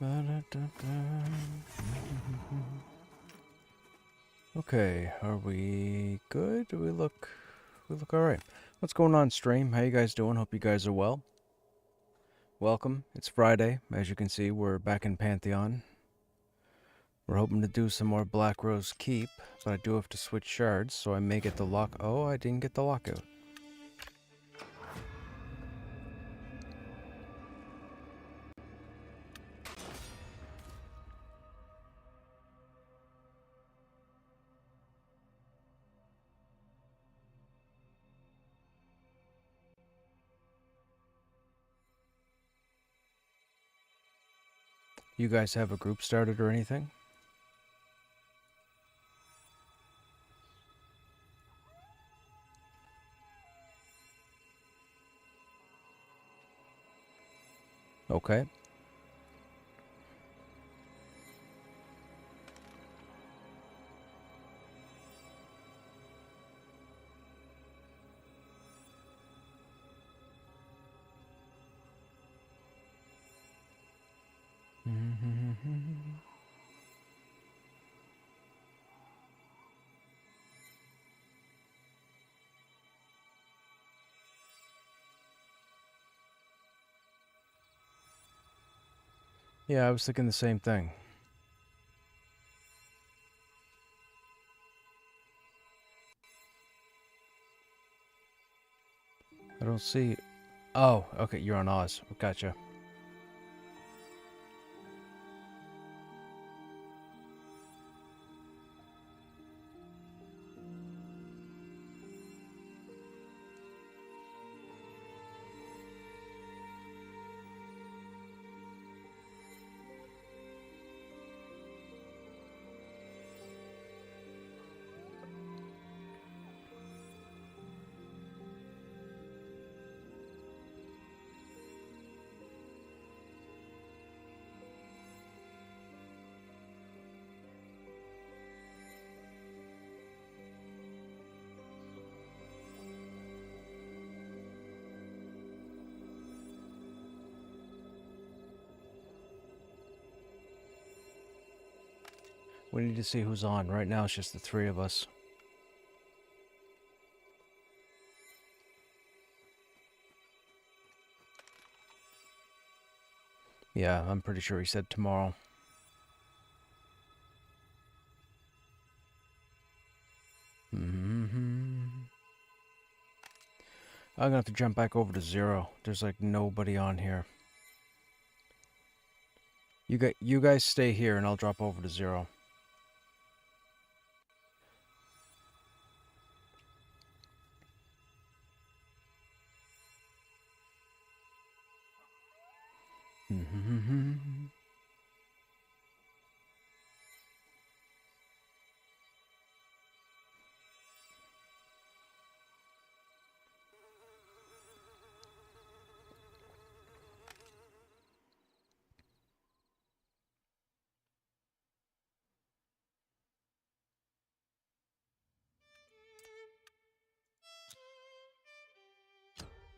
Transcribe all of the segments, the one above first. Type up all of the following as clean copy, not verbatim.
Okay, are we good? We look all right. What's going on, stream? How you guys doing? Hope you guys are well. Welcome. It's Friday. As you can see, we're back in Pantheon. We're hoping to do some more Black Rose Keep, but I do have to switch shards, so I may get the lock. Oh, I didn't get the lockout. You guys have a group started or anything? Okay. Yeah, I was thinking the same thing. I don't see... Oh, okay, you're on Oz. Gotcha. We need to see who's on. Right now it's just the three of us. Yeah, I'm pretty sure he said tomorrow. I'm gonna have to jump back over to 0. There's like nobody on here. You guys stay here and I'll drop over to 0.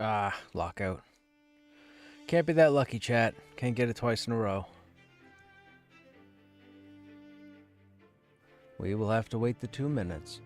Ah, lockout. Can't be that lucky, chat. Can't get it twice in a row. We will have to wait the 2 minutes.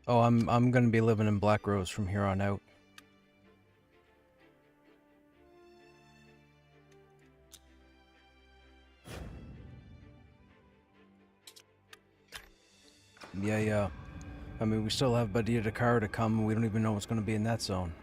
Oh, I'm gonna be living in Black Rose from here on out. Yeah. I mean, we still have Badia Dakar to come, and we don't even know what's going to be in that zone.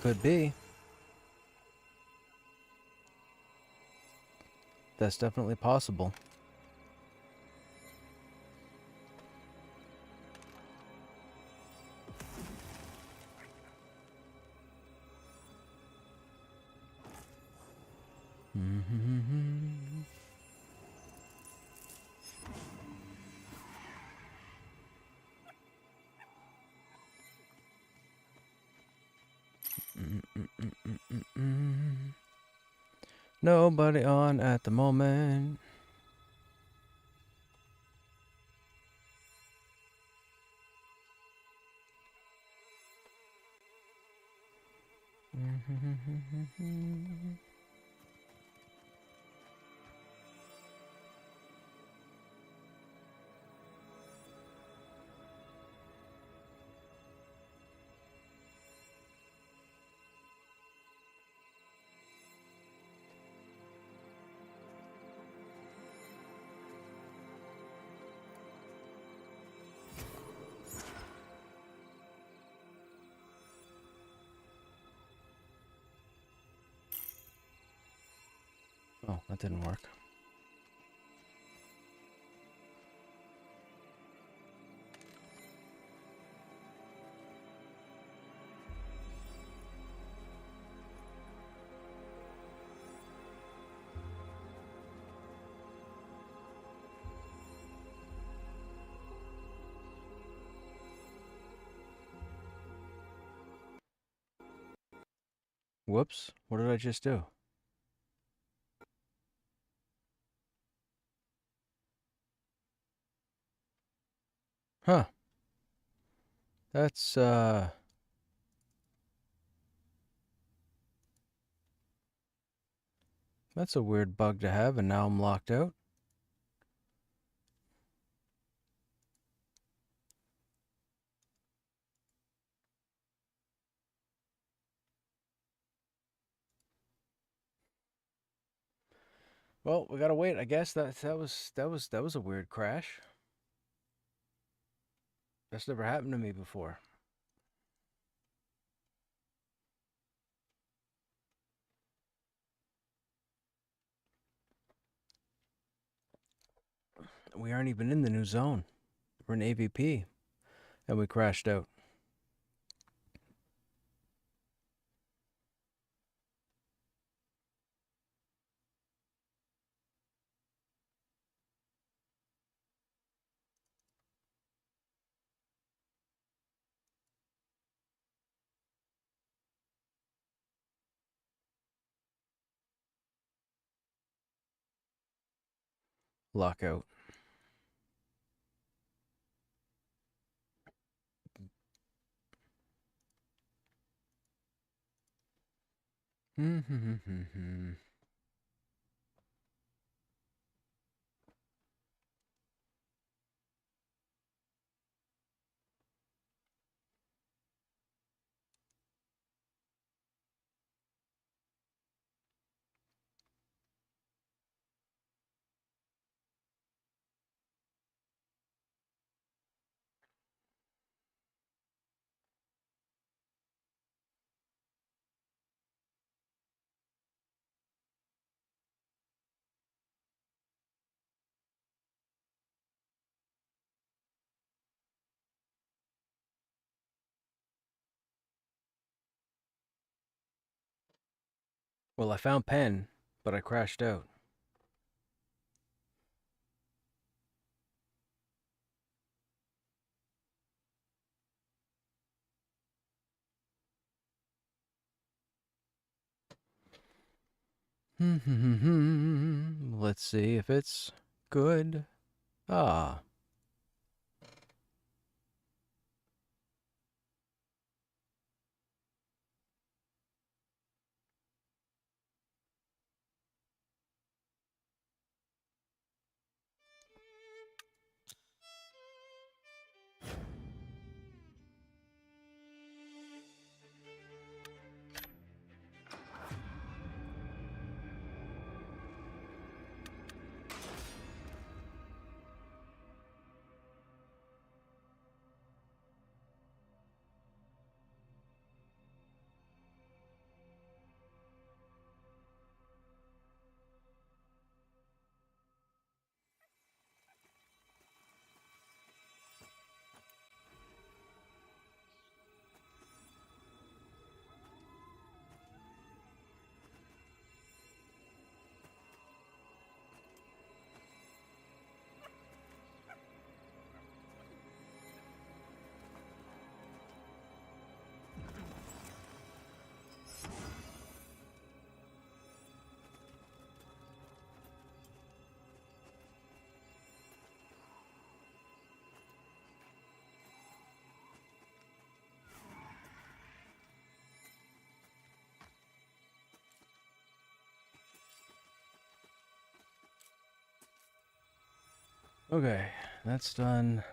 Could be. That's definitely possible. Nobody on at the moment. Oh, that didn't work. Whoops. What did I just do? Huh. That's, that's a weird bug to have, and now I'm locked out. Well, we gotta wait. I guess that was a weird crash. That's never happened to me before. We aren't even in the new zone. We're in AVP, and we crashed out. Lockout. Well, I found pen, but I crashed out. Let's see if it's good. Ah. Okay, that's done.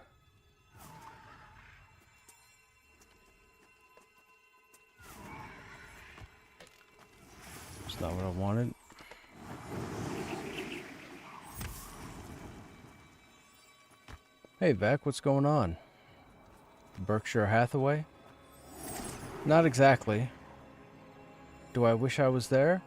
It's not what I wanted. Hey, Beck, what's going on? Berkshire Hathaway? Not exactly. Do I wish I was there?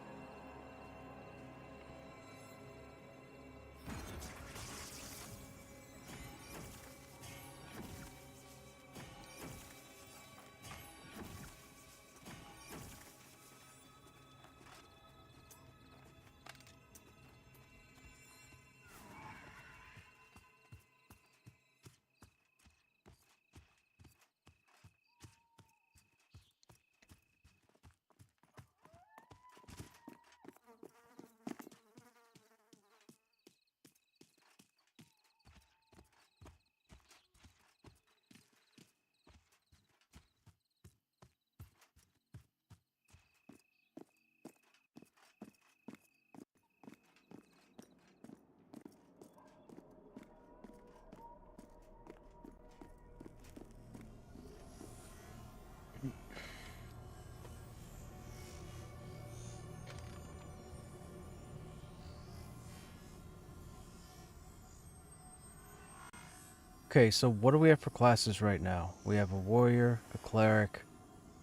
Okay, so what do we have for classes right now? We have a warrior, a cleric,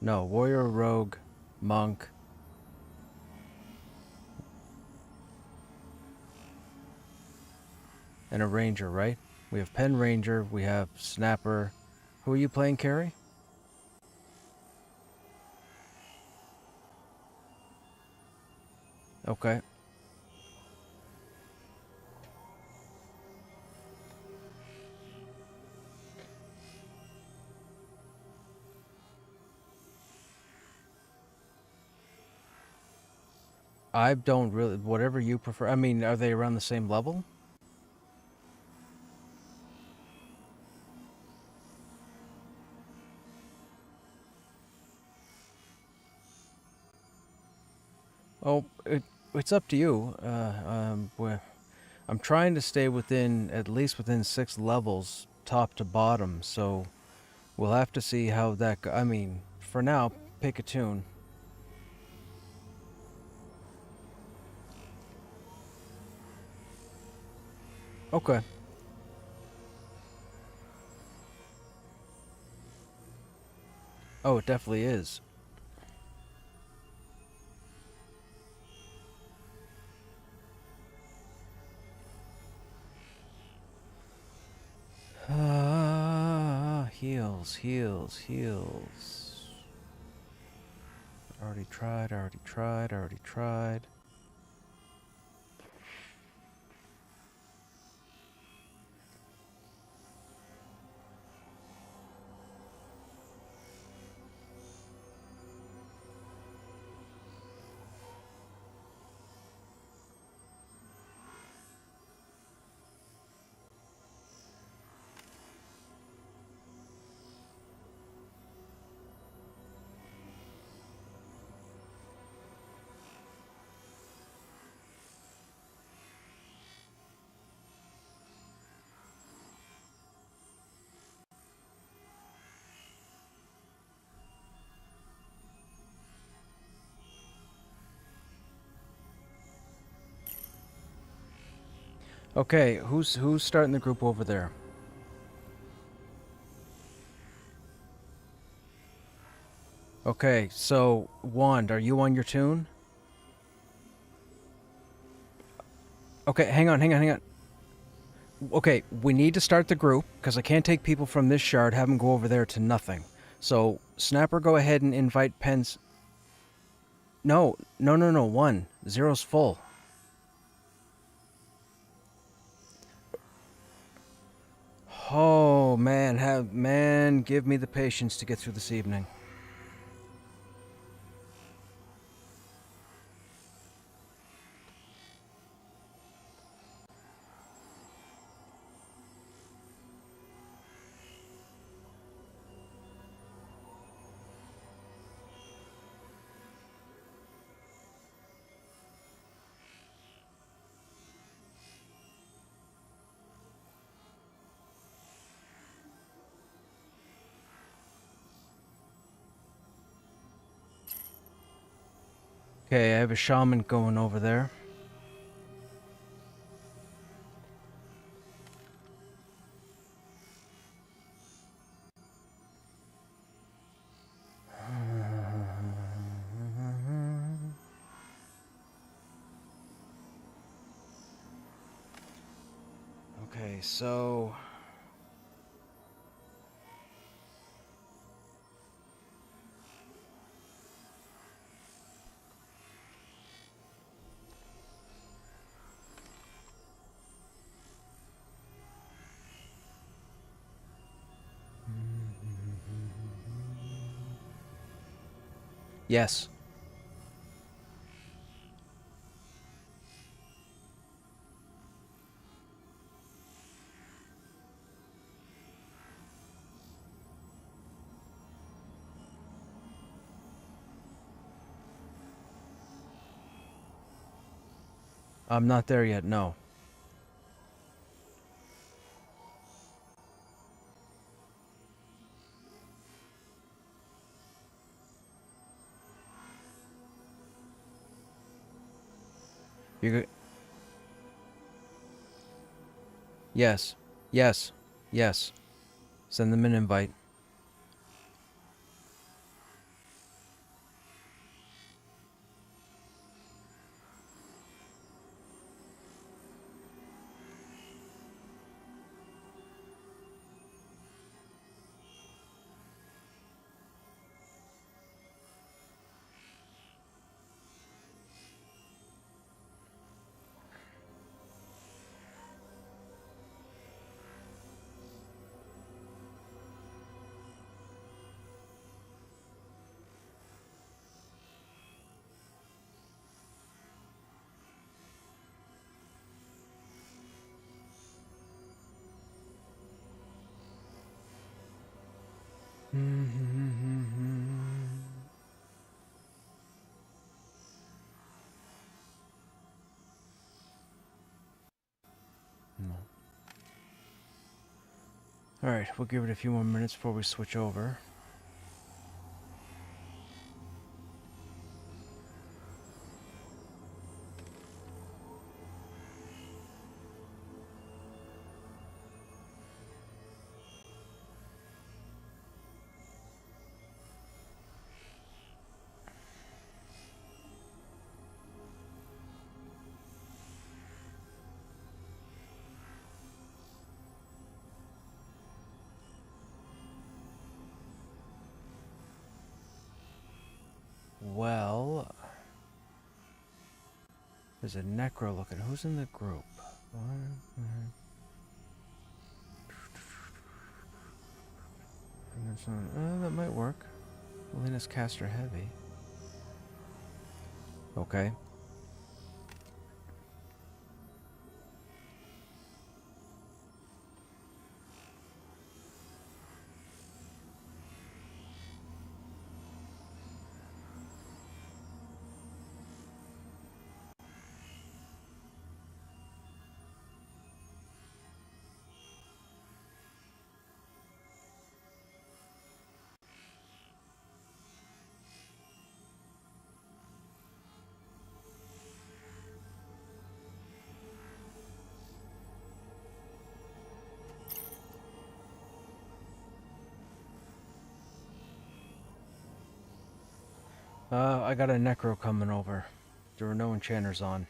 no, warrior, a rogue, monk, and a ranger, right? We have pen ranger, we have snapper. Who are you playing, Carrie? Okay. I don't really, whatever you prefer. I mean, are they around the same level? Oh, it's up to you. I'm trying to stay within, at least within 6 levels, top to bottom, so we'll have to see how that I mean, for now, pick a tune. Okay. Oh, it definitely is. Heals, heals, heals. Already tried, already tried, already tried. Okay, who's starting the group over there? Okay, so Wand, are you on your tune? Okay, hang on. Okay, we need to start the group because I can't take people from this shard, have them go over there to nothing. So Snapper, go ahead and invite Pens. No. 1. Zero's full. Oh man, give me the patience to get through this evening. Okay, I have a shaman going over there. Okay, so yes. I'm not there yet, no. You Yes. Yes. Yes. Send them an invite. No. Alright, we'll give it a few more minutes before we switch over. Well, there's a necro looking. Who's in the group? That might work. Alina's caster heavy. Okay. I got a necro coming over. There were no enchanters on.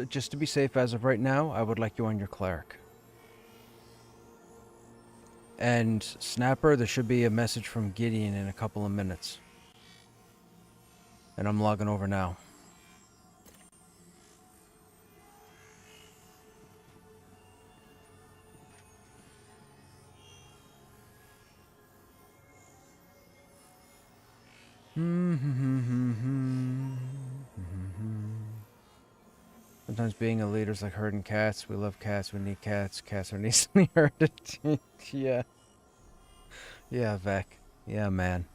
Just to be safe, as of right now, I would like you on your cleric. And Snapper, there should be a message from Gideon in a couple of minutes. And I'm logging over now. Sometimes being a leader is like herding cats. We love cats. We need cats. Cats are easily herded. Yeah. Yeah, Vec. Yeah, man.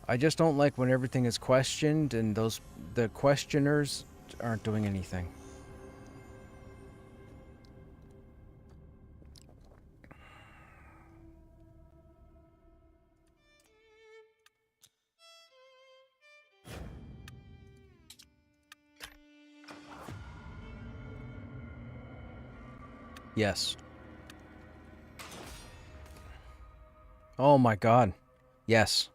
I just don't like when everything is questioned and the questioners aren't doing anything. Yes. Oh my god. Yes.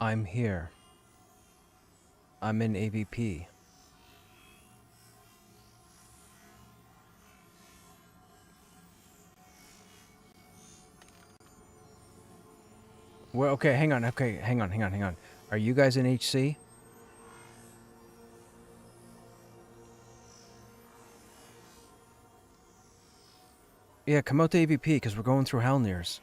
I'm here. I'm in AVP. Well, okay, hang on. Okay, hang on. Are you guys in HC? Yeah, come out to AVP because we're going through Halnirs.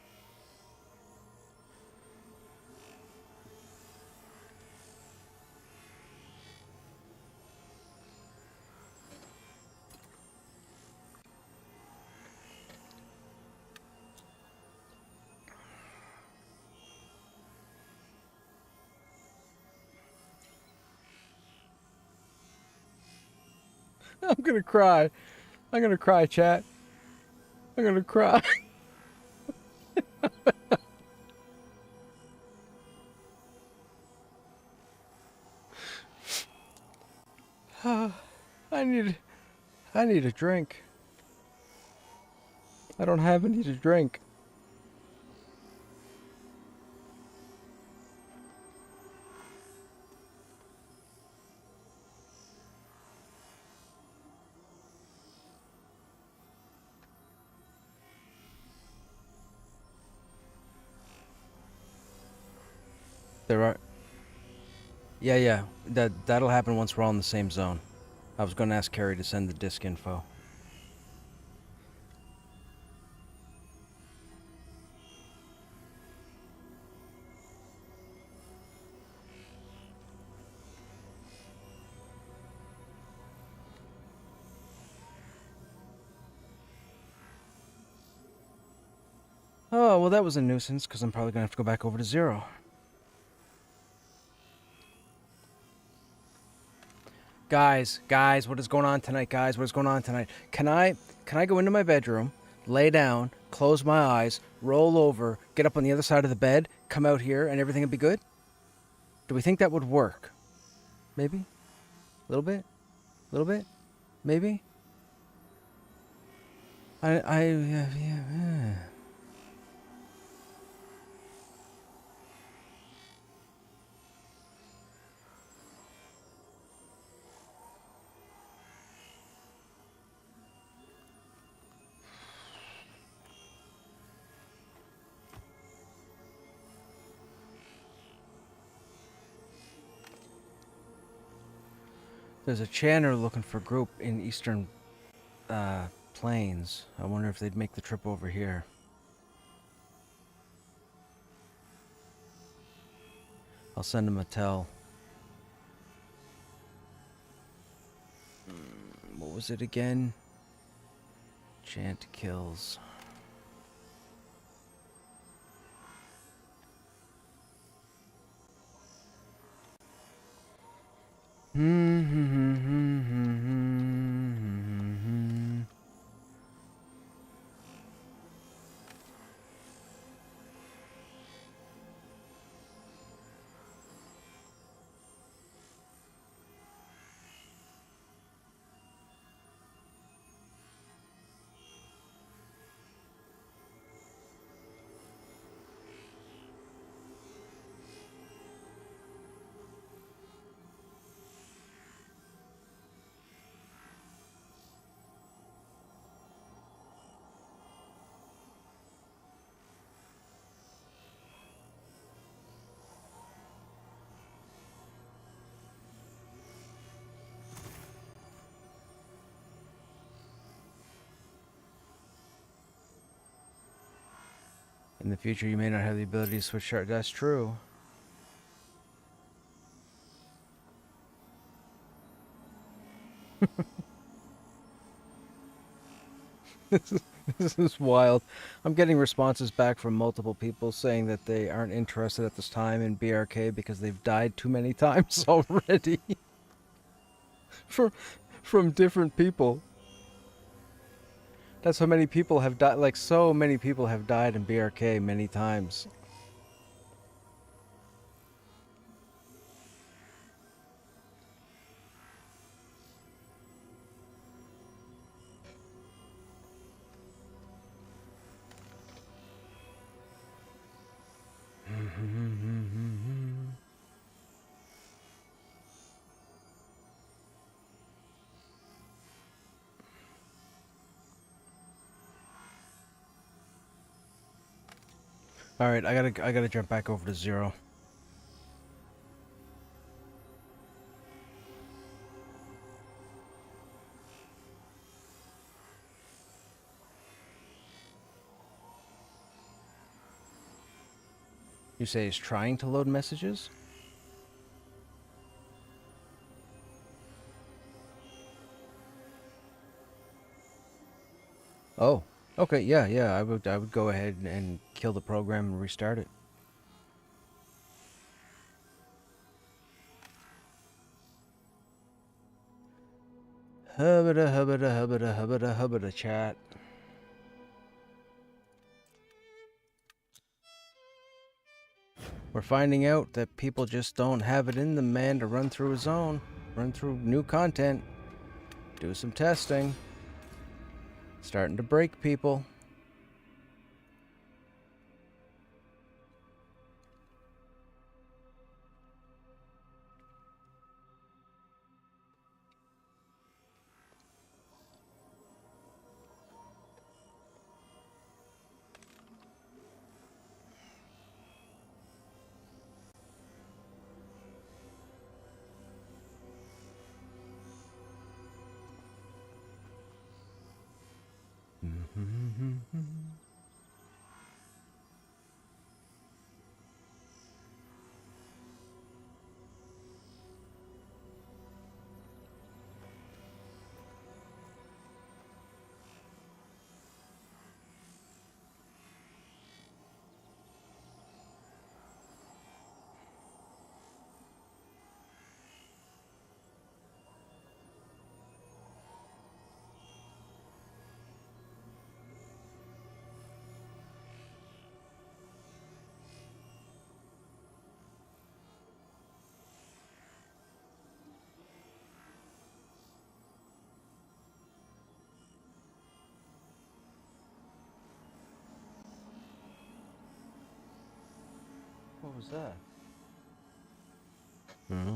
I'm gonna cry. I'm gonna cry, chat. I'm gonna cry. I need a drink. I don't have any to drink. There are. Yeah. That'll happen once we're all in the same zone. I was gonna ask Carrie to send the disc info. Oh, well, that was a nuisance because I'm probably gonna have to go back over to 0. Guys, what is going on tonight, guys? What is going on tonight? Can I go into my bedroom, lay down, close my eyes, roll over, get up on the other side of the bed, come out here, and everything would be good? Do we think that would work? Maybe? A little bit? A little bit? Maybe? Yeah. There's a chanter looking for group in Eastern Plains. I wonder if they'd make the trip over here. I'll send them a tell. What was it again? Chant kills. In the future, you may not have the ability to switch shard. That's true. This is wild. I'm getting responses back from multiple people saying that they aren't interested at this time in BRK because they've died too many times already. from from different people. That's how many people have died. Like, so many people have died in BRK many times. All right, I gotta jump back over to 0. You say he's trying to load messages? Oh, okay, yeah. I would go ahead and kill the program and restart it. Hubbada chat. We're finding out that people just don't have it in them, man, to run through a zone, run through new content, do some testing. Starting to break people. What was that? Mm-hmm.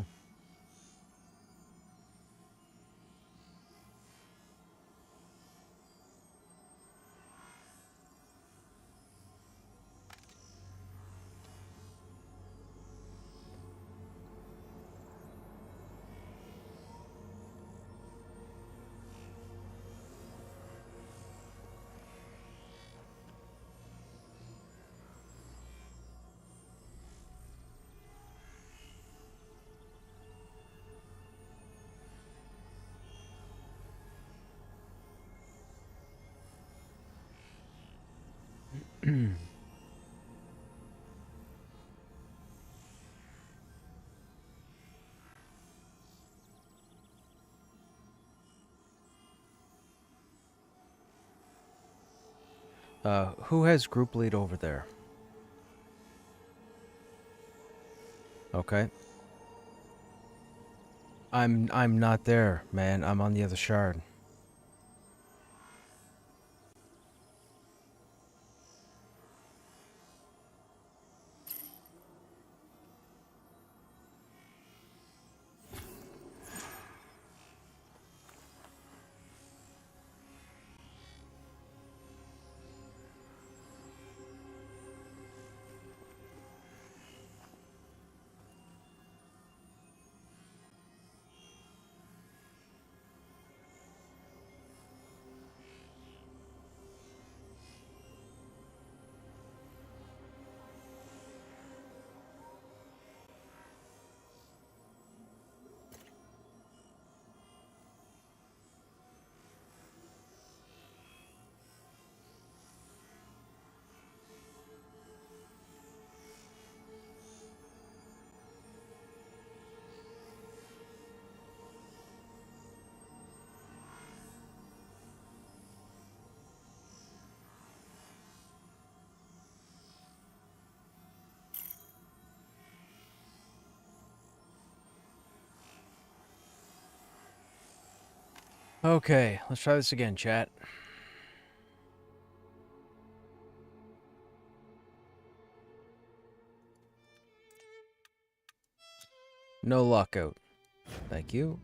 Who has group lead over there? Okay. I'm not there, man. I'm on the other shard. Okay, let's try this again, chat. No lockout. Thank you.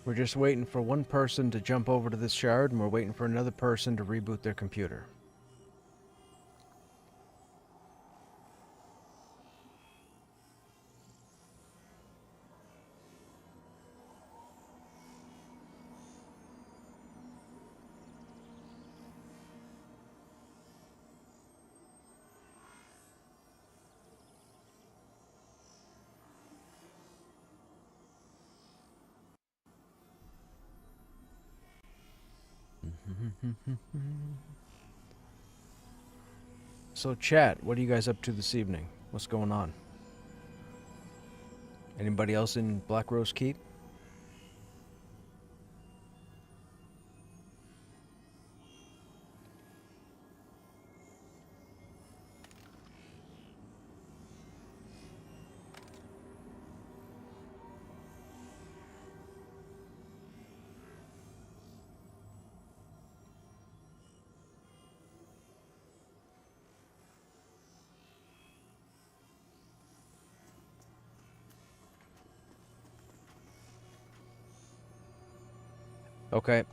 We're just waiting for one person to jump over to this shard, and we're waiting for another person to reboot their computer. So, chat, what are you guys up to this evening? What's going on? Anybody else in Black Rose Keep? Okay.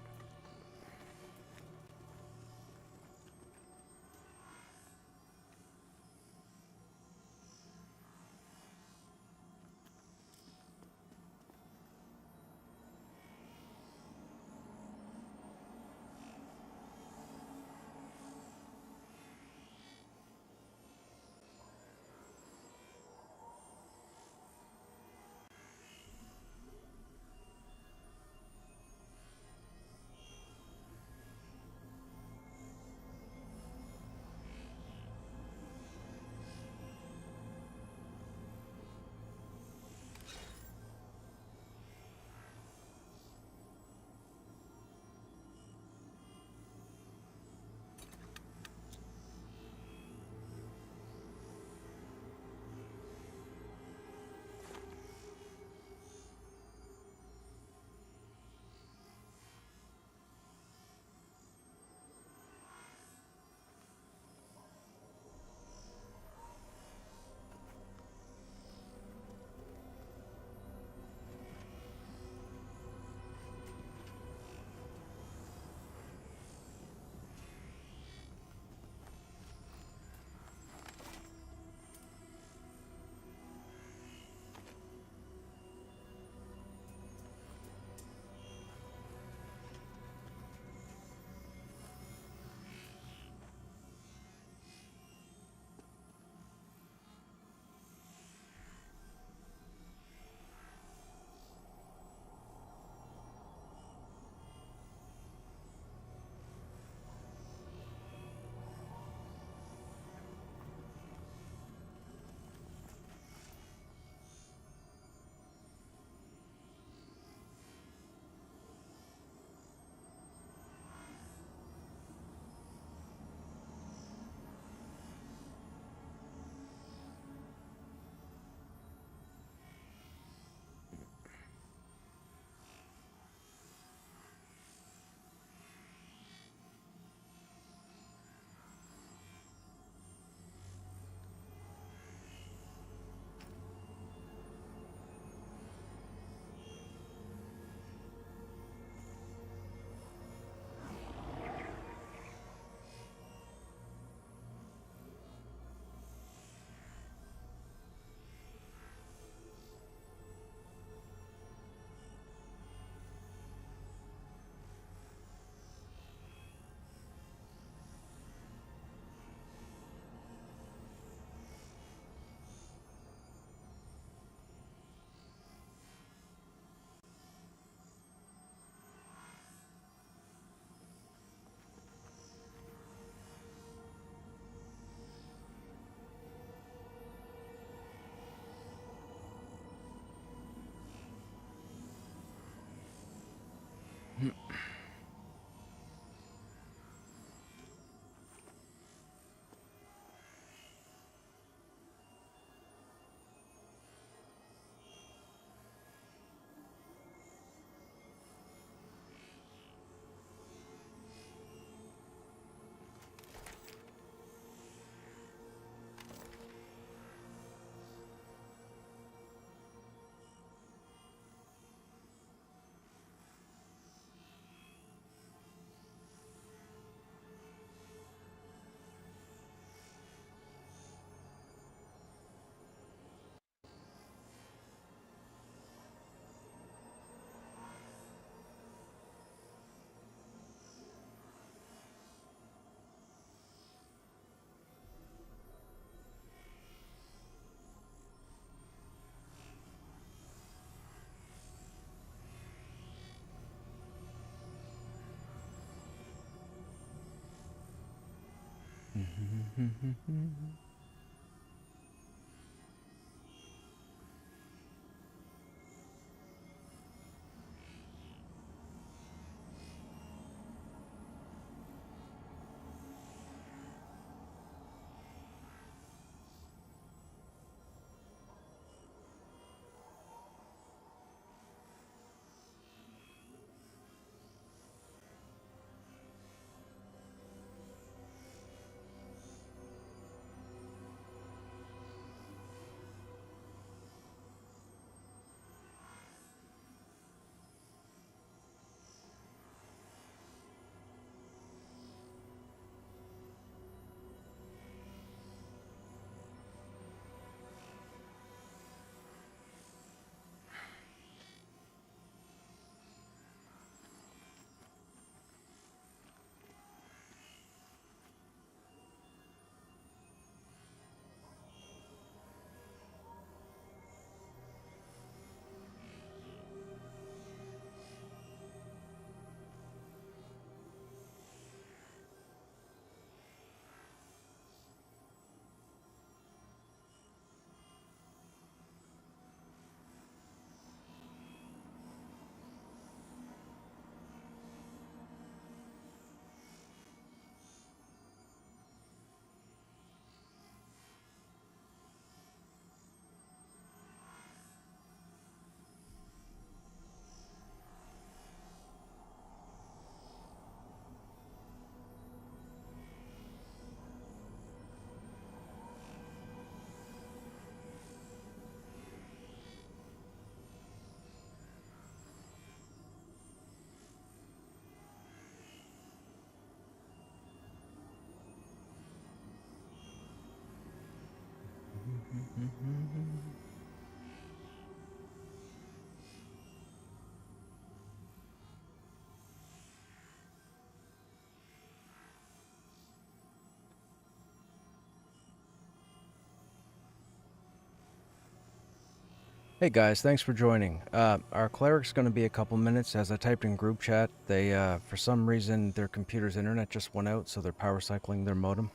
Hey guys, thanks for joining. Our cleric's going to be a couple minutes. As I typed in group chat, they, for some reason, their computer's internet just went out, so they're power cycling their modem.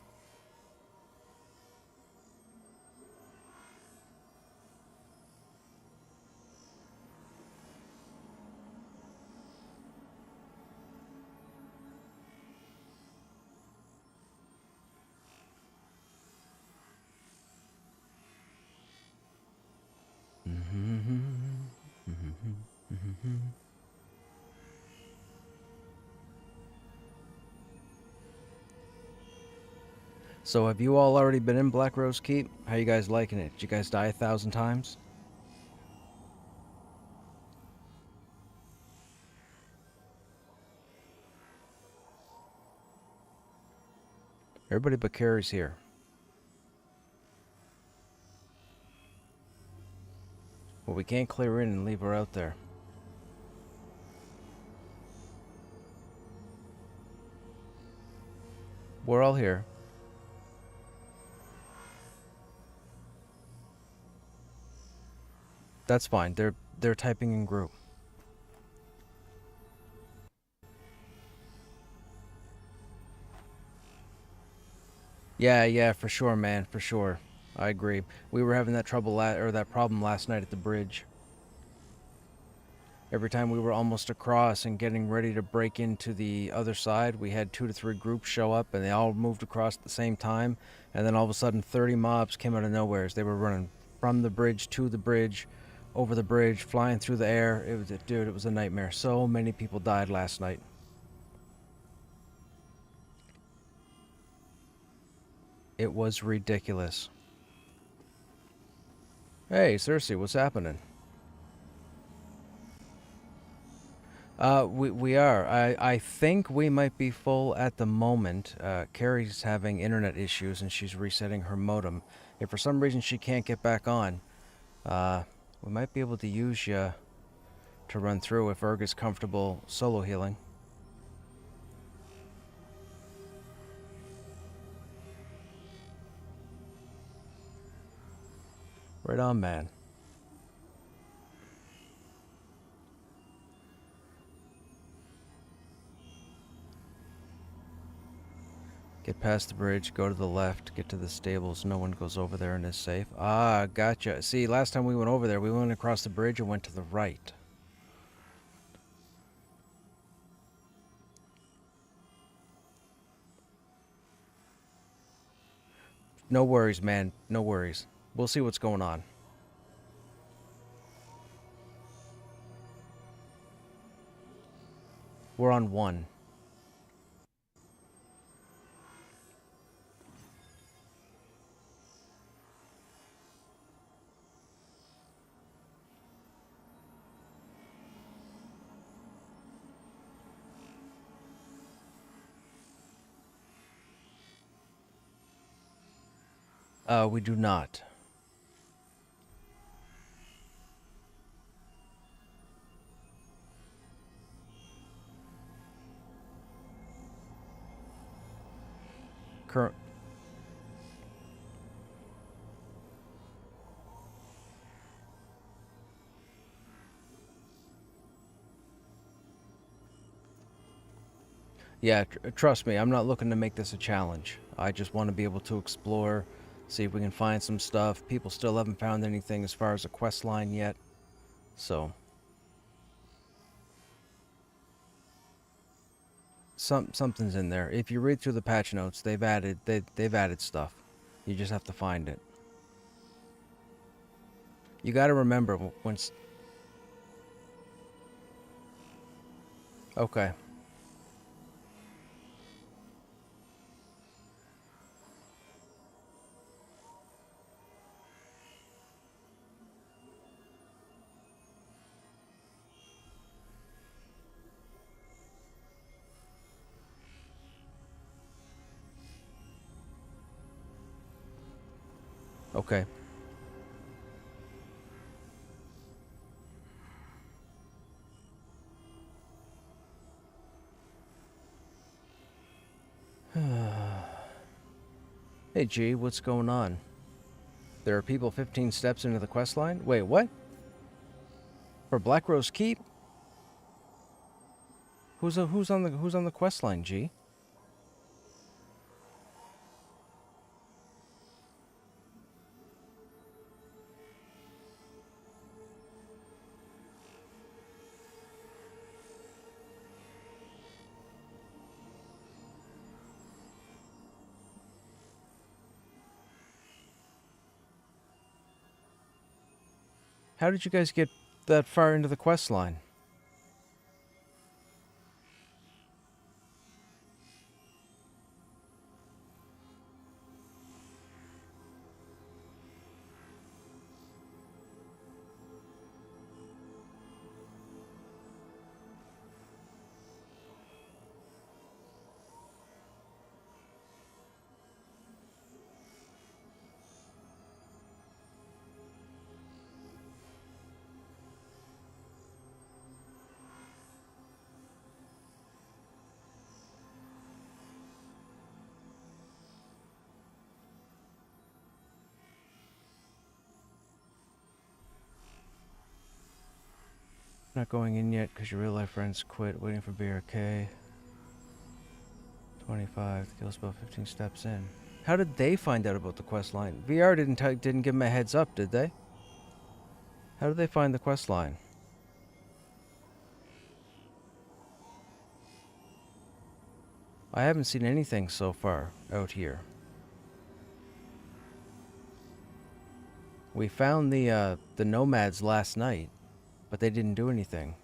So have you all already been in Black Rose Keep? How you guys liking it? Did you guys die 1,000 times? Everybody but Carrie's here. Well, we can't clear in and leave her out there. We're all here. That's fine. They're typing in group. Yeah, for sure, man, for sure. I agree. We were having that trouble or that problem last night at the bridge. Every time we were almost across and getting ready to break into the other side, we had 2 to 3 groups show up, and they all moved across at the same time. And then all of a sudden, 30 mobs came out of nowhere as they were running from the bridge to the bridge, over the bridge, flying through the air. It was, dude, it was a nightmare. So many people died last night. It was ridiculous. Hey, Cersei, what's happening? We are. I think we might be full at the moment. Carrie's having internet issues and she's resetting her modem. If for some reason she can't get back on, we might be able to use you to run through if Erg is comfortable solo healing. Right on, man. Get past the bridge, go to the left, get to the stables. No one goes over there and is safe. Ah, gotcha. See, last time we went over there, we went across the bridge and went to the right. No worries, man. No worries. We'll see what's going on. We're on 1. We do not. Current. Yeah, trust me, I'm not looking to make this a challenge. I just want to be able to explore, see if we can find some stuff. People still haven't found anything as far as a quest line yet. So something's in there. If you read through the patch notes, they've added stuff. You just have to find it. You got to remember when okay. Okay. Hey G, what's going on? There are people 15 steps into the quest line? Wait, what? For Black Rose Keep? Who's on the quest line, G? How did you guys get that far into the quest line? Not going in yet because your real life friends quit. Waiting for BRK. 25. The kill spell 15 steps in. How did they find out about the quest line? VR didn't give them a heads up, did they? How did they find the quest line? I haven't seen anything so far out here. We found the nomads last night, but they didn't do anything.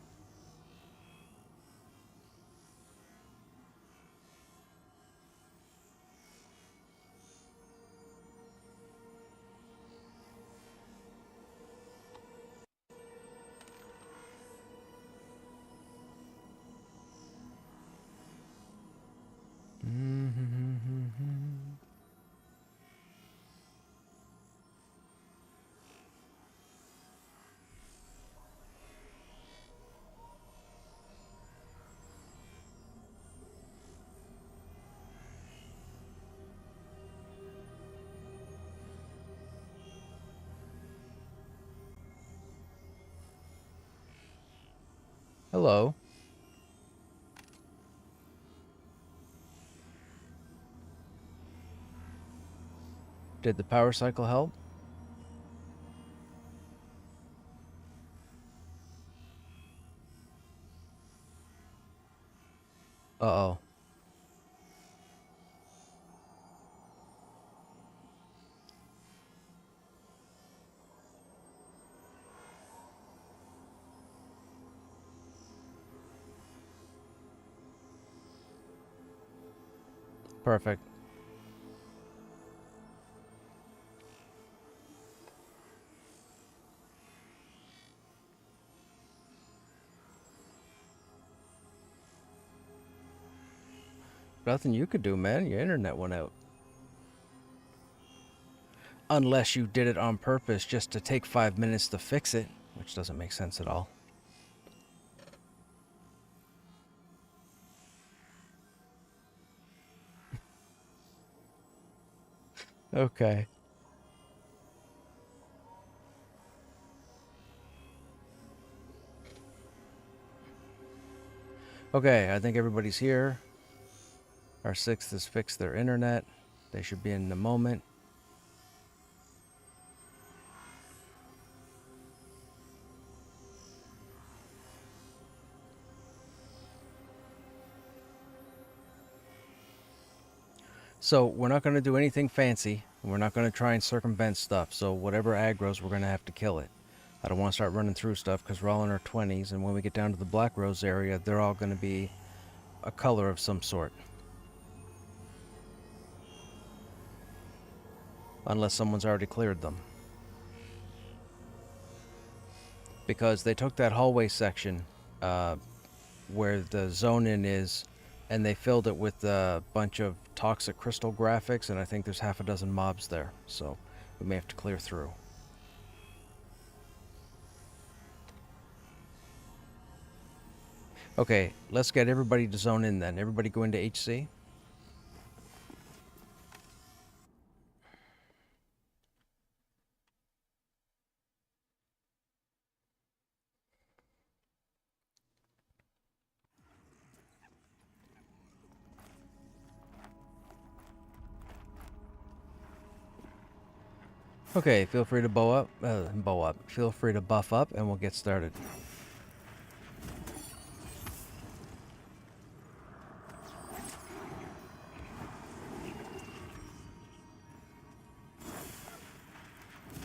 Hello. Did the power cycle help? Uh-oh. Perfect. Nothing you could do, man. Your internet went out. Unless you did it on purpose just to take 5 minutes to fix it, which doesn't make sense at all. Okay. Okay, I think everybody's here. Our 6th has fixed their internet. They should be in a moment. So we're not going to do anything fancy. We're not going to try and circumvent stuff. So whatever aggroes, we're going to have to kill it. I don't want to start running through stuff because we're all in our 20s. And when we get down to the Black Rose area, they're all going to be a color of some sort. Unless someone's already cleared them. Because they took that hallway section where the zone-in is, and they filled it with a bunch of toxic crystal graphics, and I think there's half a dozen mobs there, so we may have to clear through. Okay, let's get everybody to zone in then. Everybody go into HC. Okay, feel free to bow up. Feel free to buff up, and we'll get started.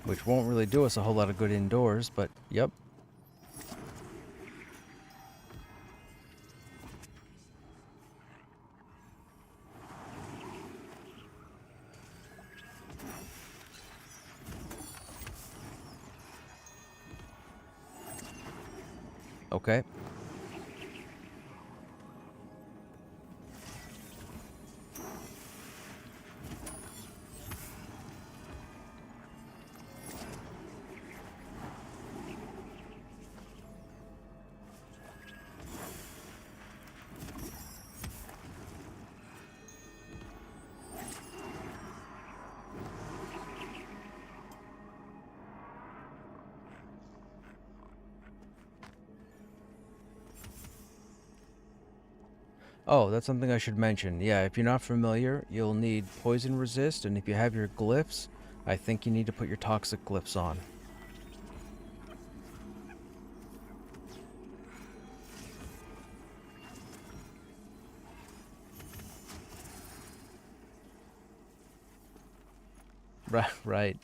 Which won't really do us a whole lot of good indoors, but yep. Okay. Oh, that's something I should mention. Yeah, if you're not familiar, you'll need poison resist, and if you have your glyphs, I think you need to put your toxic glyphs on. Right.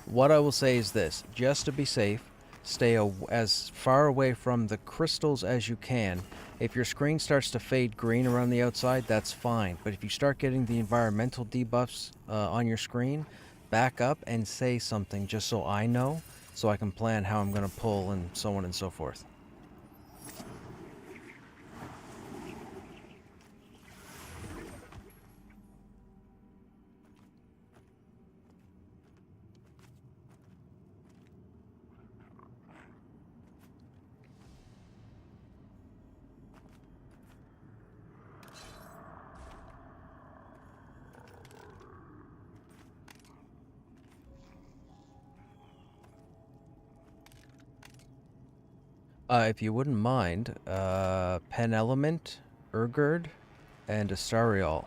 What I will say is this, just to be safe, stay as far away from the crystals as you can. If your screen starts to fade green around the outside, that's fine. But if you start getting the environmental debuffs on your screen, back up and say something just so I know, so I can plan how I'm going to pull and so on and so forth. If you wouldn't mind, Pen Element, Urgerd, and Astariol.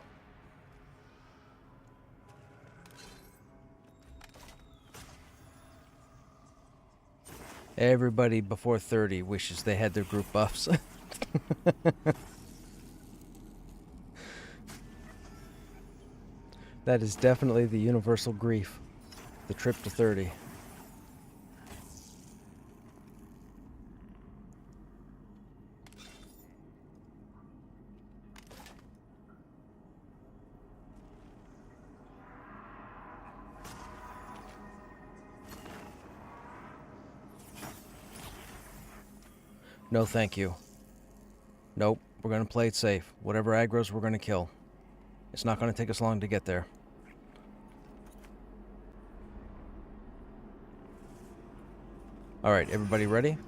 Everybody before 30 wishes they had their group buffs. That is definitely the universal grief. The trip to 30. No thank you. Nope, we're gonna play it safe. Whatever aggro's we're gonna kill. It's not gonna take us long to get there. Alright, everybody ready?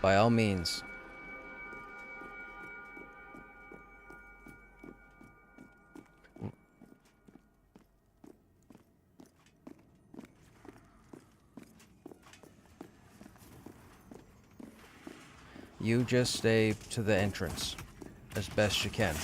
By all means. You just stay to the entrance as best you can.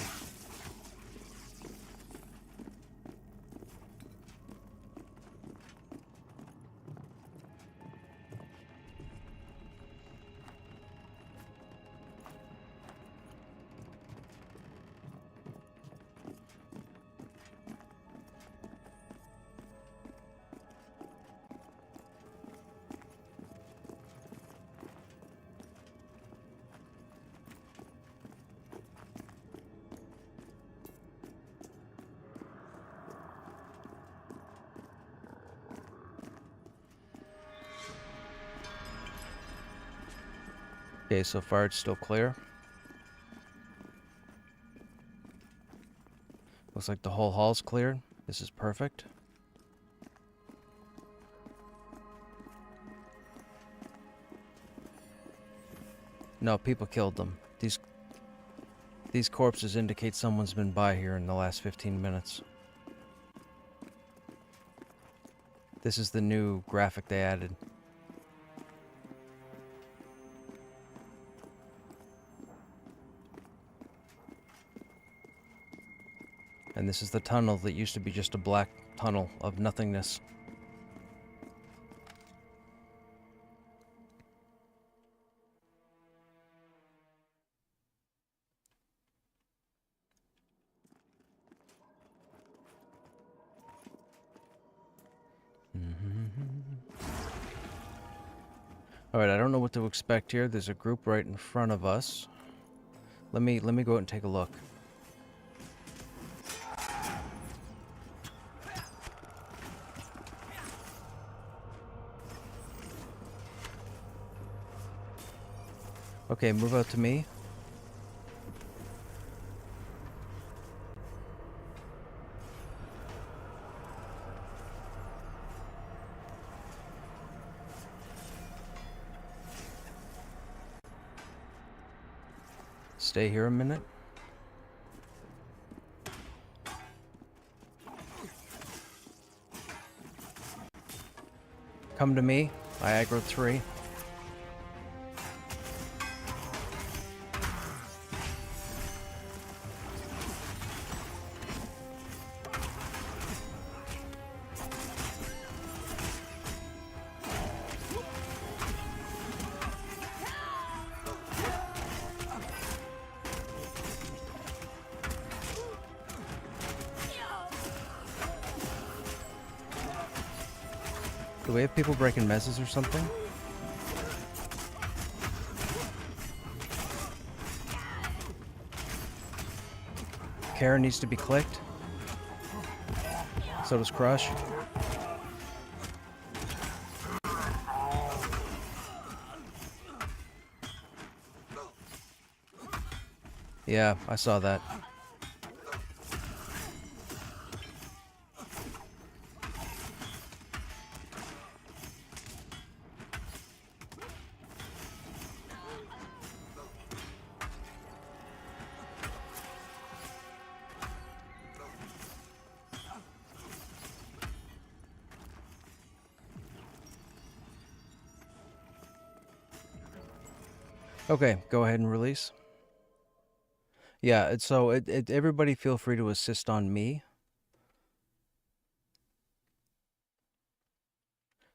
Okay, so far it's still clear. Looks like the whole hall's cleared. This is perfect. No, people killed them. These corpses indicate someone's been by here in the last 15 minutes. This is the new graphic they added. And this is the tunnel that used to be just a black tunnel of nothingness. Alright, I don't know what to expect here. There's a group right in front of us. Let me go out and take a look. Okay, move out to me. Stay here a minute. Come to me. I aggro 3. Do we have people breaking messes or something? Karen needs to be clicked. So does Crush. Yeah, I saw that. Okay, go ahead and release. Yeah, so everybody feel free to assist on me.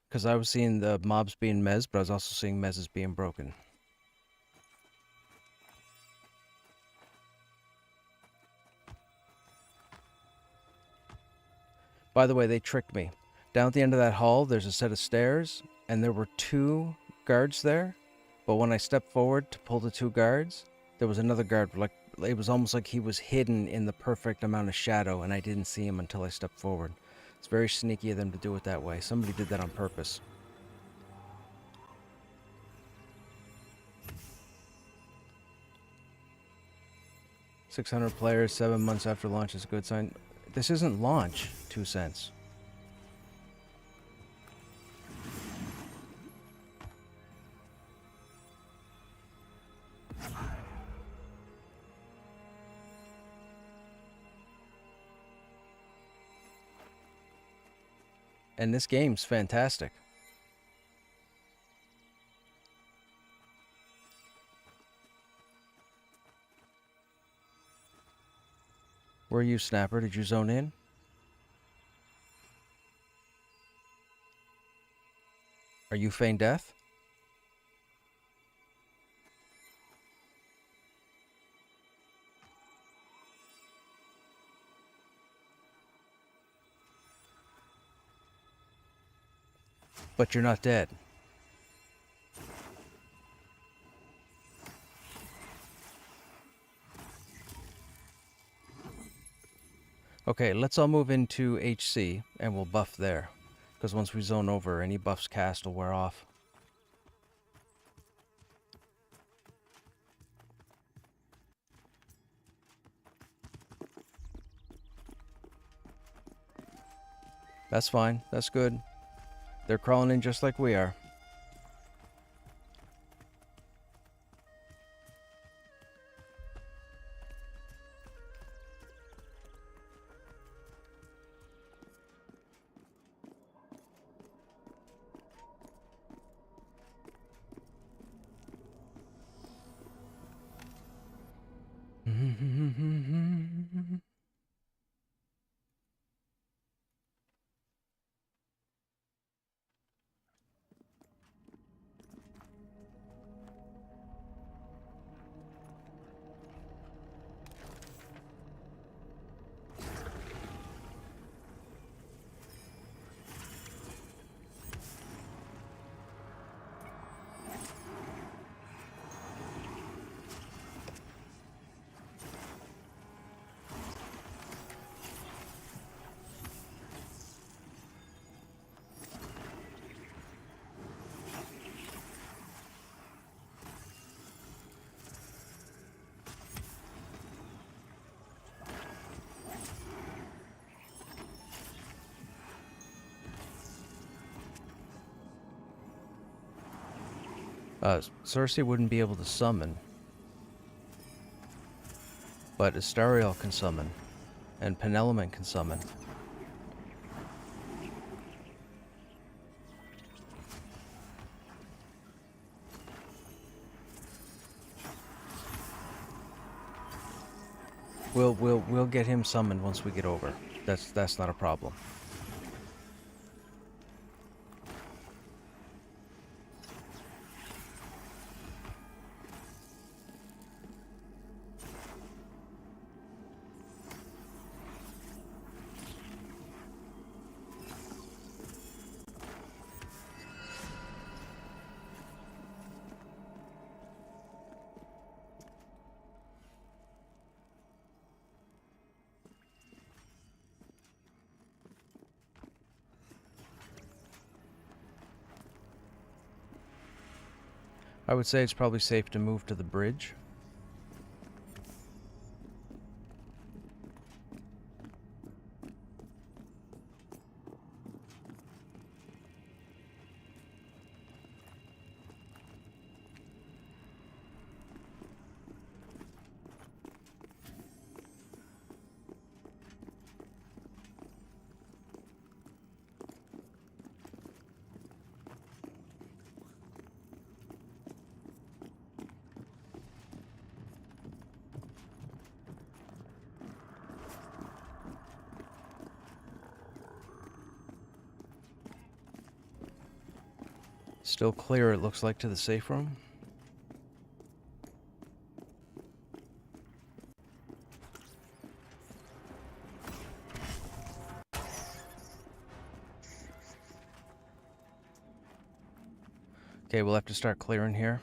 Because I was seeing the mobs being mez, but I was also seeing mezes being broken. By the way, they tricked me. Down at the end of that hall, there's a set of stairs, and there were 2 guards there. But when I stepped forward to pull the 2 guards, there was another guard. Like, it was almost like he was hidden in the perfect amount of shadow, and I didn't see him until I stepped forward. It's very sneaky of them to do it that way. Somebody did that on purpose. $600 players, 7 months after launch is a good sign. This isn't launch, 2 cents. And this game's fantastic. Where are you, Snapper? Did you zone in? Are you feign death? But you're not dead. Okay, let's all move into HC, and we'll buff there. Because once we zone over, any buffs cast will wear off. That's fine. That's good. They're crawling in just like we are. Cersei wouldn't be able to summon, but Astariel can summon, and Penelope can summon. We'll get him summoned once we get over. That's not a problem. I would say it's probably safe to move to the bridge. Still clear, it looks like, to the safe room. Okay, we'll have to start clearing here.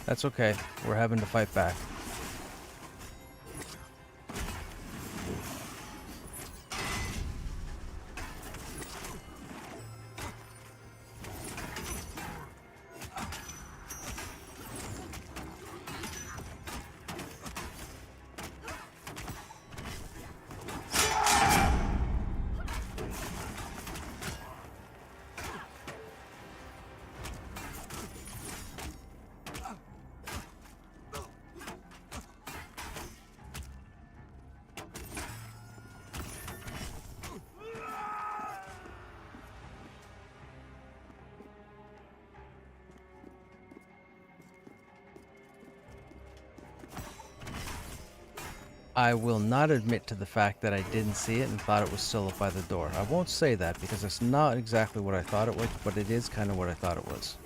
That's okay. We're having to fight back. I will not admit to the fact that I didn't see it and thought it was still up by the door. I won't say that because it's not exactly what I thought it was, but it is kind of what I thought it was.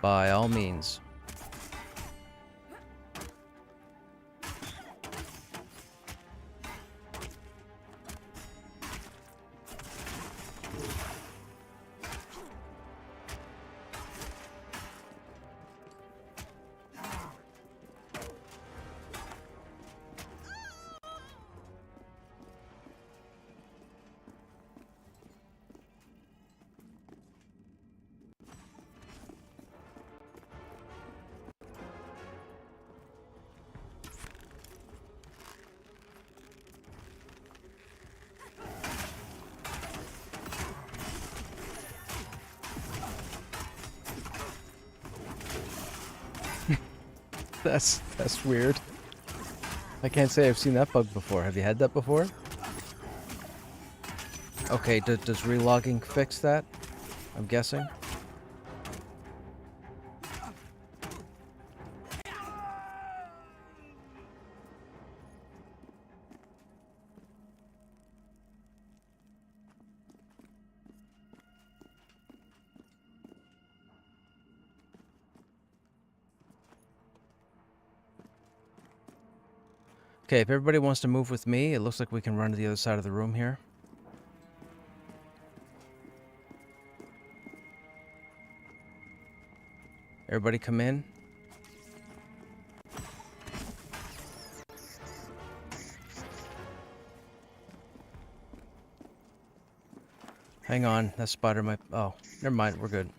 By all means. That's weird. I can't say I've seen that bug before. Have you had that before? Okay, does relogging fix that? I'm guessing. Okay, if everybody wants to move with me, it looks like we can run to the other side of the room here. Everybody come in. Hang on, that spider might... Oh, never mind, we're good.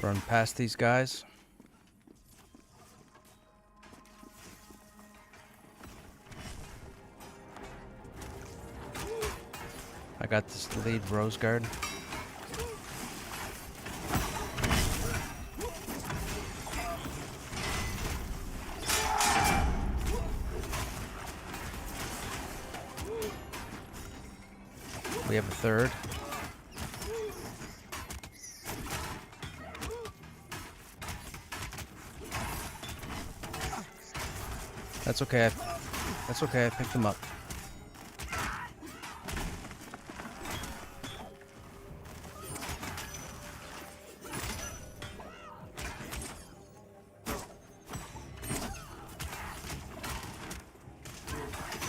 Run past these guys. I got this lead Rose Guard. We have a third. That's okay. That's okay. I picked them up.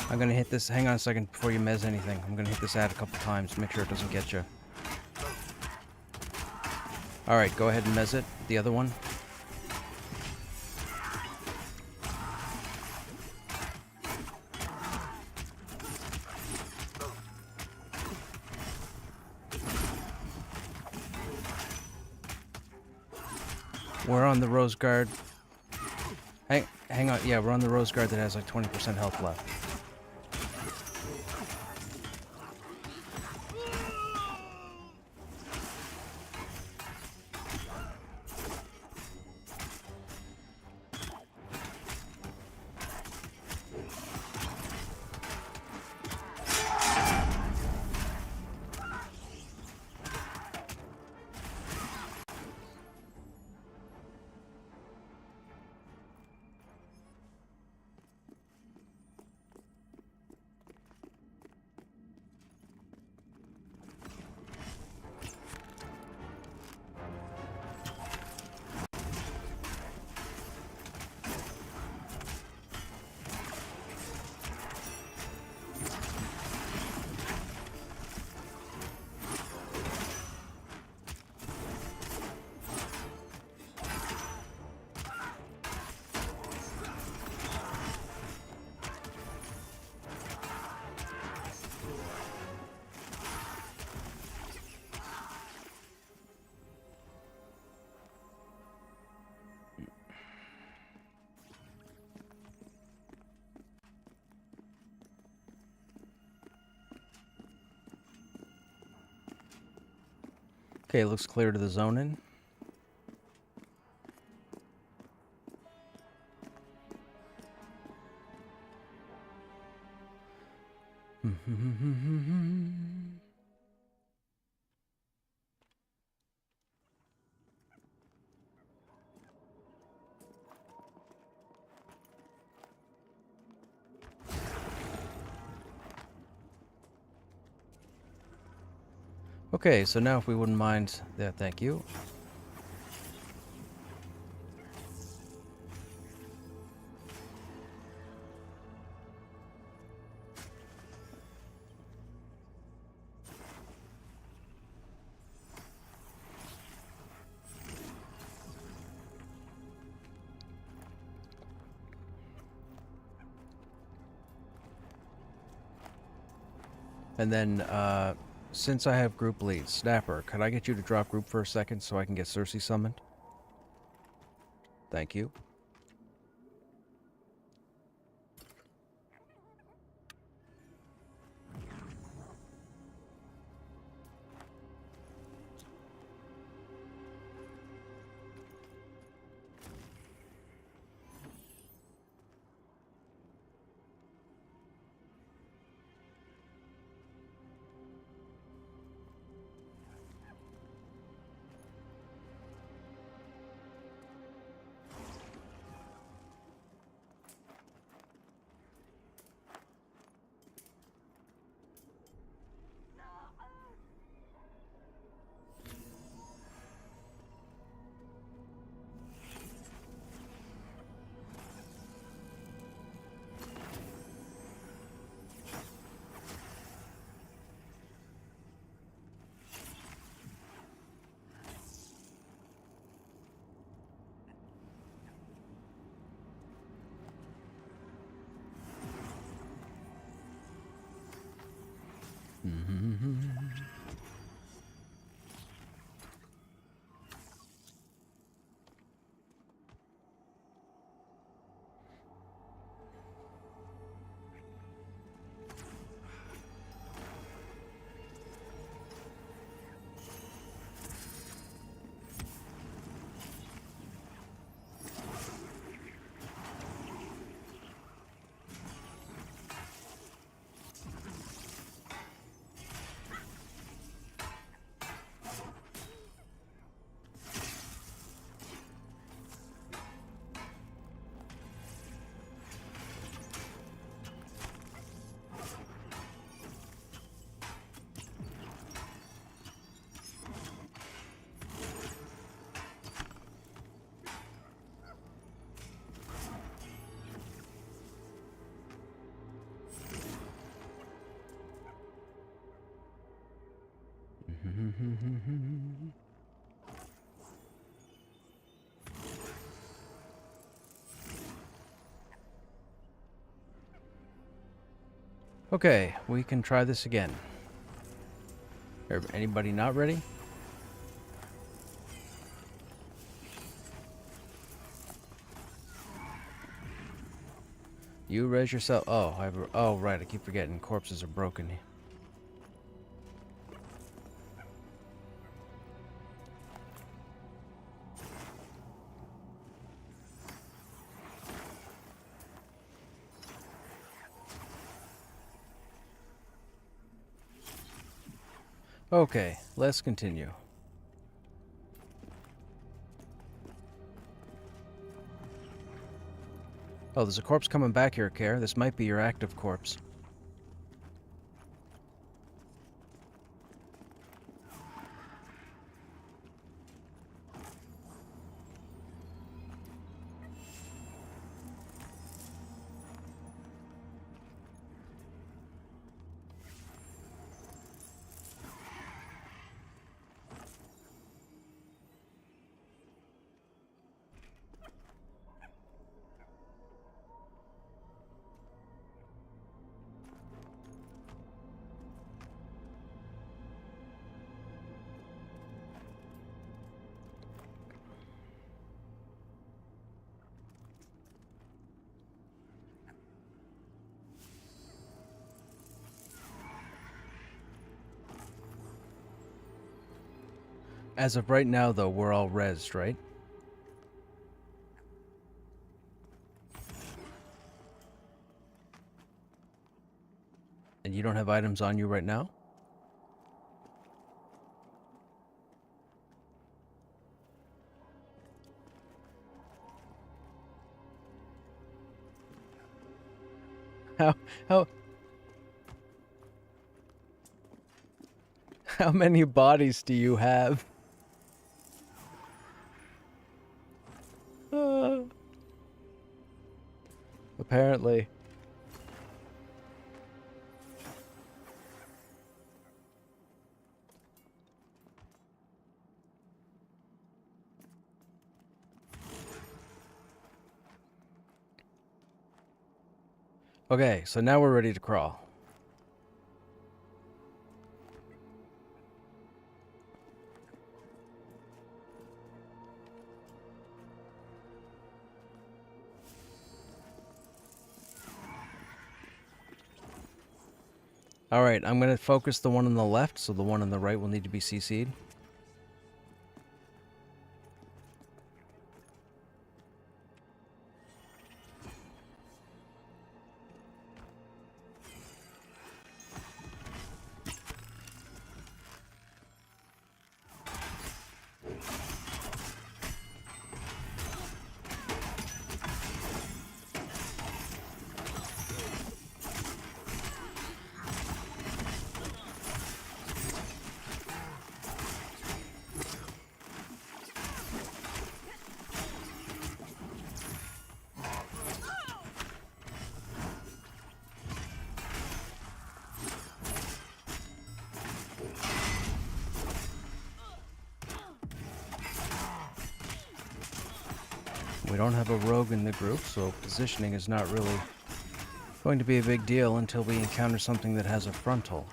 I'm gonna hit this. Hang on a second before you mez anything. I'm gonna hit this ad a couple times. Make sure it doesn't get you. Alright, go ahead and mez it. The other one. We're on the Rose Guard. Hang on. Yeah, we're on the Rose Guard that has like 20% health left. Okay, looks clear to the zone in. Okay, so now if we wouldn't mind that, thank you. And then, since I have group leads, Snapper, could I get you to drop group for a second so I can get Cersei summoned? Thank you. Okay, we can try this again. Anybody not ready? You res yourself. Oh, oh right, I keep forgetting corpses are broken. Okay, let's continue. Oh, there's a corpse coming back here, Care. This might be your active corpse. As of right now, though, we're all rezzed, right? And you don't have items on you right now? How how many bodies do you have? Apparently. Okay, so now we're ready to crawl. Alright, I'm going to focus the one on the left, so the one on the right will need to be CC'd. We don't have a rogue in the group, so positioning is not really going to be a big deal until we encounter something that has a frontal.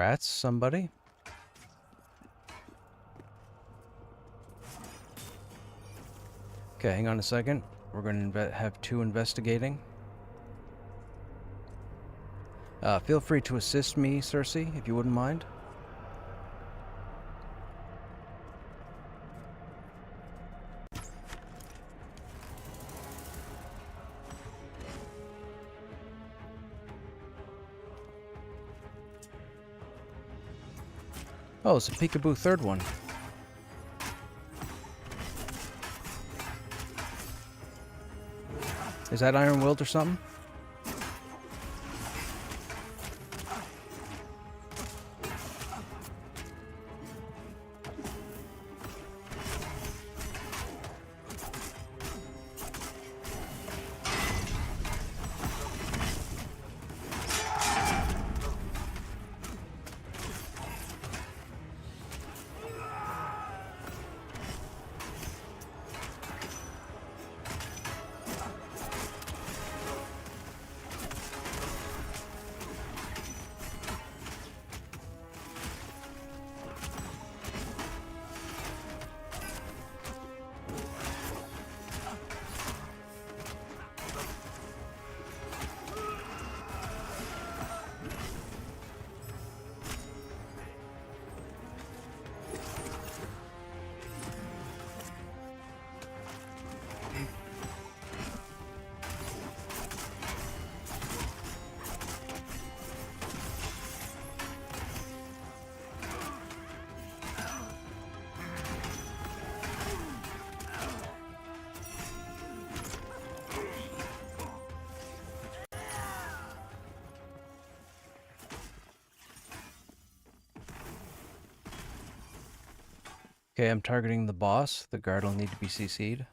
Congrats, somebody. Okay, hang on a second. We're going to have 2 investigating. Feel free to assist me, Cersei, if you wouldn't mind. Oh, it's a peekaboo third one. Is that iron-willed or something? Okay, I'm targeting the boss. The guard will need to be CC'd.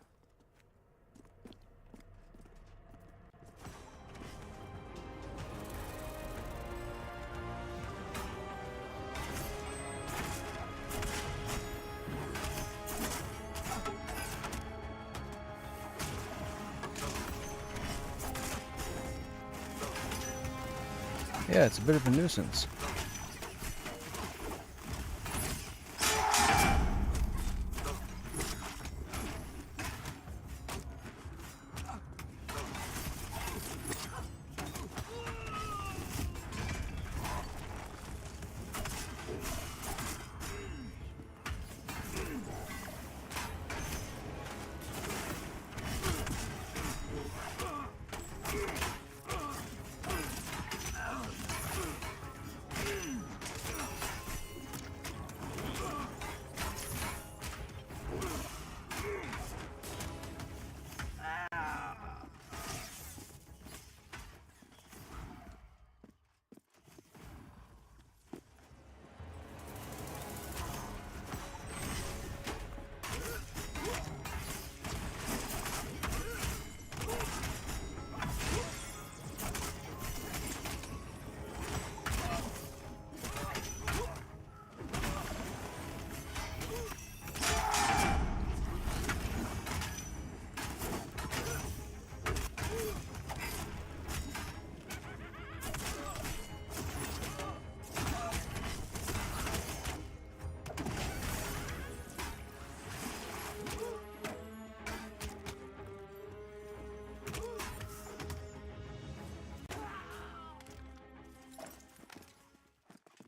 Yeah, it's a bit of a nuisance.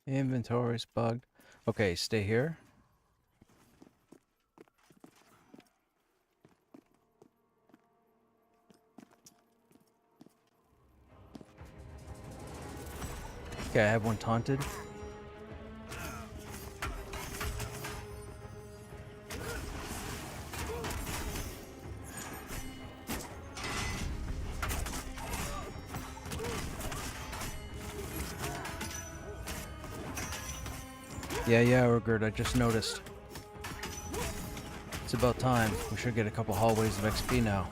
Inventory's bugged. Okay, stay here. Okay, I have one taunted. Yeah, Urgurt, I just noticed. It's about time. We should get a couple hallways of XP now.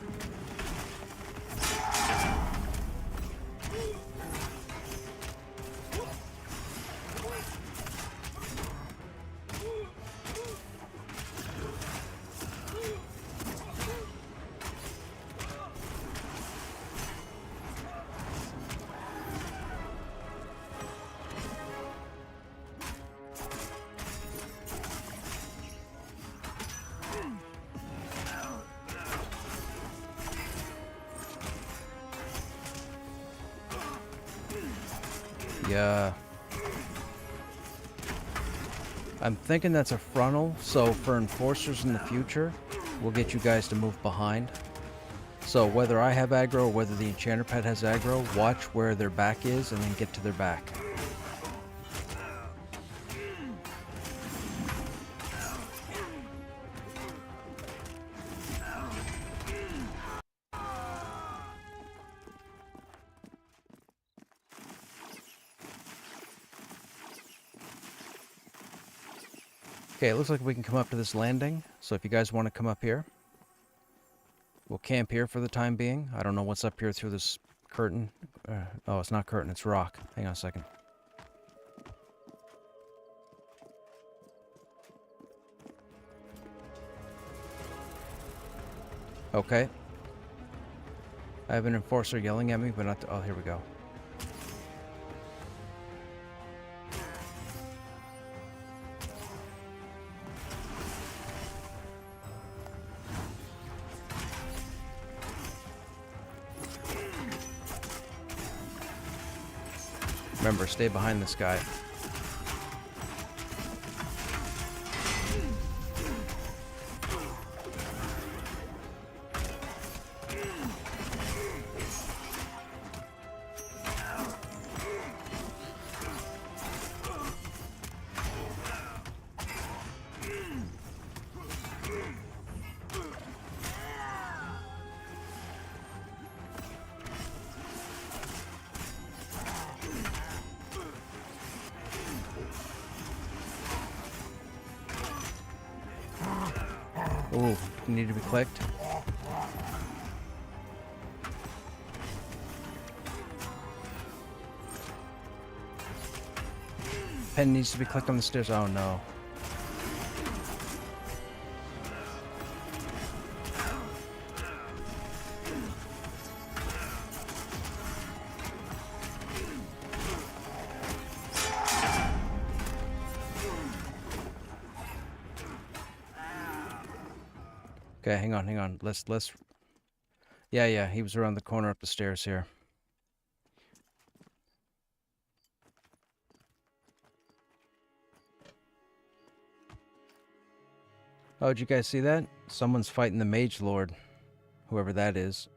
Yeah. I'm thinking that's a frontal, so for enforcers in the future, we'll get you guys to move behind. So whether I have aggro or whether the enchanter pet has aggro, watch where their back is and then get to their back. Okay, it looks like we can come up to this landing, so if you guys want to come up here, we'll camp here for the time being. I don't know what's up here through this curtain. Oh, it's not curtain, it's rock. Hang on a second. Okay. I have an enforcer yelling at me, but not... oh, here we go. Remember, stay behind this guy. Ooh, need to be clicked. Pen needs to be clicked on the stairs. Oh no. Okay, hang on. Let's... Yeah, he was around the corner up the stairs here. Oh, did you guys see that? Someone's fighting the Mage Lord. Whoever that is.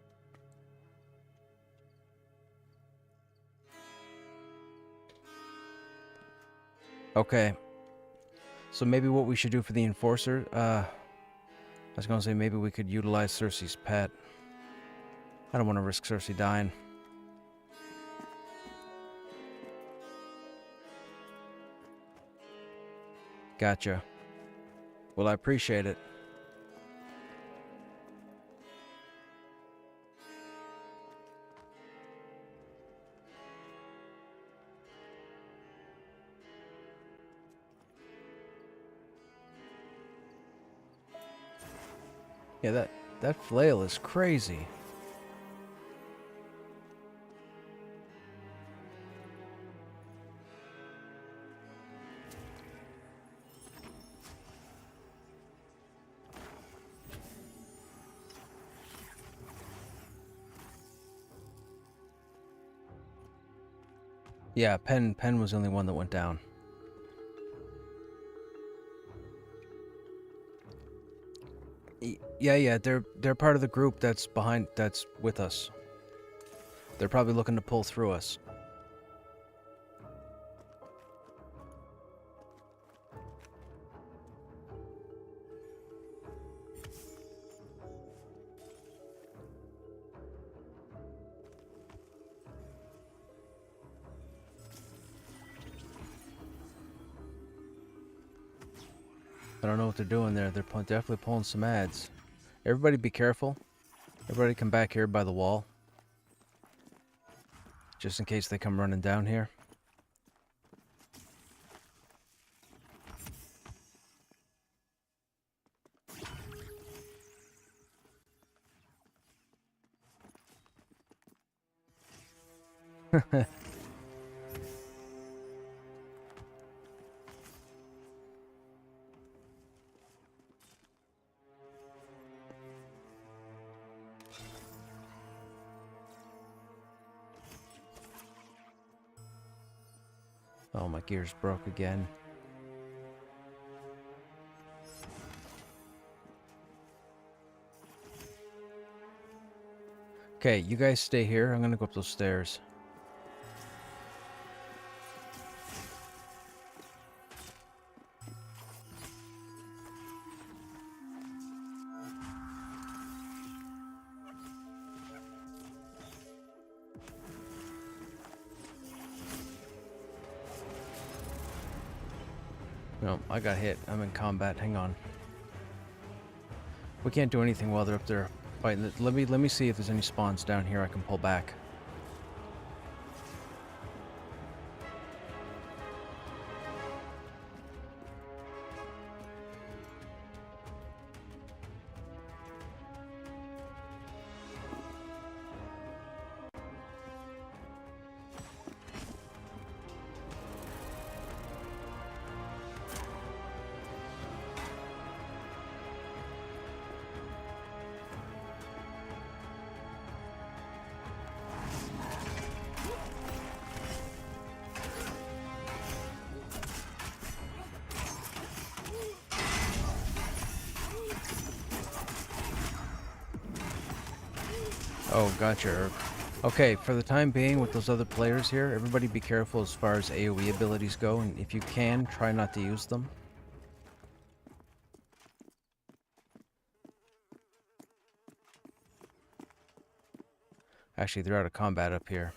Okay. So maybe what we should do for the Enforcer, I was gonna say maybe we could utilize Cersei's pet. I don't want to risk Cersei dying. Gotcha. Well, I appreciate it. Yeah, that flail is crazy. Yeah, Pen was the only one that went down. Yeah, they're part of the group that's with us. They're probably looking to pull through us. I don't know what they're doing there. They're definitely pulling some ads. Everybody be careful. Everybody come back here by the wall. Just in case they come running down here. Oh, my gear's broke again. Okay, you guys stay here. I'm gonna go up those stairs. No, I got hit. I'm in combat. Hang on. We can't do anything while they're up there fighting. Let me see if there's any spawns down here I can pull back. Oh, gotcha. Okay, for the time being with those other players here, everybody be careful as far as AoE abilities go, and if you can, try not to use them. Actually, they're out of combat up here.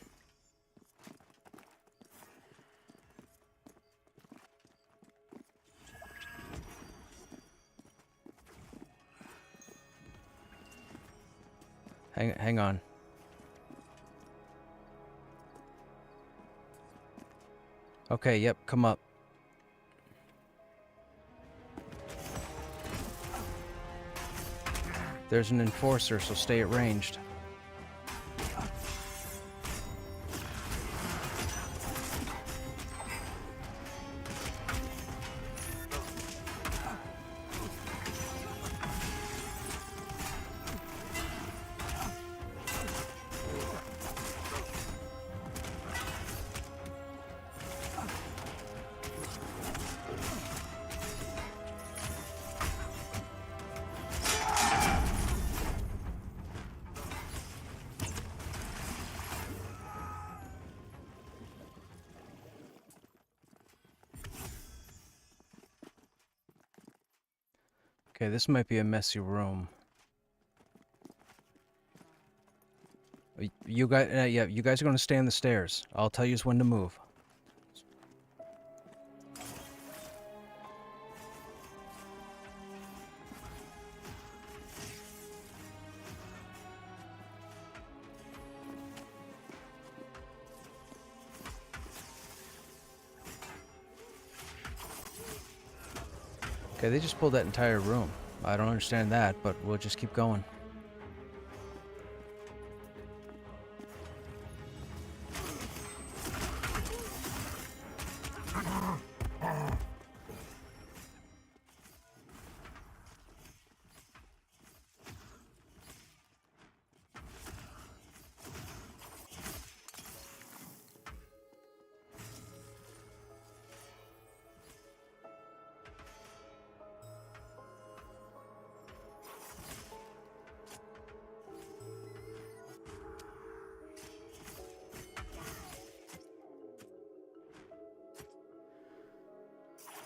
Hang on. Okay, yep, come up. There's an enforcer, so stay at ranged. Okay, this might be a messy room. You guys, yeah, you guys are going to stay on the stairs. I'll tell you when to move. Okay, they just pulled that entire room. I don't understand that, but we'll just keep going.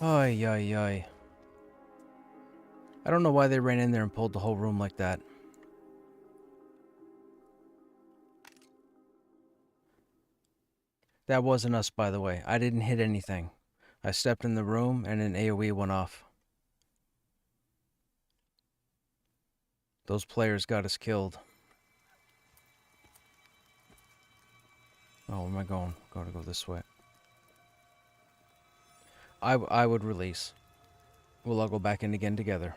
Ay, ay, ay. I don't know why they ran in there and pulled the whole room like that. That wasn't us, by the way. I didn't hit anything. I stepped in the room and an AoE went off. Those players got us killed. Oh, where am I going? Gotta go this way. I would release. We'll all go back in again together.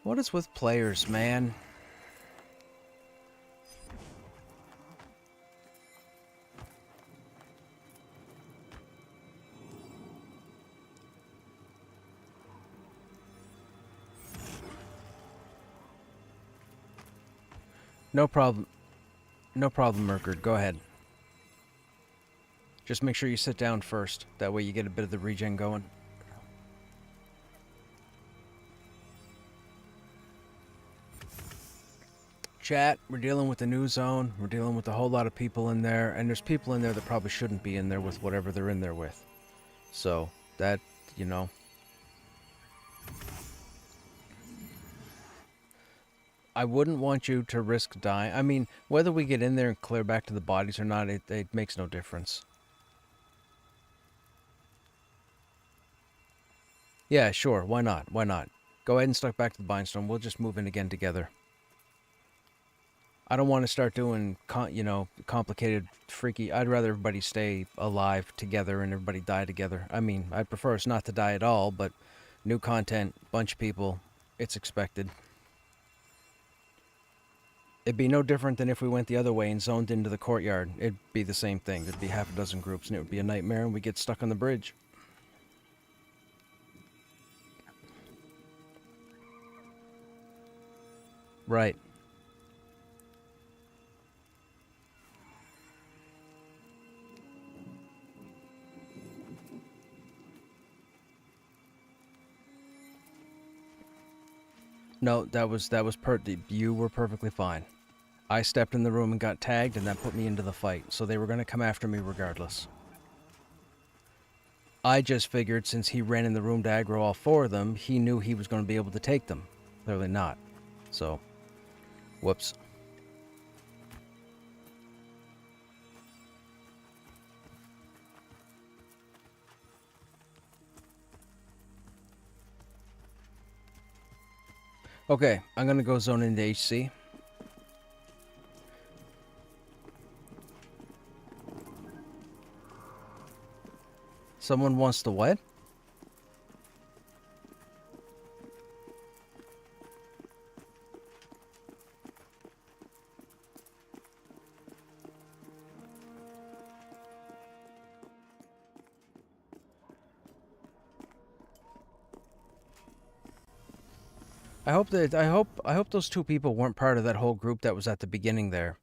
What is with players, man? No problem. No problem, Merkard. Go ahead. Just make sure you sit down first. That way you get a bit of the regen going. Chat, we're dealing with the new zone. We're dealing with a whole lot of people in there. And there's people in there that probably shouldn't be in there with whatever they're in there with. So, that, you know. I wouldn't want you to risk dying. I mean, whether we get in there and clear back to the bodies or not, it makes no difference. Yeah, sure. Why not? Why not? Go ahead and start back to the Bindstone. We'll just move in again together. I don't want to start doing, complicated, freaky... I'd rather everybody stay alive together and everybody die together. I mean, I'd prefer us not to die at all, but new content, bunch of people, it's expected. It'd be no different than if we went the other way and zoned into the courtyard. It'd be the same thing. There'd be half a dozen groups and it would be a nightmare and we'd get stuck on the bridge. Right. No, you were perfectly fine. I stepped in the room and got tagged, and that put me into the fight, so they were going to come after me regardless. I just figured since he ran in the room to aggro all four of them, he knew he was going to be able to take them. Clearly not. So, whoops. Okay, I'm going to go zone into HC. Someone wants to what? I hope those two people weren't part of that whole group that was at the beginning there,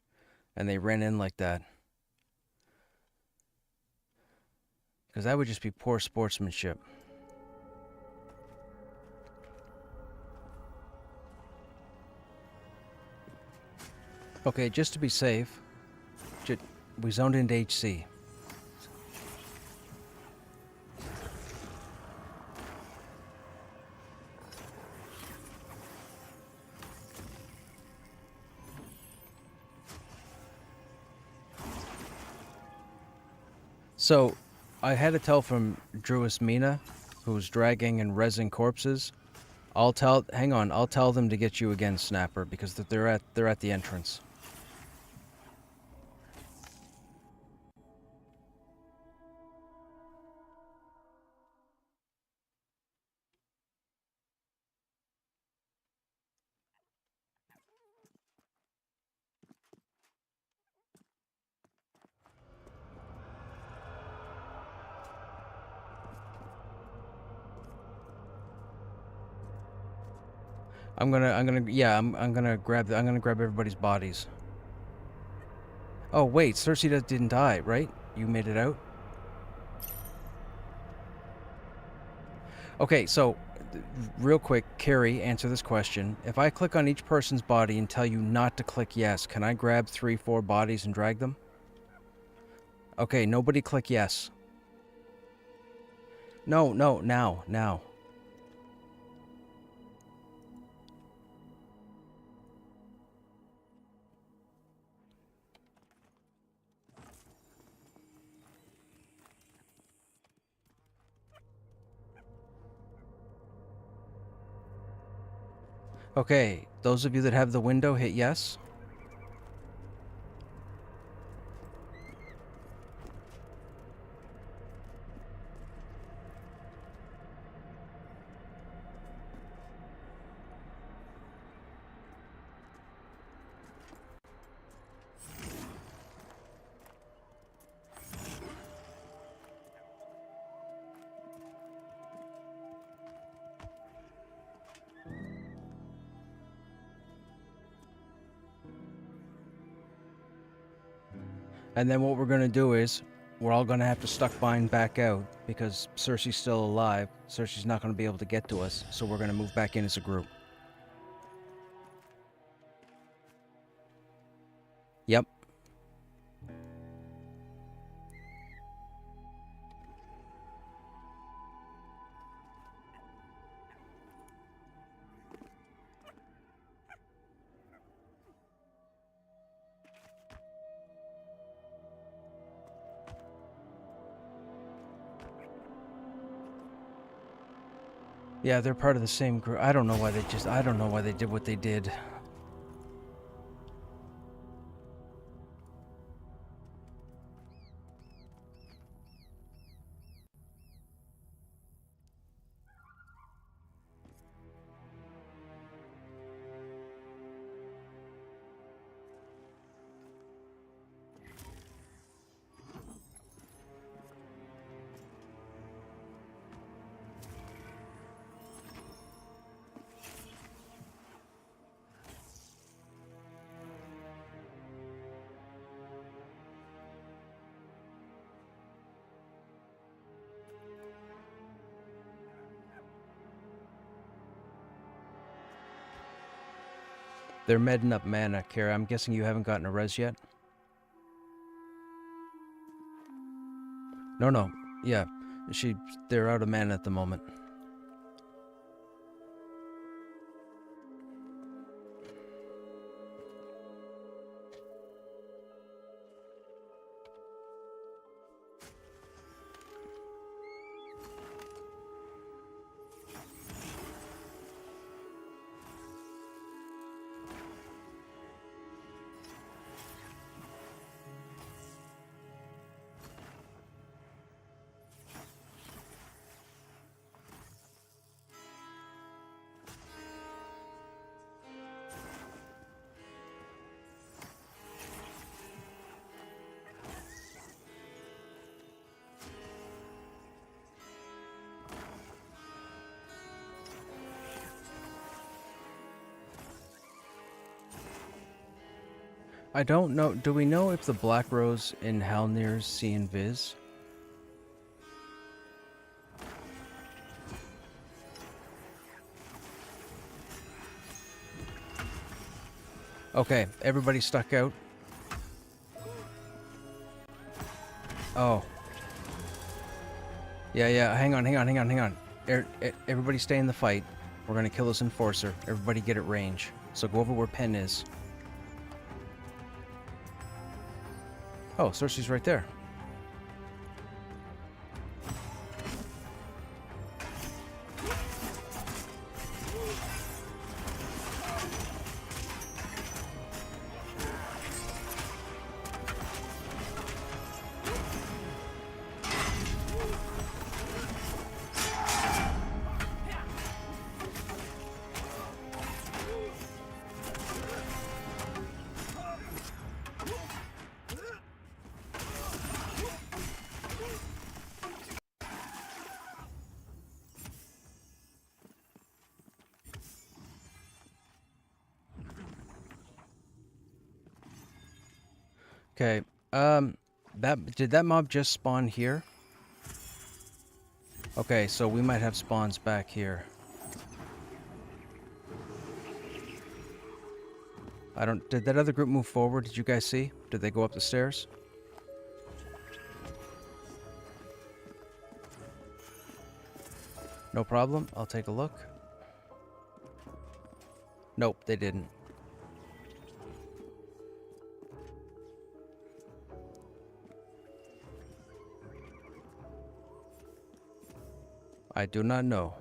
and they ran in like that. Because that would just be poor sportsmanship. Okay, just to be safe, we zoned into HC. So, I had a tell from Druis Mina, who's dragging and rezzing corpses. I'll tell them to get you again, Snapper, because they're at the entrance. I'm gonna grab everybody's bodies. Oh wait, Cersei didn't die, right? You made it out? Okay, so real quick, Carrie, answer this question. If I click on each person's body and tell you not to click yes, can I grab 3-4 bodies and drag them? Okay, nobody click yes. No, now. Okay, those of you that have the window, hit yes. And then what we're going to do is, we're all gonna have to stuck bind back out because Cersei's still alive. Cersei's not gonna be able to get to us, so we're gonna move back in as a group. Yep. Yeah, they're part of the same group. I don't know why they did what they did. They're medding up mana, Kara. I'm guessing you haven't gotten a res yet? No. Yeah. They're out of mana at the moment. I don't know. Do we know if the Black Rose in Halnir's see invis? Okay, everybody stuck out. Oh. Yeah, hang on. Everybody stay in the fight. We're gonna kill this Enforcer. Everybody get at range. So go over where Pen is. Oh, Cersei's right there. Okay, did that mob just spawn here? Okay, so we might have spawns back here. Did that other group move forward? Did you guys see? Did they go up the stairs? No problem, I'll take a look. Nope, they didn't. I do not know.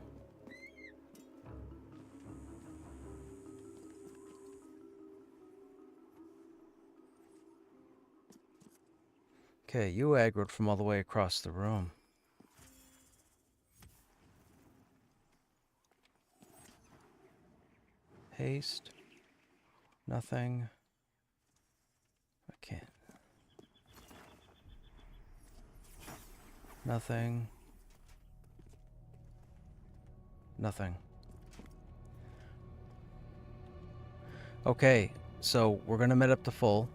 Okay, you aggroed from all the way across the room. Haste. Nothing. I can't. Nothing. Nothing. Okay, so we're gonna met up to full.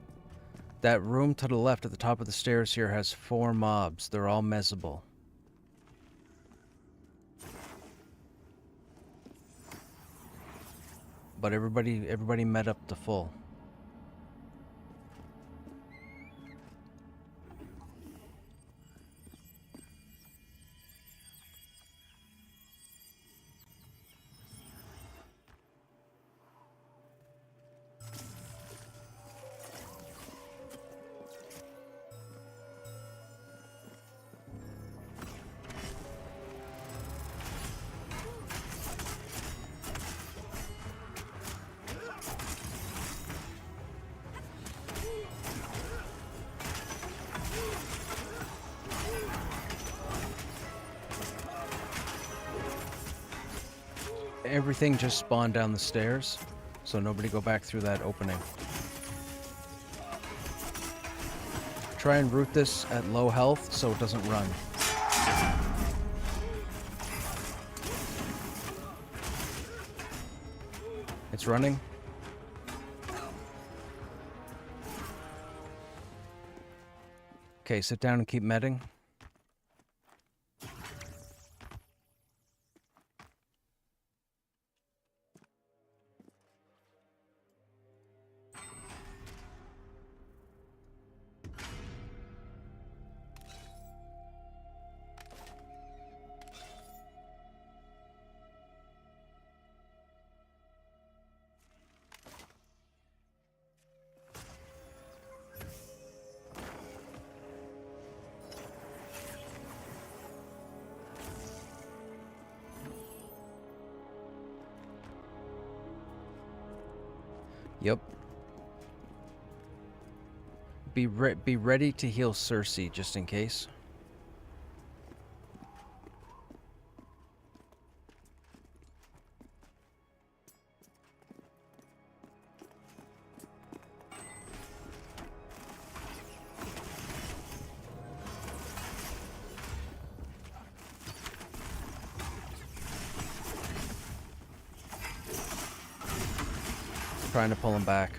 That room to the left at the top of the stairs here has 4 mobs. They're all mesable. But everybody met up to full. Everything just spawned down the stairs, so nobody go back through that opening. Try and root this at low health so it doesn't run. It's running. Okay, sit down and keep medding. Yep. Be ready to heal Cersei just in case. Trying to pull him back.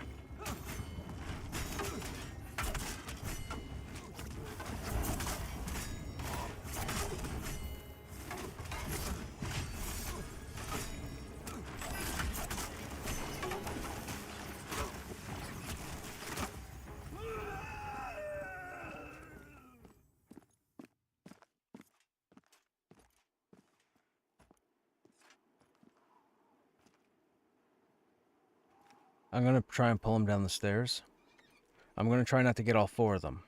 I'm gonna try and pull him down the stairs. I'm gonna try not to get all 4 of them.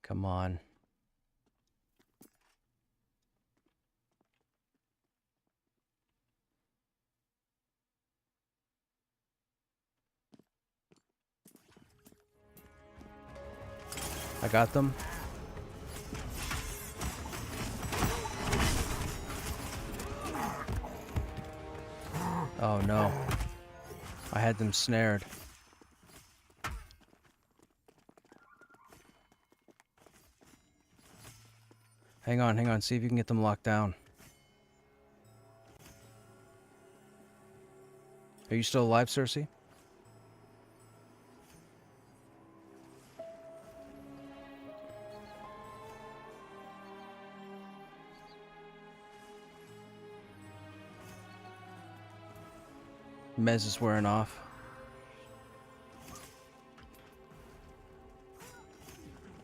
Come on. I got them. Oh no. I had them snared. Hang on, see if you can get them locked down. Are you still alive, Cersei? Mez is wearing off.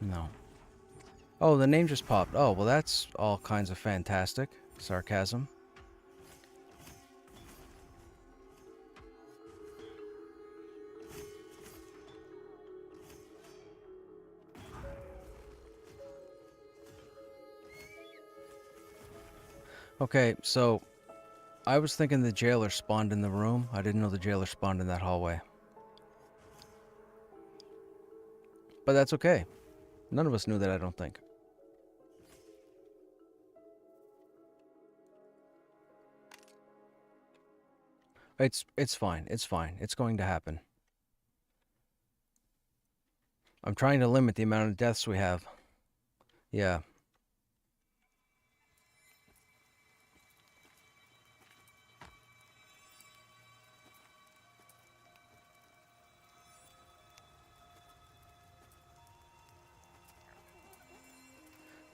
No. Oh, the name just popped. Oh, well that's all kinds of fantastic. Sarcasm. Okay, so I was thinking the jailer spawned in the room. I didn't know the jailer spawned in that hallway. But that's okay. None of us knew that, I don't think. It's fine. It's fine. It's going to happen. I'm trying to limit the amount of deaths we have. Yeah.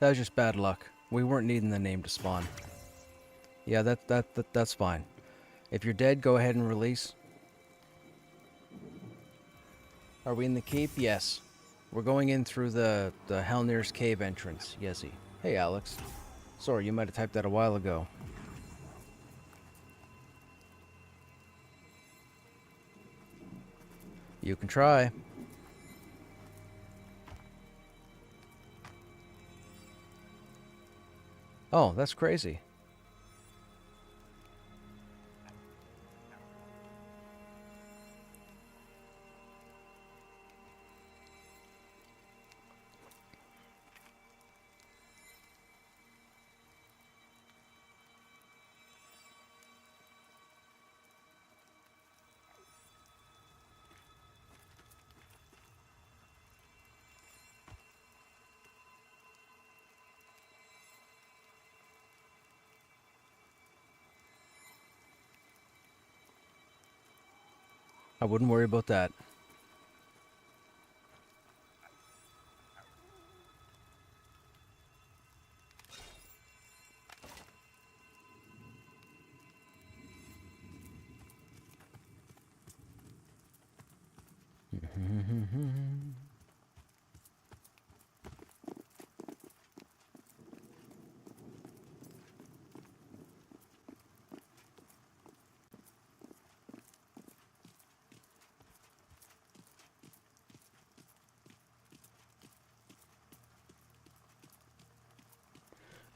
That was just bad luck. We weren't needing the name to spawn. Yeah, that's fine. If you're dead, go ahead and release. Are we in the keep? Yes. We're going in through the Helnir's cave entrance. Yesy. Hey, Alex. Sorry, you might have typed that a while ago. You can try. Oh, that's crazy. I wouldn't worry about that.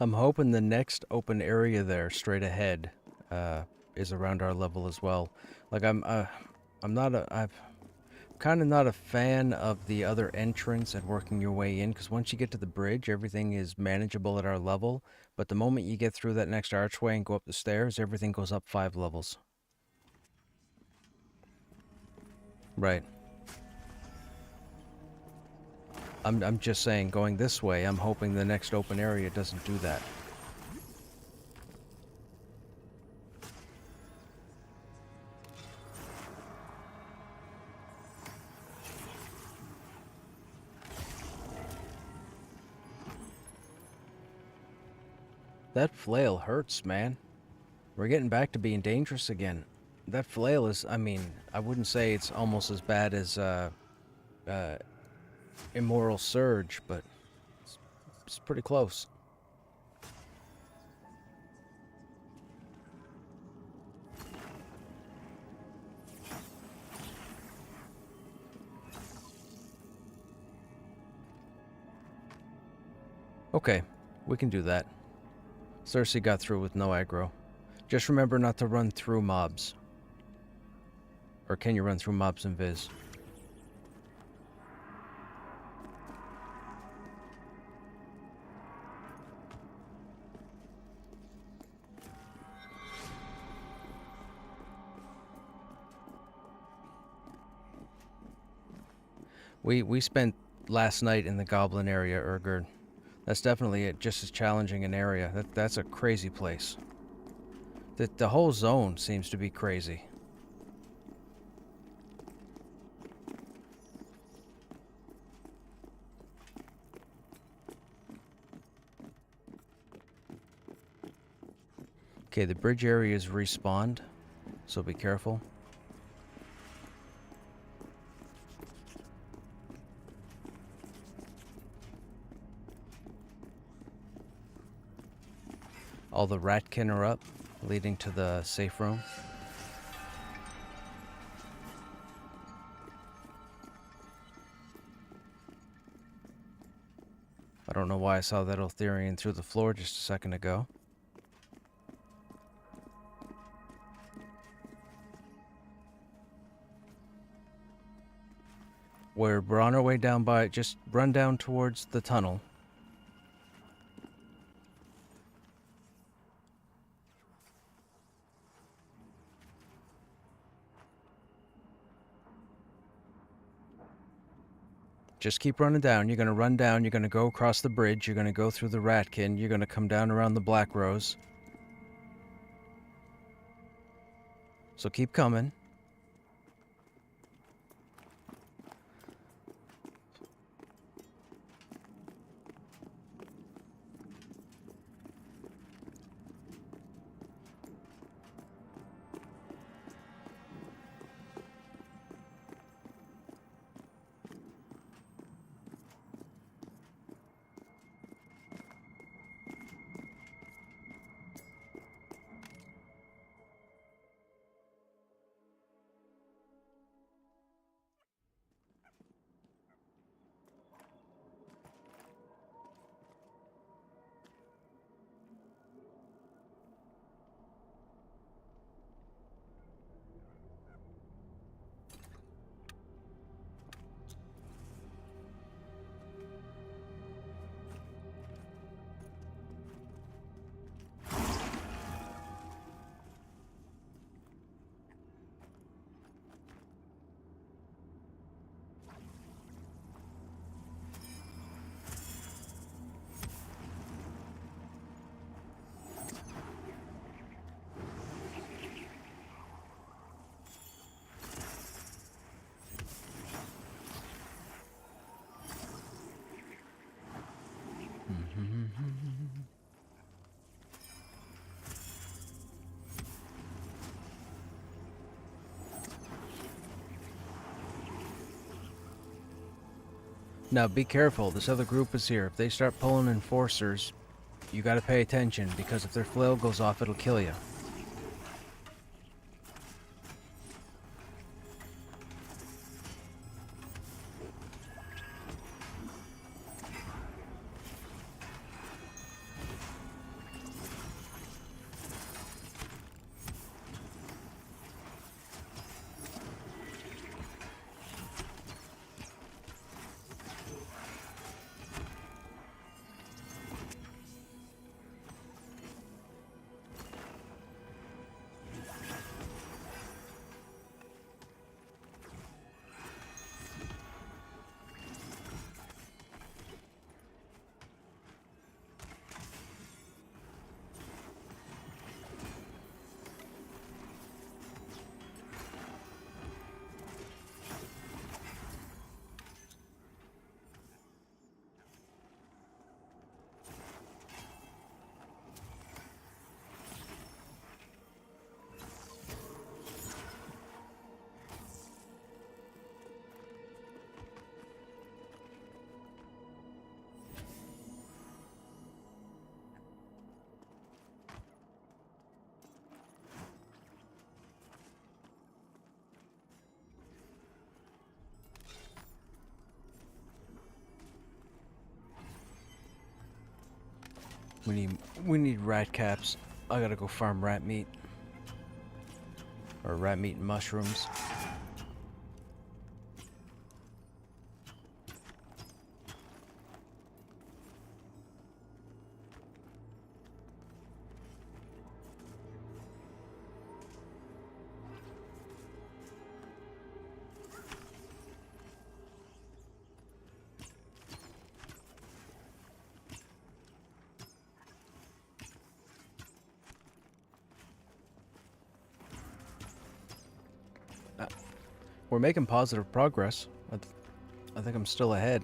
I'm hoping the next open area there, straight ahead, is around our level as well. Like I'm kind of not a fan of the other entrance and working your way in, because once you get to the bridge, everything is manageable at our level. But the moment you get through that next archway and go up the stairs, everything goes up 5 levels. Right. I'm just saying, going this way, I'm hoping the next open area doesn't do that. That flail hurts, man. We're getting back to being dangerous again. That flail is, I mean, I wouldn't say it's almost as bad as Immoral Surge, but it's pretty close. Okay, we can do that. Cersei got through with no aggro. Just remember not to run through mobs. Or can you run through mobs in Viz? We spent last night in the Goblin area, Urgard. That's definitely just as challenging an area. That's a crazy place. The whole zone seems to be crazy. Okay, the bridge area is respawned, so be careful. All the ratkin are up, leading to the safe room. I don't know why I saw that Eltherian through the floor just a second ago. We're on our way down by it. Just run down towards the tunnel. Just keep running down. You're going to run down. You're going to go across the bridge. You're going to go through the Ratkin. You're going to come down around the Black Rose. So keep coming. Now be careful, this other group is here. If they start pulling enforcers, you gotta pay attention, because if their flail goes off, it'll kill you. We need rat caps. I gotta go farm rat meat. Or rat meat and mushrooms. We're making positive progress. I think I'm still ahead.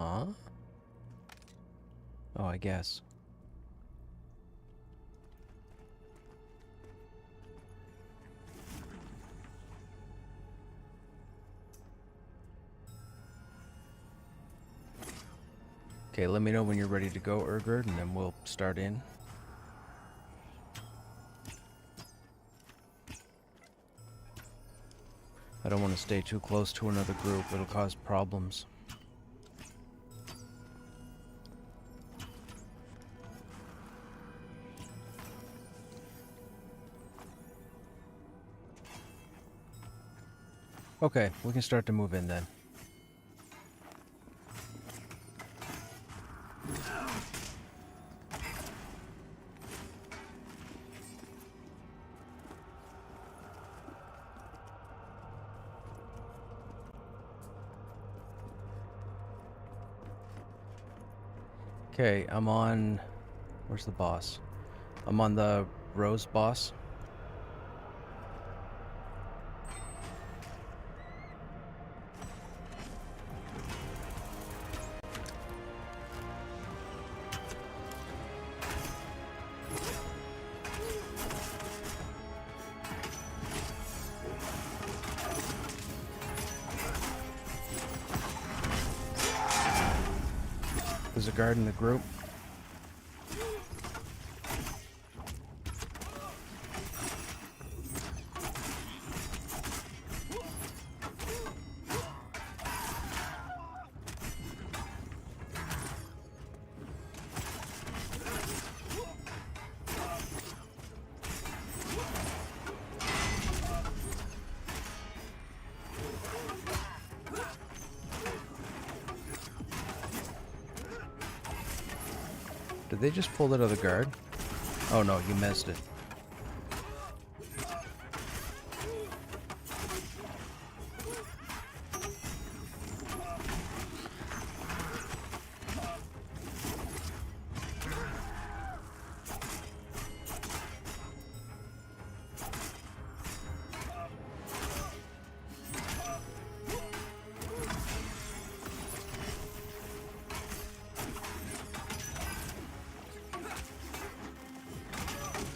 Huh? Oh, I guess. Okay, let me know when you're ready to go, Urgard, and then we'll start in. I don't want to stay too close to another group. It'll cause problems. Okay, we can start to move in then. Okay, I'm on... Where's the boss? I'm on the Rose boss. There's a guard in the group. Did they just pull that other guard? Oh no, you missed it.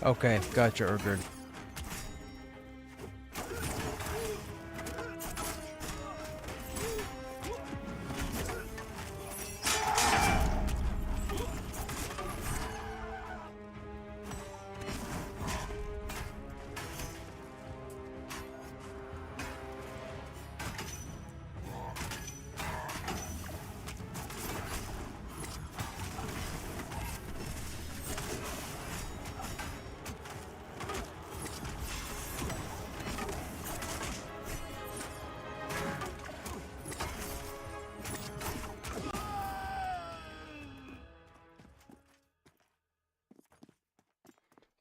Okay, gotcha, Urgard.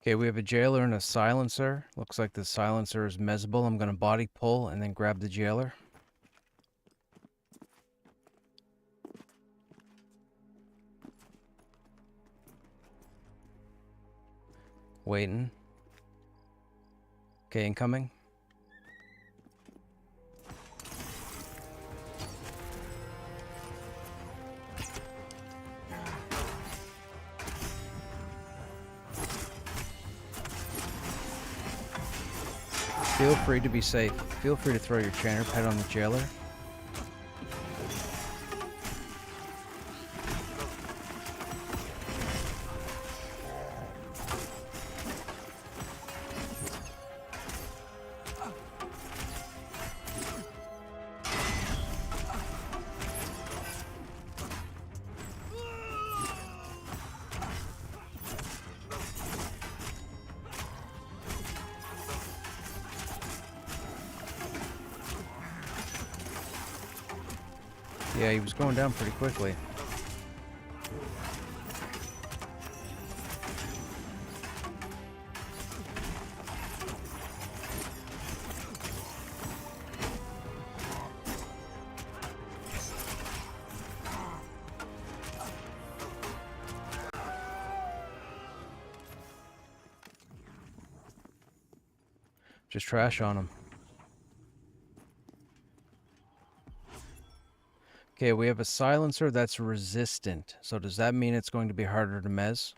Okay, we have a jailer and a silencer. Looks like the silencer is Mezbel. I'm gonna body pull and then grab the jailer. Waiting. Okay, incoming. Feel free to be safe. Feel free to throw your chanter pet on the jailer. Yeah, he was going down pretty quickly. Just trash on him. Okay, we have a silencer that's resistant. So does that mean it's going to be harder to mez?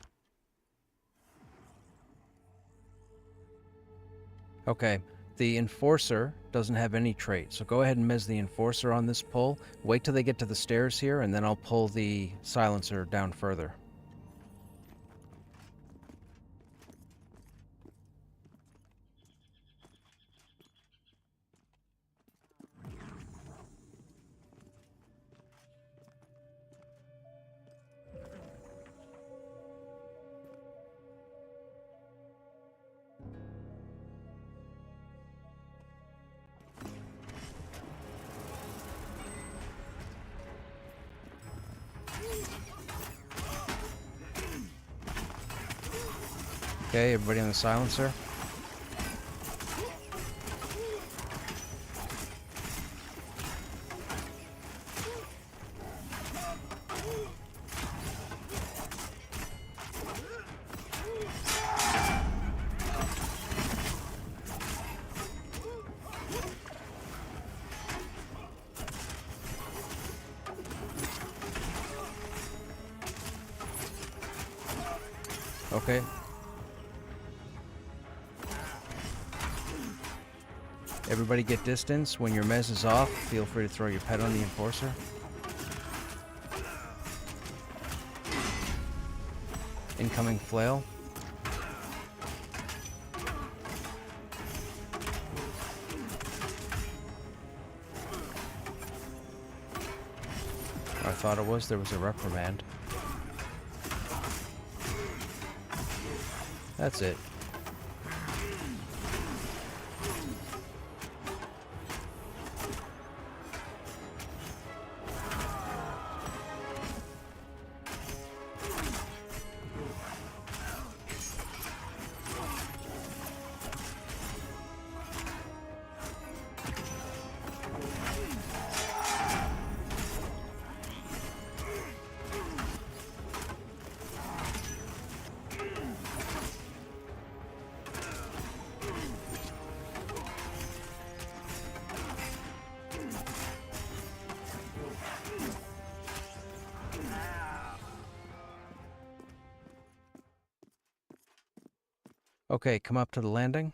Okay, the enforcer doesn't have any trait. So go ahead and mez the enforcer on this pull. Wait till they get to the stairs here, and then I'll pull the silencer down further. Okay, everybody on the silencer. Okay. Everybody get distance. When your mez is off, feel free to throw your pet on the enforcer. Incoming flail. I thought it was. There was a reprimand. That's it. Okay, come up to the landing.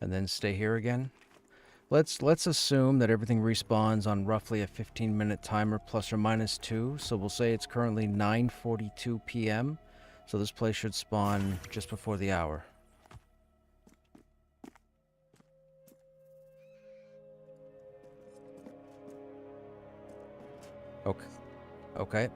And then stay here again. Let's assume that everything respawns on roughly a 15-minute timer plus or minus 2. So we'll say it's currently 9:42 p.m. So this place should spawn just before the hour. Okay. Okay.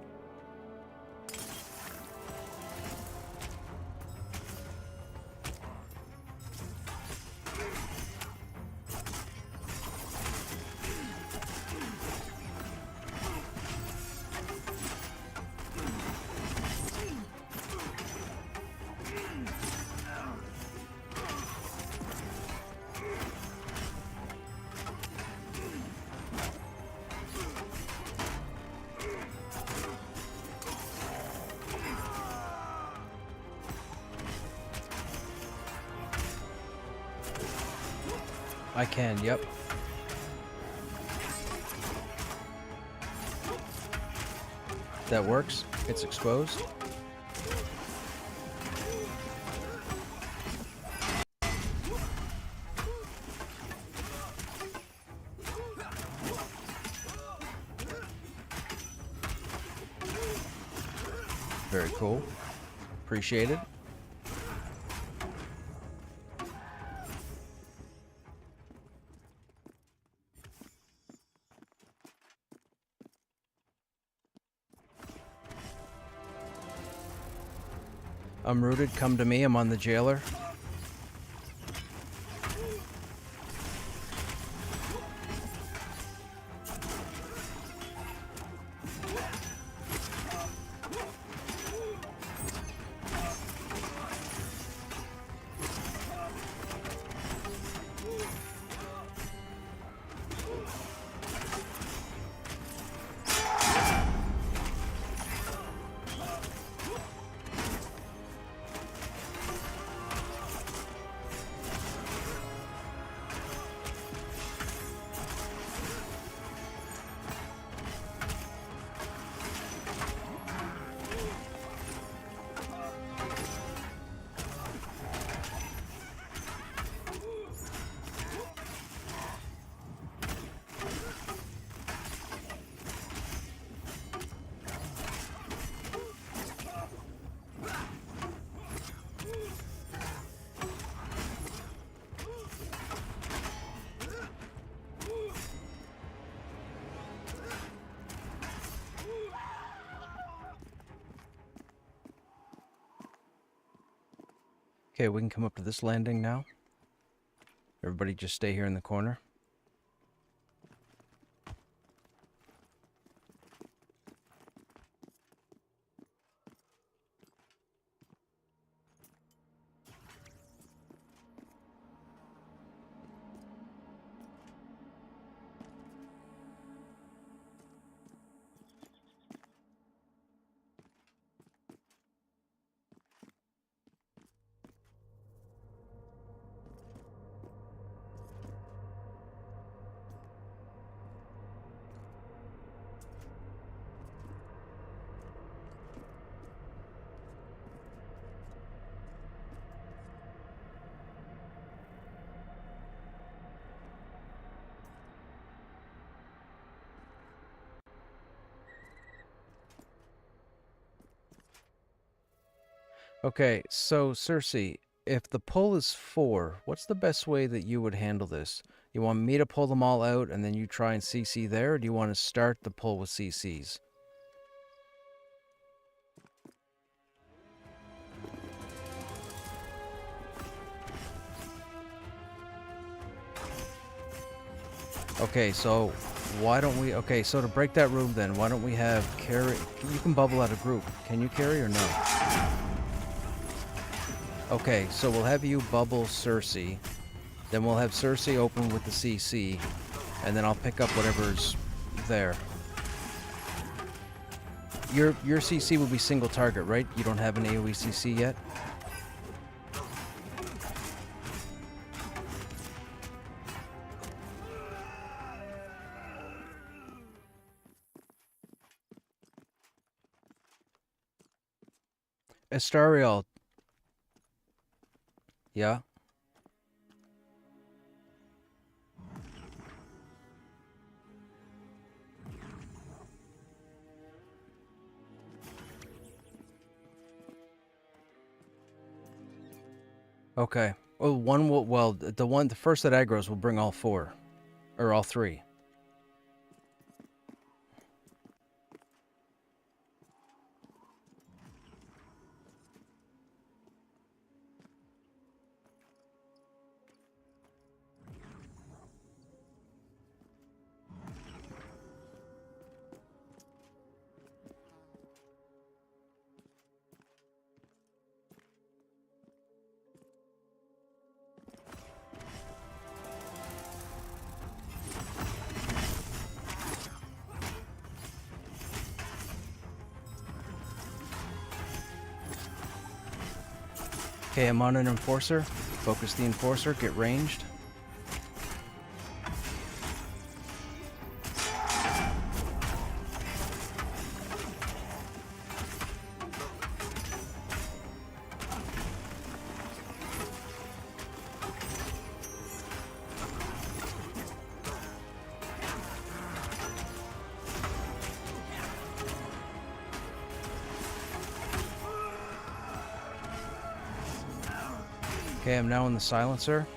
I can, yep. That works. It's exposed. Very cool. Appreciate it. I'm rooted, come to me, I'm on the jailer. Okay, we can come up to this landing now. Everybody just stay here in the corner. Okay, so Cersei, if the pull is 4, what's the best way that you would handle this? You want me to pull them all out and then you try and CC there, or do you want to start the pull with CCs? Okay, so why don't we... Okay, so to break that room then, why don't we have carry... You can bubble out a group. Can you carry or no? Okay, so we'll have you bubble Cersei. Then we'll have Cersei open with the CC. And then I'll pick up whatever's there. Your CC will be single target, right? You don't have an AoE CC yet? Astariel. Yeah? Okay. Well, one will... Well, the first that aggroes will bring all 4. Or all 3. Okay, I'm on an Enforcer. Focus the Enforcer, get ranged. Okay, I'm now in the Silencer.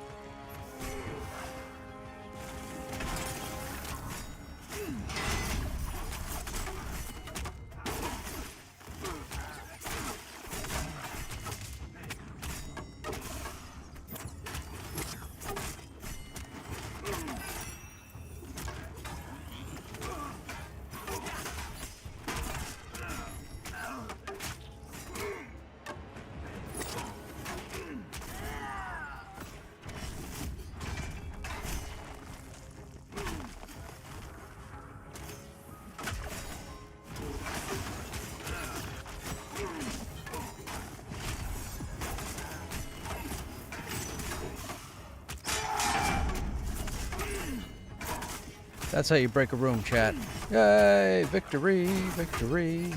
That's how you break a room, chat. Yay! Victory! Victory!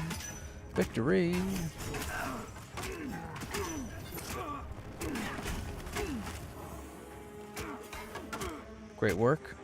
Victory! Great work.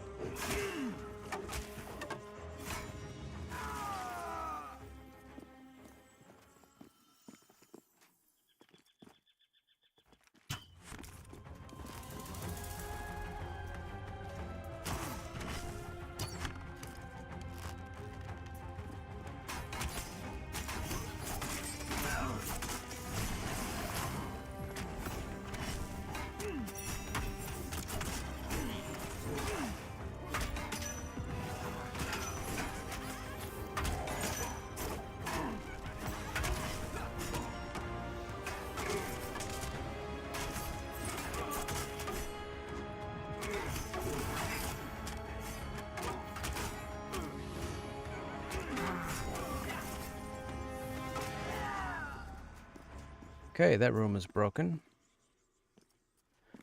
Okay, that room is broken.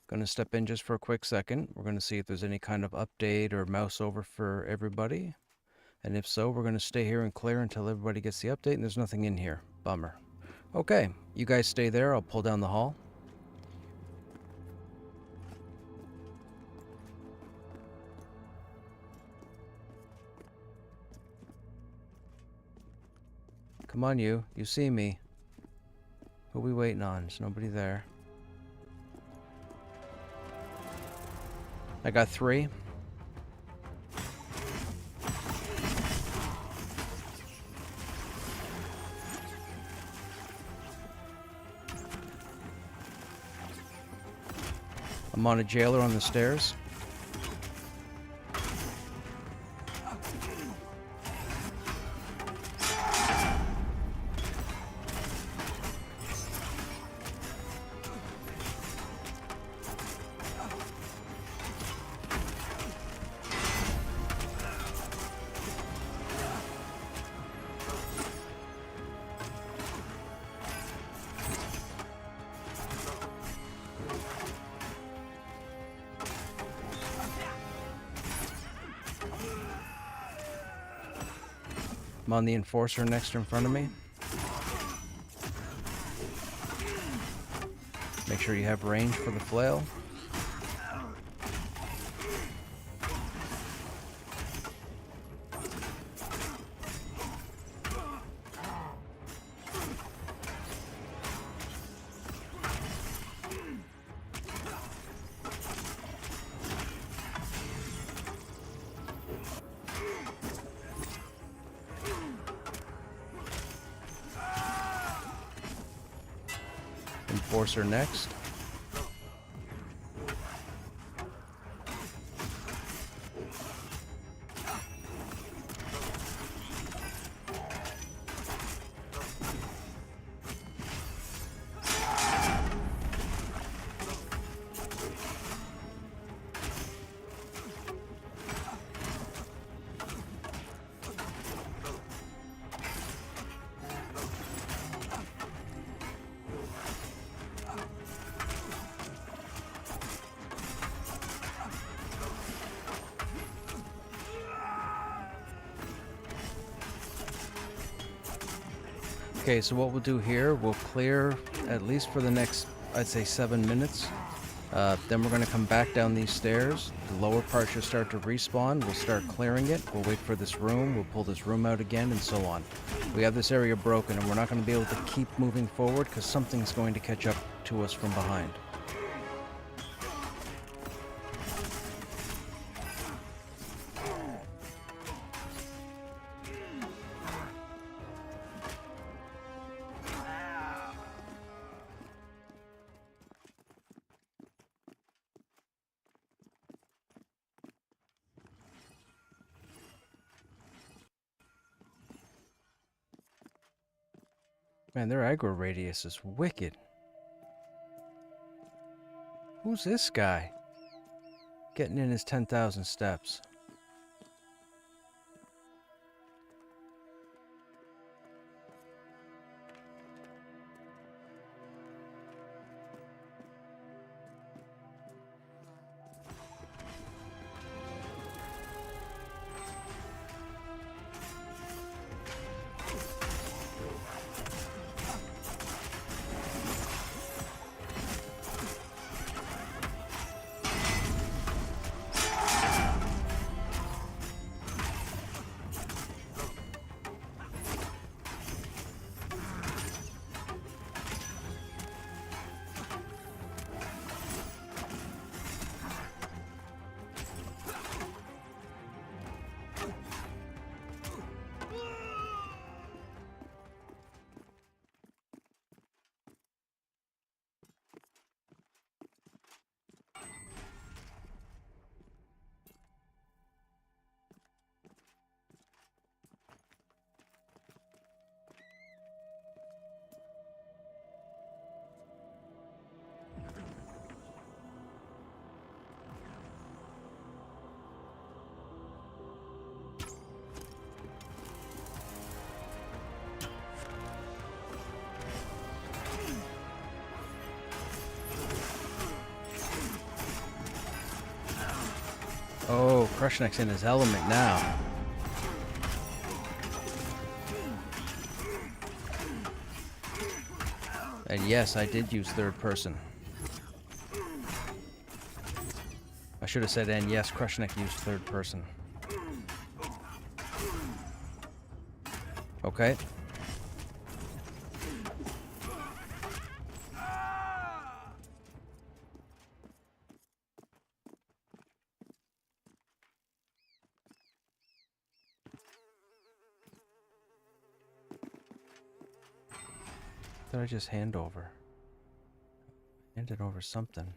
Gonna step in just for a quick second. We're gonna see if there's any kind of update or mouse over for everybody. And if so, we're gonna stay here and clear until everybody gets the update, and there's nothing in here. Bummer. Okay, you guys stay there. I'll pull down the hall. Come on, you. You see me. Who are we waiting on? There's nobody there. I got 3. I'm on a jailer on the stairs. I'm on the enforcer next in front of me. Make sure you have range for the flail. Enforcer next. Okay, so what we'll do here, we'll clear at least for the next, I'd say 7 minutes. Then we're going to come back down these stairs. The lower part should start to respawn. We'll start clearing it. We'll wait for this room. We'll pull this room out again and so on. We have this area broken and we're not going to be able to keep moving forward because something's going to catch up to us from behind. Man, their aggro radius is wicked. Who's this guy? Getting in his 10,000 steps. Krushnek's in his element now. And yes, I did use third person. I should have said, and yes, Krushnek used third person. Okay. Did I just hand over? Handed over something.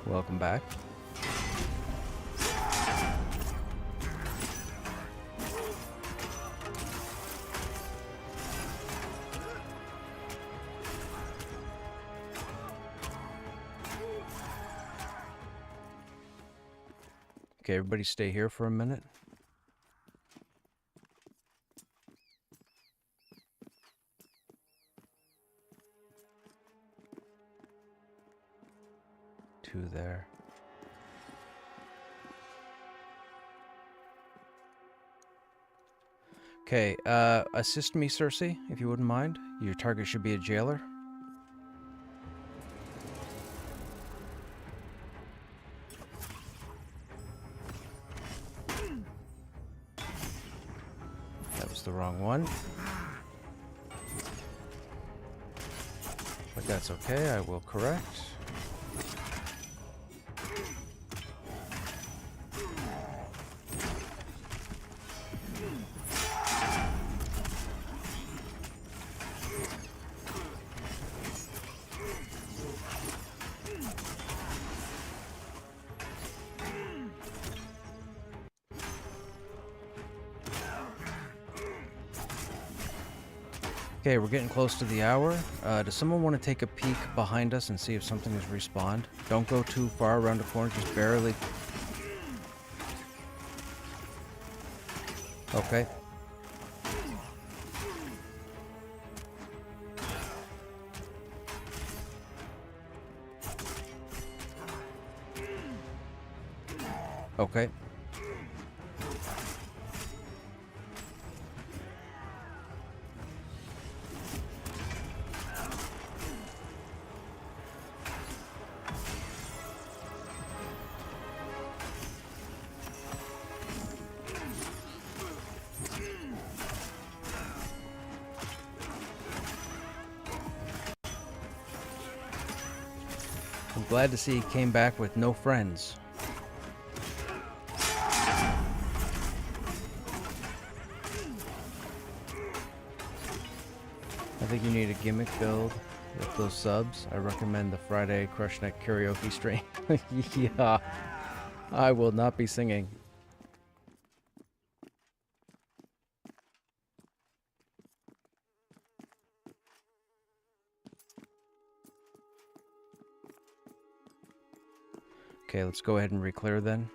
Welcome back. Okay, everybody stay here for a minute. Two there. Okay, assist me, Cersei, if you wouldn't mind. Your target should be a jailer. That was the wrong one. But that's okay, I will correct. Okay, we're getting close to the hour. Does someone want to take a peek behind us and see if something has respawned? Don't go too far around the corner, just barely. Okay. Okay. I'm glad to see he came back with no friends. I think you need a gimmick build with those subs. I recommend the Friday Krushnek karaoke stream. Yeah, I will not be singing. Okay, let's go ahead and re-clear then.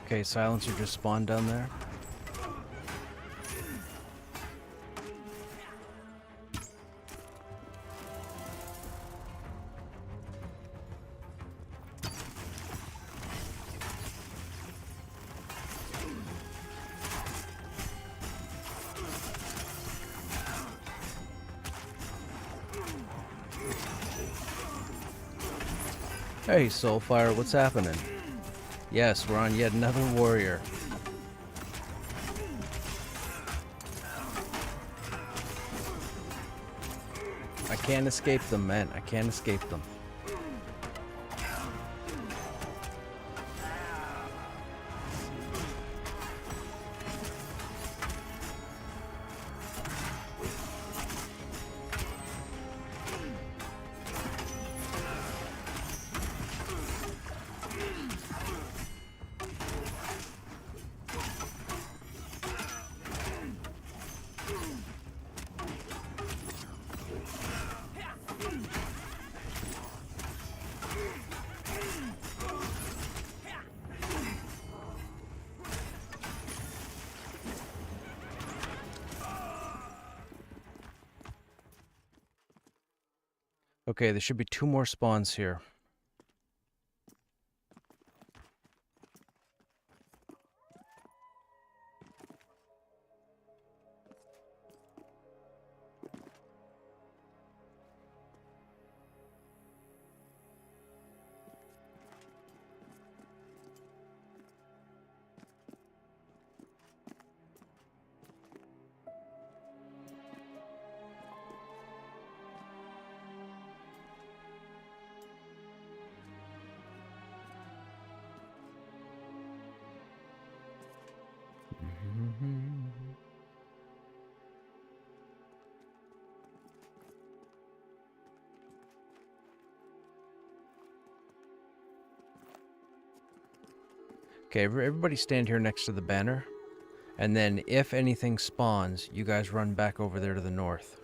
Okay, silencer just spawned down there. Hey, Soulfire, what's happening? Yes, we're on yet another warrior. I can't escape them, man. I can't escape them. Okay, there should be 2 more spawns here. Okay, everybody stand here next to the banner. And then if anything spawns, you guys run back over there to the north.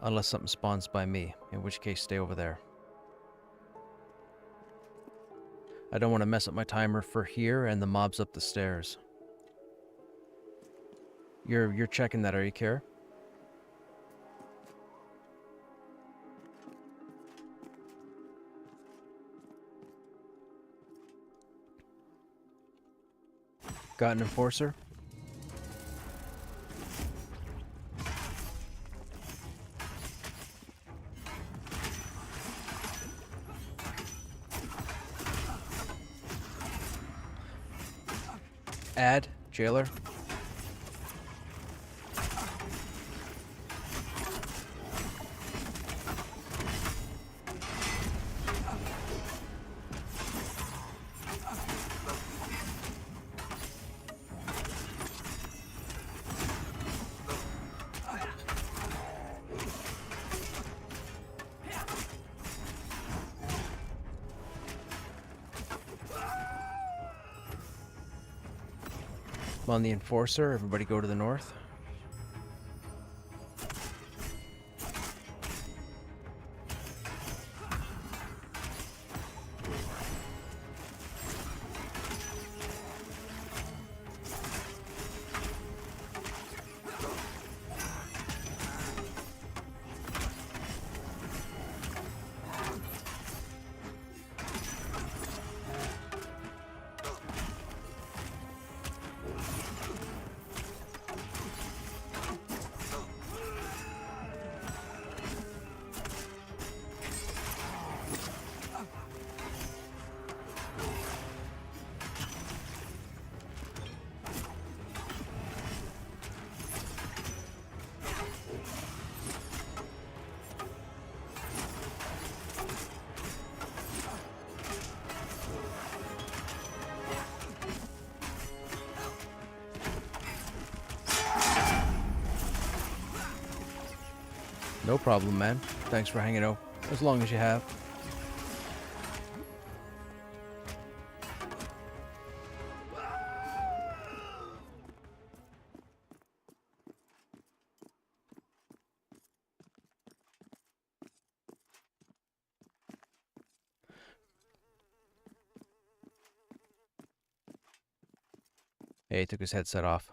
Unless something spawns by me, in which case stay over there. I don't want to mess up my timer for here and the mobs up the stairs. You're checking that, are you, Kara? Got an enforcer? Add, jailer. I'm on the enforcer. Everybody go to the north. No problem, man. Thanks for hanging out. As long as you have. Hey, he took his headset off.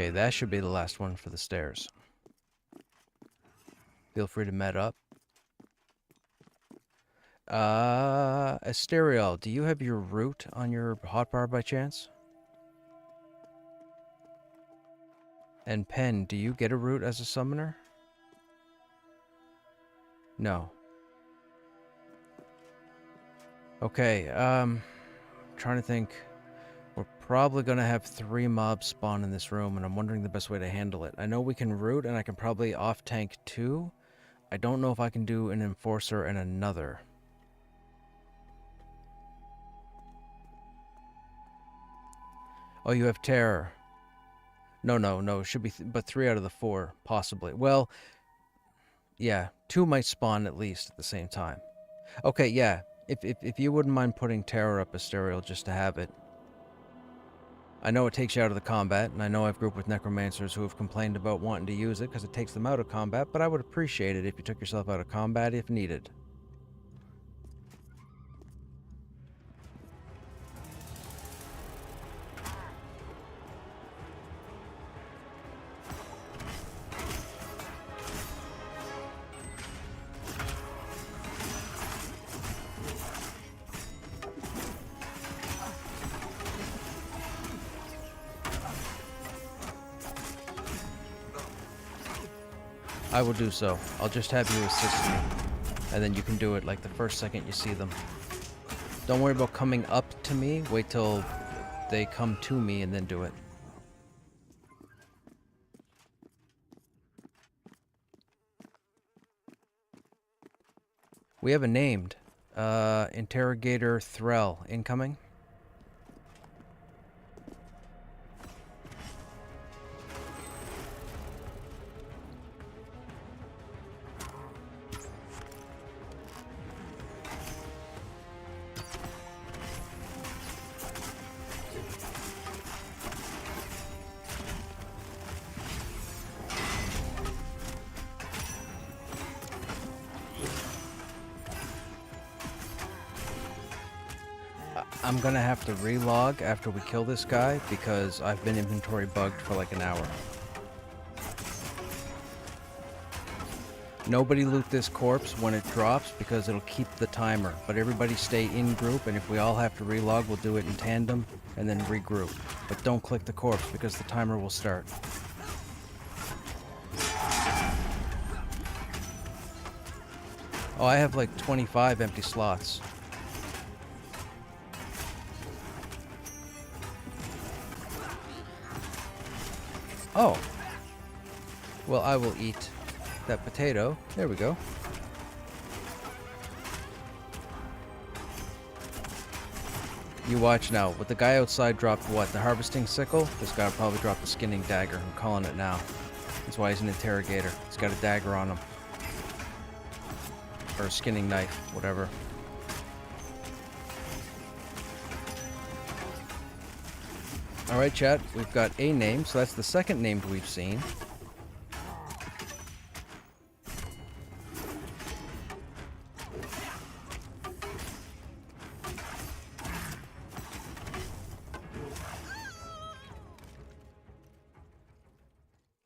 Okay, that should be the last one for the stairs. Feel free to med up. Asterial, do you have your root on your hotbar by chance? And Pen, do you get a root as a summoner? No. Okay, trying to think. We're probably gonna have 3 mobs spawn in this room, and I'm wondering the best way to handle it. I know we can root, and I can probably off-tank 2. I don't know if I can do an enforcer and another. Oh, you have terror. No, it should be but 3 out of the 4, possibly. Well, yeah, 2 might spawn at least at the same time. Okay, yeah, if you wouldn't mind putting terror up Asterial just to have it. I know it takes you out of the combat, and I know I've grouped with necromancers who have complained about wanting to use it because it takes them out of combat, but I would appreciate it if you took yourself out of combat if needed. I will do so. I'll just have you assist me, and then you can do it like the first second you see them. Don't worry about coming up to me. Wait till they come to me and then do it. We have a named. Interrogator Threll incoming. I'm gonna have to relog after we kill this guy because I've been inventory bugged for like an hour. Nobody loot this corpse when it drops because it'll keep the timer, but everybody stay in group, and if we all have to relog, we'll do it in tandem and then regroup. But don't click the corpse because the timer will start. Oh, I have like 25 empty slots. Oh. Well, I will eat that potato. There we go. You watch now. What the guy outside dropped what? The harvesting sickle? This guy will probably drop the skinning dagger. I'm calling it now. That's why he's an interrogator. He's got a dagger on him. Or a skinning knife, whatever. Alright, chat, we've got a name, so that's the second named we've seen.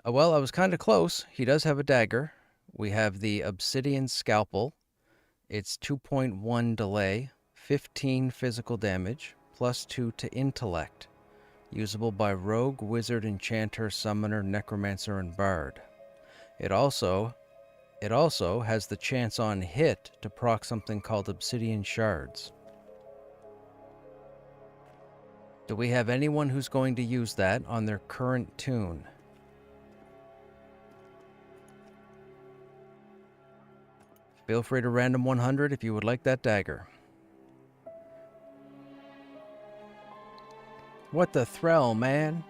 Well, I was kind of close. He does have a dagger. We have the Obsidian Scalpel. It's 2.1 delay, 15 physical damage, +2 to intellect. Usable by rogue, wizard, enchanter, summoner, necromancer, and bard. It also has the chance on hit to proc something called obsidian shards. Do we have anyone who's going to use that on their current tune? Feel free to random 100 if you would like that dagger. What the threll, man?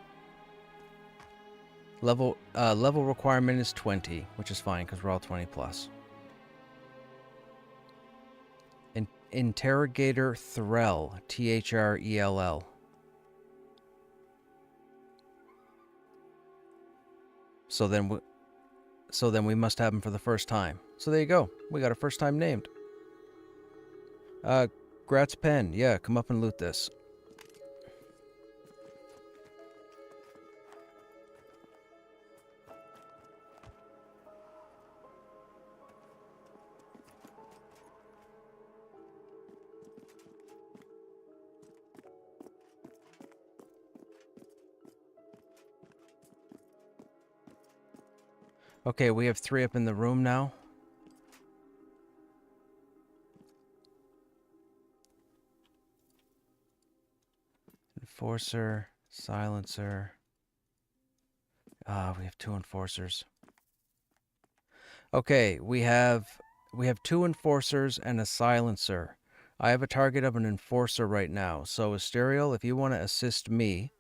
Level requirement is 20, which is fine because we're all 20 plus. Interrogator Threll, Threll. So then we must have him for the first time. So there you go. We got a first time named. Gratz Pen, yeah, come up and loot this. Okay, we have 3 up in the room now. Enforcer, silencer. We have 2 enforcers. Okay, we have 2 enforcers and a silencer. I have a target of an enforcer right now. So Asterial, if you want to assist me,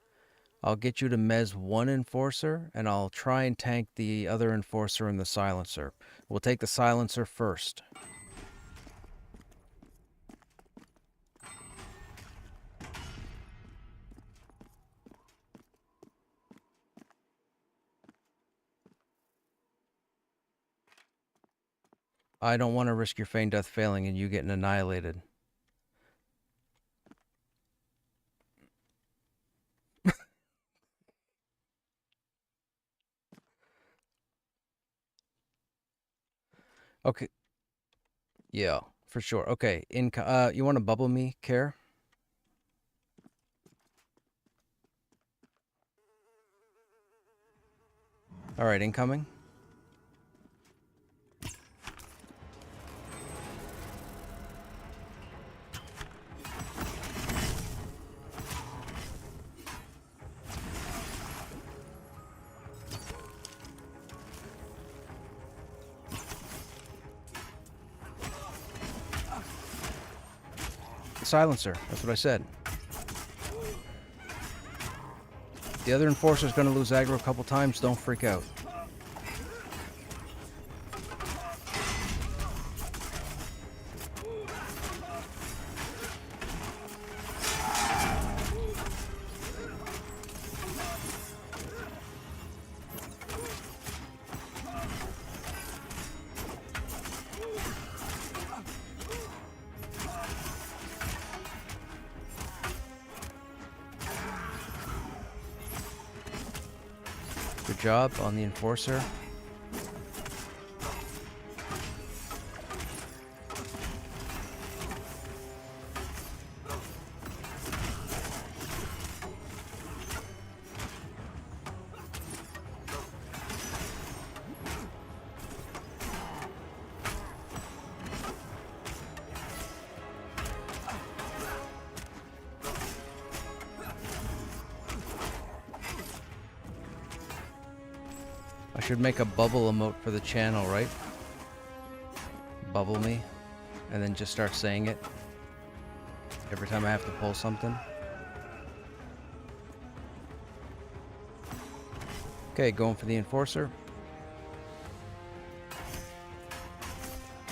I'll get you to mez 1 enforcer, and I'll try and tank the other enforcer and the silencer. We'll take the silencer first. I don't want to risk your feign death failing and you getting annihilated. Okay. Yeah, for sure. Okay, you want to bubble me, Care? All right, incoming. Silencer, that's what I said. The other enforcer's gonna lose aggro a couple times, don't freak out. Good job on the enforcer. I should make a bubble emote for the channel, right? Bubble me, and then just start saying it every time I have to pull something. Okay, going for the enforcer.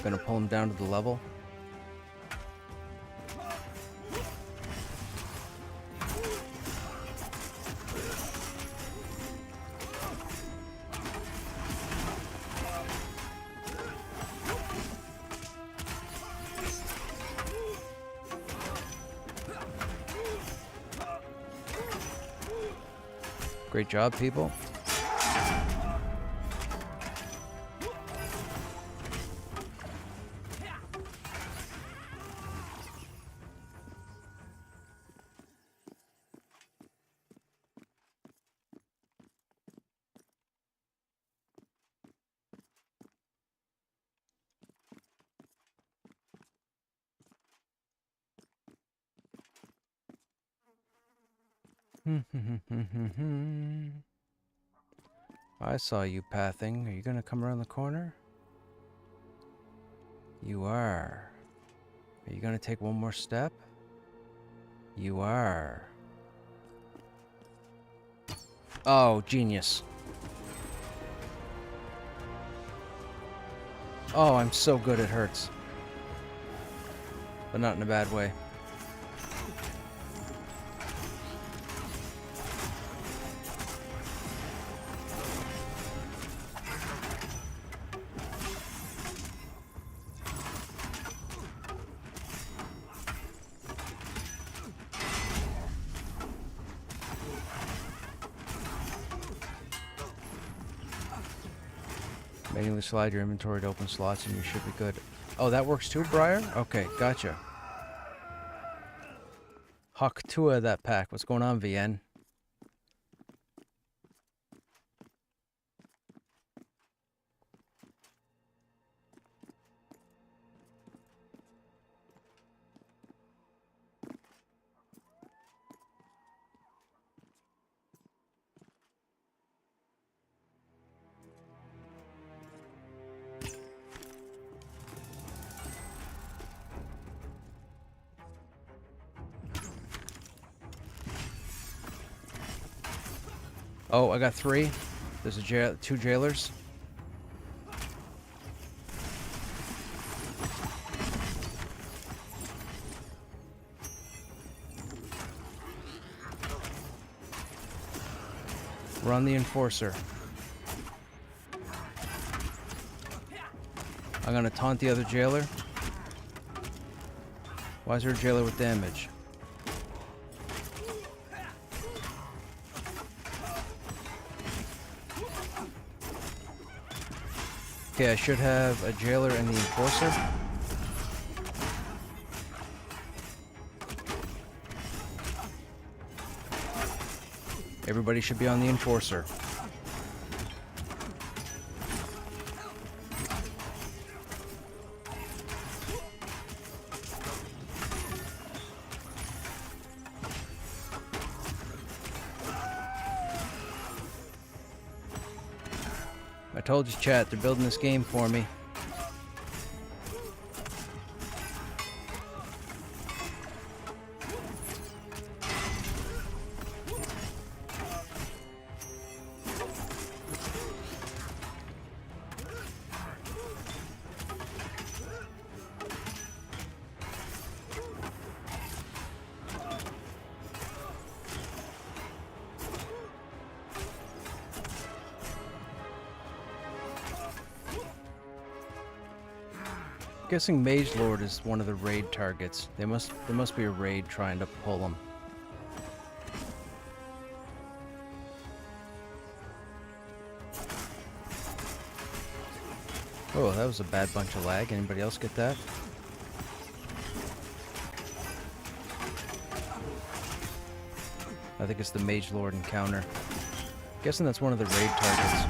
Gonna pull him down to the level. Great job, people. I saw you pathing. Are you gonna come around the corner? You are. Are you gonna take one more step? You are. Oh, genius. Oh, I'm so good it hurts. But not in a bad way. Manually slide your inventory to open slots and you should be good. Oh, that works too, Briar? Okay, gotcha. Hawk Tua that pack. What's going on, VN? Oh, I got 3. There's a 2 jailers. Run the enforcer. I'm gonna taunt the other jailer. Why is there a jailer with damage? Okay, I should have a jailer and the enforcer. Everybody should be on the enforcer. I told you, chat, they're building this game for me. Guessing Mage Lord is one of the raid targets. There must be a raid trying to pull him. Oh, that was a bad bunch of lag. Anybody else get that? I think it's the Mage Lord encounter. Guessing that's one of the raid targets.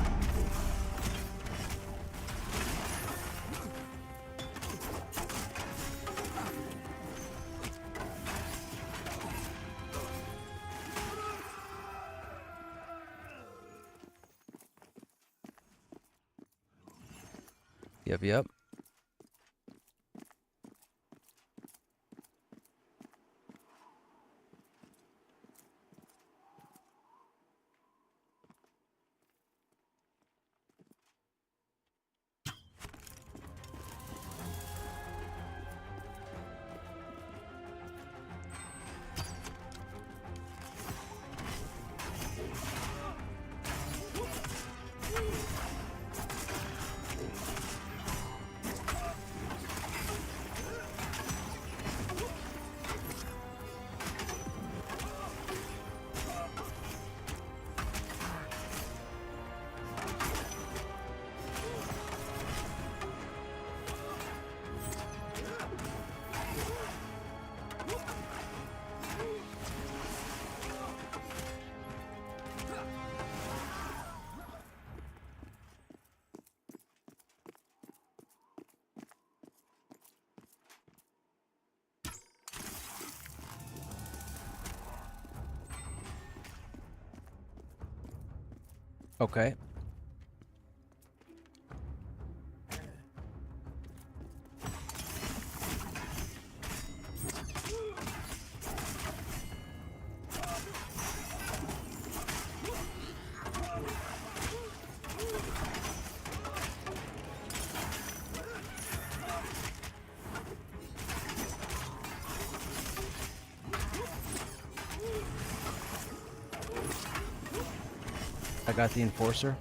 Yep. Okay. I got the enforcer.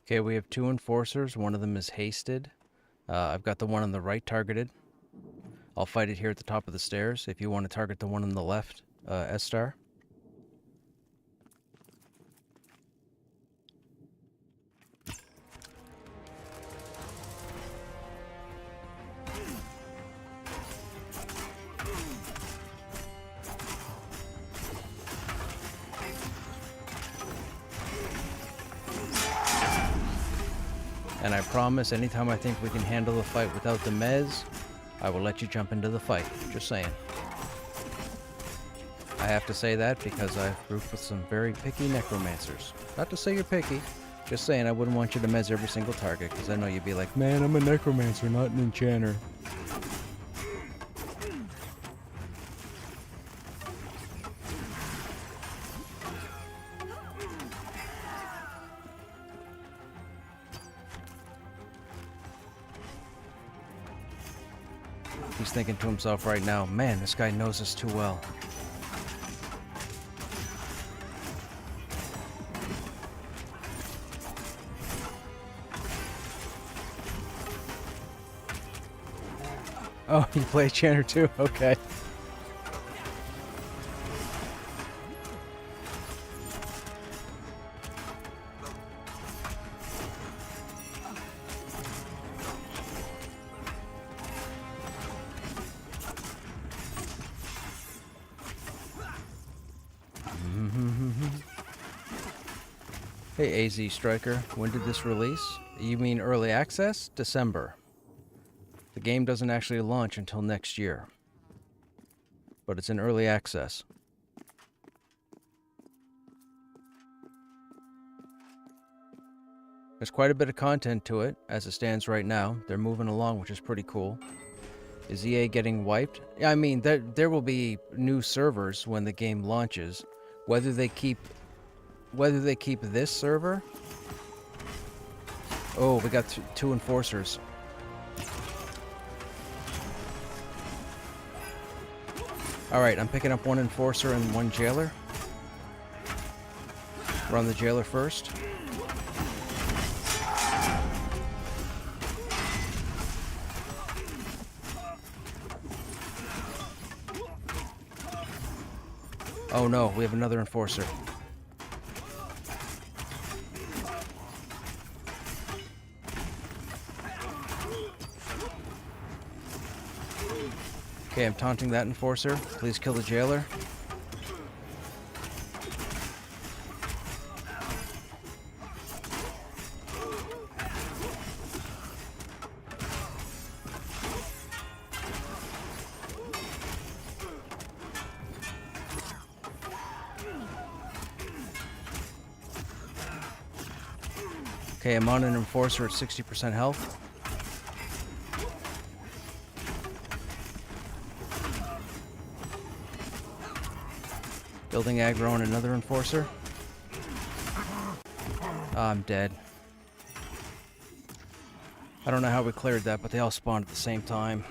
Okay, we have 2 enforcers. One of them is hasted. I've got the one on the right targeted. I'll fight it here at the top of the stairs. If you want to target the one on the left, S-Star. And I promise, anytime I think we can handle the fight without the mez, I will let you jump into the fight. Just saying. I have to say that because I've grouped with some very picky necromancers. Not to say you're picky, just saying I wouldn't want you to mez every single target, because I know you'd be like, man, I'm a necromancer, not an enchanter. He's thinking to himself right now, man, this guy knows us too well. Oh, you play Enchanter too? Okay. Hey, AZ Striker, when did this release? You mean early access? December. The game doesn't actually launch until next year. But it's in early access. There's quite a bit of content to it, as it stands right now. They're moving along, which is pretty cool. Is EA getting wiped? I mean, there will be new servers when the game launches. Whether they keep this server? Oh, we got two enforcers. Alright, I'm picking up one enforcer and one jailer. Run the jailer first. Oh no, we have another enforcer. Okay, I'm taunting that enforcer. Please kill the jailer. Okay, I'm on an enforcer at 60% health. Building aggro on another enforcer. I'm dead. I don't know how we cleared that, but they all spawned at the same time.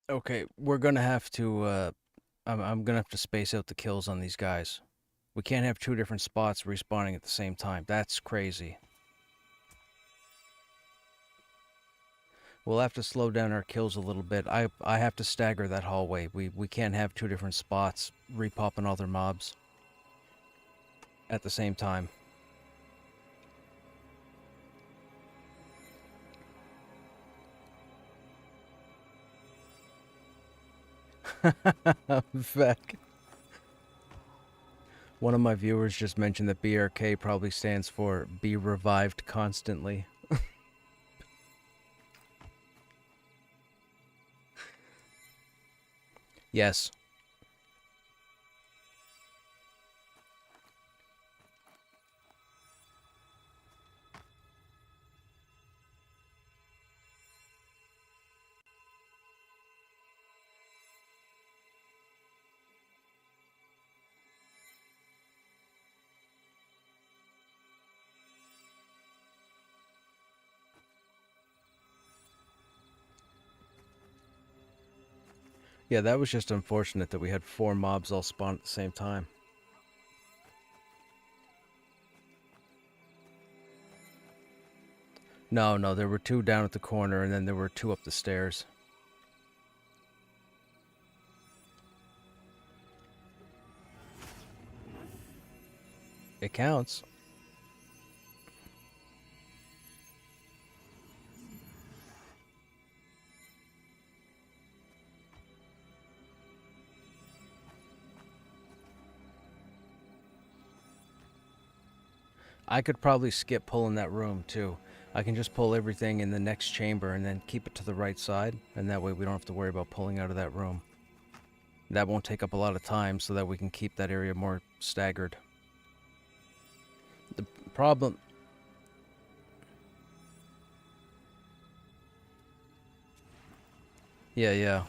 Okay, we're gonna have to, I'm gonna have to space out the kills on these guys. We can't have two different spots respawning at the same time. That's crazy. We'll have to slow down our kills a little bit. I have to stagger that hallway. We can't have two different spots repopping all their mobs at the same time. Vec. One of my viewers just mentioned that BRK probably stands for Be Revived Constantly. Yes. Yeah, that was just unfortunate that we had 4 mobs all spawn at the same time. No, no, there were 2 down at the corner, and then there were 2 up the stairs. It counts. I could probably skip pulling that room, too. I can just pull everything in the next chamber and then keep it to the right side, and that way we don't have to worry about pulling out of that room. That won't take up a lot of time, so that we can keep that area more staggered. The problem... Yeah, yeah.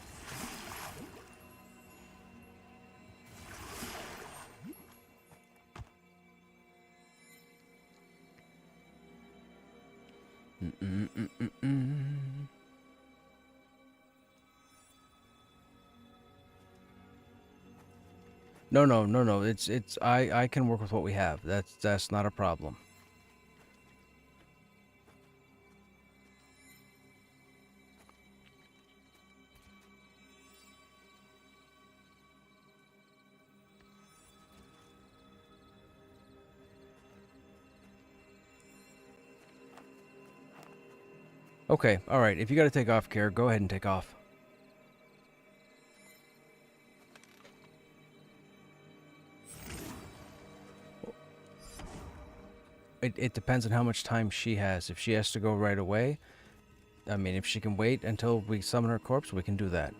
No, no, no, no. I can work with what we have. That's not a problem. Okay, all right. If you got to take off, Care, go ahead and take off. It depends on how much time she has. If she has to go right away, I mean, if she can wait until we summon her corpse, we can do that.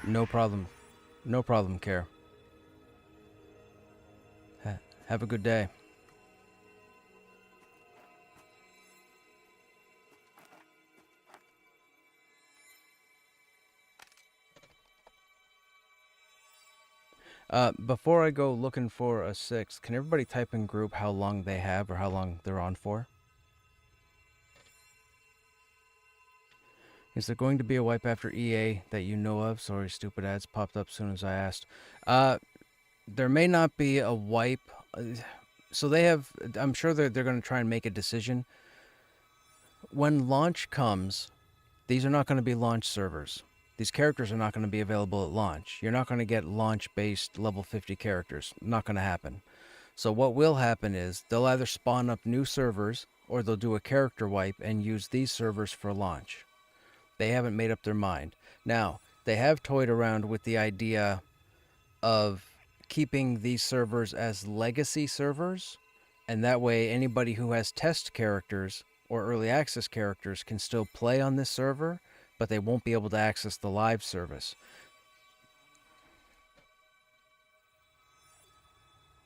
No problem. No problem, Care. Have a good day. Before I go looking for a 6th, can everybody type in group how long they have or how long they're on for? Is there going to be a wipe after EA that you know of? Sorry, stupid ads popped up as soon as I asked. There may not be a wipe. So they have... I'm sure they're going to try and make a decision. When launch comes, these are not going to be launch servers. These characters are not going to be available at launch. You're not going to get launch-based level 50 characters. Not going to happen. So what will happen is they'll either spawn up new servers or they'll do a character wipe and use these servers for launch. They haven't made up their mind. Now, they have toyed around with the idea of keeping these servers as legacy servers, and that way anybody who has test characters or early access characters can still play on this server, but they won't be able to access the live service.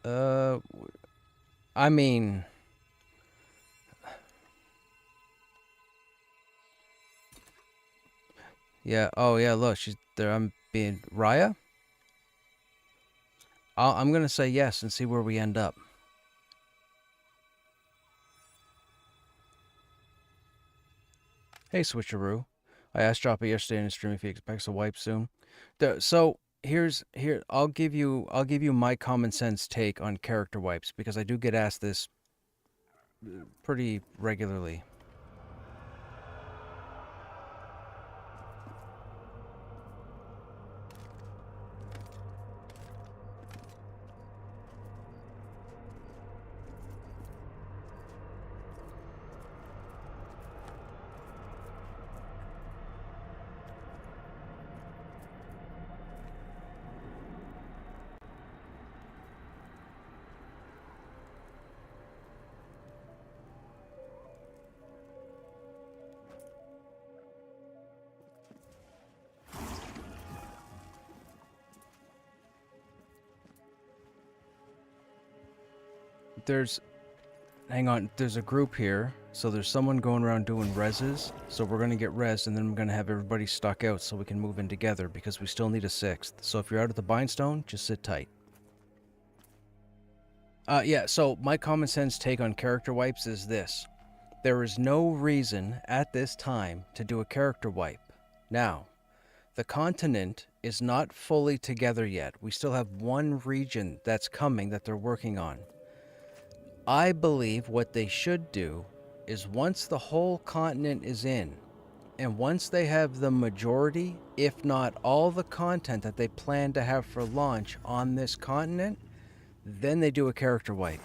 I mean... Yeah, oh yeah, look, she's there. I'm being... Raya? I'm gonna say yes and see where we end up. Hey, Switcheroo. I asked Joppa yesterday in his stream if he expects a wipe soon. So I'll give you my common sense take on character wipes, because I do get asked this pretty regularly. Hang on, there's a group here, so there's someone going around doing reses, so we're gonna get res, and then we're gonna have everybody stuck out so we can move in together, because we still need a 6th. So if you're out at the Bindstone, just sit tight. Yeah, so my common sense take on character wipes is this. There is no reason at this time to do a character wipe. Now, the continent is not fully together yet. We still have one region that's coming that they're working on. I believe what they should do is once the whole continent is in, and once they have the majority, if not all the content that they plan to have for launch on this continent, then they do a character wipe.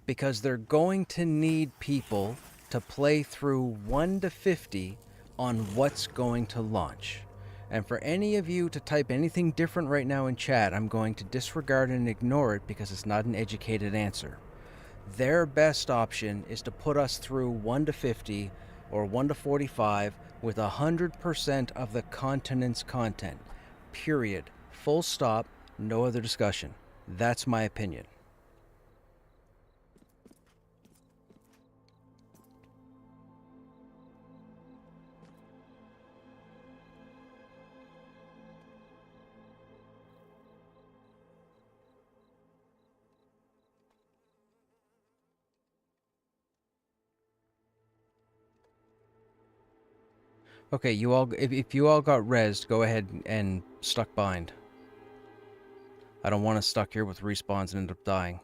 Because they're going to need people to play through 1 to 50 on what's going to launch. And for any of you to type anything different right now in chat, I'm going to disregard and ignore it because it's not an educated answer. Their best option is to put us through 1 to 50 or 1 to 45 with 100% of the continent's content. Period. Full stop. No other discussion. That's my opinion. Okay, you all, if you all got rezzed, go ahead and stuck bind. I don't want to stuck here with respawns and end up dying.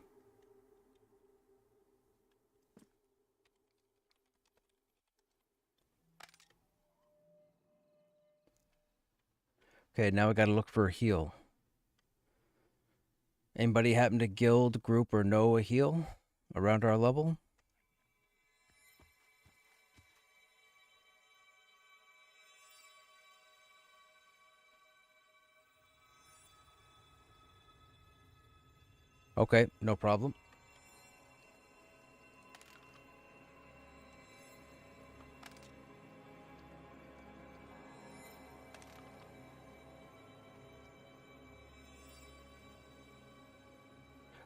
Okay, now we gotta look for a heal. Anybody happen to guild, group, or know a heal around our level? Okay, no problem.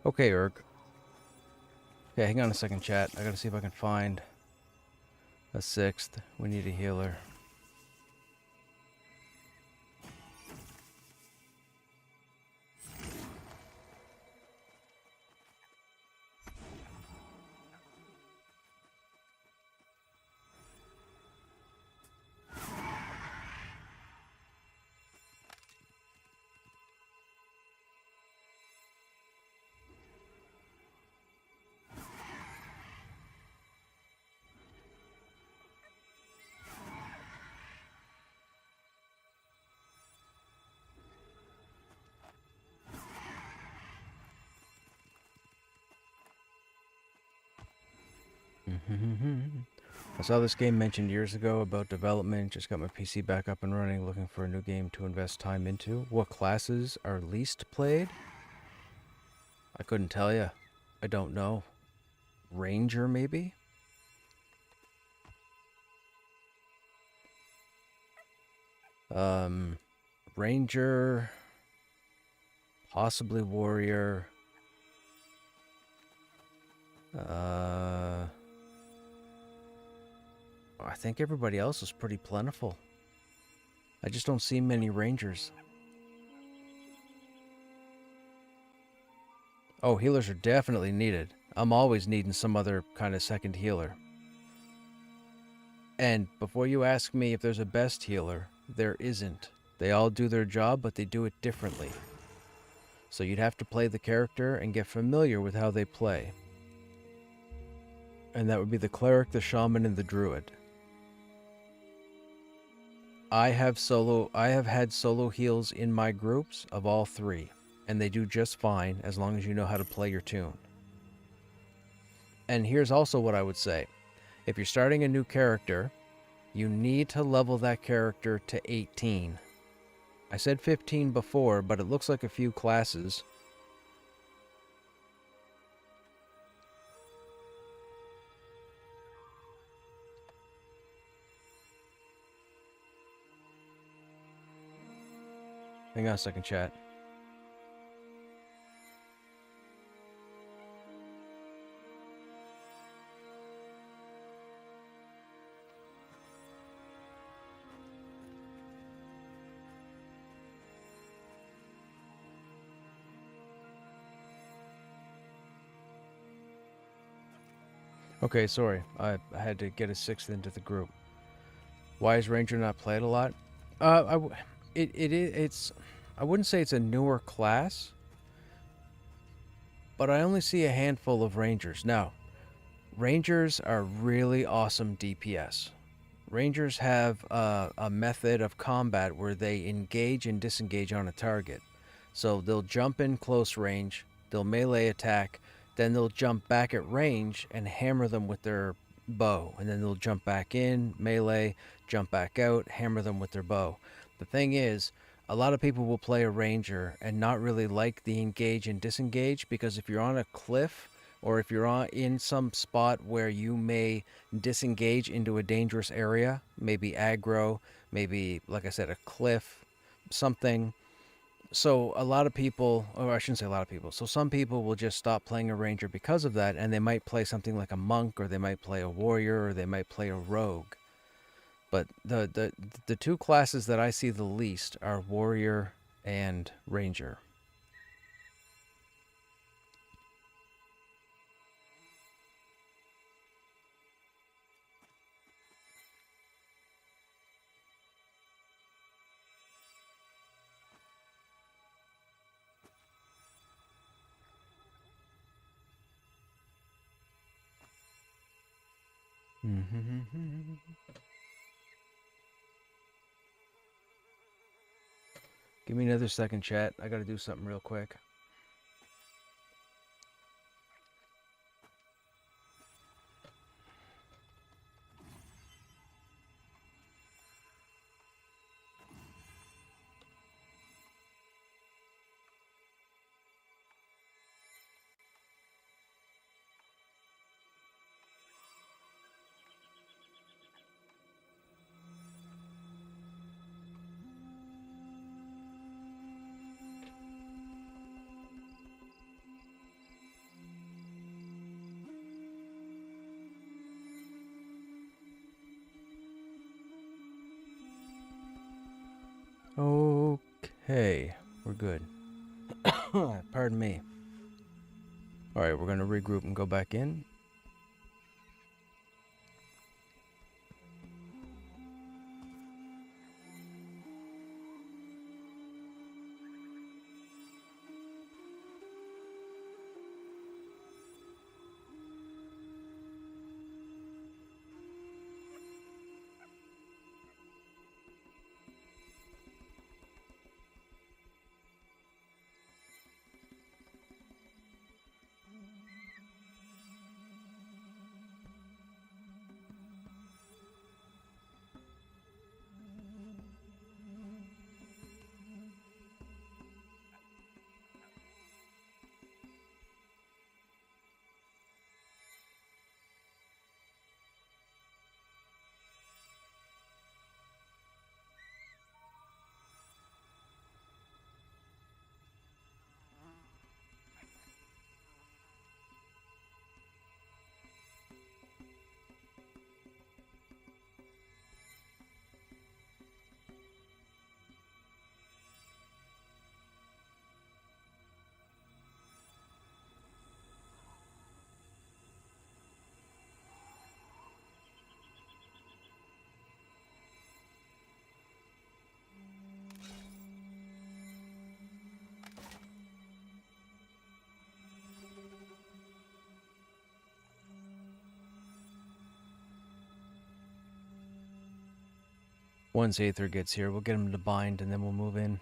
Okay, Erg. Okay, hang on a second, chat. I gotta see if I can find a 6th. We need a healer. I saw this game mentioned years ago about development. Just got my PC back up and running, looking for a new game to invest time into. What classes are least played? I couldn't tell you. I don't know. Ranger, maybe? Ranger, possibly warrior. I think everybody else is pretty plentiful. I just don't see many rangers. Oh, healers are definitely needed. I'm always needing some other kind of second healer. And before you ask me if there's a best healer, there isn't. They all do their job, but they do it differently. So you'd have to play the character and get familiar with how they play. And that would be the cleric, the shaman, and the druid. I have had solo heals in my groups of all 3, and they do just fine as long as you know how to play your tune. And here's also what I would say. If you're starting a new character, you need to level that character to 18. I said 15 before, but it looks like a few classes. Hang on a second, chat. Okay, sorry. I had to get a sixth into the group. Why is Ranger not played a lot? It's I wouldn't say it's a newer class, but I only see a handful of Rangers. Now, Rangers are really awesome DPS. Rangers have a method of combat where they engage and disengage on a target. So they'll jump in close range, they'll melee attack, then they'll jump back at range and hammer them with their bow. And then they'll jump back in, melee, jump back out, hammer them with their bow. The thing is, a lot of people will play a ranger and not really like the engage and disengage, because if you're on a cliff or if you're in some spot where you may disengage into a dangerous area, maybe aggro, maybe, like I said, a cliff, something. So a lot of people, or I shouldn't say a lot of people, so some people will just stop playing a ranger because of that, and they might play something like a monk, or they might play a warrior, or they might play a rogue. But the two classes that I see the least are warrior and ranger. Give me another second, chat. I gotta do something real quick. Okay, we're good. Pardon me. Alright, we're gonna regroup and go back in. Once Aether gets here, we'll get him to bind and then we'll move in.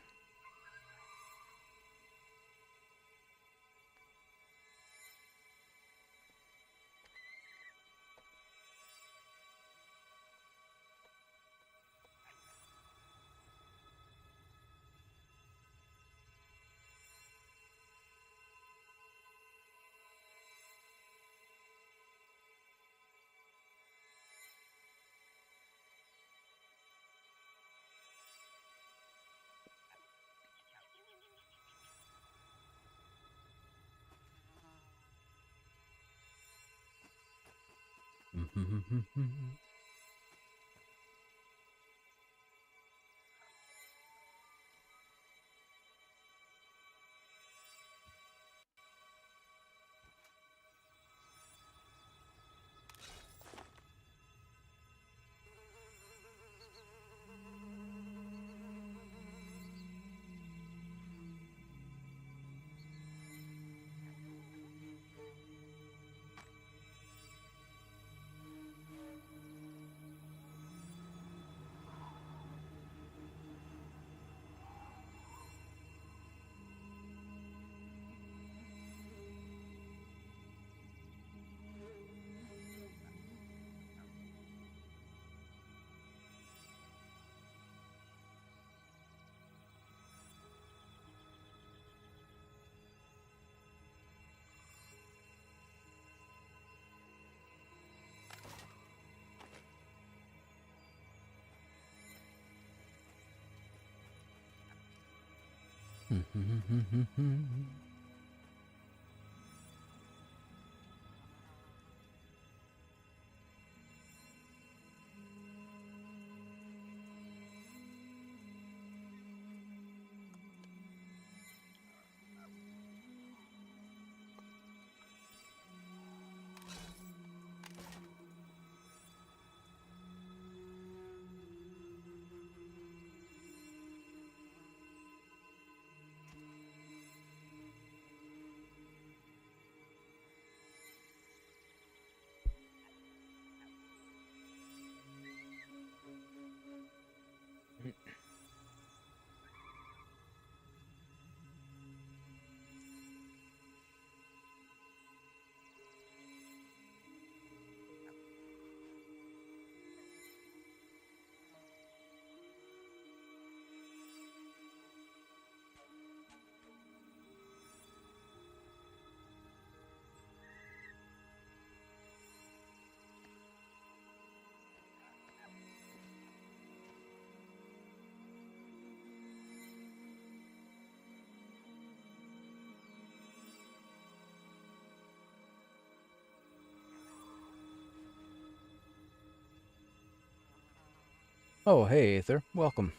Oh, hey, Aether. Welcome.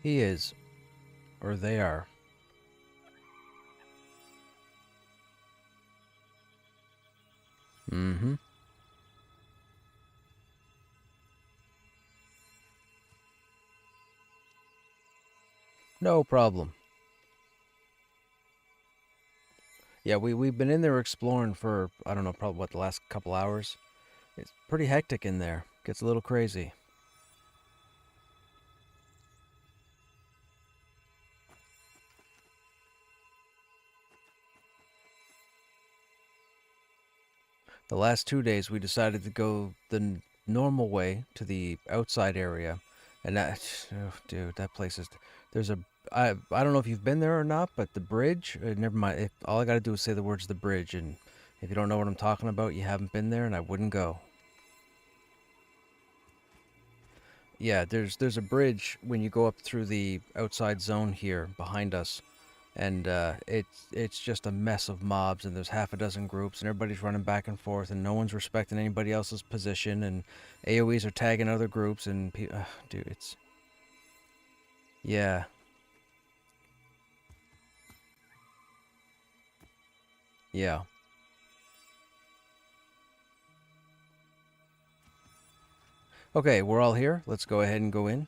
He is. Or they are. Mm-hmm. No problem. Yeah, we've been in there exploring for, I don't know, probably what, the last couple hours. It's pretty hectic in there. Gets a little crazy. The last 2 days we decided to go the normal way to the outside area. And that, oh, dude, that place is, there's a, I don't know if you've been there or not, but the bridge, never mind. All I got to do is say the words the bridge. And if you don't know what I'm talking about, you haven't been there and I wouldn't go. Yeah, there's a bridge when you go up through the outside zone here behind us, and it's just a mess of mobs, and there's half a dozen groups, and everybody's running back and forth, and no one's respecting anybody else's position, and AOE's are tagging other groups, and dude, it's yeah, yeah. Okay, we're all here. Let's go ahead and go in.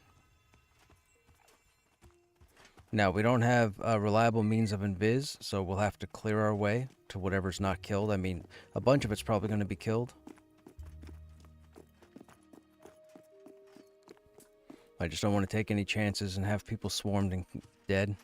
Now, we don't have a reliable means of invis, so we'll have to clear our way to whatever's not killed. I mean, a bunch of it's probably going to be killed. I just don't want to take any chances and have people swarmed and dead.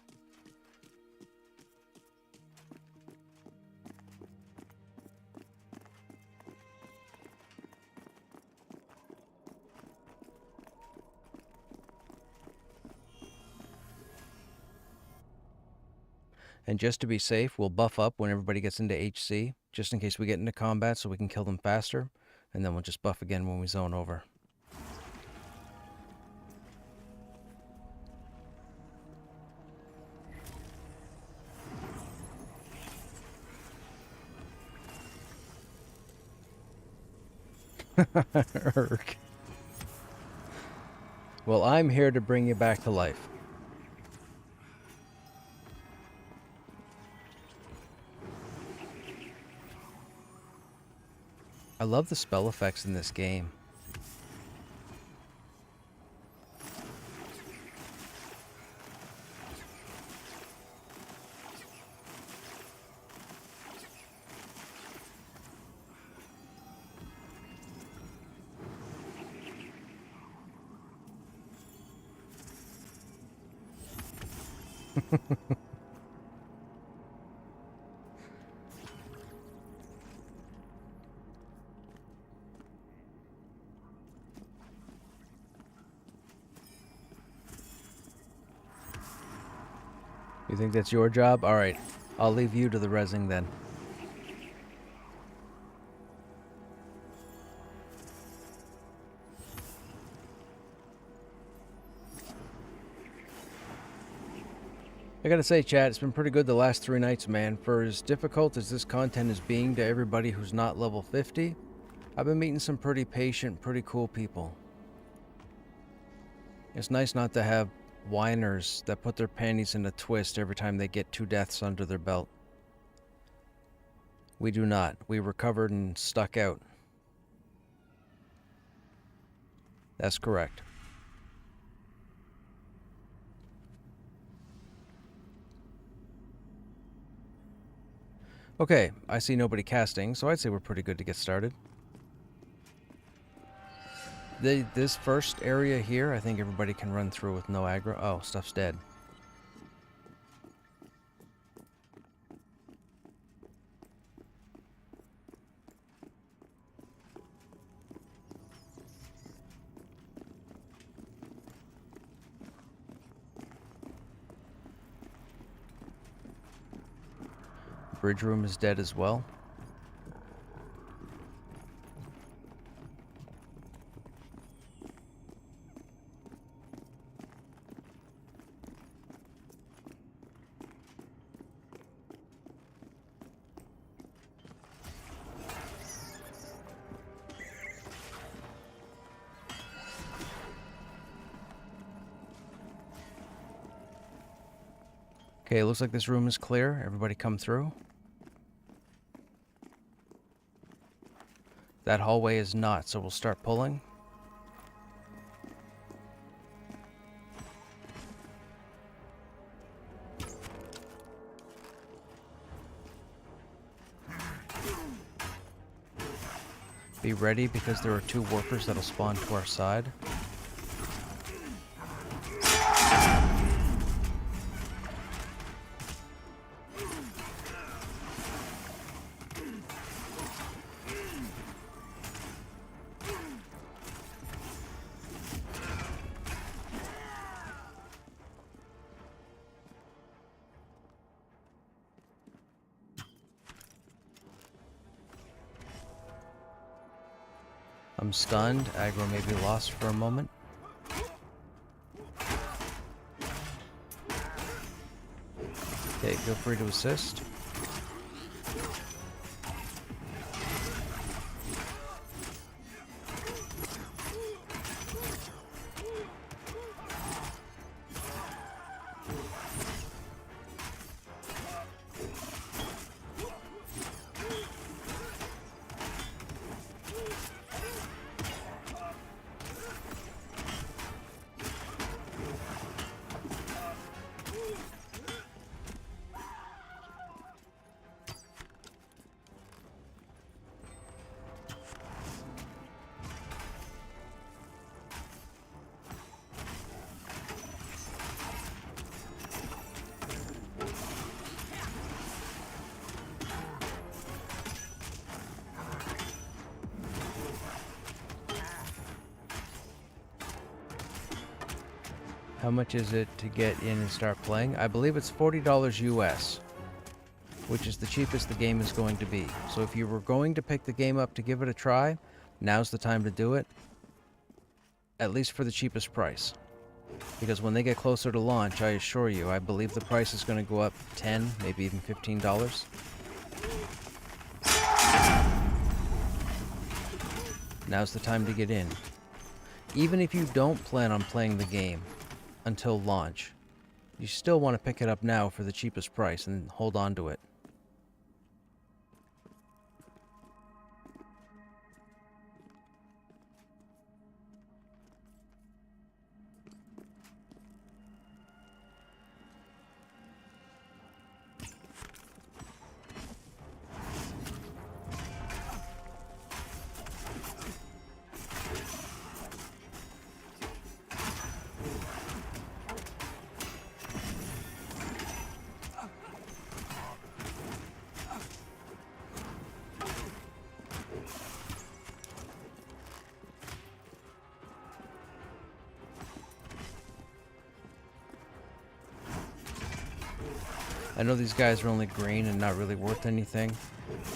And just to be safe, we'll buff up when everybody gets into HC, just in case we get into combat so we can kill them faster. And then we'll just buff again when we zone over. Urk. Well, I'm here to bring you back to life. I love the spell effects in this game. You think that's your job? Alright, I'll leave you to the rezzing then. I gotta say, chat, it's been pretty good the last 3 nights, man. For as difficult as this content is being to everybody who's not level 50, I've been meeting some pretty patient, pretty cool people. It's nice not to have whiners that put their panties in a twist every time they get 2 deaths under their belt. We do not. We recovered and stuck out. That's correct. Okay, I see nobody casting, so I'd say we're pretty good to get started. This first area here, I think everybody can run through with no aggro. Oh, stuff's dead. Bridge room is dead as well. Okay, looks like this room is clear. Everybody come through. That hallway is not, so we'll start pulling. Be ready because there are 2 workers that'll spawn to our side. I'm stunned. Aggro may be lost for a moment. Okay, feel free to assist. How much is it to get in and start playing? I believe it's $40 US, which is the cheapest the game is going to be. So if you were going to pick the game up to give it a try, now's the time to do it, at least for the cheapest price. Because when they get closer to launch, I assure you, I believe the price is going to go up $10, maybe even $15. Now's the time to get in. Even if you don't plan on playing the game until launch, you still want to pick it up now for the cheapest price and hold on to it. I know these guys are only green and not really worth anything,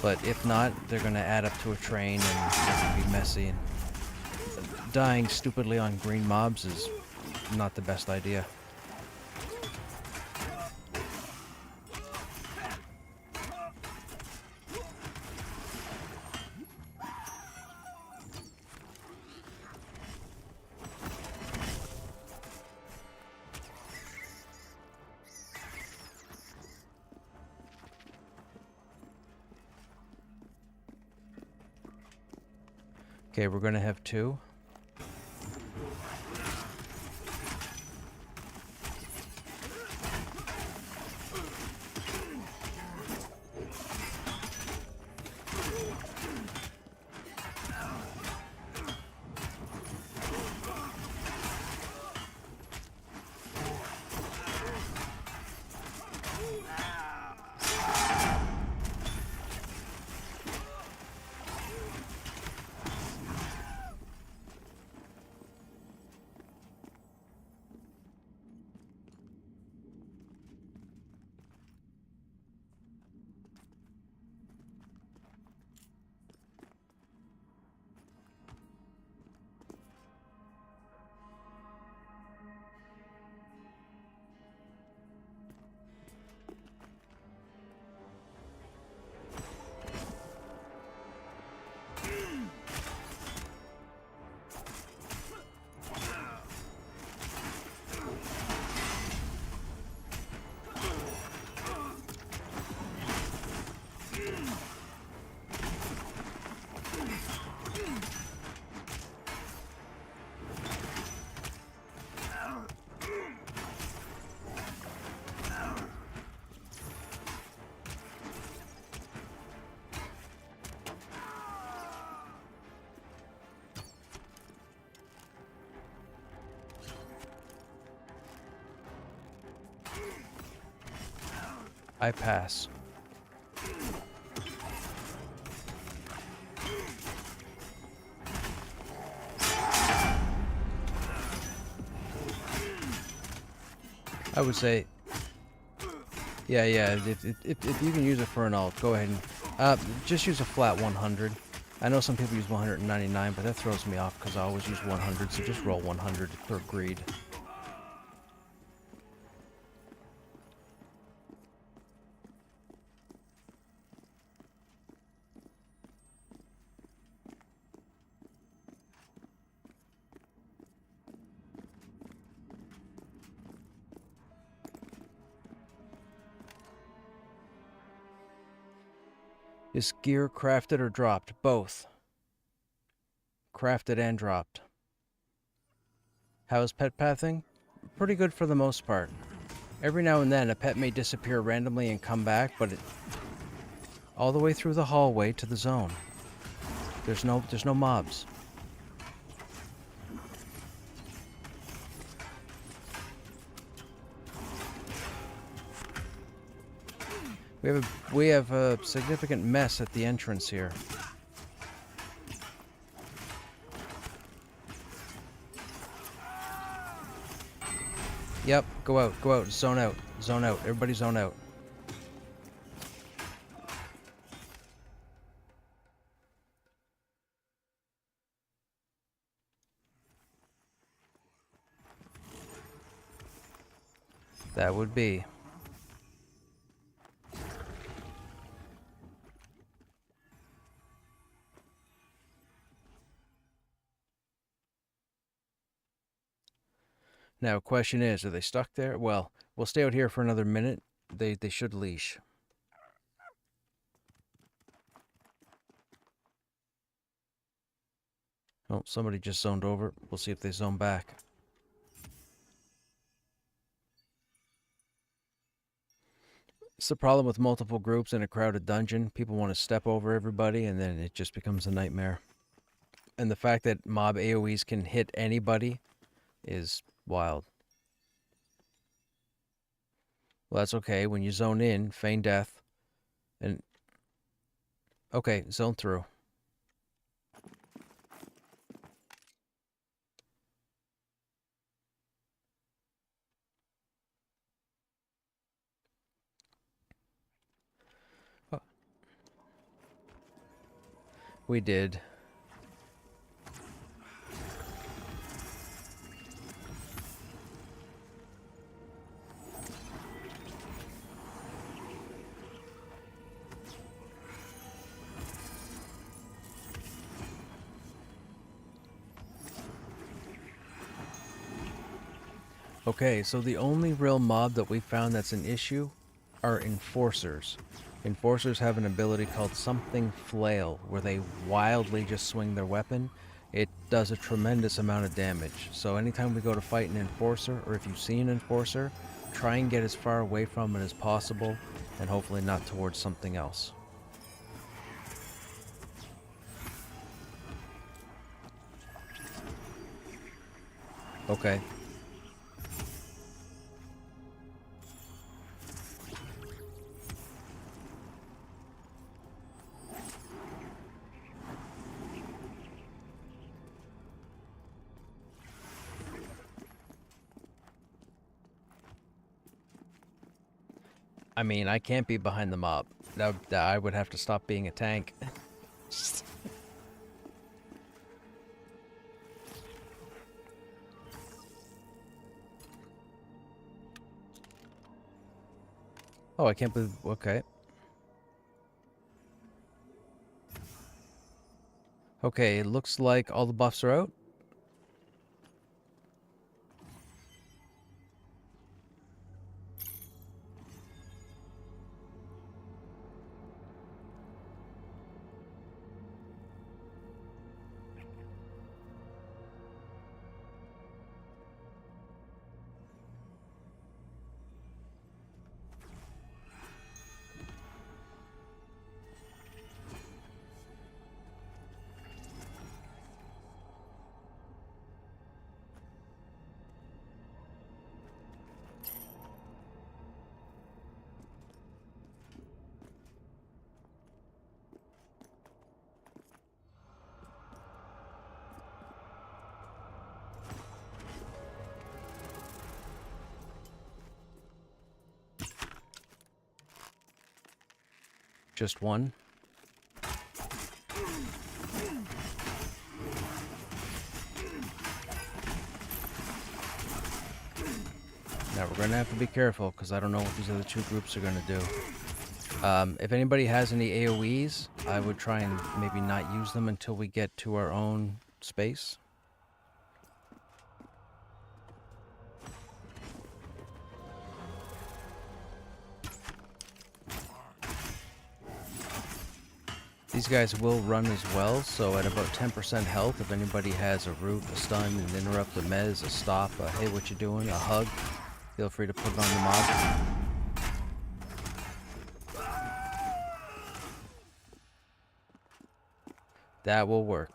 but if not, they're gonna add up to a train and it's gonna be messy. And dying stupidly on green mobs is not the best idea. Okay, we're gonna have 2. I pass. I would say, yeah, if you can use it for an ult, go ahead and just use a flat 100. I know some people use 199, but that throws me off because I always use 100, so just roll 100 for greed. Is gear crafted or dropped? Both. Crafted and dropped. How's pet pathing? Pretty good for the most part. Every now and then a pet may disappear randomly and come back, but all the way through the hallway to the zone. There's no mobs. We have a significant mess at the entrance here. Yep, go out, zone out, everybody zone out. That would be. Now, question is, are they stuck there? Well, we'll stay out here for another minute. They should leash. Oh, somebody just zoned over. We'll see if they zone back. It's the problem with multiple groups in a crowded dungeon. People want to step over everybody, and then it just becomes a nightmare. And the fact that mob AoEs can hit anybody is wild. Well, that's okay. When you zone in, feign death, and... Okay, zone through. We did. Okay, so the only real mob that we found that's an issue are enforcers. Enforcers have an ability called something flail, where they wildly just swing their weapon. It does a tremendous amount of damage. So anytime we go to fight an enforcer, or if you see an enforcer, try and get as far away from it as possible, and hopefully not towards something else. Okay. I mean, I can't be behind the mob. I would have to stop being a tank. Oh, I can't believe... Okay. Okay, it looks like all the buffs are out. Just one. Now we're gonna have to be careful because I don't know what these other two groups are gonna do. If anybody has any AoEs, I would try and maybe not use them until we get to our own space. These guys will run as well, so at about 10% health, if anybody has a root, a stun, an interrupt, a mez, a stop, a hey what you doing, a hug, feel free to put it on the mob. That will work.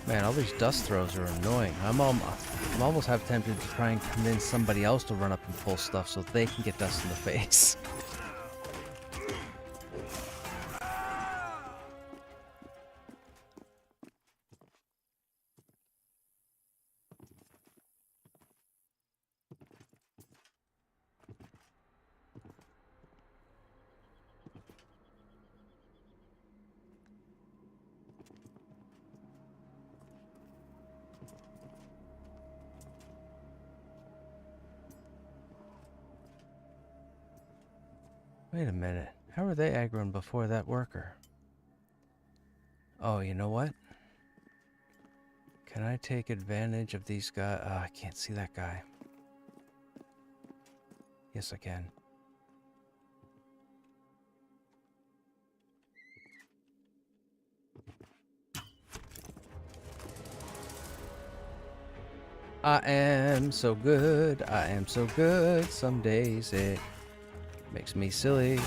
Man, all these dust throws are annoying. I'm almost half tempted to try and convince somebody else to run up and pull stuff so they can get dust in the face. Wait a minute. How are they aggroing before that worker? Oh, you know what? Can I take advantage of these guys? Oh, I can't see that guy. Yes, I can. I am so good. I am so good. Some days it makes me silly.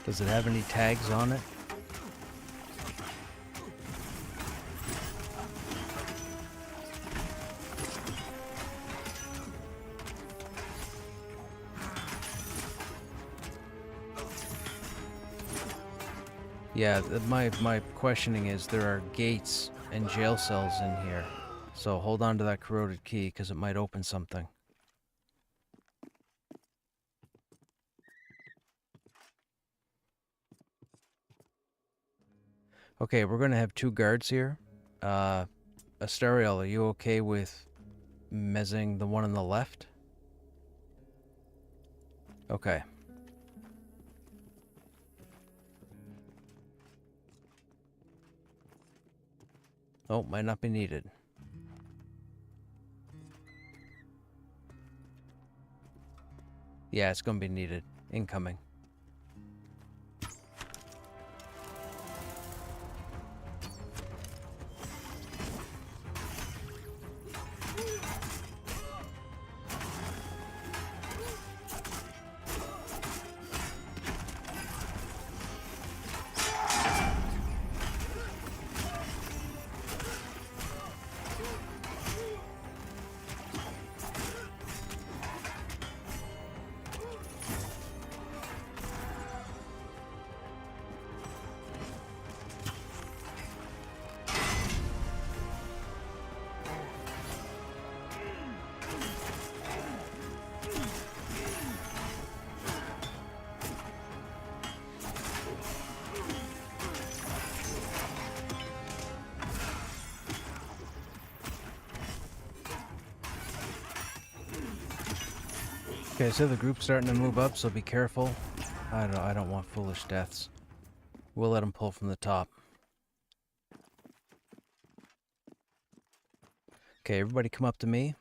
Does it have any tags on it? Yeah, my questioning is there are gates and jail cells in here. So hold on to that corroded key because it might open something. Okay, we're going to have 2 guards here. Asterial, are you okay with mezzing the one on the left? Okay. Oh, might not be needed. Yeah, it's gonna be needed. Incoming. Okay, so the group's starting to move up, so be careful. I don't want foolish deaths. We'll let them pull from the top. Okay, everybody come up to me.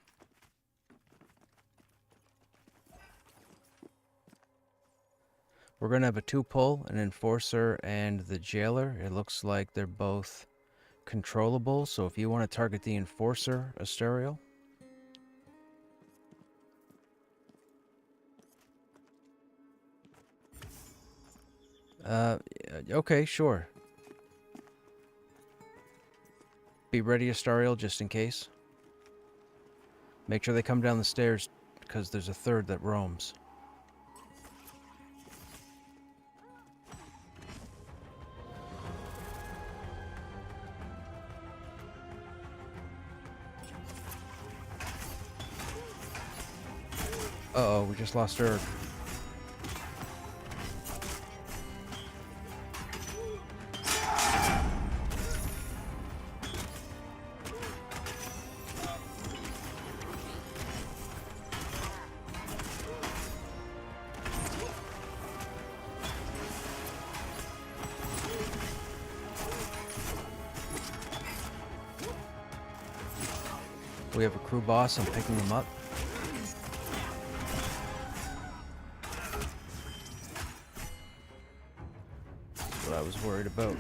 We're gonna have a 2-pull, an enforcer and the jailer. It looks like they're both controllable, so if you want to target the enforcer, Asterial. Okay, sure. Be ready, Asterial, just in case. Make sure they come down the stairs, because there's a 3rd that roams. Uh-oh, we just lost Erg. We have a crew boss, I'm picking him up. That's what I was worried about.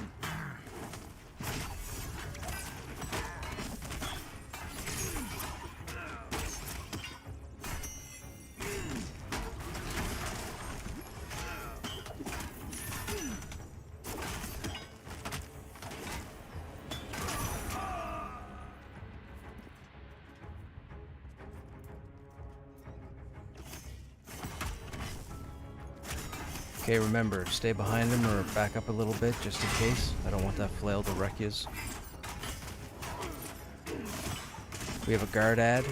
Okay, remember, stay behind him or back up a little bit just in case. I don't want that flail to wreck yous. We have a guard ad.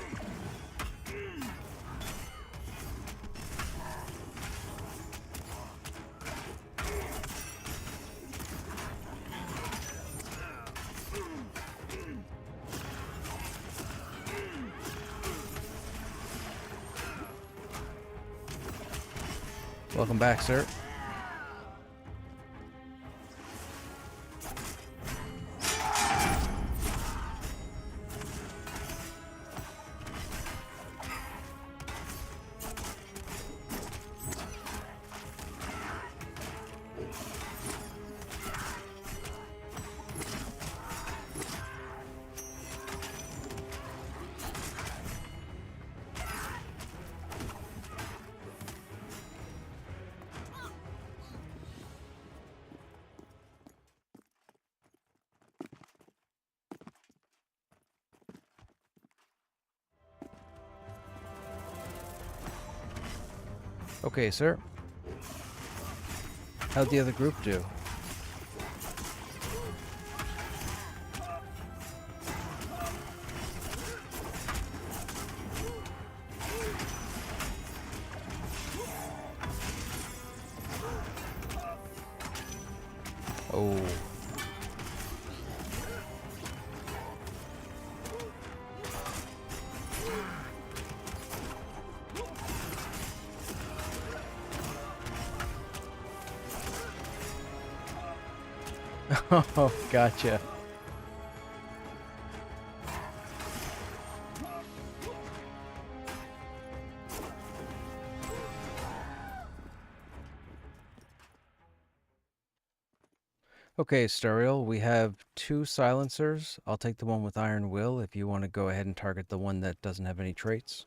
Welcome back, sir. Okay, sir. How'd the other group do? Oh. Oh, gotcha. Okay, Sterial, we have 2 silencers. I'll take the one with Iron Will if you want to go ahead and target the one that doesn't have any traits.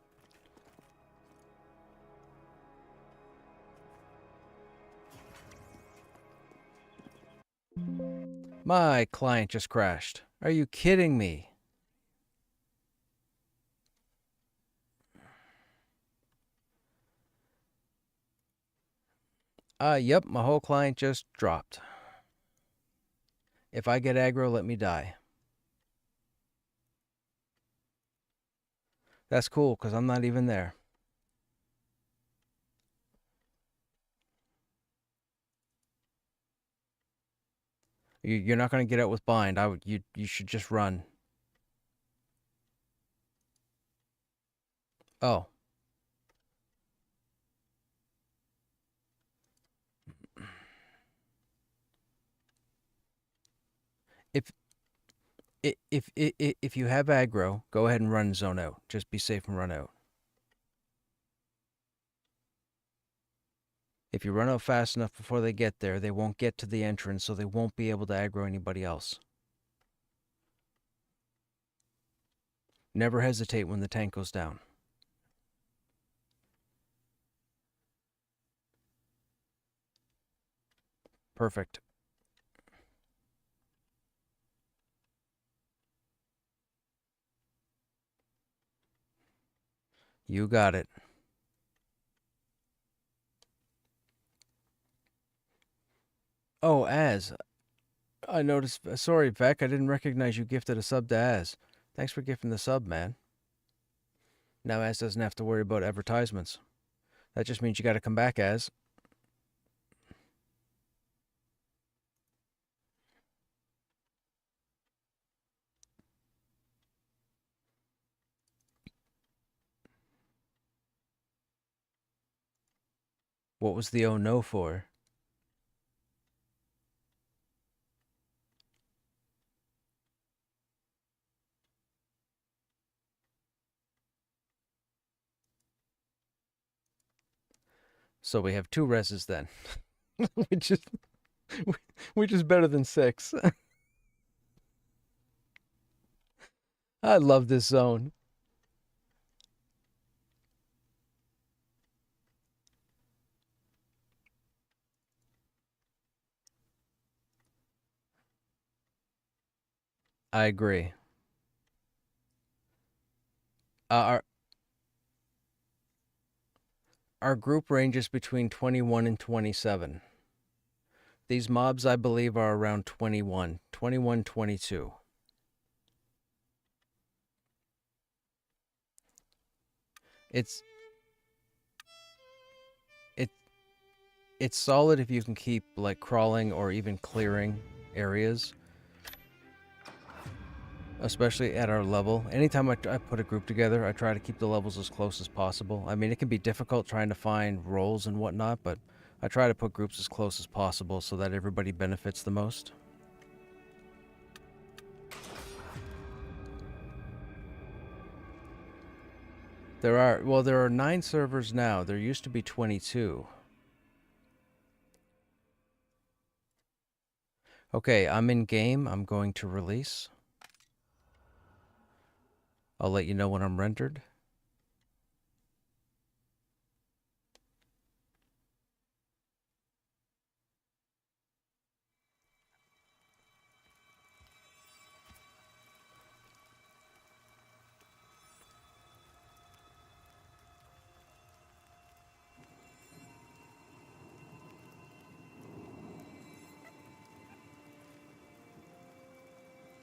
My client just crashed. Are you kidding me? Yep, my whole client just dropped. If I get aggro, let me die. That's cool, because I'm not even there. You're not going to get out with bind. You should just run. Oh. If if you have aggro, go ahead and run zone out. Just be safe and run out. If you run out fast enough before they get there, they won't get to the entrance, so they won't be able to aggro anybody else. Never hesitate when the tank goes down. Perfect. You got it. Oh, Az. I noticed. Sorry, Vec. I didn't recognize you gifted a sub to Az. Thanks for gifting the sub, man. Now Az doesn't have to worry about advertisements. That just means you got to come back, Az. What was the oh no for? So we have 2 reses then, which is which is better than 6. I love this zone. I agree. Uh, our group ranges between 21 and 27. These mobs, I believe, are around 21, 21, 22. It's it it's solid if you can keep like crawling or even clearing areas, especially at our level. Anytime I put a group together, I try to keep the levels as close as possible. I mean, it can be difficult trying to find roles and whatnot, but I try to put groups as close as possible so that everybody benefits the most. There are 9 servers now. There used to be 22. Okay, I'm in game. I'm going to release. I'll let you know when I'm rendered.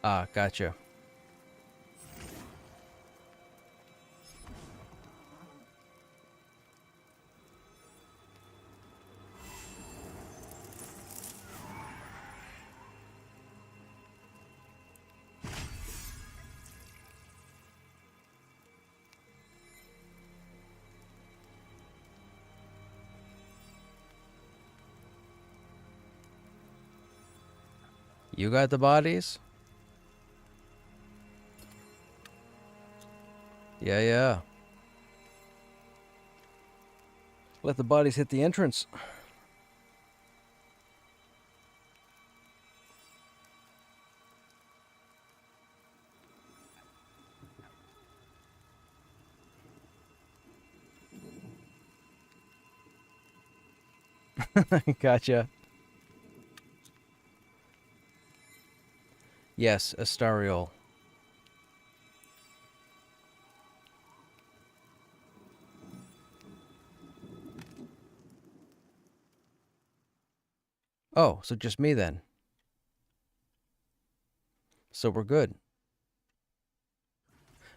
Ah, gotcha. You got the bodies? Yeah, yeah. Let the bodies hit the entrance. Gotcha. Yes, Astariol. Oh, so just me then. So we're good.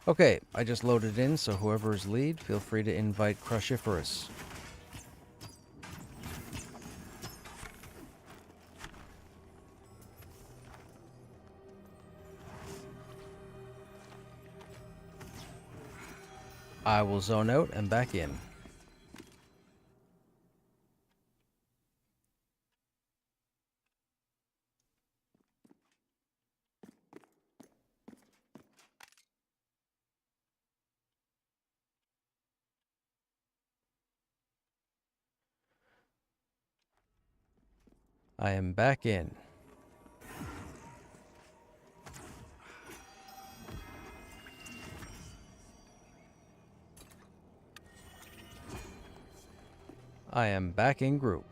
Okay, I just loaded in, so whoever is lead, feel free to invite Crushiferous. I will zone out and back in. I am back in. I am back in group.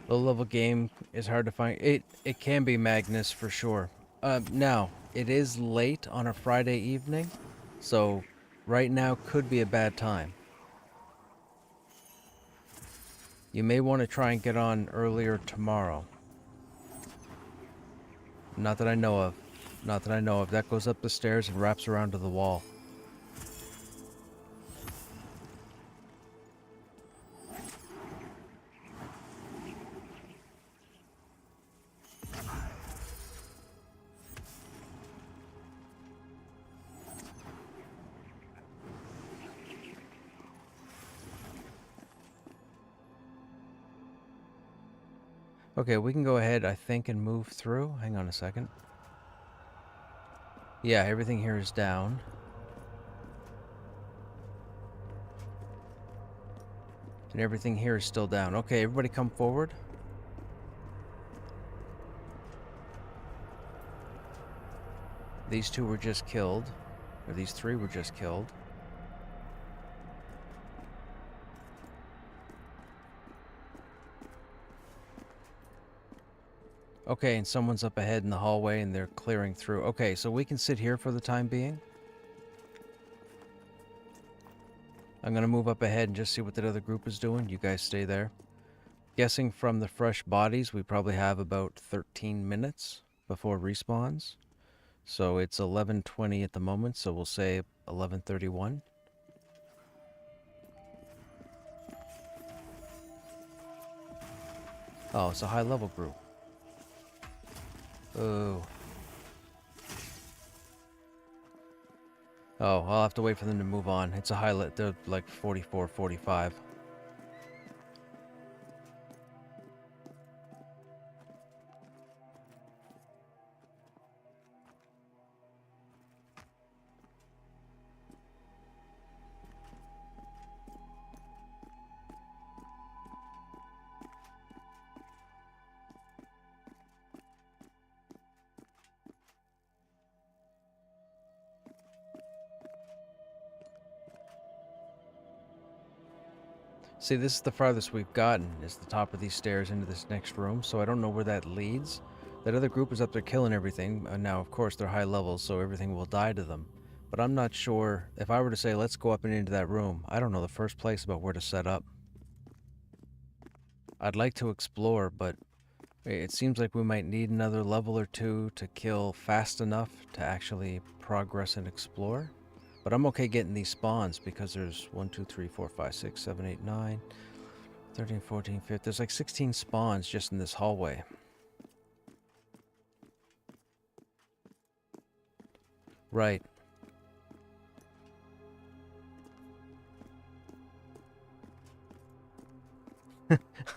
Low level game is hard to find. It can be Magnus for sure. Now, it is late on a Friday evening, so right now could be a bad time. You may want to try and get on earlier tomorrow. Not that I know of. Not that I know of. That goes up the stairs and wraps around to the wall. Okay, we can go ahead, I think, and move through. Hang on a second. Yeah, everything here is down. And everything here is still down. Okay, everybody come forward. These two were just killed. Or these three were just killed. Okay, and someone's up ahead in the hallway and they're clearing through. Okay, so we can sit here for the time being. I'm gonna move up ahead and just see what that other group is doing. You guys stay there. Guessing from the fresh bodies, we probably have about 13 minutes before respawns. So it's 11:20 at the moment, so we'll say 11:31. Oh, it's a high level group. Oh. Oh, I'll have to wait for them to move on. It's a highlight. They're like 44, 45. See, this is the farthest we've gotten, is the top of these stairs into this next room, so I don't know where that leads. That other group is up there killing everything. Now, of course, they're high levels, so everything will die to them. But I'm not sure, if I were to say, let's go up and into that room, I don't know the first place about where to set up. I'd like to explore, but it seems like we might need another level or two to kill fast enough to actually progress and explore. But I'm okay getting these spawns because there's 1, 2, 3, 4, 5, 6, 7, 8, 9, 13, 14, 15. There's like 16 spawns just in this hallway. Right.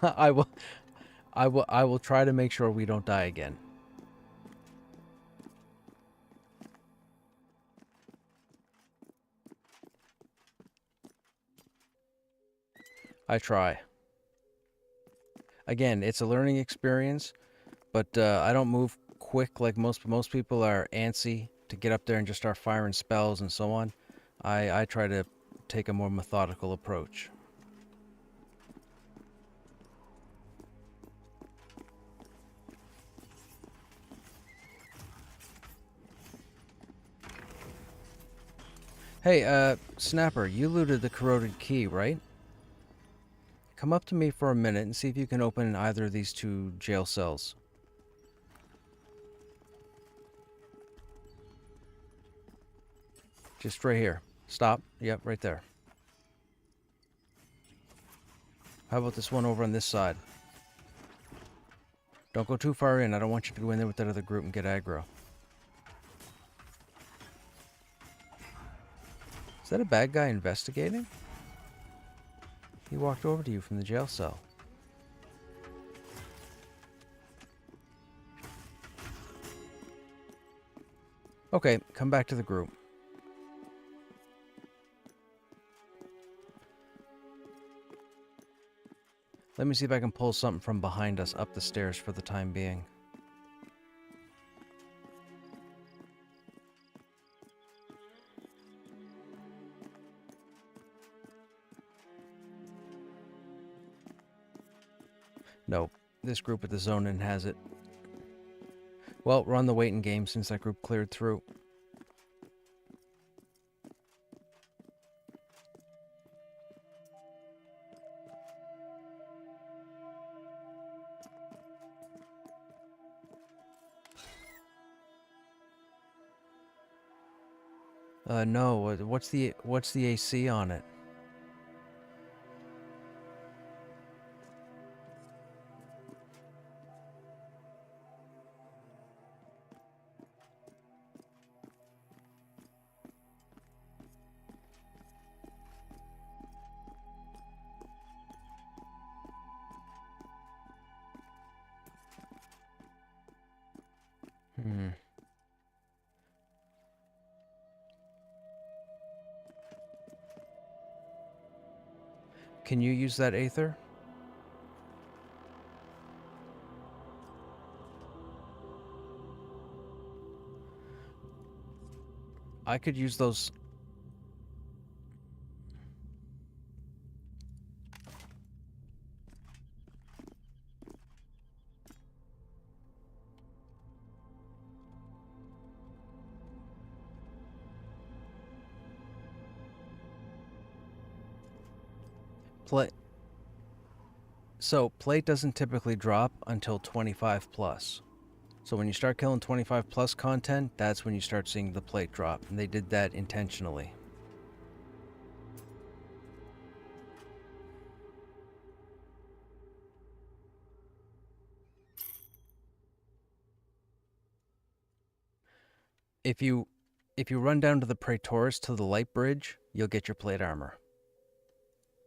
I will try to make sure we don't die again. I try. Again, it's a learning experience, but I don't move quick like most people are antsy to get up there and just start firing spells and so on. I try to take a more methodical approach. Hey, Snapper, you looted the corroded key, right? Come up to me for a minute and see if you can open either of these 2 jail cells. Just right here. Stop. Yep, right there. How about this one over on this side? Don't go too far in. I don't want you to go in there with that other group and get aggro. Is that a bad guy investigating? He walked over to you from the jail cell. Okay, come back to the group. Let me see if I can pull something from behind us up the stairs for the time being. Nope. This group at the zone-in has it. Well, we're on the waiting game since that group cleared through. No. What's the AC on it? Hmm. Can you use that Aether? I could use those. So plate doesn't typically drop until 25 plus. So when you start killing 25 plus content, that's when you start seeing the plate drop. And they did that intentionally. If you run down to the Praetors to the light bridge, you'll get your plate armor.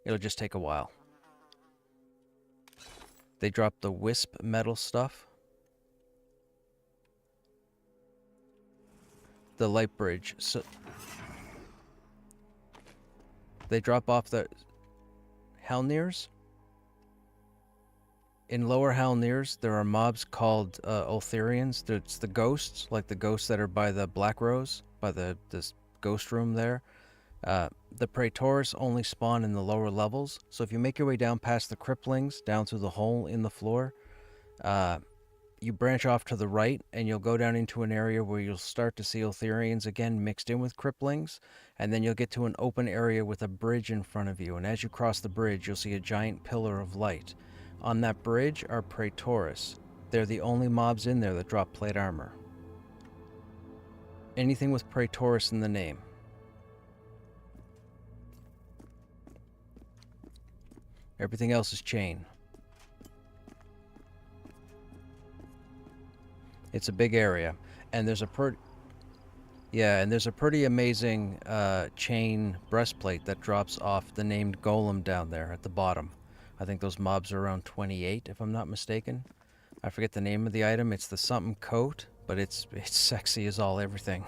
It'll just take a while. They dropped the wisp metal stuff. The light bridge. So they drop off the Halnirs. In lower Halnirs, there are mobs called Ultherians. It's the ghosts, like the ghosts that are by the Black Rose, by this ghost room there. The Praetors only spawn in the lower levels, so if you make your way down past the Cripplings, down through the hole in the floor, you branch off to the right, and you'll go down into an area where you'll start to see Eltherians again mixed in with Cripplings, and then you'll get to an open area with a bridge in front of you, and as you cross the bridge, you'll see a giant pillar of light. On that bridge are Praetors. They're the only mobs in there that drop plate armor. Anything with Praetors in the name. Everything else is chain. It's a big area, and there's a pretty amazing chain breastplate that drops off the named golem down there at the bottom. I think those mobs are around 28, if I'm not mistaken. I forget the name of the item. It's the something coat, but it's sexy as all everything.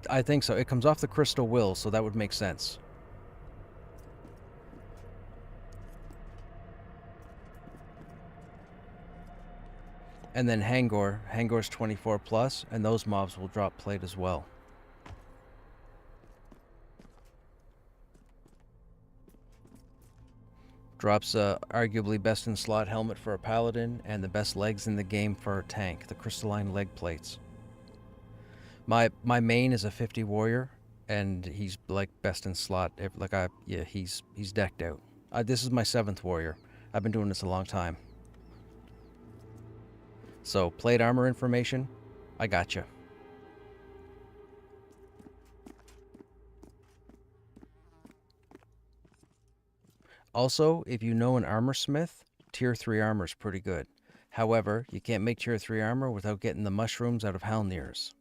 I think so. It comes off the crystal will, so that would make sense. And then Hangor. Hangor's 24 plus, and those mobs will drop plate as well. Drops arguably best in slot helmet for a paladin, and the best legs in the game for a tank, the crystalline leg plates. My main is a 50 warrior, and he's like best in slot. He's decked out. This is my 7th warrior. I've been doing this a long time. So plate armor information, I gotcha. Also, if you know an armor smith, tier 3 armor is pretty good. However, you can't make tier 3 armor without getting the mushrooms out of Halnirs.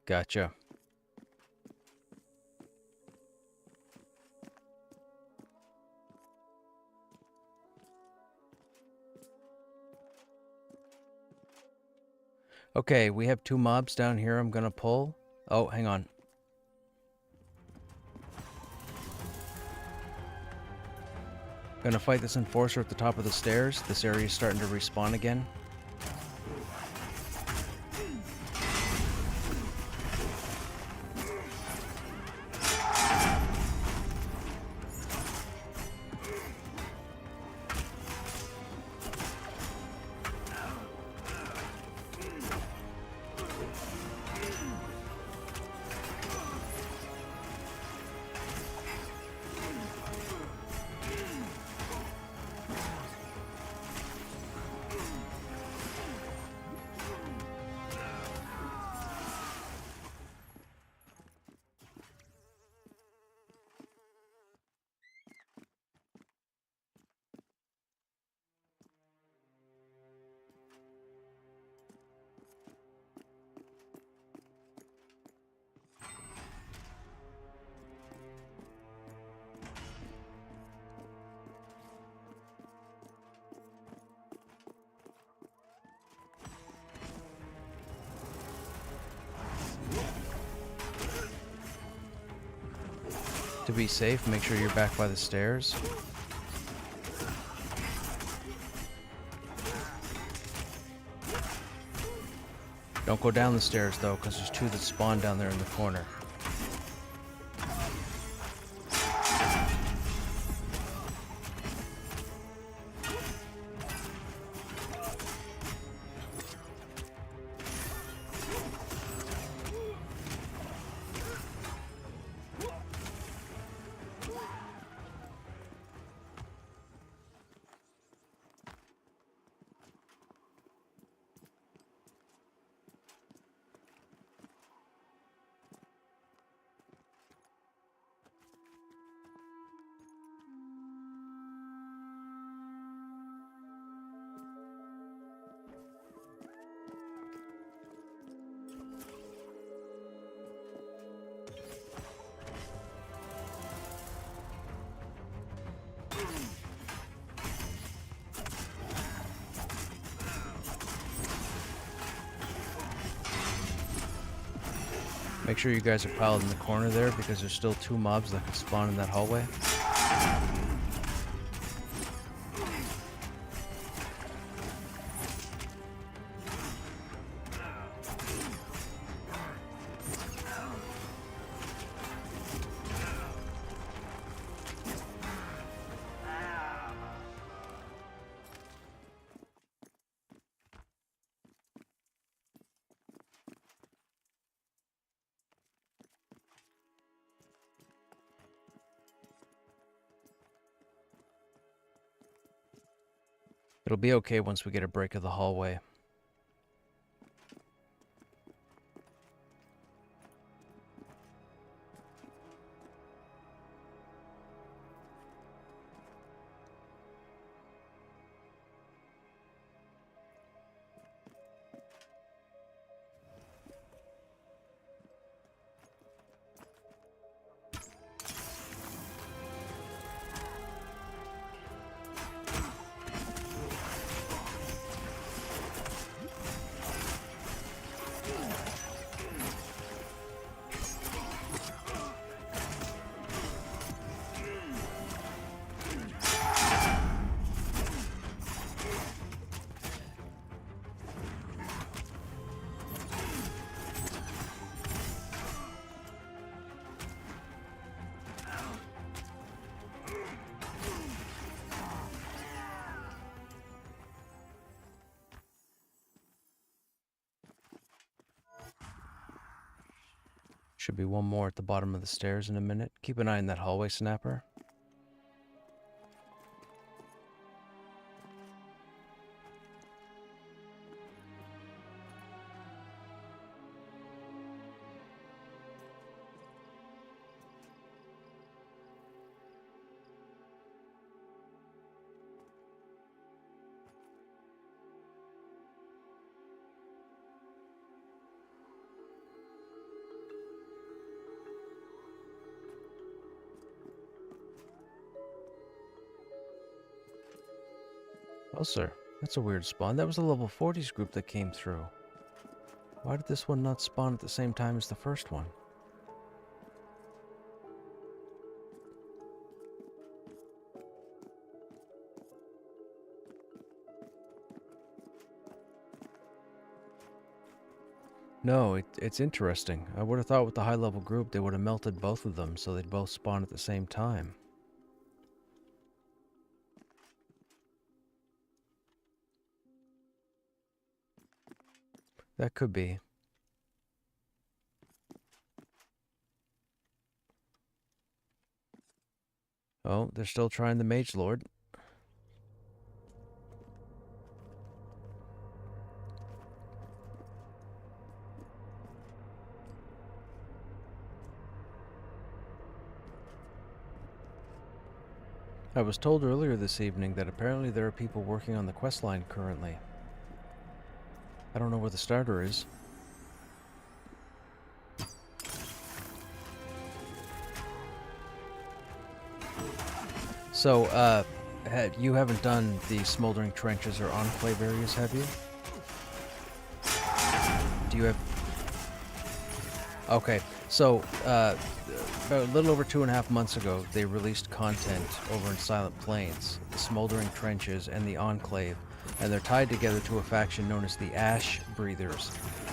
Gotcha. Okay, we have 2 mobs down here I'm gonna pull. Oh, hang on. Gonna fight this enforcer at the top of the stairs. This area is starting to respawn again. To be safe, make sure you're back by the stairs. Don't go down the stairs though, because there's 2 that spawn down there in the corner. Make sure you guys are piled in the corner there because there's still 2 mobs that can spawn in that hallway. It'll be okay once we get a break of the hallway. Should be one more at the bottom of the stairs in a minute. Keep an eye on that hallway, Snapper. Oh, sir. That's a weird spawn. That was the level 40s group that came through. Why did this one not spawn at the same time as the first one? No, it's interesting. I would have thought with the high-level group they would have melted both of them so they'd both spawn at the same time. That could be. Oh, they're still trying the Mage Lord. I was told earlier this evening that apparently there are people working on the quest line currently. I don't know where the starter is. So, you haven't done the Smoldering Trenches or Enclave areas, have you? Do you have... Okay, so, about a little over 2.5 months ago, they released content over in Silent Plains, the Smoldering Trenches and the Enclave, and they're tied together to a faction known as the Ash Breathers.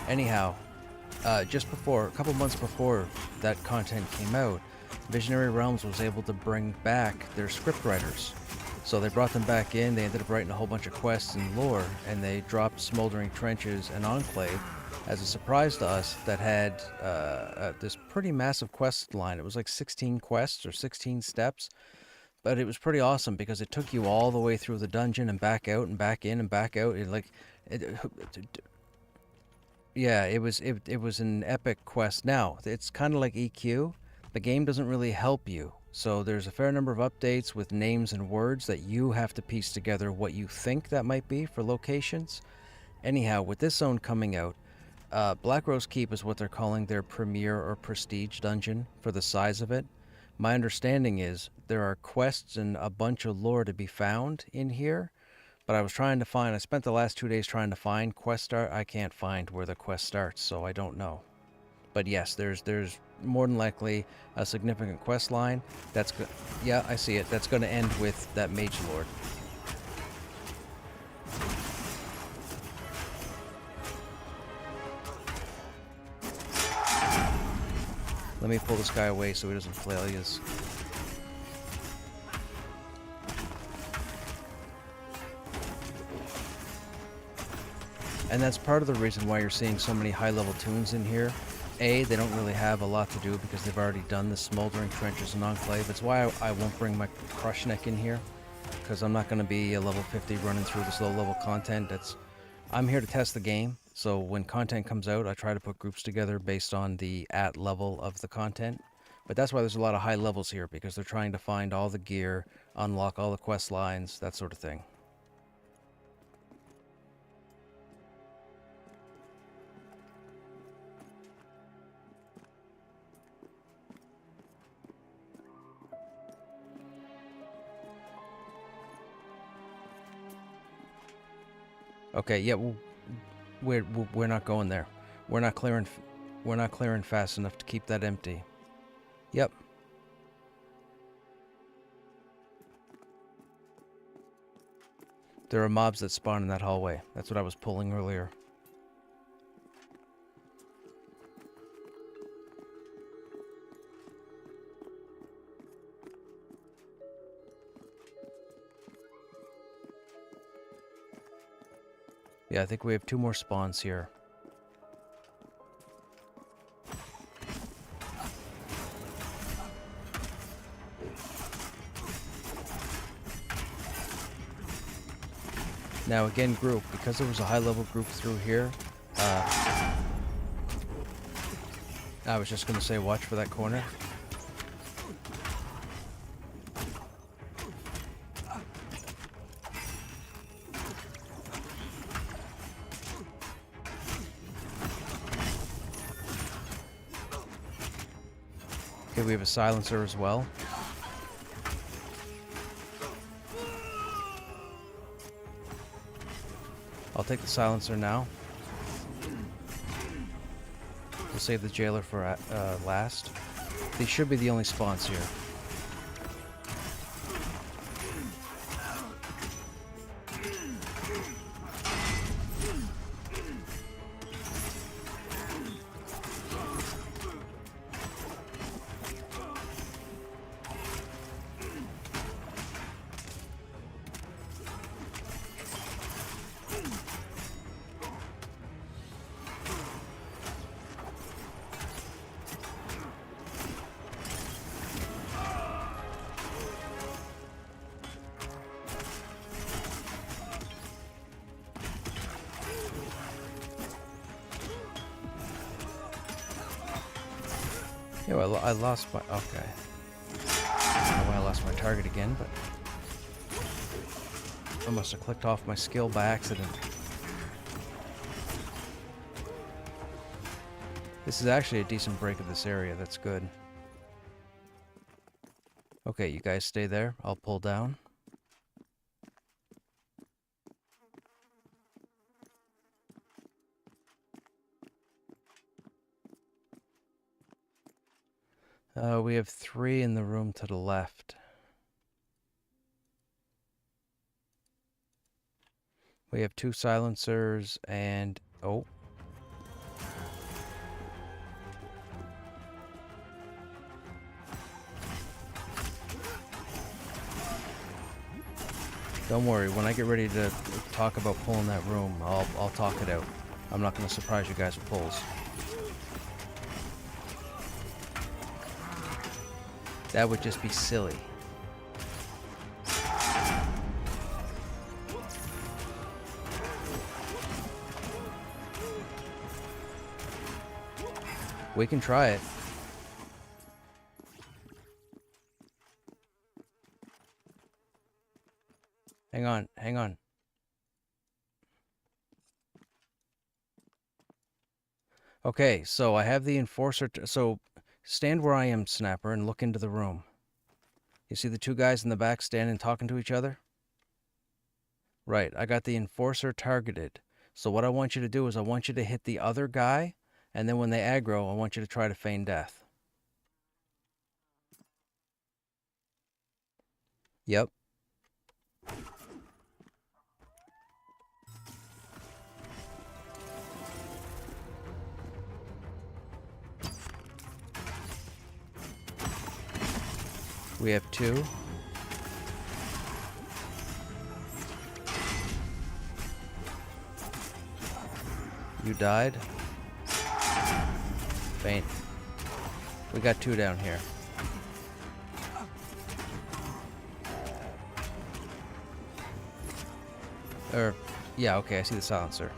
Anyhow, just before, a couple months before that content came out, Visionary Realms was able to bring back their scriptwriters. So they brought them back in, they ended up writing a whole bunch of quests and lore, and they dropped Smoldering Trenches and Enclave as a surprise to us that had this pretty massive quest line. It was like 16 quests or 16 steps. But it was pretty awesome because it took you all the way through the dungeon and back out and back in and back out. Yeah, it was an epic quest. Now, it's kind of like EQ. The game doesn't really help you. So there's a fair number of updates with names and words that you have to piece together what you think that might be for locations. Anyhow, with this zone coming out, Black Rose Keep is what they're calling their premier or prestige dungeon for the size of it. My understanding is there are quests and a bunch of lore to be found in here, but I spent the last 2 days trying to find quest start. I can't find where the quest starts, so I don't know. But yes, there's more than likely a significant quest line. Yeah, I see it. That's going to end with that Mage Lord. Let me pull this guy away so he doesn't flail his. And that's part of the reason why you're seeing so many high-level tunes in here. A, they don't really have a lot to do because they've already done the Smoldering Trenches and Enclave. It's why I won't bring my Krushnek in here, because I'm not going to be a level 50 running through this low-level content. I'm here to test the game, so when content comes out, I try to put groups together based on the level of the content. But that's why there's a lot of high levels here, because they're trying to find all the gear, unlock all the quest lines, that sort of thing. Okay, yeah, we're not going there. We're not clearing fast enough to keep that empty. Yep. There are mobs that spawn in that hallway. That's what I was pulling earlier. Yeah, I think we have 2 more spawns here. Now again, group, because there was a high-level group through here, I was just going to say watch for that corner. Okay, we have a silencer as well. I'll take the silencer now. We'll save the jailer for last. These should be the only spawns here. Yeah, well, I lost my... Okay. I don't know why I lost my target again, but... I must have clicked off my skill by accident. This is actually a decent break of this area. That's good. Okay, you guys stay there. I'll pull down. We have 3 in the room to the left. We have 2 silencers and... Oh. Don't worry, when I get ready to talk about pulling that room, I'll talk it out. I'm not going to surprise you guys with pulls. That would just be silly. We can try it. Hang on, hang on. Okay, so I have the enforcer. So stand where I am, Snapper, and look into the room. You see the 2 guys in the back standing talking to each other? Right, I got the enforcer targeted. So what I want you to do is I want you to hit the other guy And then when they aggro, I want you to try to feign death. Yep. We have 2. You died. Faint. We got 2 down here. Yeah, okay, I see the silencer.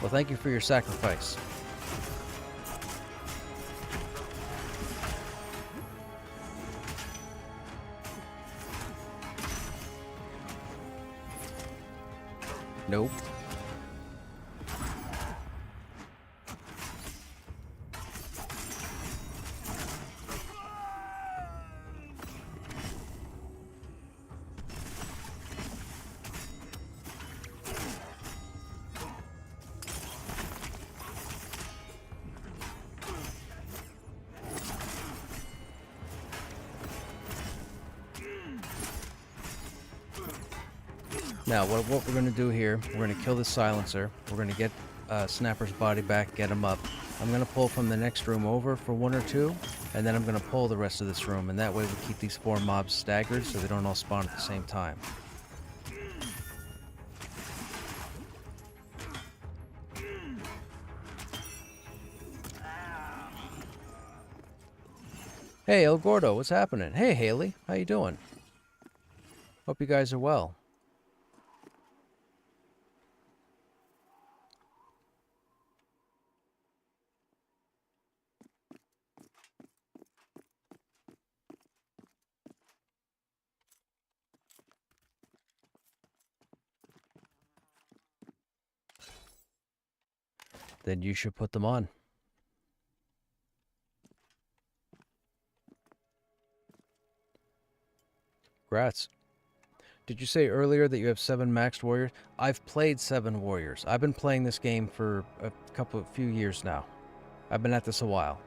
Well, thank you for your sacrifice. Nope. Now, what we're going to do here, we're going to kill the silencer. We're going to get Snapper's body back, get him up. I'm going to pull from the next room over for 1 or 2, and then I'm going to pull the rest of this room, and that way we keep these 4 mobs staggered so they don't all spawn at the same time. Hey, El Gordo, what's happening? Hey, Haley, how you doing? Hope you guys are well. Then you should put them on. Congrats. Did you say earlier that you have 7 maxed warriors? I've played 7 warriors. I've been playing this game for a few years now. I've been at this a while.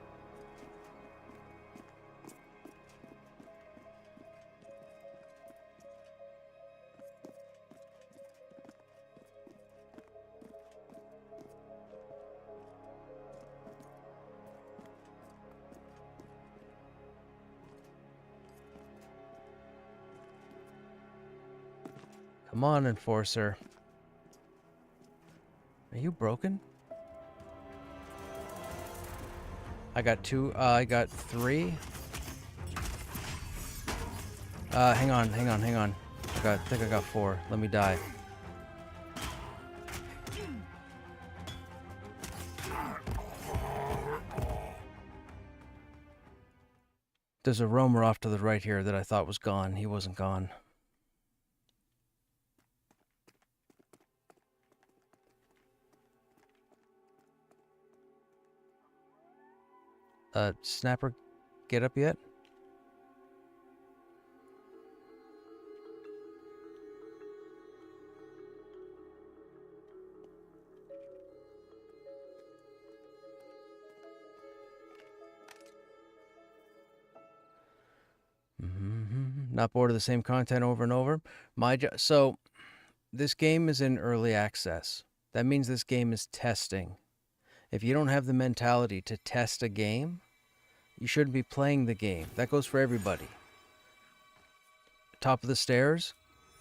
Come on, Enforcer. Are you broken? I got 2, I got 3. Hang on. I think I got 4. Let me die. There's a roamer off to the right here that I thought was gone. He wasn't gone. Snapper, get up yet? Not bored of the same content over and over? So, this game is in early access. That means this game is testing. If you don't have the mentality to test a game, you shouldn't be playing the game. That goes for everybody. Top of the stairs,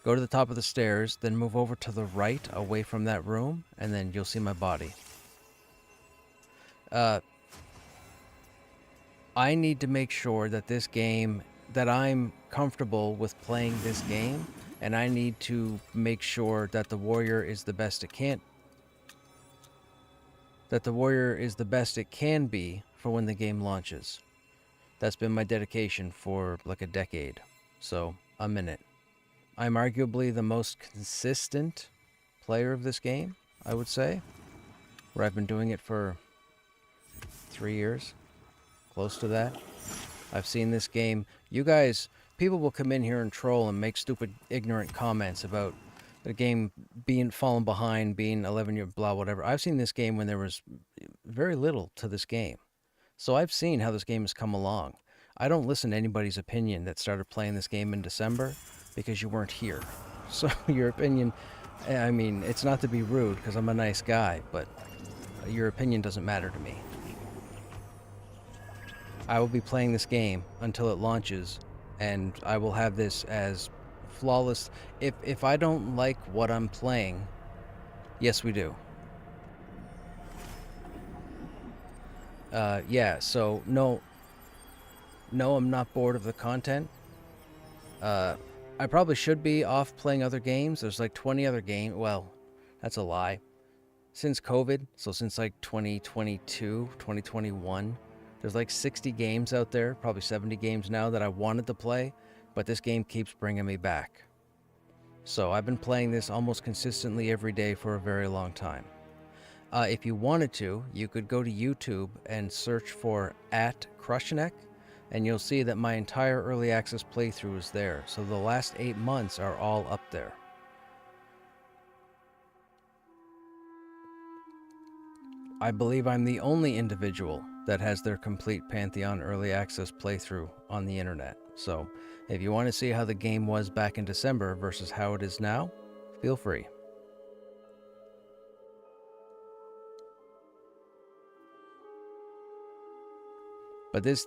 go to the top of the stairs, then move over to the right, away from that room, and then you'll see my body. I need to make sure that this game, that I'm comfortable with playing this game, and I need to make sure that the warrior is the best it can. That the warrior is the best it can be for when the game launches. That's been my dedication for like a decade, so I'm in it. I'm arguably the most consistent player of this game, I would say, where I've been doing it for 3 years, close to that. I've seen this game. You guys, people will come in here and troll and make stupid, ignorant comments about The game being fallen behind, being 11 year blah whatever. I've seen this game when there was very little to this game, so I've seen how this game has come along. I don't listen to anybody's opinion that started playing this game in December because you weren't here. So your opinion, I mean, it's not to be rude because I'm a nice guy, but your opinion doesn't matter to me. I will be playing this game until it launches, and I will have this as flawless. If I don't like what I'm playing, yes, we do. Yeah. So no, I'm not bored of the content. I probably should be off playing other games. There's like 20 other games. Well, that's a lie. Since COVID, so since like 2022, 2021, there's like 60 games out there, probably 70 games now that I wanted to play, but this game keeps bringing me back. So I've been playing this almost consistently every day for a very long time. If you wanted to, you could go to YouTube and search for @Krushnek, and you'll see that my entire early access playthrough is there. So the last 8 months are all up there. I believe I'm the only individual that has their complete Pantheon early access playthrough on the internet. So if you want to see how the game was back in December versus how it is now, feel free. But this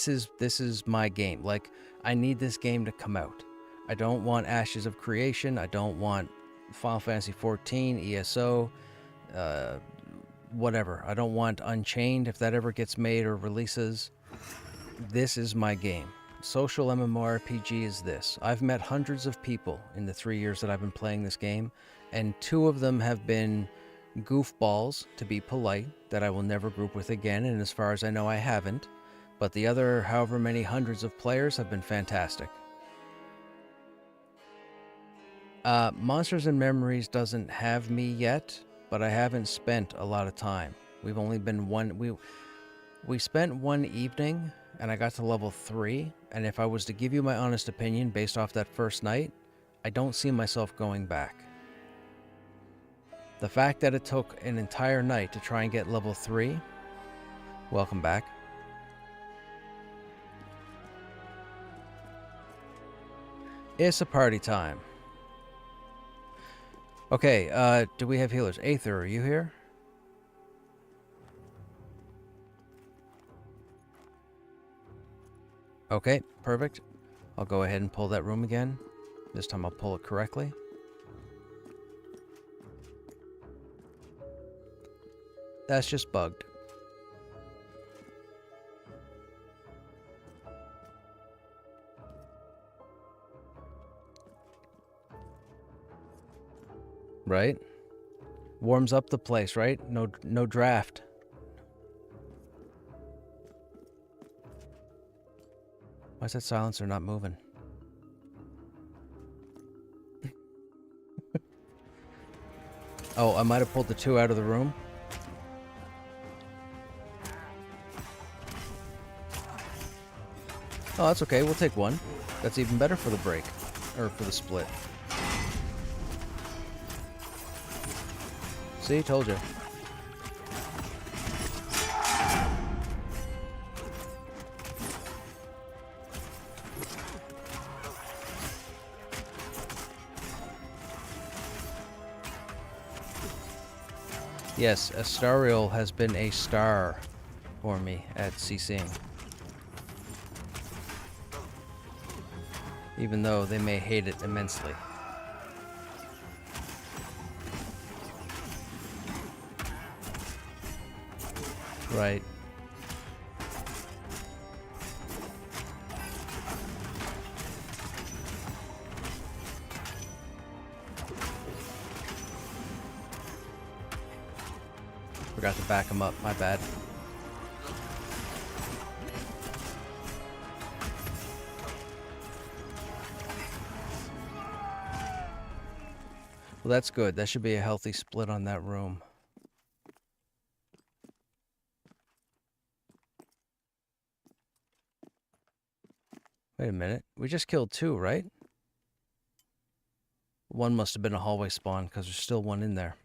is my game. Like, I need this game to come out. I don't want Ashes of Creation. I don't want Final Fantasy XIV, ESO, whatever. I don't want Unchained if that ever gets made or releases. This is my game. Social MMORPG is this. I've met hundreds of people in the 3 years that I've been playing this game, and 2 of them have been goofballs, to be polite, that I will never group with again, and as far as I know I haven't. But the other however many hundreds of players have been fantastic. Monsters and Memories doesn't have me yet, but I haven't spent a lot of time. We've only been we spent one evening, and I got to level 3, and if I was to give you my honest opinion based off that first night, I don't see myself going back. The fact that it took an entire night to try and get level 3, welcome back. It's a party time. Okay, do we have healers? Aether, are you here? Okay, perfect. I'll go ahead and pull that room again. This time I'll pull it correctly. That's just bugged. Right? Warms up the place, right? No draft. Why is that silencer not moving? Oh, I might have pulled the 2 out of the room. Oh, that's okay. We'll take 1. That's even better for the break. Or for the split. See, told you. Yes, Astariel has been a star for me at CCing. Even though they may hate it immensely. Right. Forgot to back him up, my bad. Well, that's good. That should be a healthy split on that room. Wait a minute. We just killed 2, right? One must have been a hallway spawn, because there's still one in there.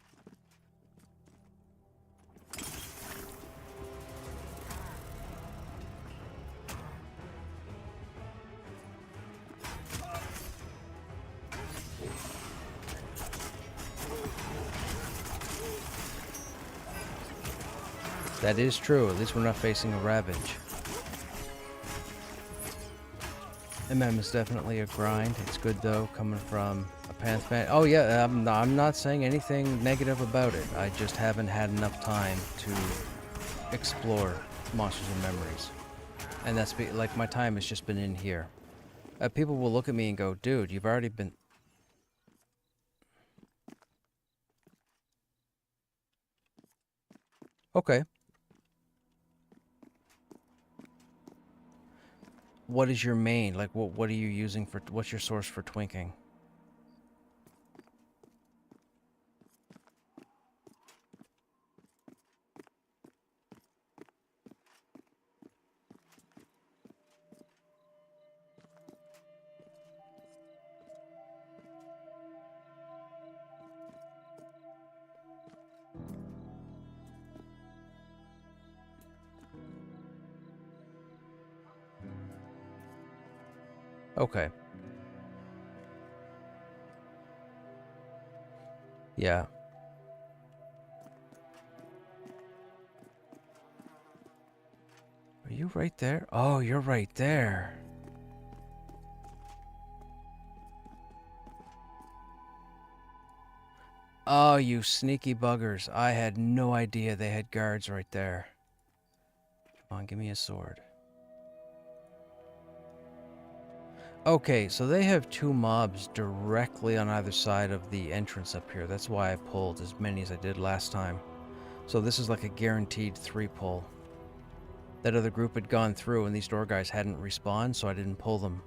That is true. At least we're not facing a Ravage. MM is definitely a grind. It's good, though, coming from a Panth fan. Oh, yeah, I'm not saying anything negative about it. I just haven't had enough time to explore Monsters and Memories. And that's like my time has just been in here. People will look at me and go, dude, you've already been... Okay. What is your main? Like, what are you using for... What's your source for twinking? Okay. Yeah. Are you right there? Oh, you're right there. Oh, you sneaky buggers. I had no idea they had guards right there. Come on, give me a sword. Okay, so they have two mobs directly on either side of the entrance up here. That's why I pulled as many as I did last time. So this is like a guaranteed 3 pull. That other group had gone through and these door guys hadn't respawned, so I didn't pull them.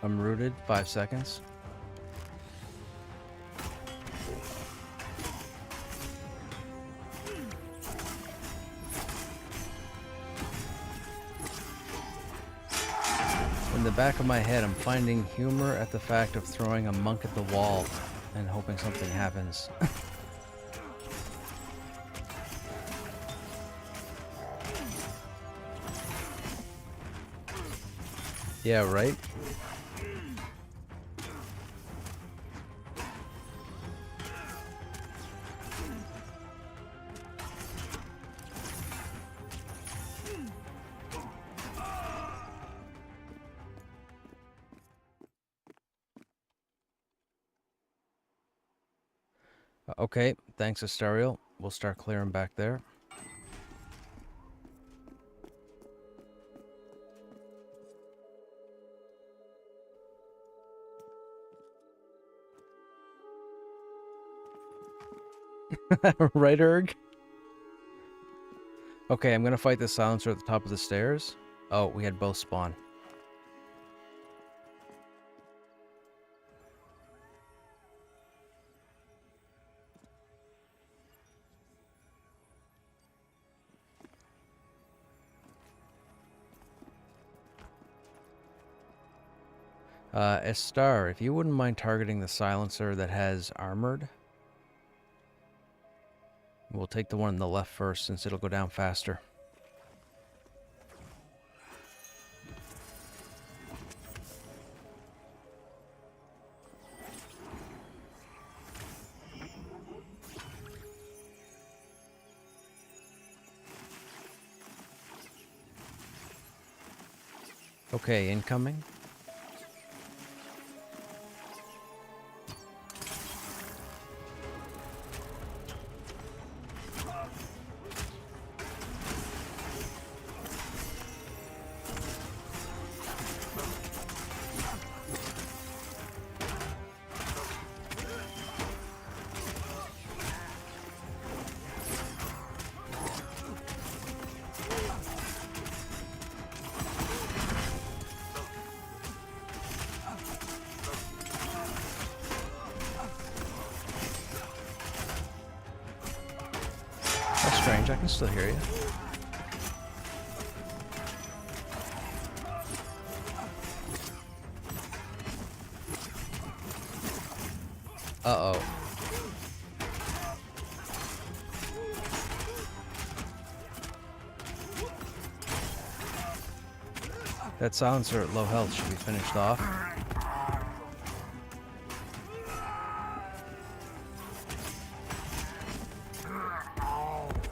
I'm rooted. 5 seconds. In the back of my head, I'm finding humor at the fact of throwing a monk at the wall and hoping something happens. Yeah, right? Okay, thanks, Asterial. We'll start clearing back there. Right, Erg? Okay, I'm gonna fight the silencer at the top of the stairs. Oh, we had both spawn. Estar, if you wouldn't mind targeting the silencer that has armored, we'll take the one on the left first since it'll go down faster. Okay, incoming. strange. I can still hear you. Uh-oh. That silencer at low health should be finished off.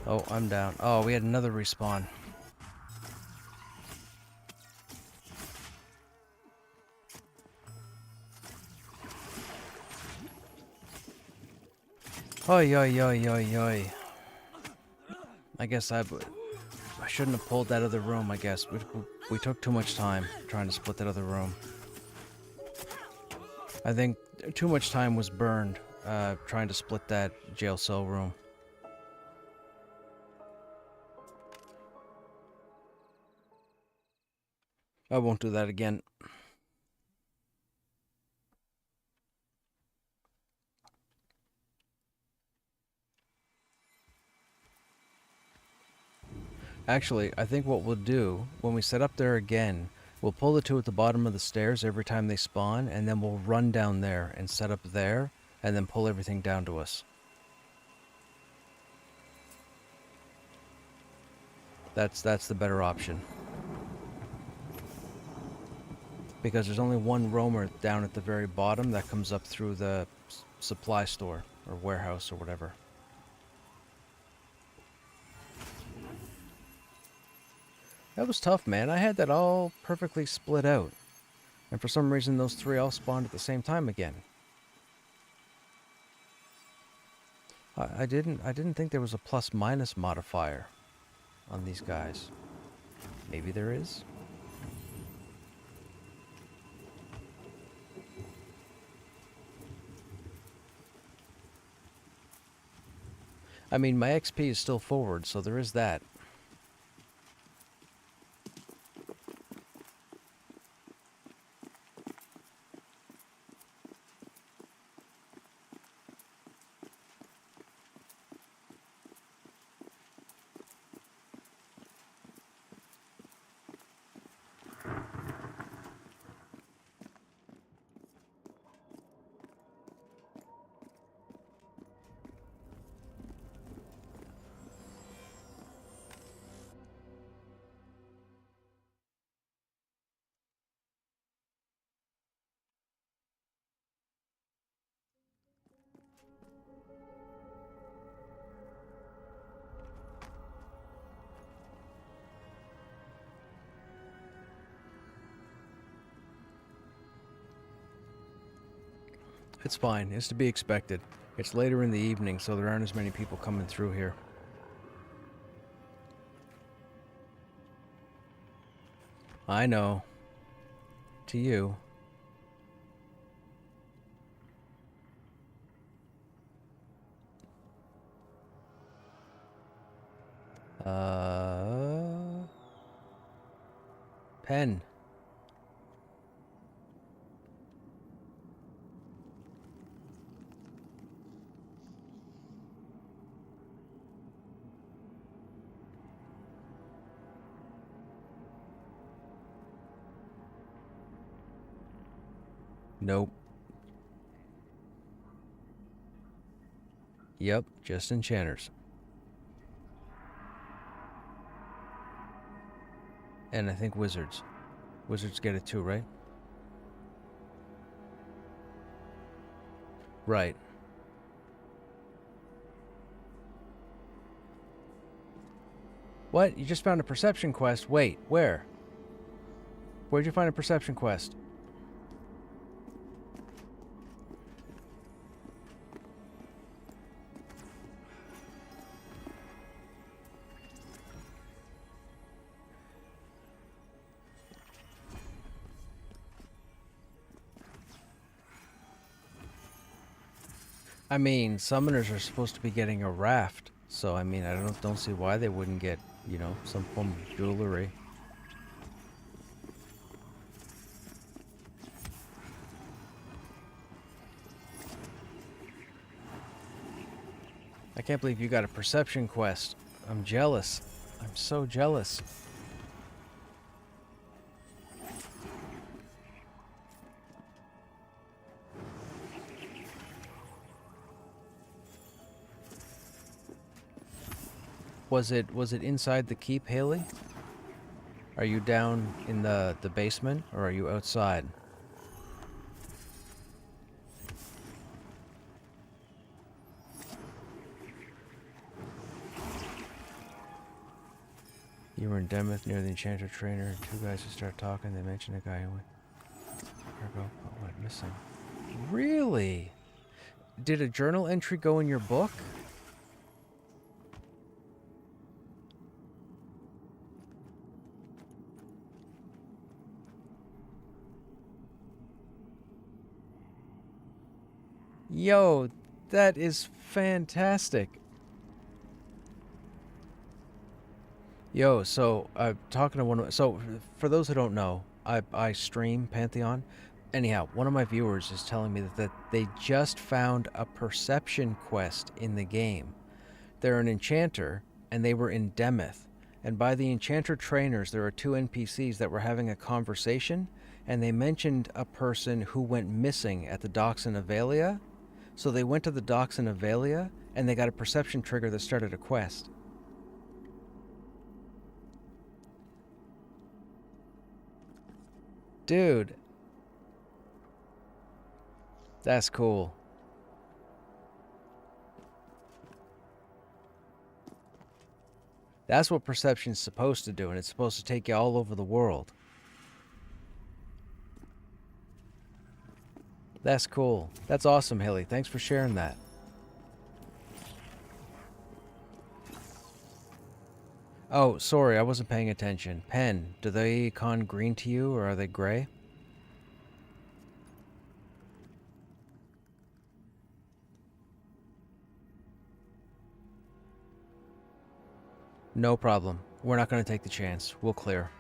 Oh, I'm down. Oh, we had another respawn. Oi, oi, oi, oi, oi. I guess I shouldn't have pulled that other room, I guess. We took too much time trying to split that other room. I think too much time was burned trying to split that jail cell room. I won't do that again. Actually, I think what we'll do, when we set up there again, we'll pull the two at the bottom of the stairs every time they spawn, and then we'll run down there and set up there, and then pull everything down to us. That's the better option. Because there's only one roamer down at the very bottom that comes up through the supply store, or warehouse, or whatever. That was tough, man. I had that all perfectly split out. And for some reason, those three all spawned at the same time again. I didn't think there was a plus-minus modifier on these guys. Maybe there is? I mean, my XP is still forward, so there is that. It's fine. It's to be expected. It's later in the evening, so there aren't as many people coming through here. I know. To you. Pen. Nope. Yep, just enchanters. And I think wizards. Wizards get it too, right? Right. What? You just found a perception quest? Wait, where? Where'd you find a perception quest? I mean, summoners are supposed to be getting a raft, so I mean, I don't see why they wouldn't get, you know, some form of jewelry. I can't believe you got a perception quest. I'm jealous. I'm so jealous. Was it inside the keep, Haley? Are you down in the basement, or are you outside? You were in Demeth near the enchanter trainer. Two guys who start talking. They mentioned a guy who went missing. Really? Did a journal entry go in your book? Yo, that is fantastic. Yo, so I'm talking to one of... So, for those who don't know, I stream Pantheon. Anyhow, one of my viewers is telling me that they just found a perception quest in the game. They're an enchanter, and they were in Demeth. And by the enchanter trainers, there are two NPCs that were having a conversation, and they mentioned a person who went missing at the docks in Avelia. So they went to the docks in Avelia, and they got a perception trigger that started a quest. Dude. That's cool. That's what perception's supposed to do, and it's supposed to take you all over the world. That's cool. That's awesome, Haley. Thanks for sharing that. Oh, sorry, I wasn't paying attention. Pen, do they con green to you, or are they gray? No problem. We're not going to take the chance. We'll clear.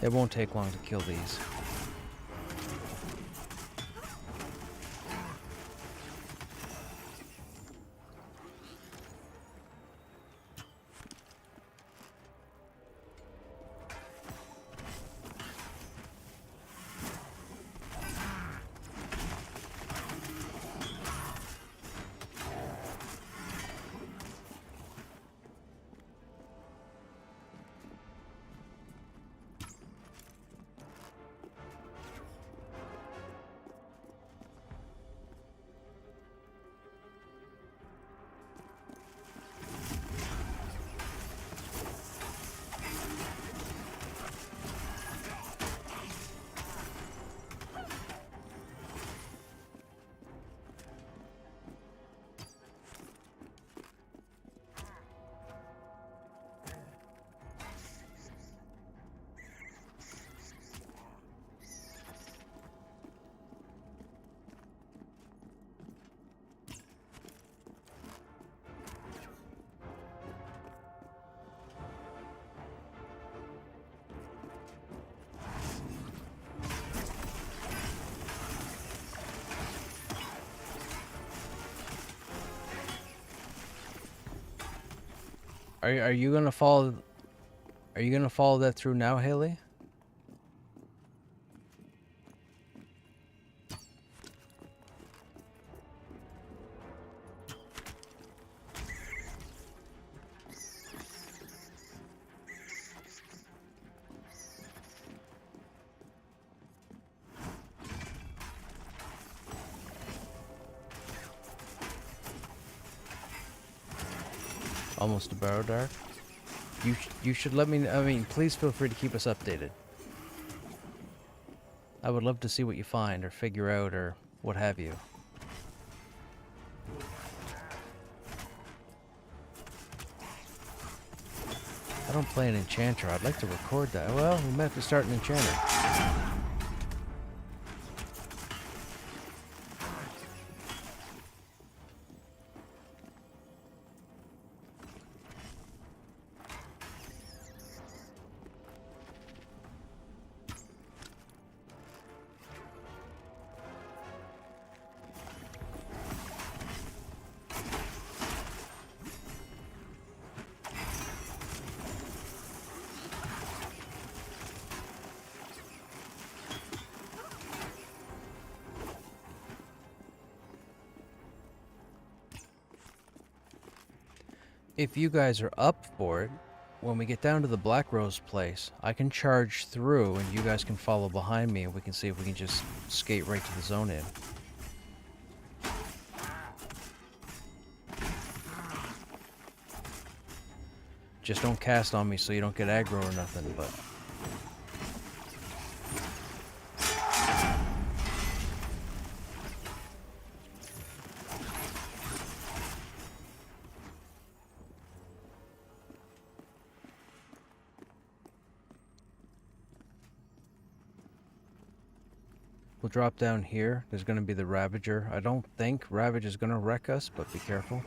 It won't take long to kill these. Are you gonna follow? Are you gonna follow that through now, Haley? Almost a Barrow Dark. You should let me. I mean, please feel free to keep us updated. I would love to see what you find or figure out or what have you. I don't play an enchanter. I'd like to record that. Well, we might have to start an enchanter. if you guys are up for it, when we get down to the Black Rose place, I can charge through and you guys can follow behind me and we can see if we can just skate right to the zone in. Just don't cast on me so you don't get aggro or nothing, but... We'll drop down here. There's going to be the Ravager. I don't think Ravage is going to wreck us, but be careful.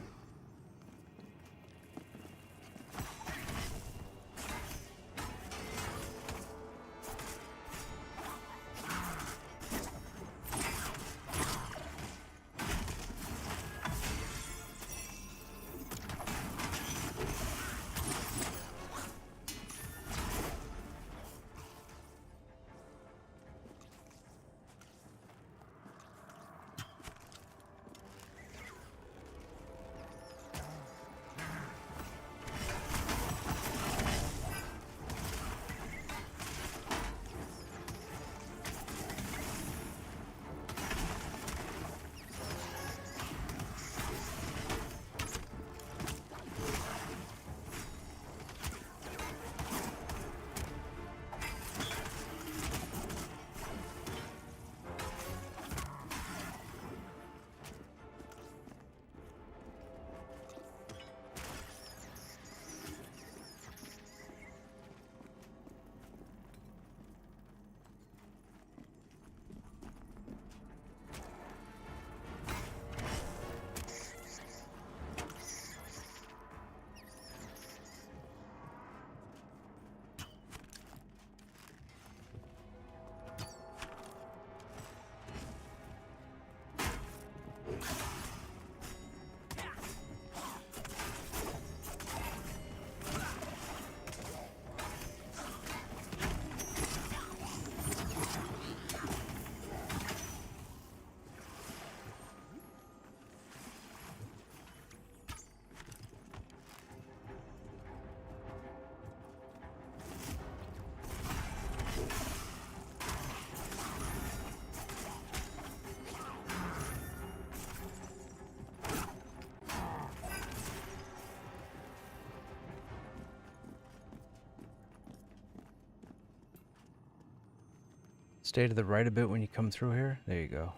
Stay to the right a bit when you come through here. There you go.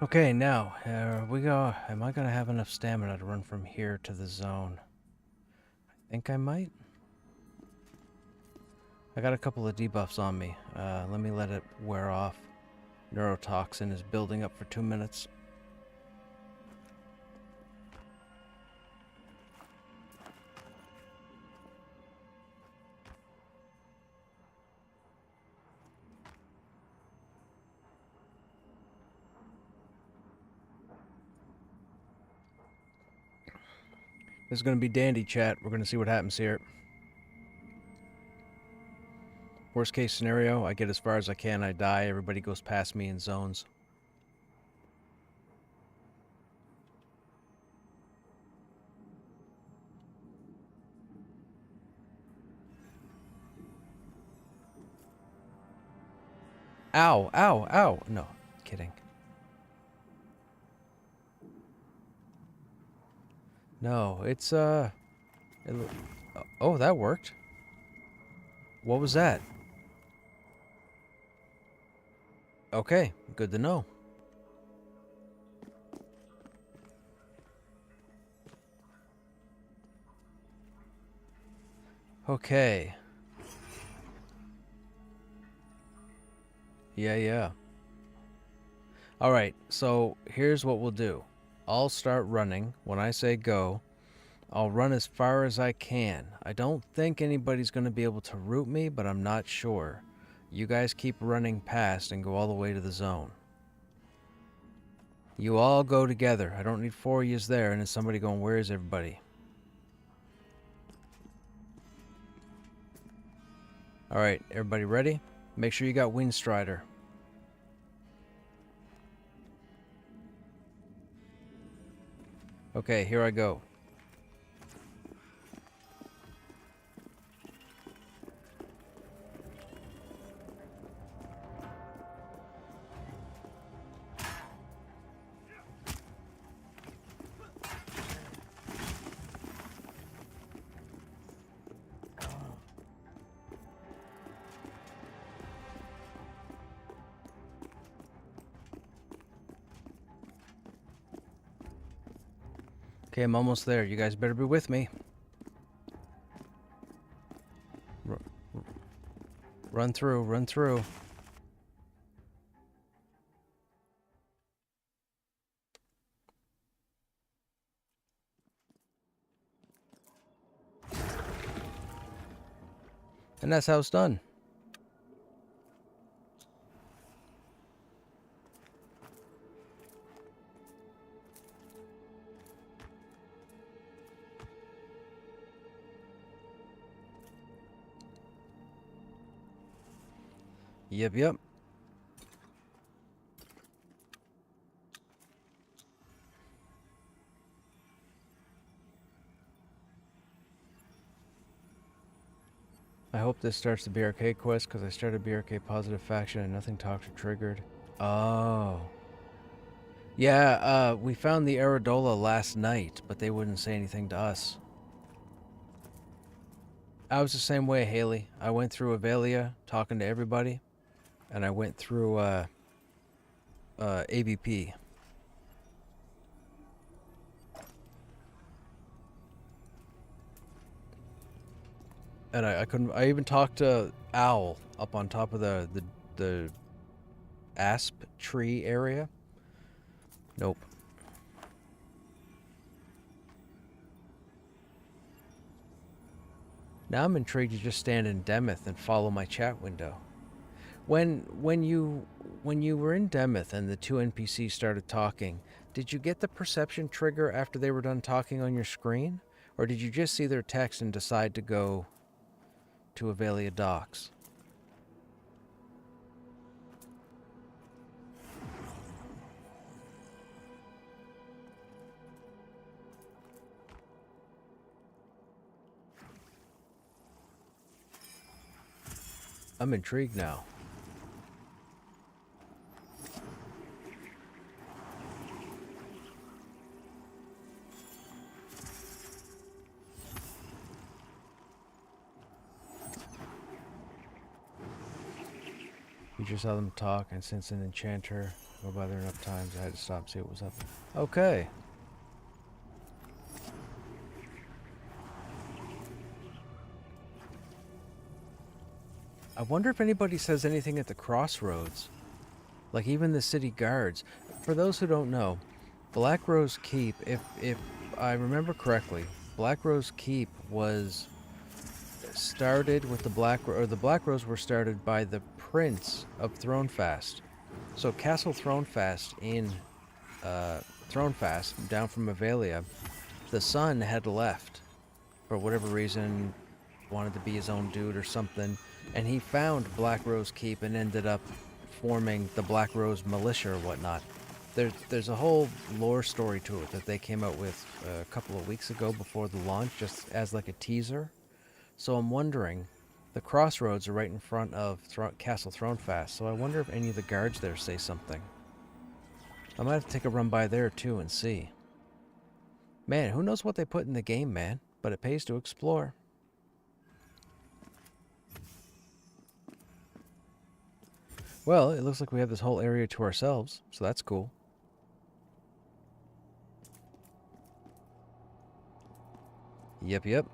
Okay, now, we go. Am I gonna have enough stamina to run from here to the zone? I think I might. I got a couple of debuffs on me. Let me let it wear off. Neurotoxin is building up for 2 minutes. This is going to be dandy, chat. We're going to see what happens here. Worst case scenario, I get as far as I can, I die, everybody goes past me in zones. Ow, ow, ow. No, kidding. No, it's, oh, that worked. What was that? Okay, good to know. Okay. Yeah. Alright, so here's what we'll do. I'll start running. When I say go, I'll run as far as I can. I don't think anybody's going to be able to root me, but I'm not sure. You guys keep running past and go all the way to the zone. You all go together. I don't need 4 of yous there, and then somebody going, where is everybody? Alright, everybody ready? Make sure you got Windstrider. Okay, here I go. Okay, I'm almost there. You guys better be with me. Run through, run through. And that's how it's done. Yep. I hope this starts the BRK quest, because I started BRK positive faction and nothing talked or triggered. Oh. Yeah, we found the Aradola last night, but they wouldn't say anything to us. I was the same way, Haley. I went through Avelia, talking to everybody, and I went through, ABP. And I couldn't, I even talked to Owl up on top of the asp tree area. Nope. Now I'm intrigued to just stand in Demeth and follow my chat window. When you were in Demeth and the 2 NPCs started talking, did you get the perception trigger after they were done talking on your screen? Or did you just see their text and decide to go to Avelia Docks? I'm intrigued now. just saw them talk, and since an enchanter go by there enough times, I had to stop and see what was up. Okay. I wonder if anybody says anything at the crossroads. Like even the city guards. For those who don't know, Black Rose Keep, if I remember correctly, Black Rose Keep was started with the the Black Rose were started by the Prince of Thronefast. So Castle Thronefast in Thronefast, down from Avelia, the son had left for whatever reason, wanted to be his own dude or something, and he found Black Rose Keep and ended up forming the Black Rose Militia or whatnot. There's a whole lore story to it that they came out with a couple of weeks ago before the launch, just as like a teaser. So I'm wondering, the crossroads are right in front of Castle Thronefast, so I wonder if any of the guards there say something. I might have to take a run by there too and see. Man, who knows what they put in the game, man, but it pays to explore. Well, it looks like we have this whole area to ourselves, so that's cool. Yep.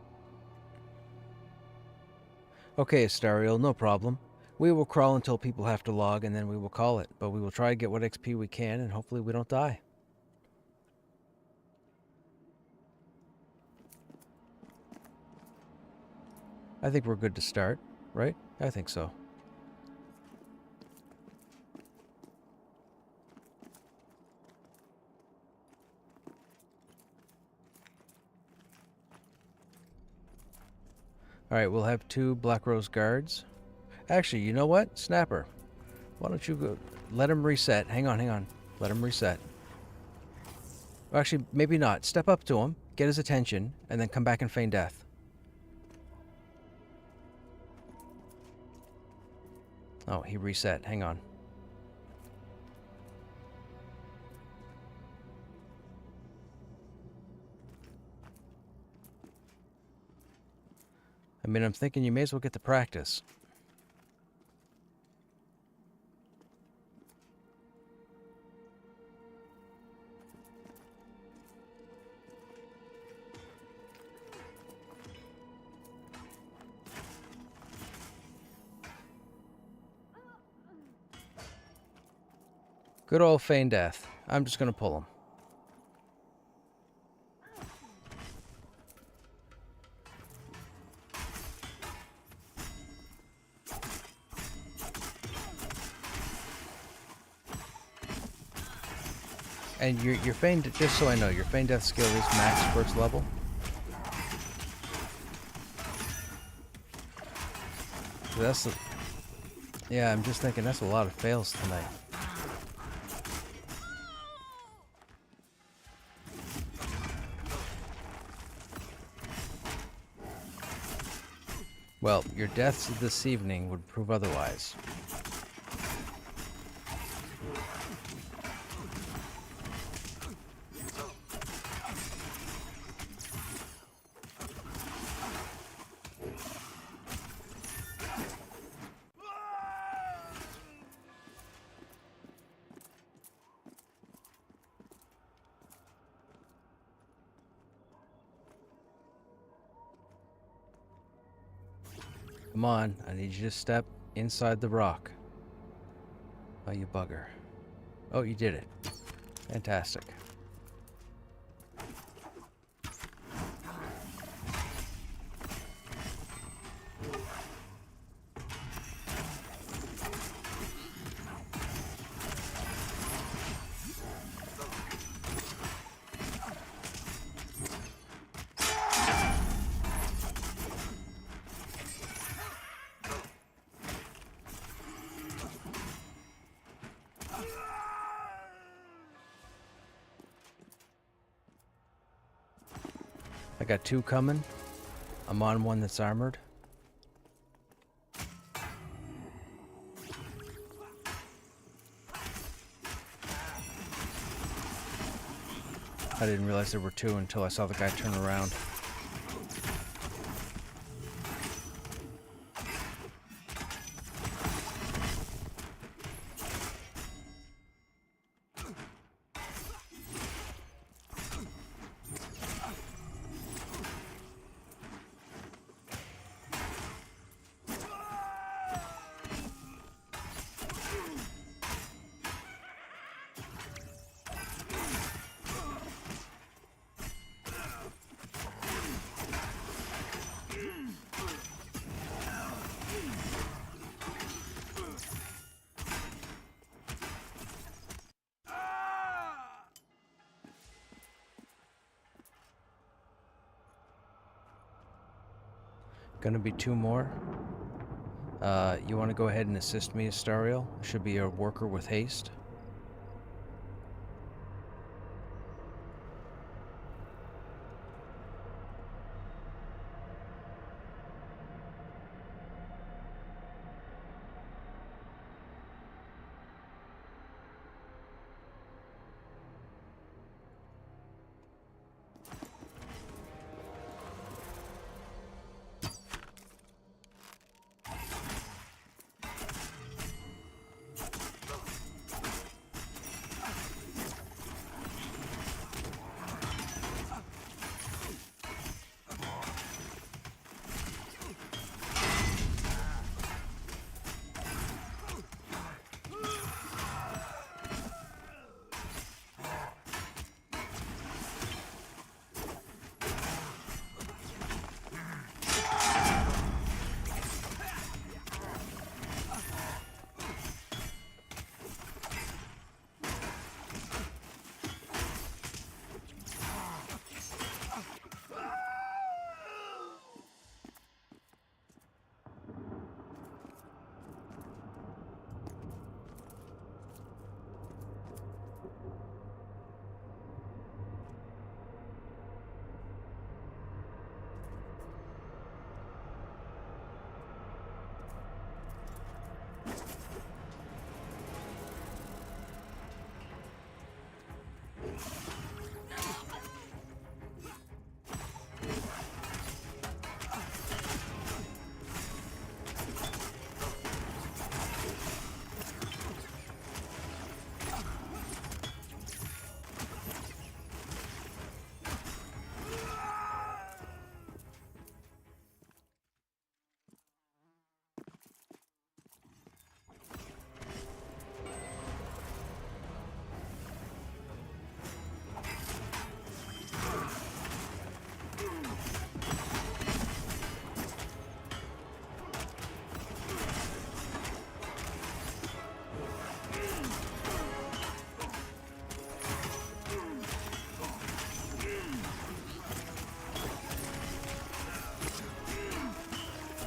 Okay, Astariel, no problem. We will crawl until people have to log, and then we will call it. But we will try to get what XP we can, and hopefully we don't die. I think we're good to start, right? I think so. Alright, we'll have 2 Black Rose guards. Actually, you know what? Snapper. Why don't you go... Let him reset. Hang on. Let him reset. Or actually, maybe not. Step up to him, get his attention, and then come back and feign death. Oh, he reset. Hang on. I mean, I'm thinking you may as well get to practice. Good old feign death. I'm just gonna pull him. And your feign, just so I know, your feign death skill is max first level. So that's the, yeah, I'm just thinking that's a lot of fails tonight. Well, your deaths this evening would prove otherwise. Come on, I need you to step inside the rock. Oh, you bugger. Oh, you did it. Fantastic. I got 2 coming. I'm on one that's armored. I didn't realize there were 2 until I saw the guy turn around. Gonna be 2 more. You want to go ahead and assist me, Astariel? There should be a worker with haste.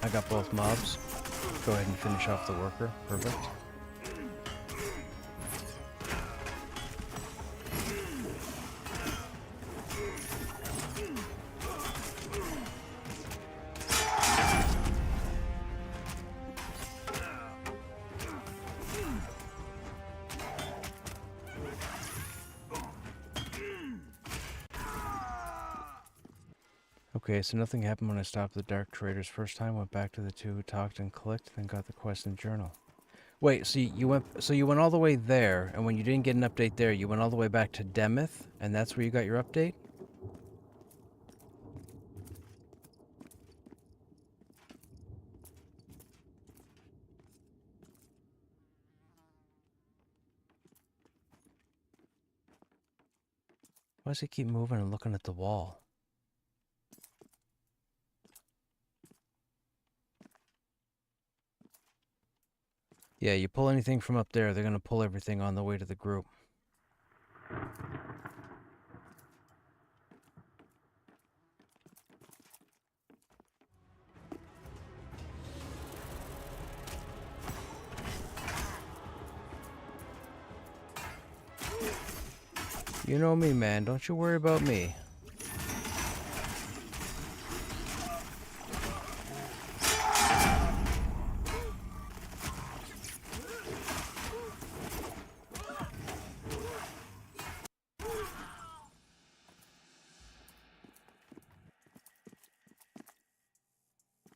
I got both mobs. Go ahead and finish off the worker. Perfect. Okay, so nothing happened when I stopped the Dark Traders first time. Went back to the 2 who talked and clicked, then got the quest and journal. Wait, so you went all the way there, and when you didn't get an update there, you went all the way back to Demeth, and that's where you got your update? Why does he keep moving and looking at the wall? Yeah, you pull anything from up there, they're gonna pull everything on the way to the group. You know me, man. Don't you worry about me.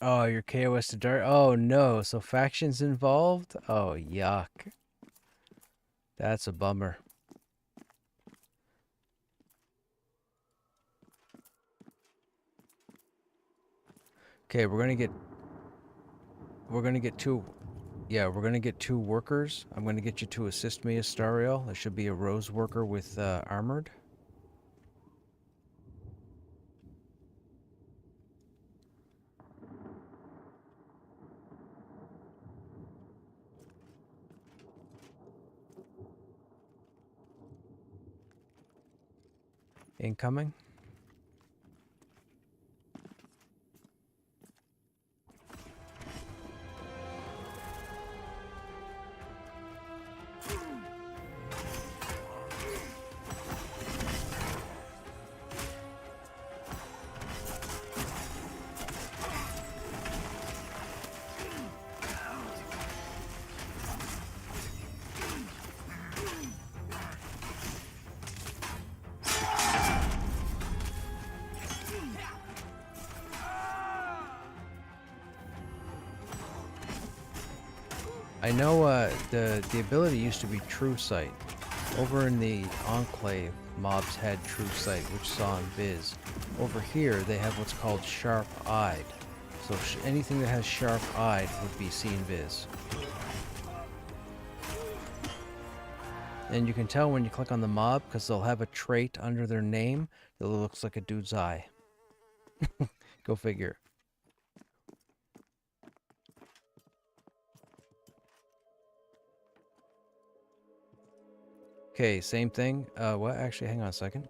Oh, your KOS to Dart? Oh, no. So factions involved? Oh, yuck. That's a bummer. Okay, we're gonna get two. Yeah, we're gonna get 2 workers. I'm gonna get you to assist me, Astariel. There should be a Rose worker with armored. Incoming. I know the ability used to be True Sight. Over in the Enclave, mobs had True Sight, which saw invis. Over here, they have what's called Sharp Eyed. So anything that has Sharp Eyed would be seen viz. And you can tell when you click on the mob because they'll have a trait under their name that looks like a dude's eye. Go figure. Okay, same thing. What? Actually, hang on a second.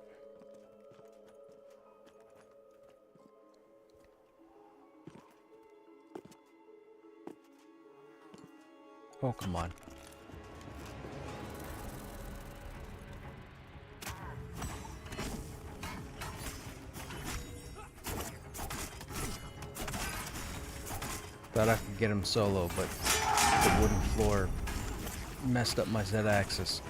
Oh, come on. Thought I could get him solo, but the wooden floor messed up my Z-axis.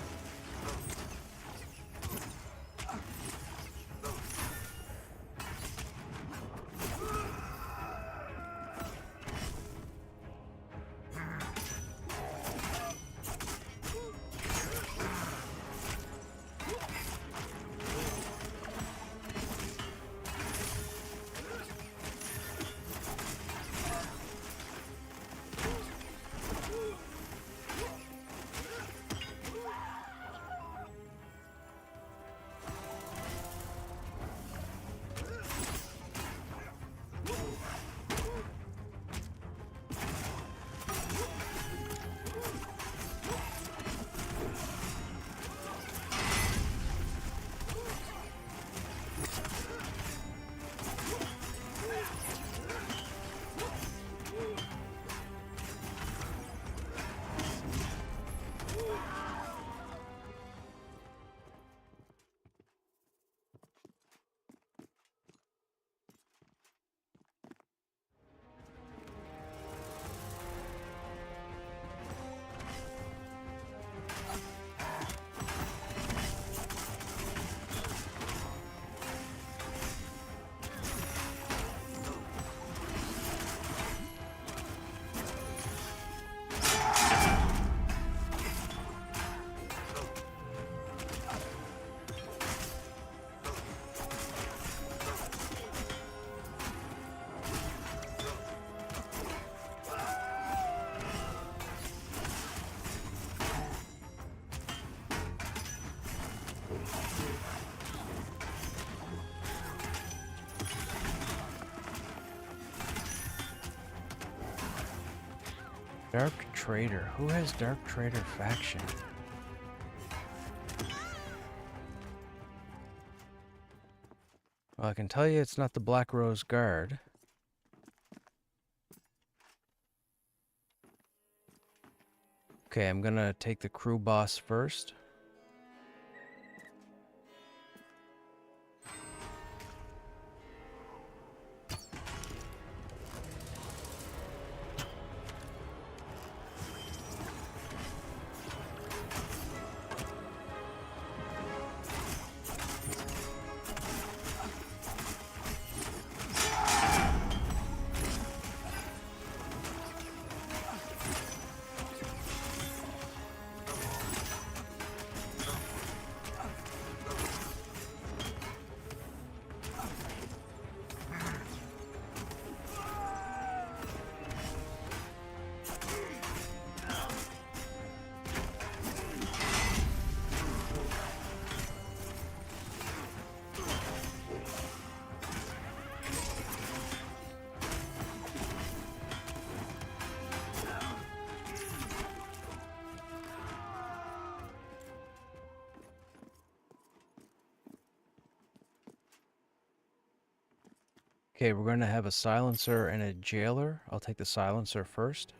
Dark Trader. Who has Dark Trader faction? Well, I can tell you it's not the Black Rose Guard. Okay, I'm gonna take the crew boss first. Okay, we're going to have a silencer and a jailer. I'll take the silencer first.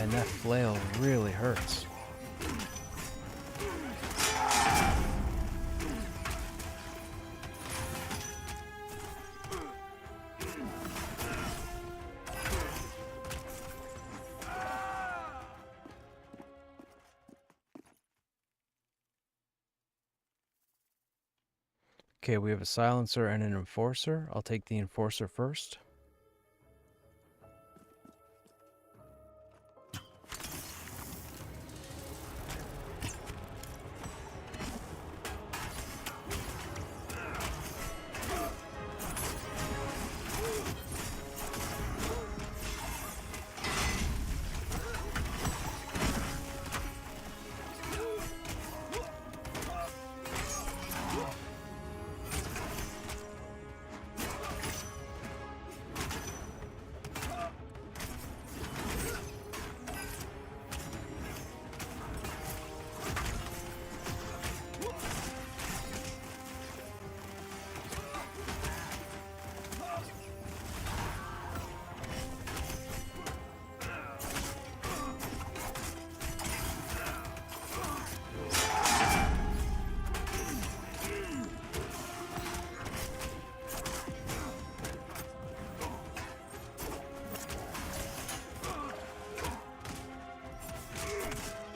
And that flail really hurts. Okay, we have a silencer and an enforcer. I'll take the enforcer first.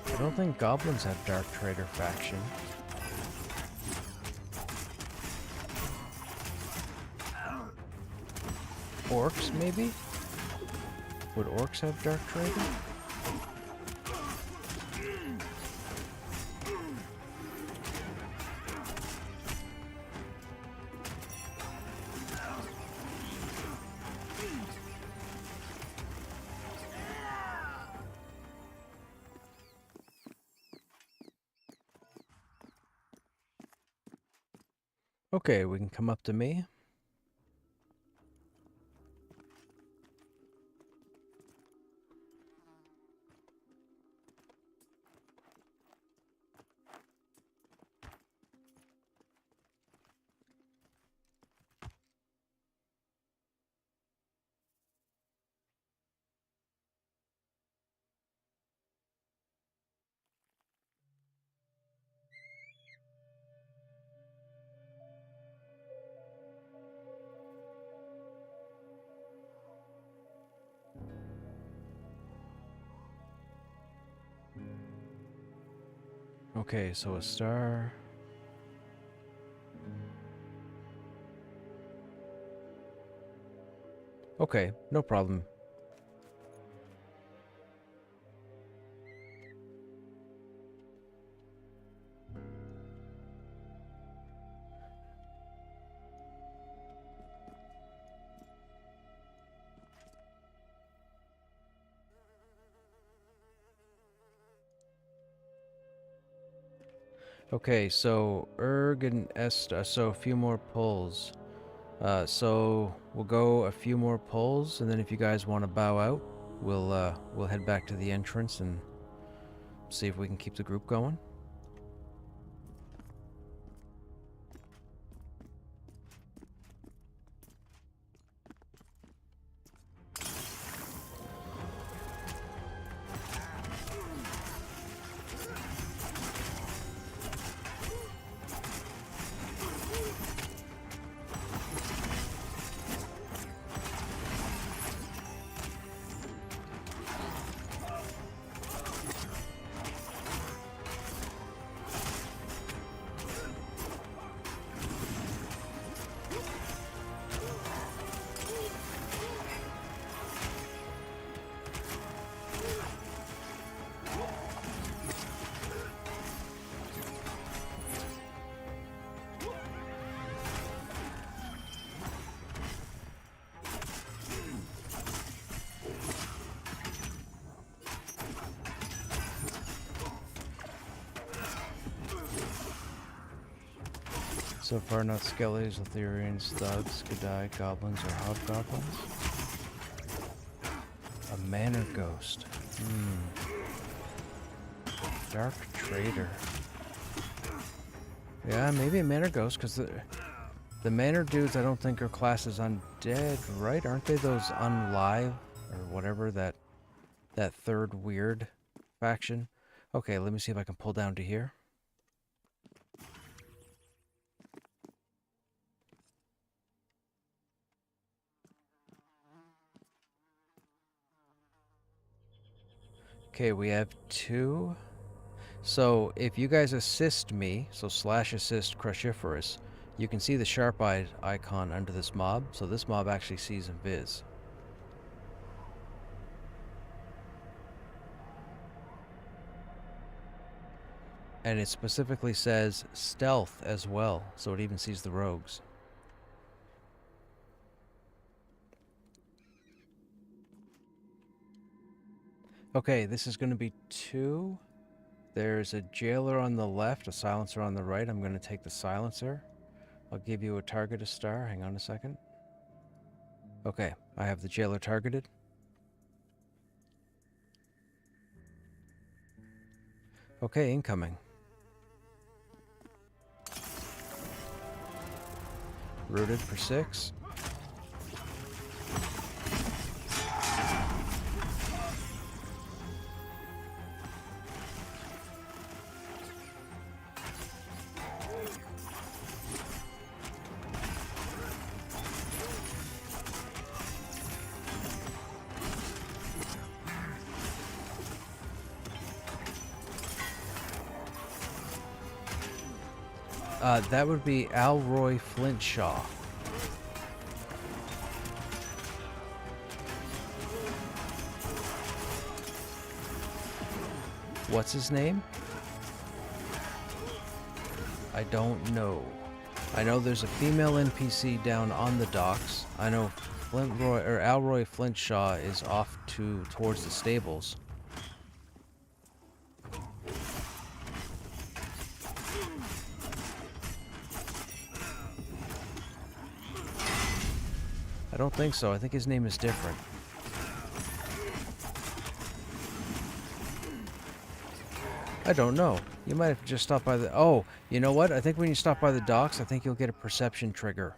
I don't think goblins have Dark Trader faction. Orcs, maybe? Would orcs have Dark Trader? Okay, we can come up to me. Okay, so a star. Okay, no problem. Okay, so Erg and Esta, so a few more pulls. So we'll go a few more pulls, and then if you guys want to bow out, we'll head back to the entrance and see if we can keep the group going. So far, not skellies, Etherians, thugs, Gadai, goblins, or hobgoblins. A manor ghost. Dark Trader. Yeah, maybe a manor ghost, because the manor dudes I don't think are classes undead, right? Aren't they those unlive, or whatever, that that third weird faction. Okay, let me see if I can pull down to here. Okay, we have 2. So if you guys assist me, so /assist Cruciferous, you can see the sharp-eyed icon under this mob. So this mob actually sees invis. And it specifically says stealth as well, so it even sees the rogues. Okay, this is going to be 2. There's a jailer on the left, a silencer on the right. I'm going to take the silencer. I'll give you a target a star. Hang on a second. Okay, I have the jailer targeted. Okay, incoming. Rooted for 6. That would be Alroy Flintshaw. What's his name? I don't know. I know there's a female NPC down on the docks. I know Alroy Flintshaw is off towards the stables. I don't think so. I think his name is different. I don't know. You might have just stopped by the... Oh, you know what? I think when you stop by the docks, I think you'll get a perception trigger.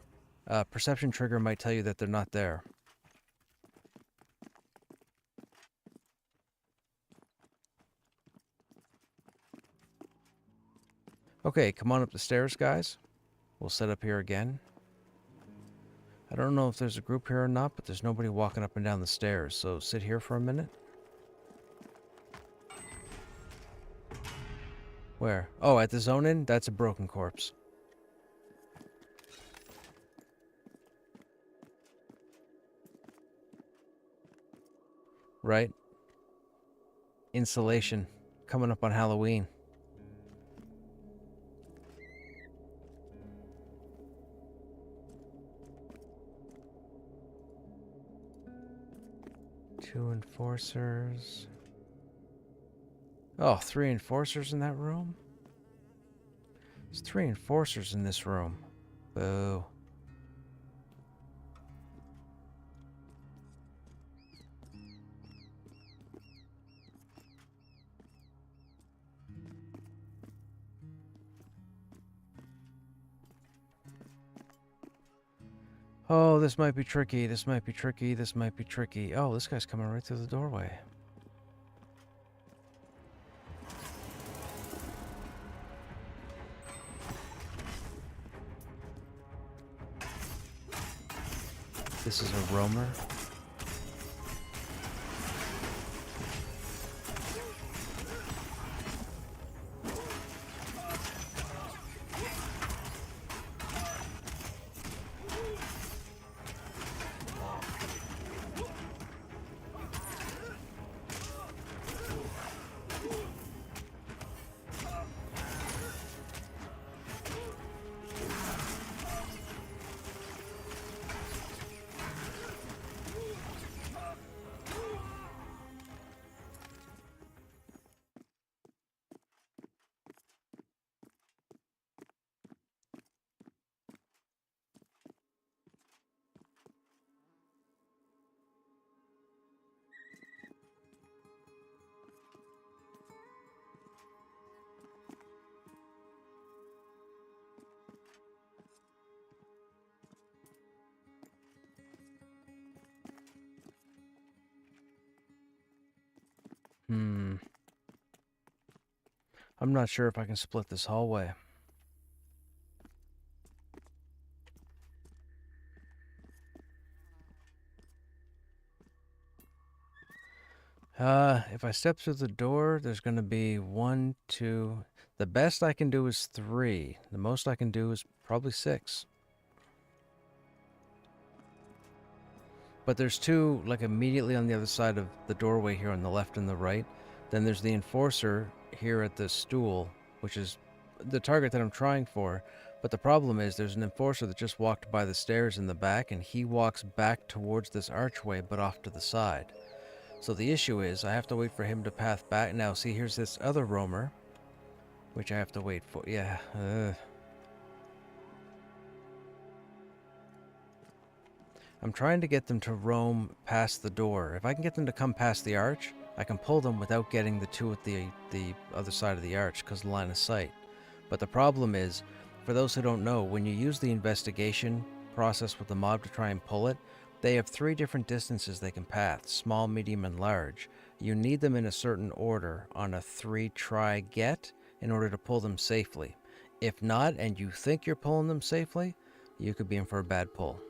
Perception trigger might tell you that they're not there. Okay, come on up the stairs, guys. We'll set up here again. I don't know if there's a group here or not, but there's nobody walking up and down the stairs, so sit here for a minute. Where? Oh, at the zone in? That's a broken corpse. Right? Insulation. Coming up on Halloween. Two enforcers. Oh, 3 enforcers in that room? There's 3 enforcers in this room. Boo. Oh, this might be tricky, this might be tricky, this might be tricky. Oh, this guy's coming right through the doorway. This is a roamer. I'm not sure if I can split this hallway. If I step through the door, there's going to be 1, 2... The best I can do is 3. The most I can do is probably 6. But there's 2, like, immediately on the other side of the doorway here on the left and the right. Then there's the enforcer here at the stool, which is the target that I'm trying for. But the problem is there's an enforcer that just walked by the stairs in the back, and he walks back towards this archway, but off to the side. So the issue is I have to wait for him to path back. Now, see, here's this other roamer, which I have to wait for. Yeah. I'm trying to get them to roam past the door. If I can get them to come past the arch, I can pull them without getting the 2 at the other side of the arch because of the line of sight. But the problem is, for those who don't know, when you use the investigation process with the mob to try and pull it, they have 3 different distances they can path, small, medium, and large. You need them in a certain order on a 3-try get in order to pull them safely. If not, and you think you're pulling them safely, you could be in for a bad pull.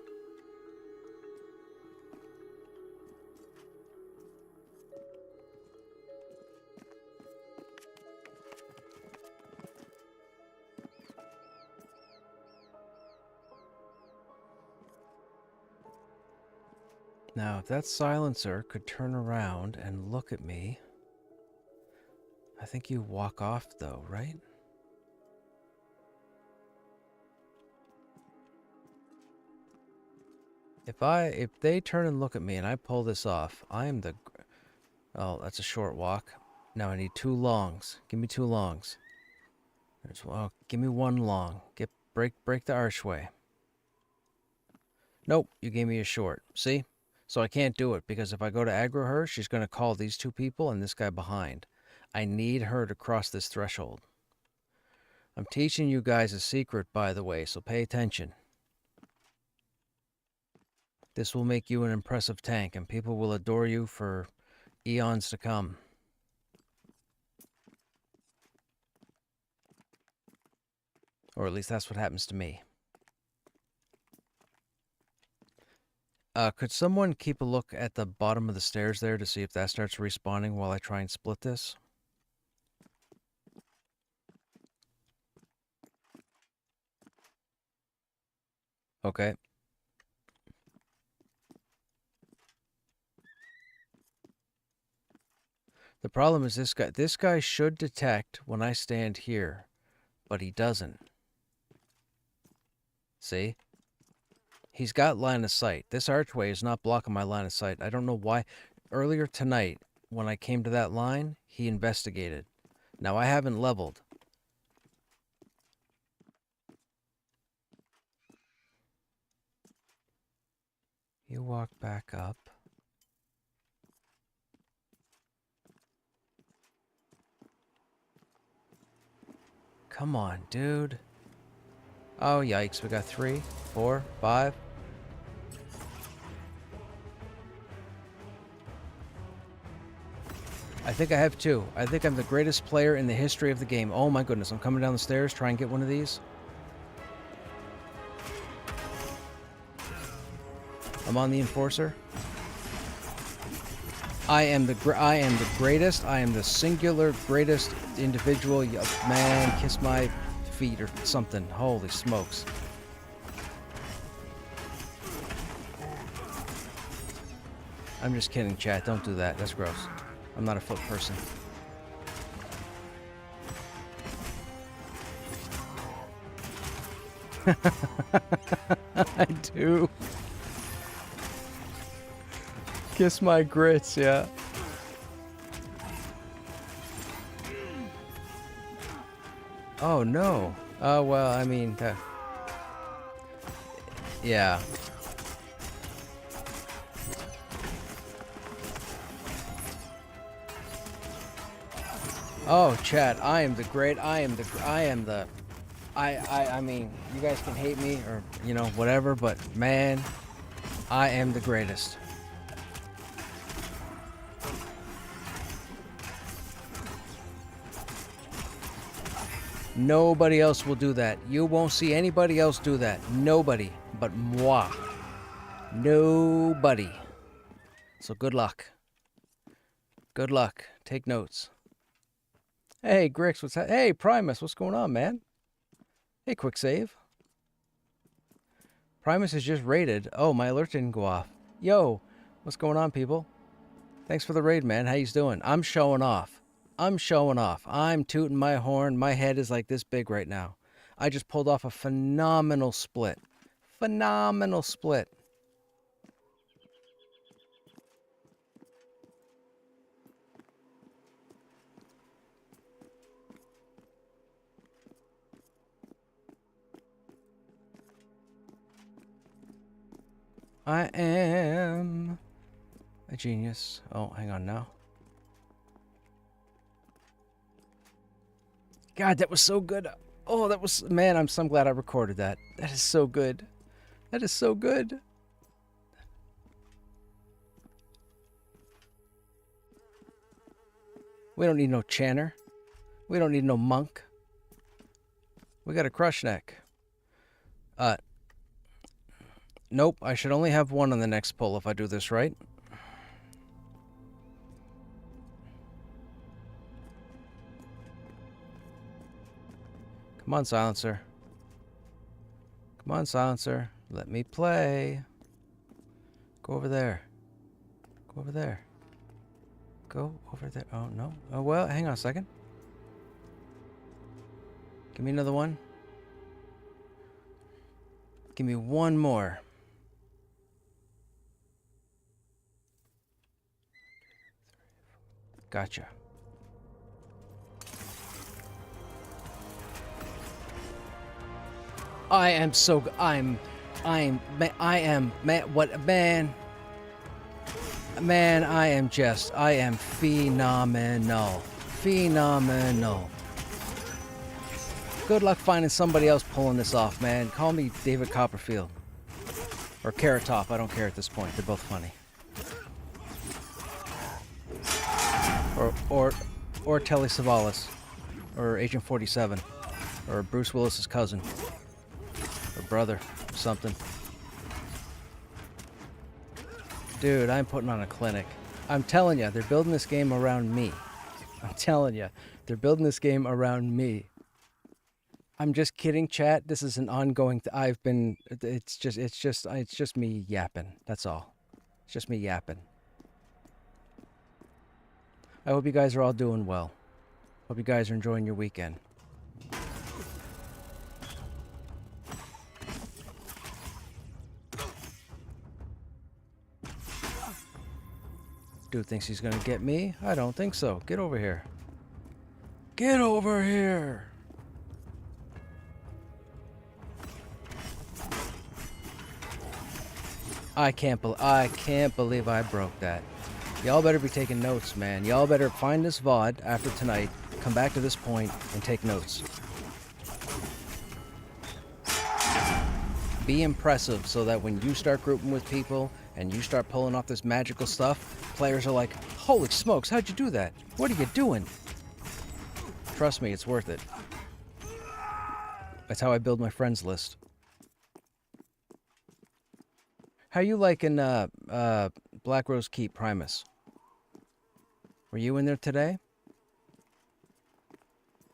Now, if that silencer could turn around and look at me... I think you walk off, though, right? If they turn and look at me and I pull this off, I am the... Oh, that's a short walk. Now I need 2 longs. Give me 2 longs. Oh, give me 1 long. Break the archway. Nope, you gave me a short. See? So I can't do it, because if I go to aggro her, she's going to call these 2 people and this guy behind. I need her to cross this threshold. I'm teaching you guys a secret, by the way, so pay attention. This will make you an impressive tank, and people will adore you for eons to come. Or at least that's what happens to me. Could someone keep a look at the bottom of the stairs there to see if that starts respawning while I try and split this? Okay. The problem is this guy. This guy should detect when I stand here, but he doesn't. See? He's got line of sight. This archway is not blocking my line of sight. I don't know why. Earlier tonight, when I came to that line, he investigated. Now, I haven't leveled. You walk back up. Come on, dude. Oh, yikes. We got 3, 4, 5. I think I have 2. I think I'm the greatest player in the history of the game. Oh my goodness, I'm coming down the stairs, try and get one of these. I'm on the enforcer. I am the greatest. I am the singular greatest individual. Man, kiss my feet or something. Holy smokes. I'm just kidding, chat. Don't do that. That's gross. I'm not a foot person. I do. Kiss my grits, yeah. Oh, no. Oh, well, I mean... yeah. Oh, chat, I am the great... I mean, you guys can hate me or, you know, whatever, but, man, I am the greatest. Nobody else will do that. You won't see anybody else do that. Nobody but moi. Nobody. So good luck. Good luck. Take notes. Hey, Grix, what's that? Hey, Primus, what's going on, man? Hey, quick save. Primus is just raided. Oh, my alert didn't go off. Yo, what's going on, people? Thanks for the raid, man. How you doing? I'm showing off. I'm showing off. I'm tooting my horn. My head is like this big right now. I just pulled off a phenomenal split. Phenomenal split. I am a genius. Oh, hang on now. God, that was so good. Oh, that was... Man, I'm so glad I recorded that. That is so good. That is so good. We don't need no Channer. We don't need no Monk. We got a Krushnek. Nope, I should only have one on the next pull if I do this right. Come on, Silencer. Come on, Silencer. Let me play. Go over there. Go over there. Go over there. Oh, no. Oh, well, hang on a second. Give me another one. Give me one more. Gotcha. I am so... man, what, man... Man, I am phenomenal. Phenomenal. Good luck finding somebody else pulling this off, man. Call me David Copperfield. Or Carrot Top, I don't care at this point. They're both funny. Or Telly Savalas, or Agent 47, or Bruce Willis's cousin, or brother, or something. Dude, I'm putting on a clinic. I'm telling you, they're building this game around me. I'm telling you, they're building this game around me. I'm just kidding, chat. This is an ongoing. It's just me yapping. That's all. It's just me yapping. I hope you guys are all doing well. Hope you guys are enjoying your weekend. Dude thinks he's gonna get me? I don't think so. Get over here. Get over here! I can't believe I broke that. Y'all better be taking notes, man. Y'all better find this VOD after tonight, come back to this point, and take notes. Be impressive so that when you start grouping with people and you start pulling off this magical stuff, players are like, holy smokes, how'd you do that? What are you doing? Trust me, it's worth it. That's how I build my friends list. How you liking Black Rose Keep, Primus? Were you in there today?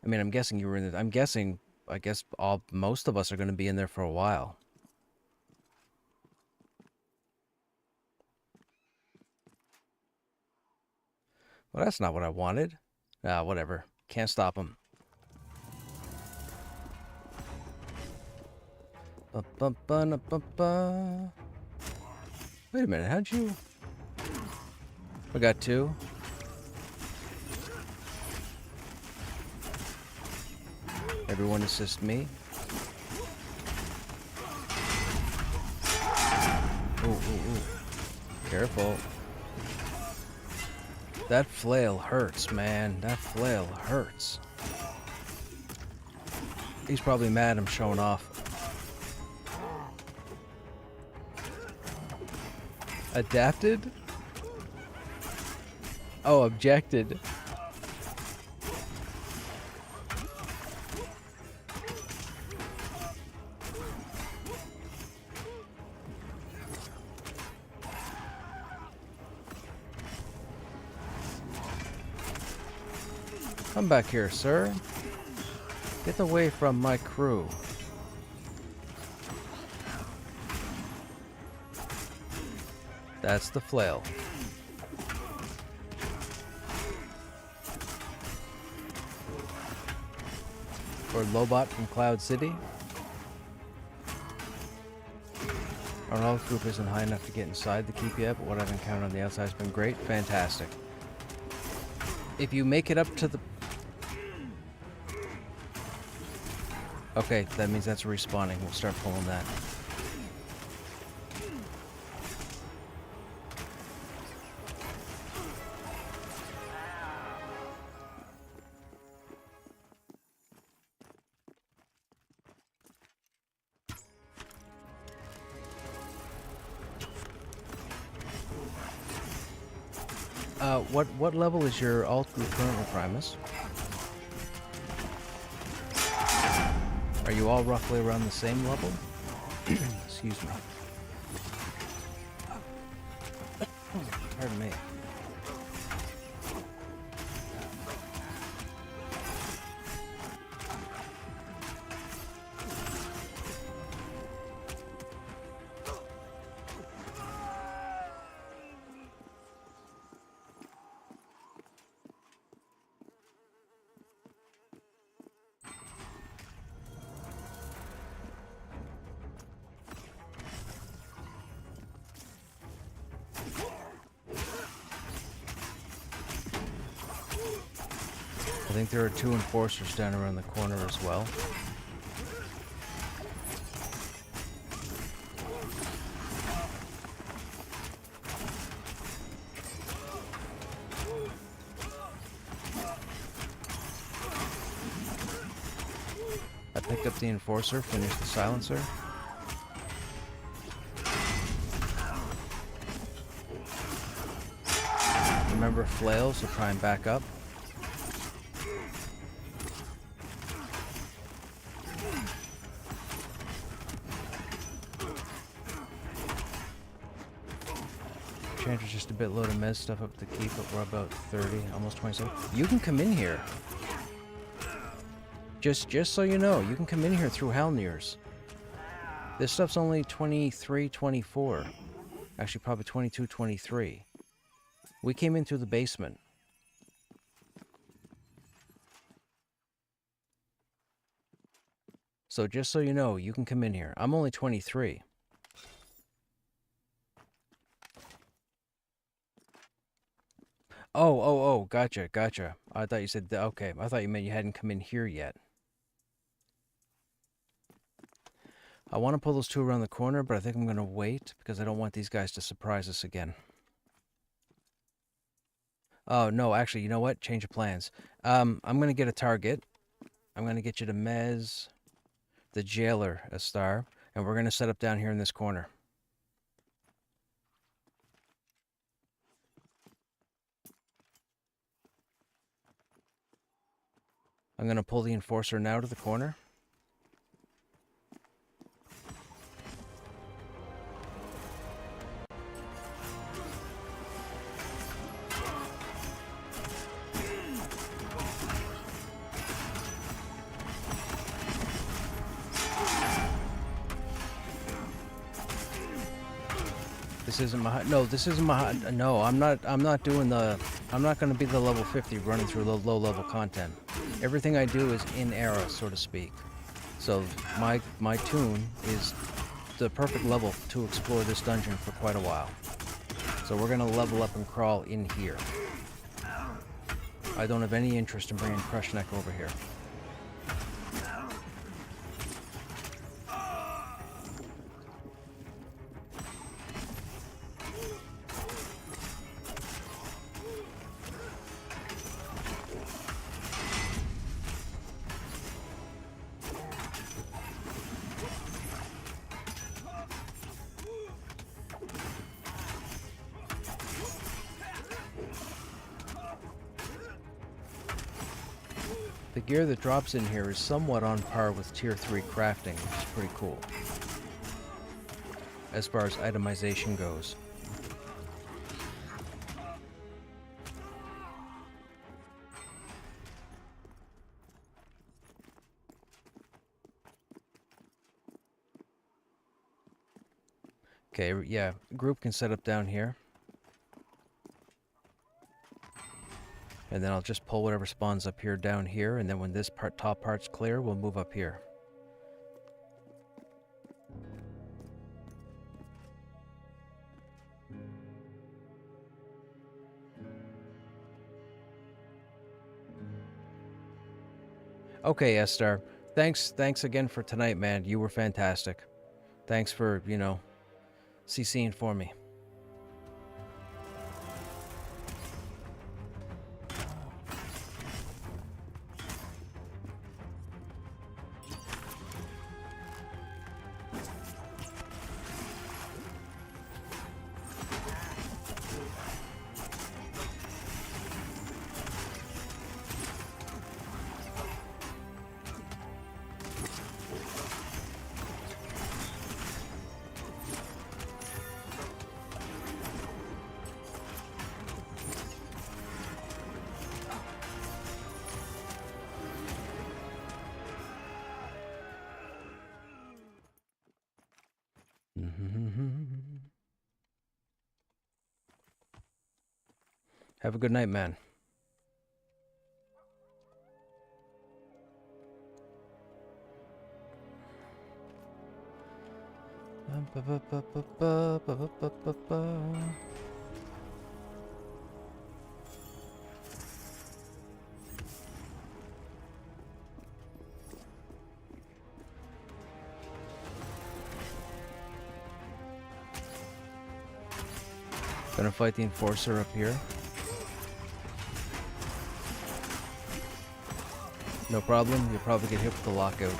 I mean, I'm guessing you were in there. I guess most of us are going to be in there for a while. Well, that's not what I wanted. Ah, whatever. Can't stop them. Wait a minute, how'd you... We got two. Everyone assist me. Ooh, ooh, ooh. Careful. That flail hurts, man. That flail hurts. He's probably mad I'm showing off. Adapted? Oh, objected. Come back here, sir. Get away from my crew. That's the flail. Or Lobot from Cloud City. Our health group isn't high enough to get inside the keep yet, but what I've encountered on the outside has been great. Fantastic. If you make it up to the... Okay, that means that's respawning. We'll start pulling that. What level is your alt group currently, Primus? Are you all roughly around the same level? Excuse me. Pardon me. I think there are 2 enforcers down around the corner as well. I picked up the enforcer, finished the silencer. Remember flail, so try and back up. Chanter's just a bit low to mez stuff up to keep, but we're about 30, almost 27. You can come in here. Just so you know, you can come in here through Halniers. This stuff's only 23, 24. Actually, probably 22, 23. We came in through the basement. So just so you know, you can come in here. I'm only 23. Oh, gotcha. I thought you said, okay, I thought you meant you hadn't come in here yet. I want to pull those 2 around the corner, but I think I'm going to wait because I don't want these guys to surprise us again. Oh, no, actually, you know what? Change of plans. I'm going to get a target. I'm going to get you to mez the jailer a star, and we're going to set up down here in this corner. I'm going to pull the enforcer now to the corner. This isn't my... No, this isn't my... No, I'm not doing the... I'm not going to be the level 50 running through low level content. Everything I do is in era, so to speak. So my tune is the perfect level to explore this dungeon for quite a while. So we're going to level up and crawl in here. I don't have any interest in bringing Krushnek over here. The gear that drops in here is somewhat on par with Tier 3 crafting, which is pretty cool, as far as itemization goes. Okay, yeah, group can set up down here. And then I'll just pull whatever spawns up here down here, and then when this top part's clear, we'll move up here. Okay, Estar. Thanks again for tonight, man. You were fantastic. Thanks for, you know, CCing for me. Have a good night, man. Gonna fight the Enforcer up here. No problem, you'll probably get hit with the lockout.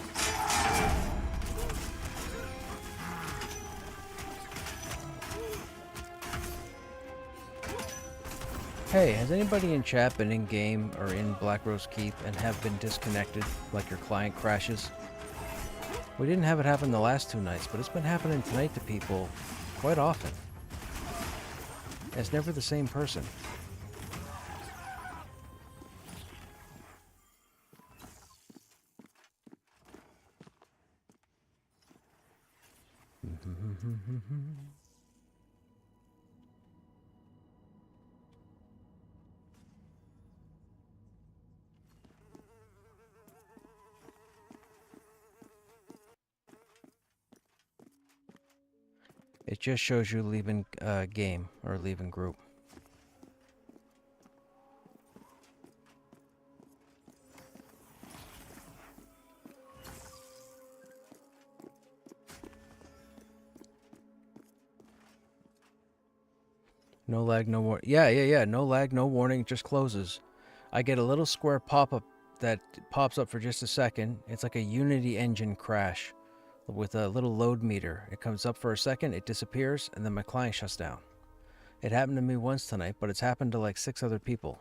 Hey, has anybody in chat been in game or in Black Rose Keep and have been disconnected, like your client crashes? We didn't have it happen the last 2 nights, but it's been happening tonight to people quite often. It's never the same person. It just shows you leaving game or leaving group. No lag, no warning. Yeah. No lag, no warning. It just closes. I get a little square pop-up that pops up for just a second. It's like a Unity engine crash with a little load meter. It comes up for a second, it disappears, and then my client shuts down. It happened to me once tonight, but it's happened to like 6 other people.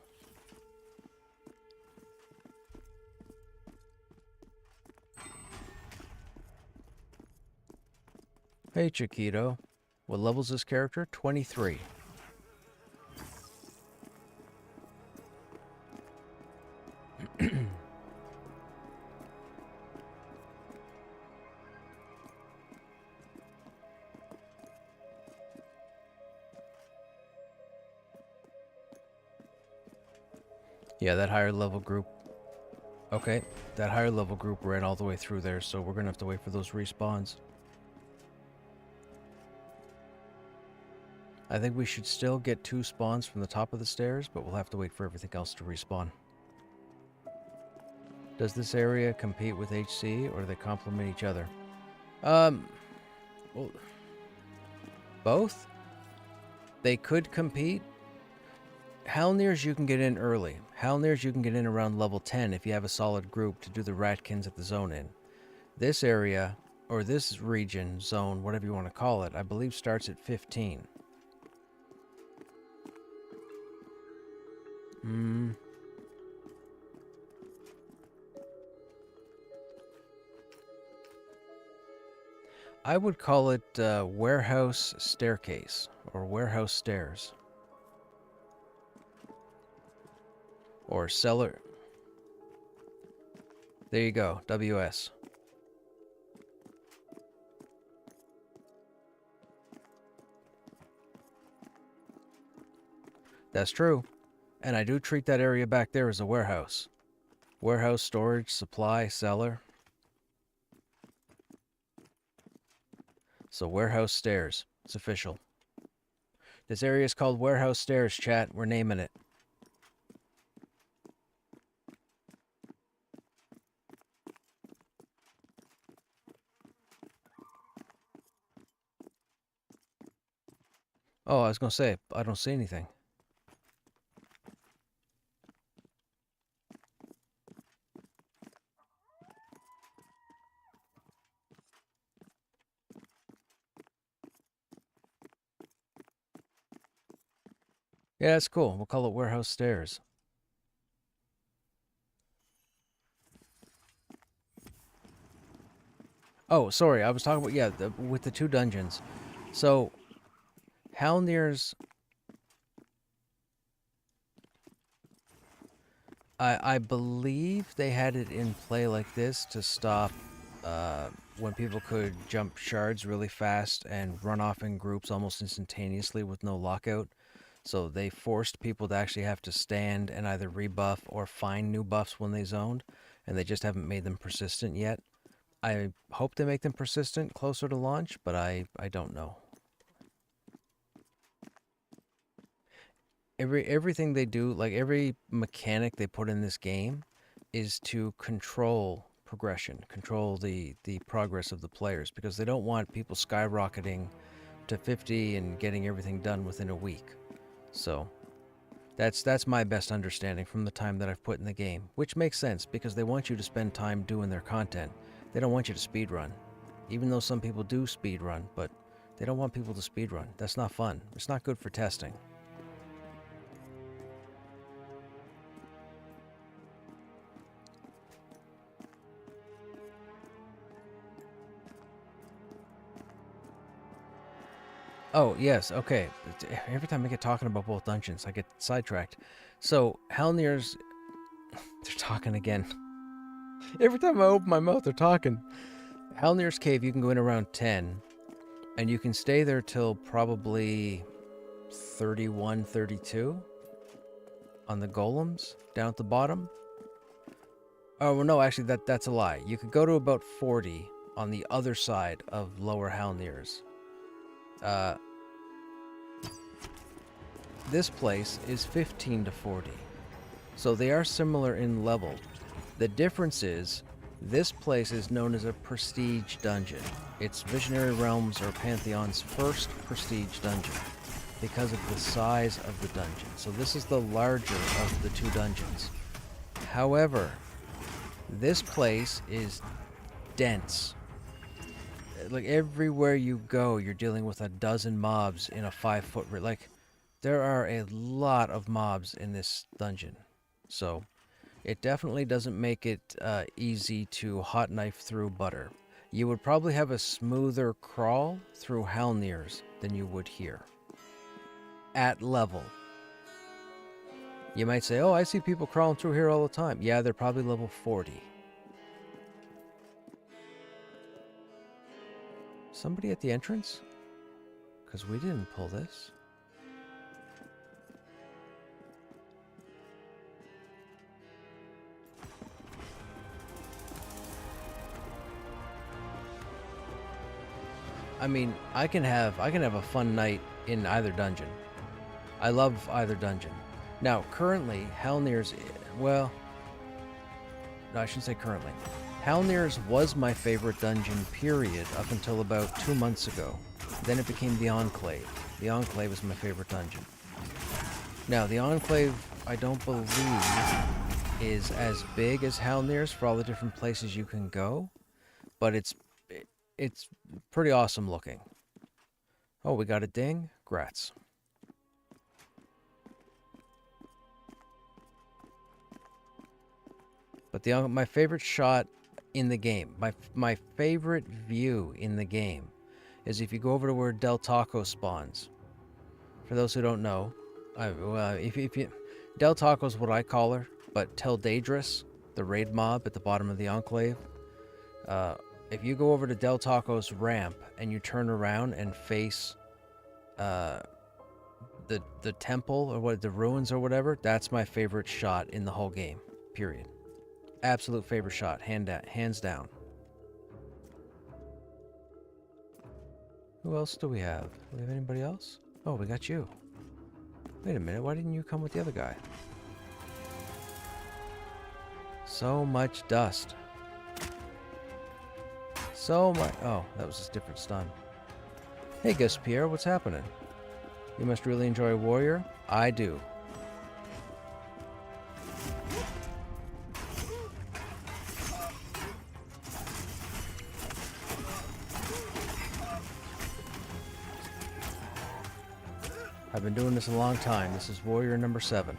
Hey, Chiquito. What level's this character? 23. Yeah, that higher level group. Okay, that higher level group ran all the way through there, so we're gonna have to wait for those respawns. I think we should still get 2 spawns from the top of the stairs, but we'll have to wait for everything else to respawn. Does this area compete with HC, or do they complement each other? Well, both? They could compete. Halnir's you can get in early. Halnir's you can get in around level 10 if you have a solid group to do the Ratkins at the zone in. This area, or this region, zone, whatever you want to call it, I believe starts at 15. I would call it warehouse staircase, or warehouse stairs. Or cellar. There you go, WS. That's true. And I do treat that area back there as a warehouse. Warehouse, storage, supply, cellar. So warehouse stairs. It's official. This area is called warehouse stairs, chat. We're naming it. Oh, I was going to say, I don't see anything. Yeah, that's cool. We'll call it warehouse stairs. Oh, sorry. I was talking about, yeah, with the 2 dungeons. So, Halnir's... I believe they had it in play like this to stop when people could jump shards really fast and run off in groups almost instantaneously with no lockout. So they forced people to actually have to stand and either rebuff or find new buffs when they zoned, and they just haven't made them persistent yet. I hope they make them persistent closer to launch, but I don't know. Everything they do, like every mechanic they put in this game, is to control progression, control the progress of the players, because they don't want people skyrocketing to 50 and getting everything done within a week. So that's my best understanding from the time that I've put in the game, which makes sense because they want you to spend time doing their content. They don't want you to speedrun, even though some people do speedrun, but they don't want people to speedrun. That's not fun. It's not good for testing. Oh, yes, okay. Every time I get talking about both dungeons, I get sidetracked. So, Halnir's... They're talking again. Every time I open my mouth, they're talking. Halnir's Cave, you can go in around 10, and you can stay there till probably 31, 32 on the golems down at the bottom. Oh, well, no, actually, that's a lie. You could go to about 40 on the other side of Lower Halnir's. This place is 15 to 40. So they are similar in level. The difference is, this place is known as a prestige dungeon. It's Visionary Realms or Pantheon's first prestige dungeon because of the size of the dungeon. So this is the larger of the 2 dungeons. However, this place is dense. Like everywhere you go, you're dealing with a dozen mobs in a 5-foot... Like, there are a lot of mobs in this dungeon. So, it definitely doesn't make it easy to hot knife through butter. You would probably have a smoother crawl through Halnir's than you would here. At level. You might say, oh, I see people crawling through here all the time. Yeah, they're probably level 40. Somebody at the entrance? Because we didn't pull this. I mean, I can have a fun night in either dungeon. I love either dungeon. Now, currently, Halnir's... Well... No, I shouldn't say currently. Halnir's was my favorite dungeon, period, up until about 2 months ago. Then it became the Enclave. The Enclave is my favorite dungeon. Now, the Enclave, I don't believe, is as big as Halnir's for all the different places you can go, but it's pretty awesome looking. Oh, we got a ding? Grats. But my favorite shot in the game, my favorite view in the game, is if you go over to where Del Taco spawns. For those who don't know, if you Del Taco's what I call her, but Tel Daedrus, the raid mob at the bottom of the Enclave, if you go over to Del Taco's ramp and you turn around and face the temple or what the ruins or whatever. That's my favorite shot in the whole game. Period. Absolute favorite shot, hands down. Who else do we have? Do we have anybody else? Oh, we got you. Wait a minute, why didn't you come with the other guy? So much dust. So much. Oh, that was a different stun. Hey, Gus Pierre, what's happening? You must really enjoy Warrior. I do. I've been doing this a long time. This is Warrior number 7.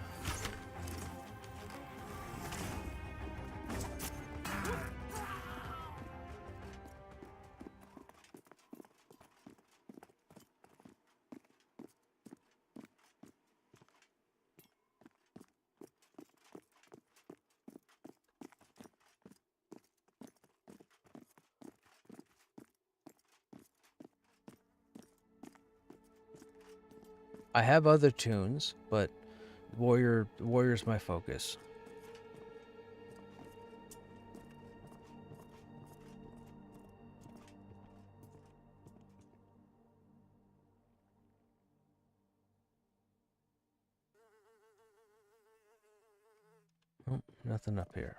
I have other tunes, but Warrior's my focus. Oh, nothing up here.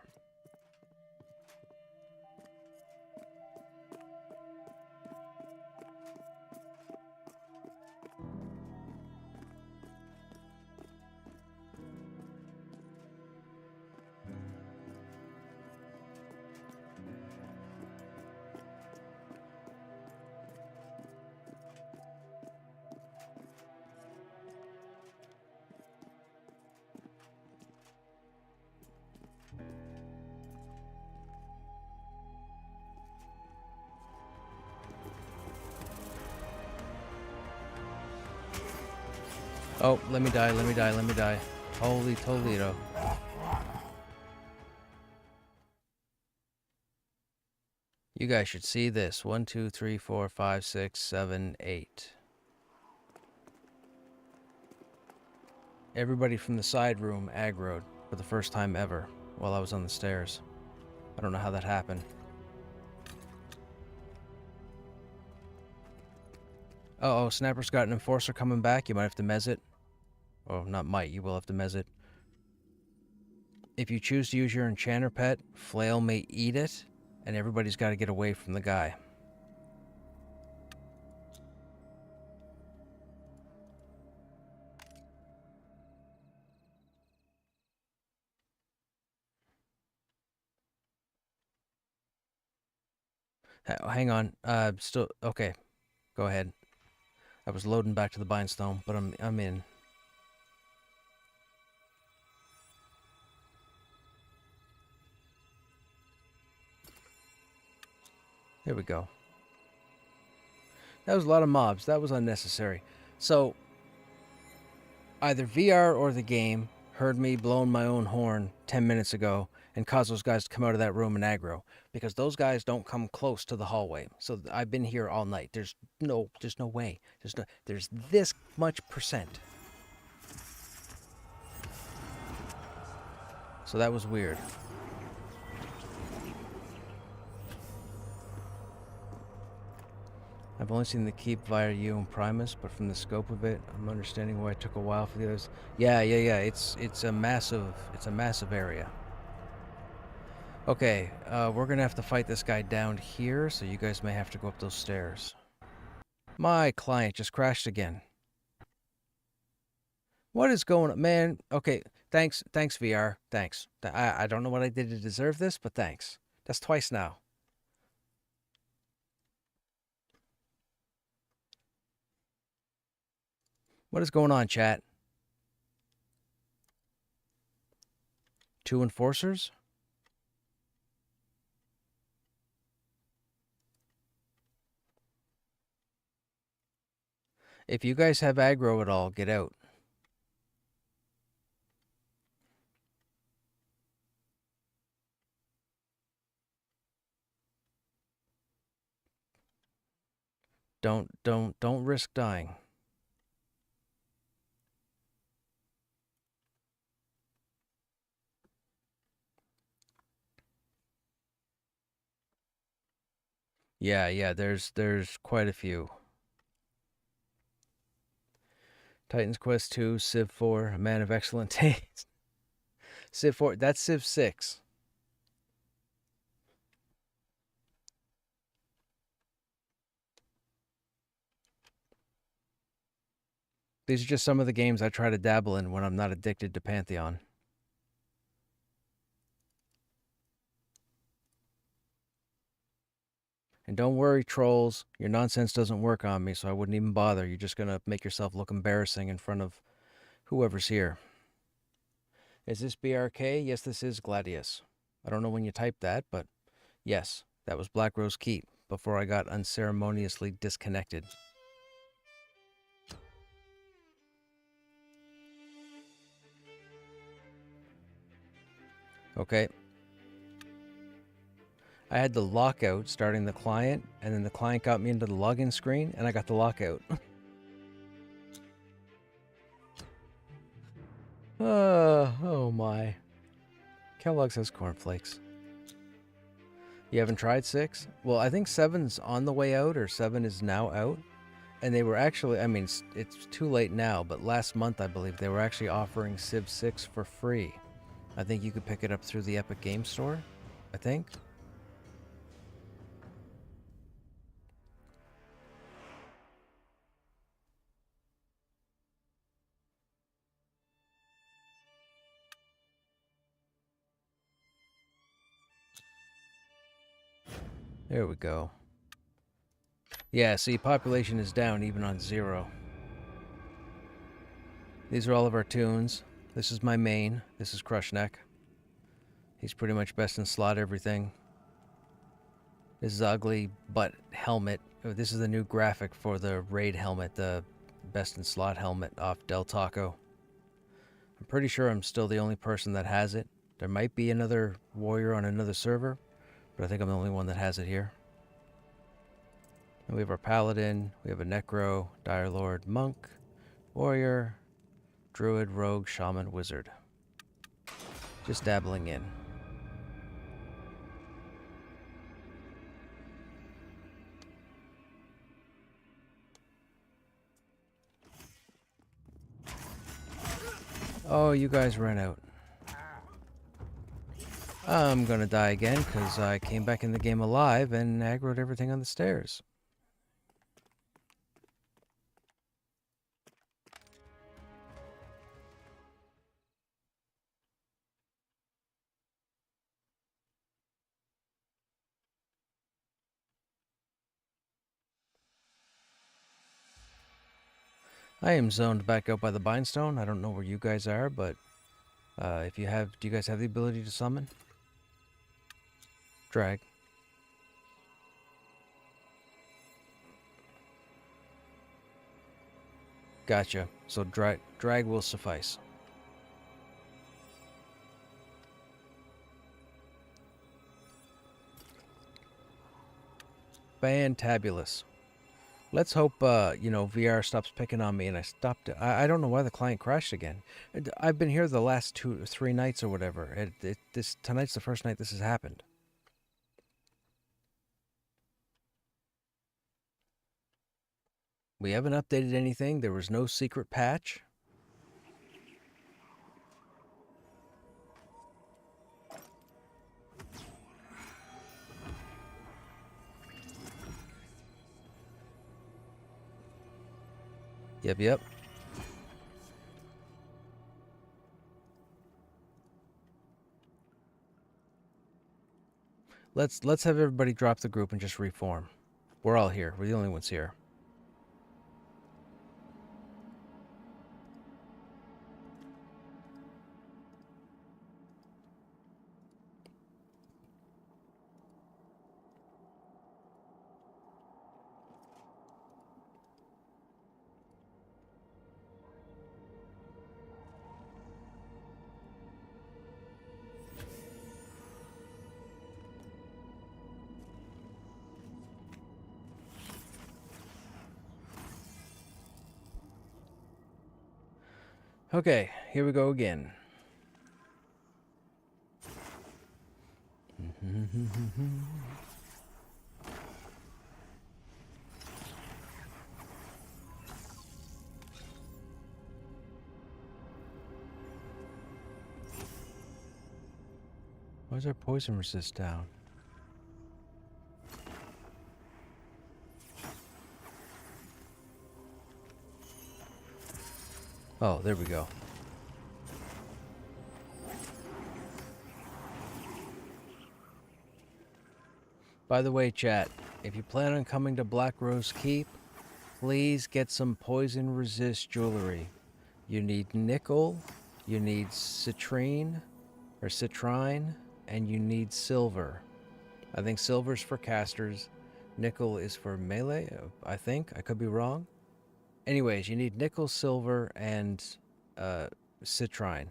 Oh, let me die, let me die, let me die. Holy Toledo. You guys should see this. 1, 2, 3, 4, 5, 6, 7, 8. Everybody from the side room aggroed for the first time ever while I was on the stairs. I don't know how that happened. Oh, Snapper's got an enforcer coming back. You might have to mez it. Oh, not might. You will have to mez it. If you choose to use your enchanter pet, Flail may eat it, and everybody's got to get away from the guy. Hang on. Still okay. Go ahead. I was loading back to the Bindstone, but I'm in. There we go. That was a lot of mobs. That was unnecessary. So, either VR or the game heard me blowing my own horn 10 minutes ago and caused those guys to come out of that room and aggro. Because those guys don't come close to the hallway. So I've been here all night. There's no way. There's this much percent. So that was weird. I've only seen the keep via you and Primus, but from the scope of it, I'm understanding why it took a while for the others. Yeah. It's a massive area. Okay, we're gonna have to fight this guy down here, so you guys may have to go up those stairs. My client just crashed again. What is going on, man? Okay, thanks, VR. Thanks. I don't know what I did to deserve this, but thanks. That's twice now. What is going on, chat? 2 enforcers? If you guys have aggro at all, get out. Don't risk dying. Yeah, there's quite a few. Titan's Quest 2, Civ 4, A Man of Excellent Taste. Civ 4, that's Civ 6. These are just some of the games I try to dabble in when I'm not addicted to Pantheon. And don't worry, trolls, your nonsense doesn't work on me, so I wouldn't even bother. You're just gonna make yourself look embarrassing in front of whoever's here. Is this BRK? Yes, this is Gladius. I don't know when you typed that, but yes, that was Black Rose Keep before I got unceremoniously disconnected. Okay. I had the lockout starting the client, and then the client got me into the login screen, and I got the lockout. Oh my. Kellogg's has cornflakes. You haven't tried 6? Well, I think 7's on the way out, or 7 is now out. And they were actually, I mean, it's too late now, but last month, I believe, they were actually offering Civ 6 for free. I think you could pick it up through the Epic Game Store, I think. There we go. Yeah, see, population is down even on 0. These are all of our tunes. This is my main. This is Krushnek. He's pretty much best in slot everything. This is ugly butt helmet. This is the new graphic for the raid helmet, the best in slot helmet off Del Taco. I'm pretty sure I'm still the only person that has it. There might be another warrior on another server, but I think I'm the only one that has it here. And we have our paladin, we have a necro, dire lord, monk, warrior, druid, rogue, shaman, wizard. Just dabbling in. Oh, you guys ran out. I'm gonna die again because I came back in the game alive and aggroed everything on the stairs. I am zoned back out by the bindstone. I don't know where you guys are, but if you have, do you guys have the ability to summon? Drag. Gotcha. So drag will suffice. Fantabulous. Let's hope, you know, VR stops picking on me and I stopped. I don't know why the client crashed again. I've been here the last 2 or 3 nights or whatever. Tonight's the first night this has happened. We haven't updated anything. There was no secret patch. Yep. Let's have everybody drop the group and just reform. We're all here. We're the only ones here. Okay, here we go again. Why is our poison resist down? Oh, there we go. By the way, chat, if you plan on coming to Black Rose Keep, please get some poison resist jewelry. You need nickel, you need citrine, and you need silver. I think silver's for casters, nickel is for melee, I think. I could be wrong. Anyways, you need nickel, silver, and citrine.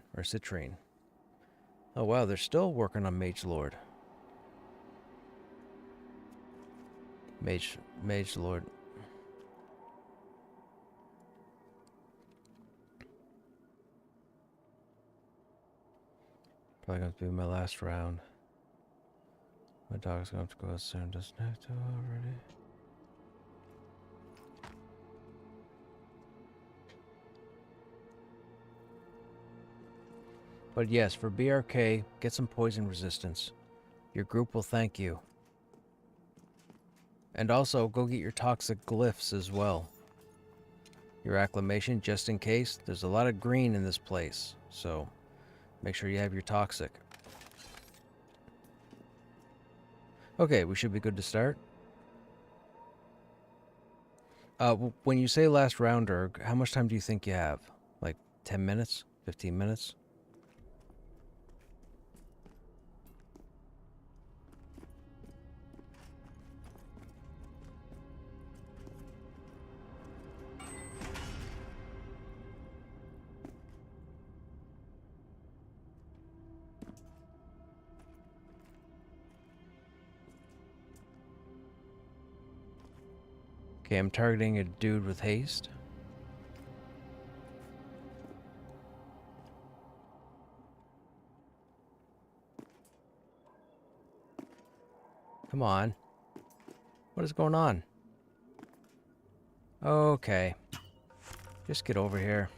Oh wow, they're still working on Mage Lord. Mage Lord. Probably going to be my last round. My dog's going to have to go out soon. Doesn't have to already. But yes, for BRK, get some poison resistance. Your group will thank you. And also, go get your toxic glyphs as well. Your acclamation, just in case. There's a lot of green in this place, so make sure you have your toxic. Okay, we should be good to start. When you say last rounder, how much time do you think you have? Like 10 minutes? 15 minutes? Okay, I'm targeting a dude with haste. Come on. What is going on? Okay. Just get over here.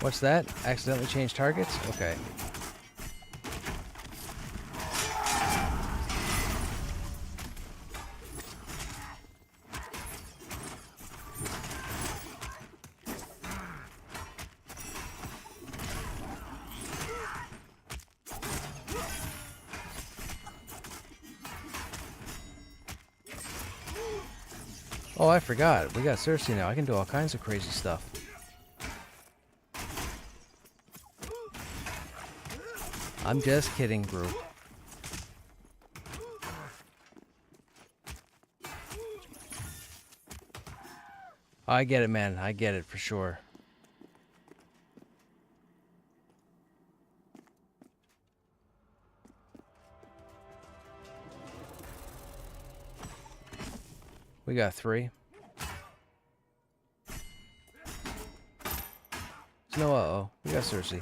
What's that? Accidentally changed targets? Okay. Oh, I forgot. We got Cersei now. I can do all kinds of crazy stuff. I'm just kidding, group. I get it, man. I get it for sure. We got 3. No, uh-oh. We got Cersei.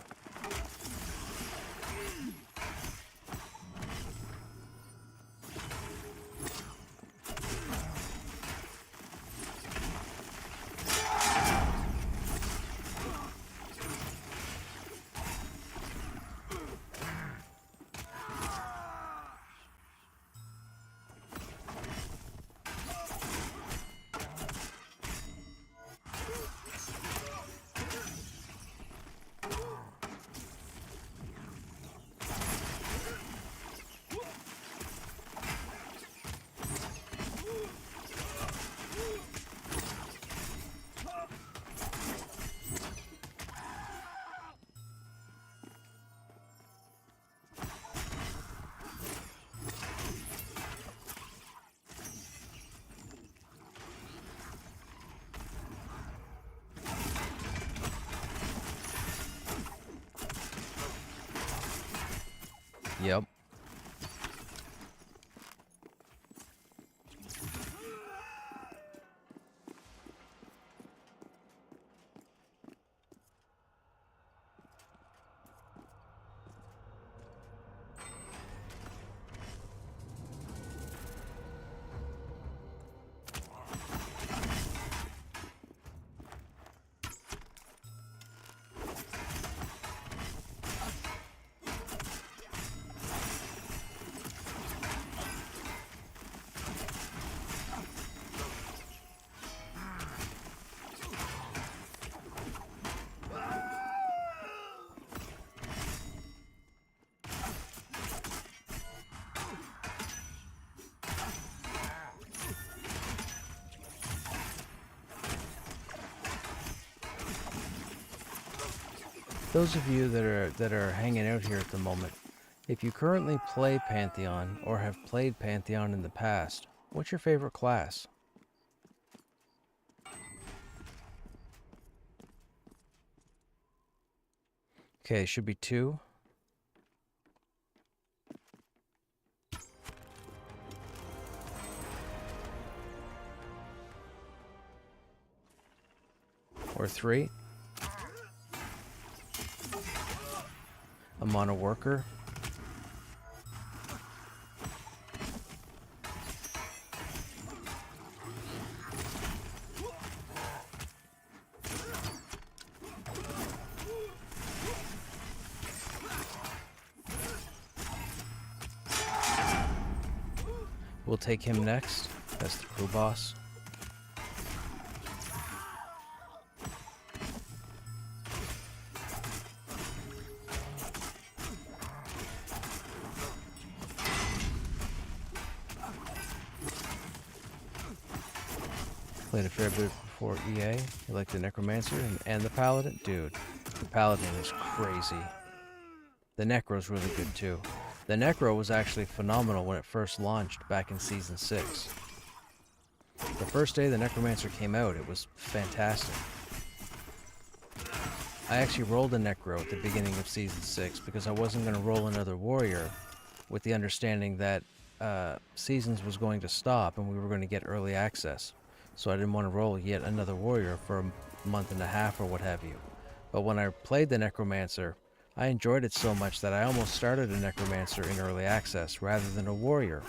those of you that are hanging out here at the moment, if you currently play Pantheon or have played Pantheon in the past, what's your favorite class? Okay, should be 2. Or 3. A mono worker. We'll take him next. That's the crew boss. Played a fair bit before EA. You like the Necromancer and the Paladin? Dude, the Paladin is crazy. The Necro's really good too. The Necro was actually phenomenal when it first launched back in Season 6. The first day the Necromancer came out, it was fantastic. I actually rolled a Necro at the beginning of Season 6 because I wasn't going to roll another Warrior with the understanding that Seasons was going to stop and we were going to get early access. So I didn't want to roll yet another Warrior for a month and a half or what have you. But when I played the Necromancer, I enjoyed it so much that I almost started a Necromancer in early access rather than a Warrior,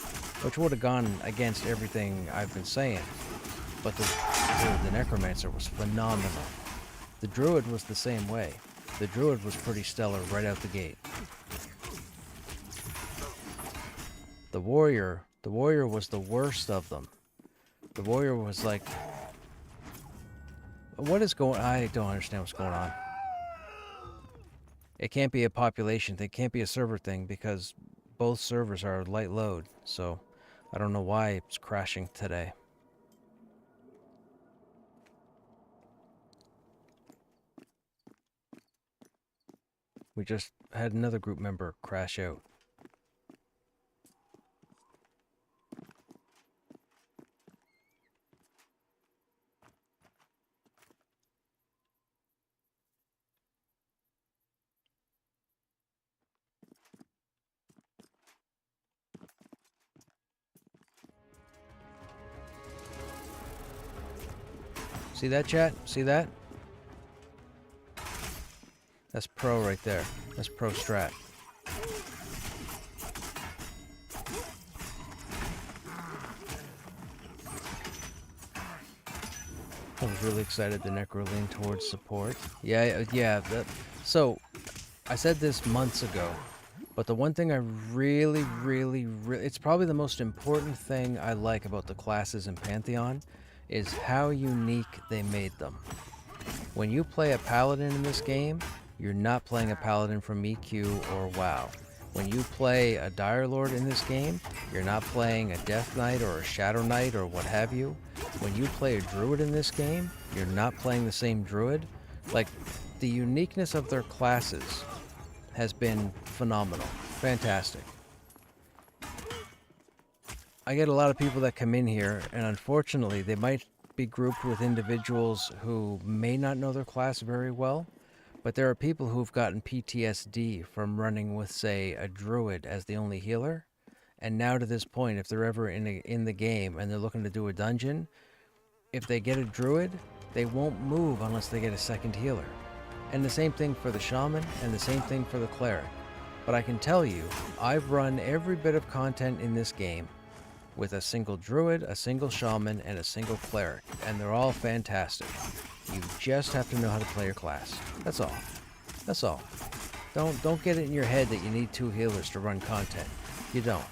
which would have gone against everything I've been saying. But the Necromancer was phenomenal. The Druid was the same way. The Druid was pretty stellar right out the gate. The Warrior was the worst of them. The Warrior was like, I don't understand what's going on. It can't be a population thing, it can't be a server thing because both servers are light load, so I don't know why it's crashing today. We just had another group member crash out. See that, chat? See that? That's pro right there. That's pro strat. I was really excited the Necro leaned towards support. Yeah. So, I said this months ago, but the one thing I really, it's probably the most important thing I like about the classes in Pantheon is how unique they made them. When you play a Paladin in this game, you're not playing a Paladin from EQ or WoW. When you play a Dire Lord in this game, you're not playing a Death Knight or a Shadow Knight or what have you. When you play a Druid in this game, you're not playing the same Druid. Like, the uniqueness of their classes has been phenomenal. Fantastic. I get a lot of people that come in here, and unfortunately, they might be grouped with individuals who may not know their class very well, but there are people who've gotten PTSD from running with, say, a Druid as the only healer, and now to this point, if they're ever in the game and they're looking to do a dungeon, if they get a Druid, they won't move unless they get a second healer. And the same thing for the Shaman, and the same thing for the Cleric. But I can tell you, I've run every bit of content in this game with a single Druid, a single Shaman, and a single Cleric, and they're all fantastic. You just have to know how to play your class. That's all. That's all. Don't get it in your head that you need 2 healers to run content. You don't.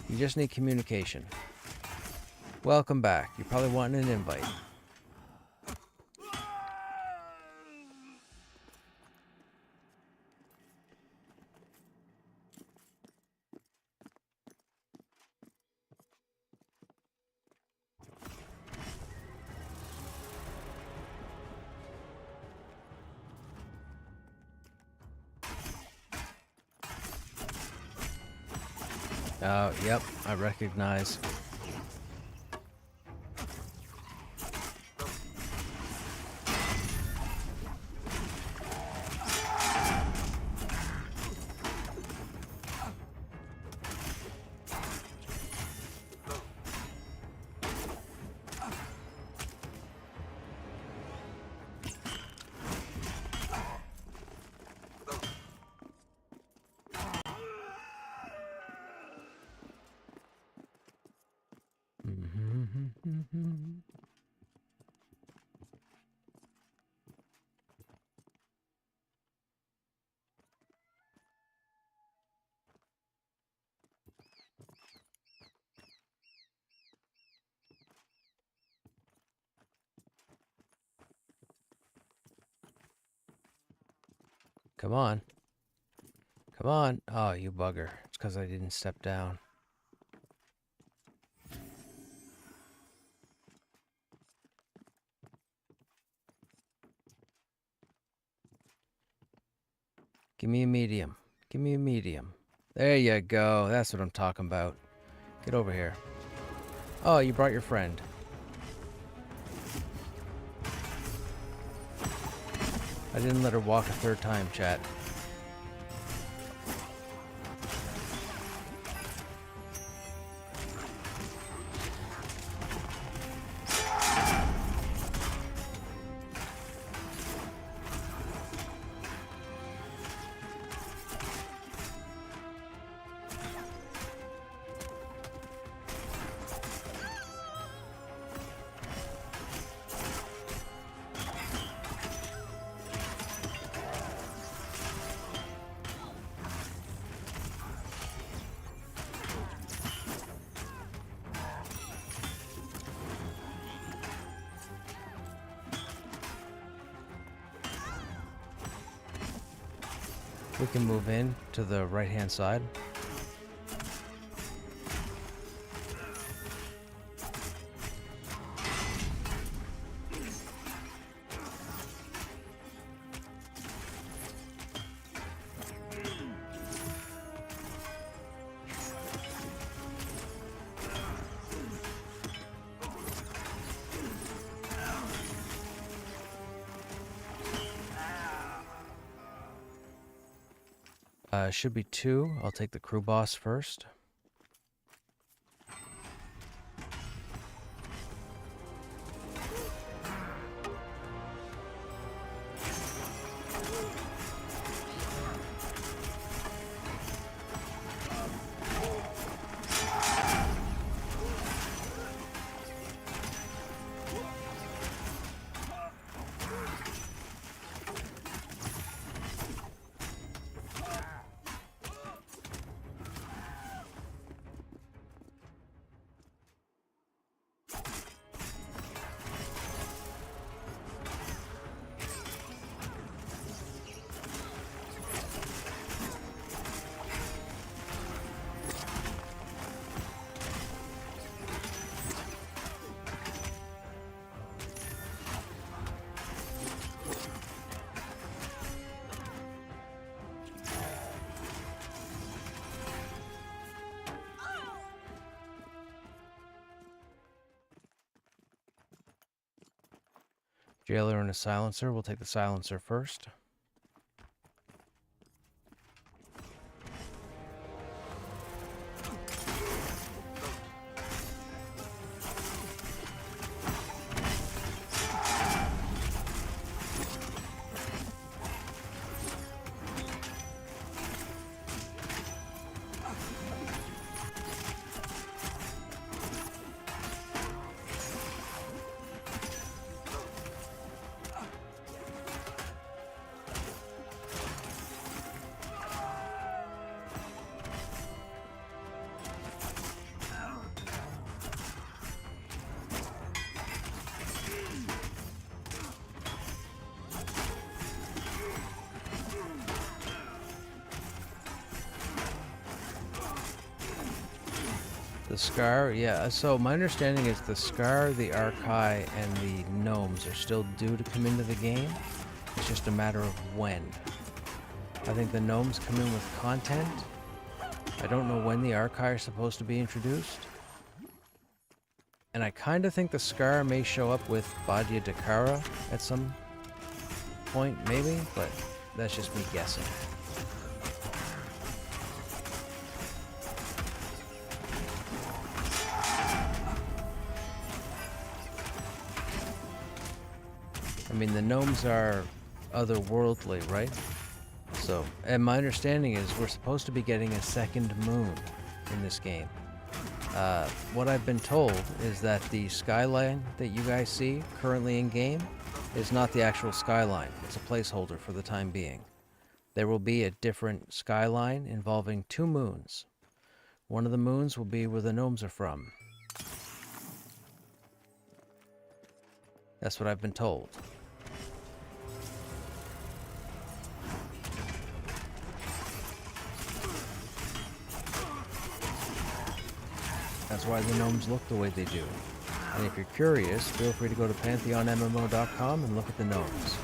You just need communication. Welcome back. You're probably wanting an invite. Yep, I recognize. Come on. Come on. Oh, you bugger. It's because I didn't step down. Give me a medium. Give me a medium. There you go. That's what I'm talking about. Get over here. Oh, you brought your friend. I didn't let her walk a third time, chat. We can move in to the right-hand side. Should be 2. I'll take the crew boss first. Jailer and a silencer. We'll take the silencer first. The Scar, yeah, so my understanding is the Scar, the Archai, and the Gnomes are still due to come into the game. It's just a matter of when. I think the Gnomes come in with content, I don't know when the Archai are supposed to be introduced. And I kind of think the Scar may show up with Badia Dakara at some point, maybe, but that's just me guessing. I mean, the gnomes are otherworldly, right? So, and my understanding is we're supposed to be getting a second moon in this game. What I've been told is that the skyline that you guys see currently in game is not the actual skyline. It's a placeholder for the time being. There will be a different skyline involving 2 moons. One of the moons will be where the gnomes are from. That's what I've been told. That's why the gnomes look the way they do. And if you're curious, feel free to go to PantheonMMO.com and look at the gnomes.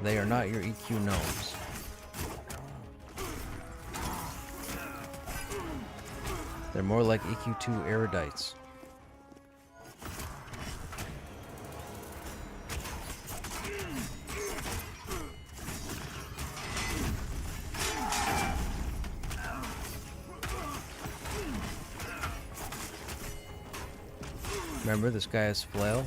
They are not your EQ gnomes. They're more like EQ2 erudites. Remember, this guy has flail.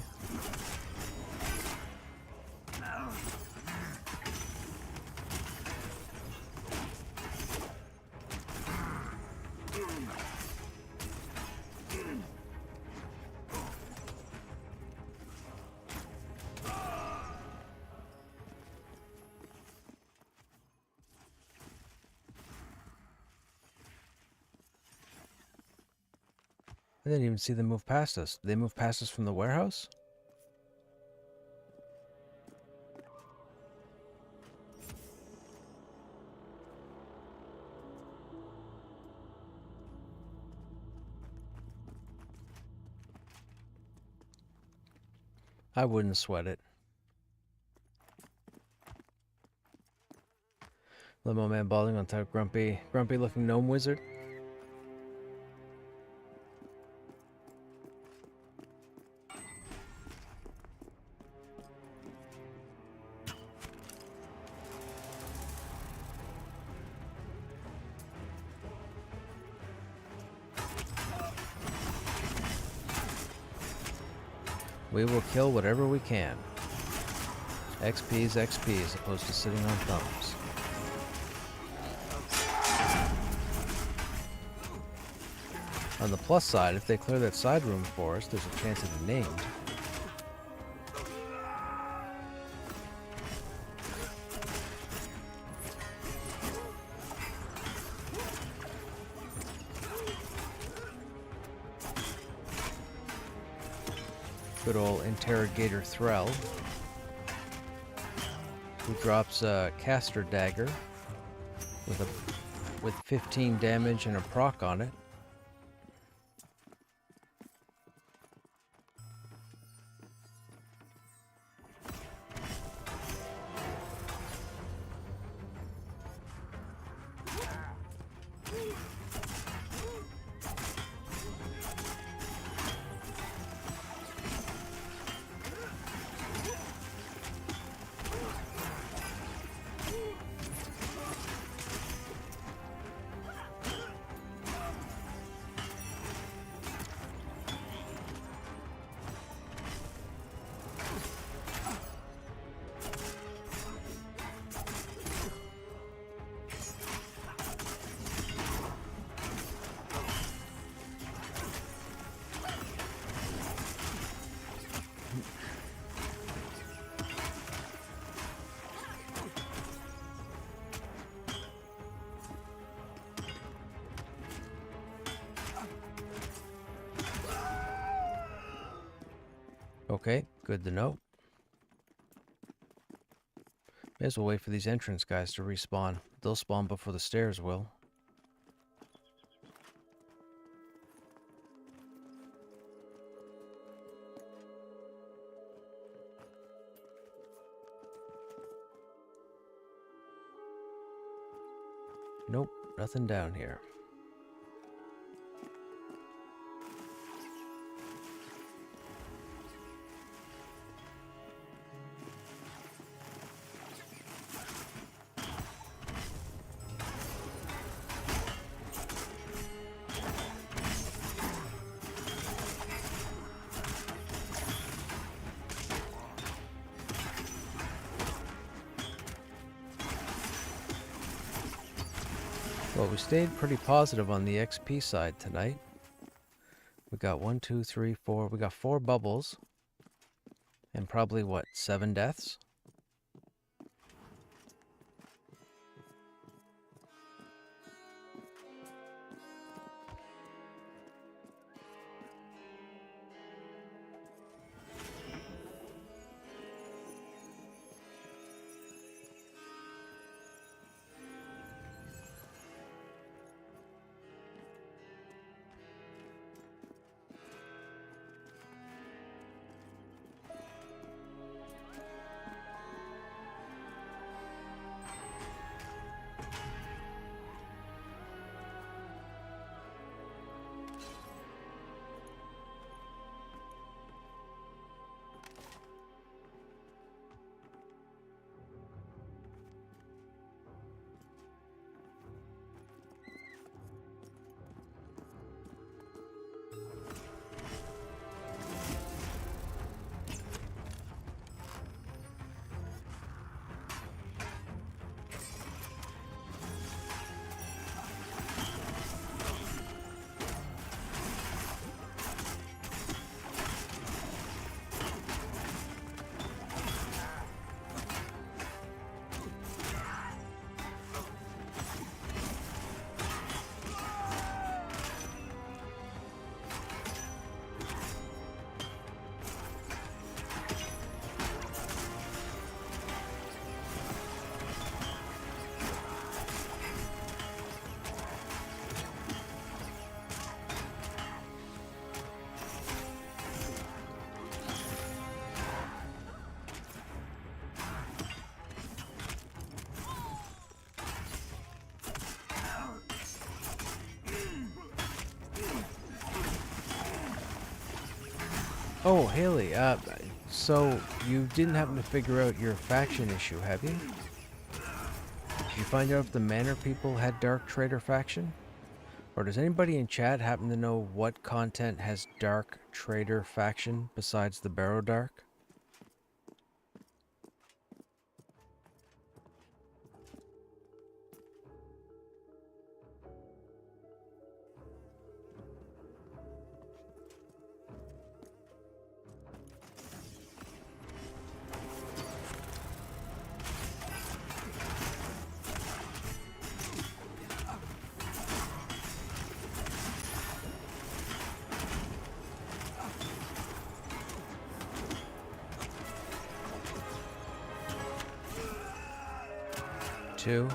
I didn't even see them move past us. Did they move past us from the warehouse? I wouldn't sweat it. Limo man balding on top, grumpy looking gnome wizard. We will kill whatever we can. XP is XP as opposed to sitting on thumbs. On the plus side, if they clear that side room for us, there's a chance of it named. Good old Interrogator Thrall, who drops a caster dagger with 15 damage and a proc on it. Okay, good to know. May as well wait for these entrance guys to respawn. They'll spawn before the stairs will. Nothing down here. Well, we stayed pretty positive on the XP side tonight. We got 1, 2, 3, 4. We got 4 bubbles. And probably, what, 7 deaths? Oh, Haley, so you didn't happen to figure out your faction issue, have you? Did you find out if the Manor people had Dark Trader faction? Or does anybody in chat happen to know what content has Dark Trader faction besides the Barrow Dark? Two.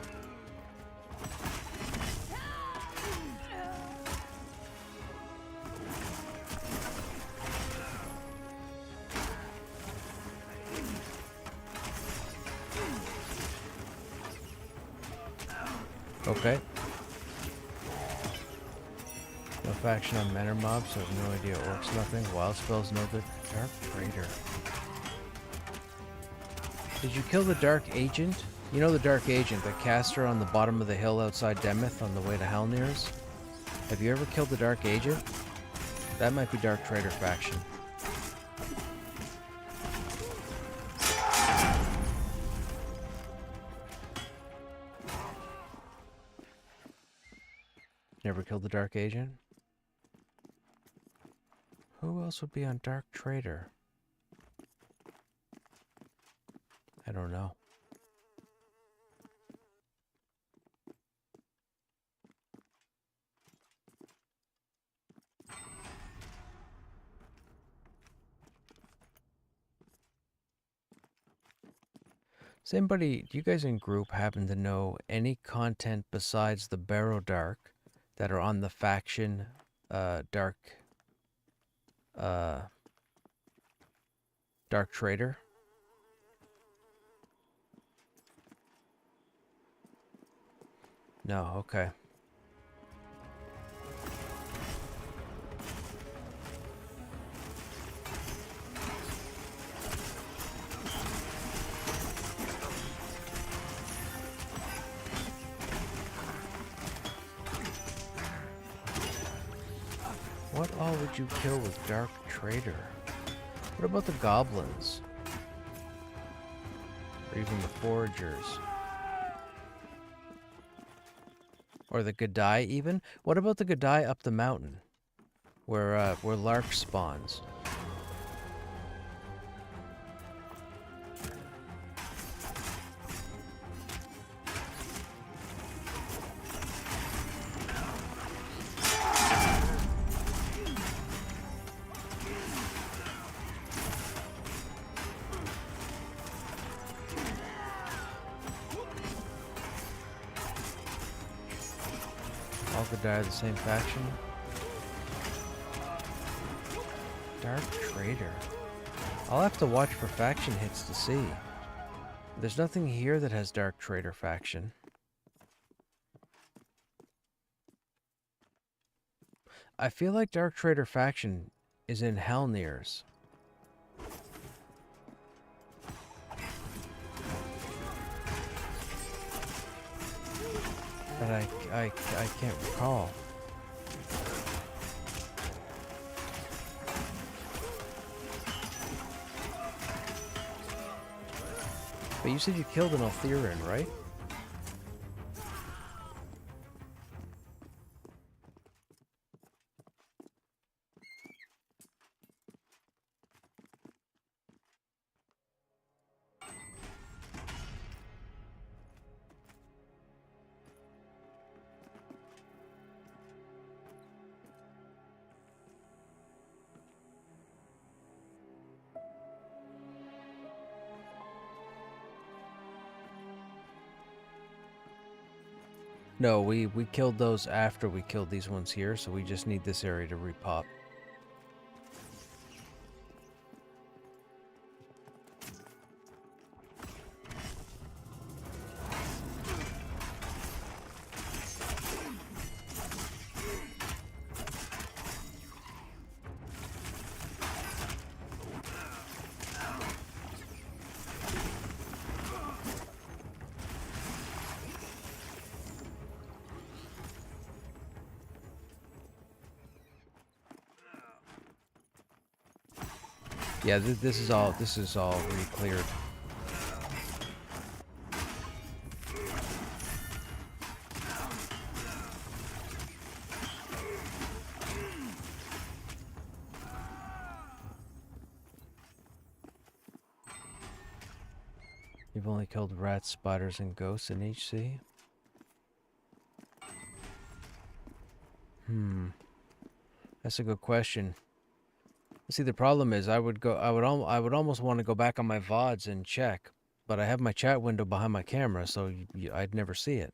Okay. No faction on Manor mobs, so I have no idea. Orcs, nothing. Wild spells, no good. Dark Trader. Did you kill the Dark Agent? You know the Dark Agent, the caster on the bottom of the hill outside Demeth on the way to Halnir's? Have you ever killed the Dark Agent? That might be Dark Trader faction. Never killed the Dark Agent? Who else would be on Dark Trader? I don't know. Does anybody, do you guys in group happen to know any content besides the Barrow Dark that are on the faction Dark Trader? No, okay. What all would you kill with Dark Traitor? What about the goblins? Or even the foragers? Or the Gadai even? What about the Gadai up the mountain? Where Lark spawns? All Gadai are the same faction? Dark Traitor. I'll have to watch for faction hits to see. There's nothing here that has Dark Traitor faction. I feel like Dark Traitor faction is in Helnir's. But I can't recall. But you said you killed an Altheran, right? No, we killed those after we killed these ones here, so we just need this area to repop. Yeah, this is all re-cleared. You've only killed rats, spiders, and ghosts in HC? That's a good question. See, the problem is I would almost want to go back on my VODs and check, but I have my chat window behind my camera, so I'd never see it.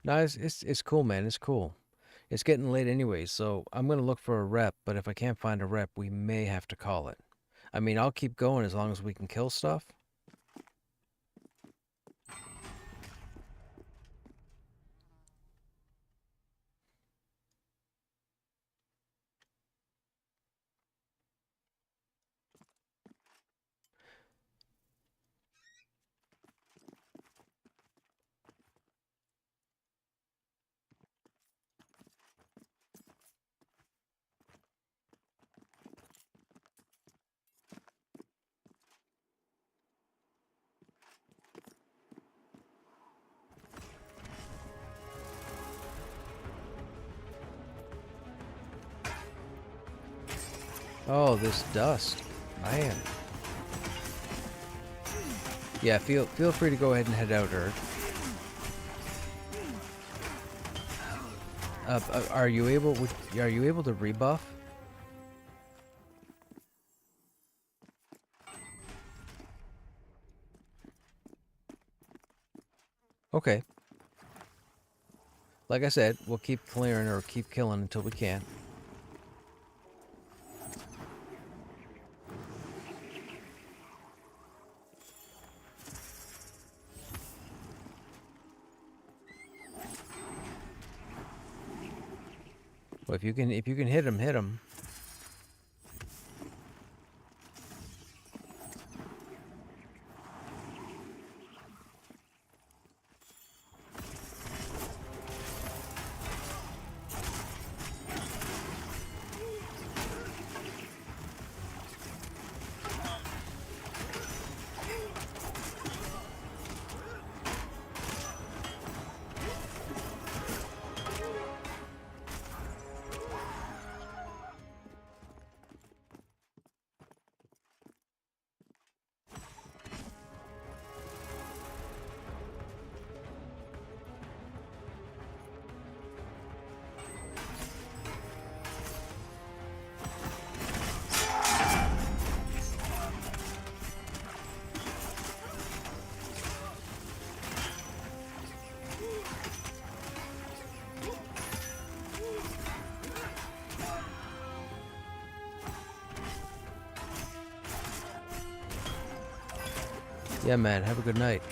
No, it's cool, man. It's cool. It's getting late anyway, so I'm gonna look for a rep, but if I can't find a rep, we may have to call it. I mean, I'll keep going as long as we can kill stuff. Oh, this dust. Man. Yeah, feel free to go ahead and head out, Erd. Are you able to rebuff? Okay. Like I said, we'll keep clearing or keep killing until we can. Well, if you can hit him, hit him. Yeah, man. Have a good night.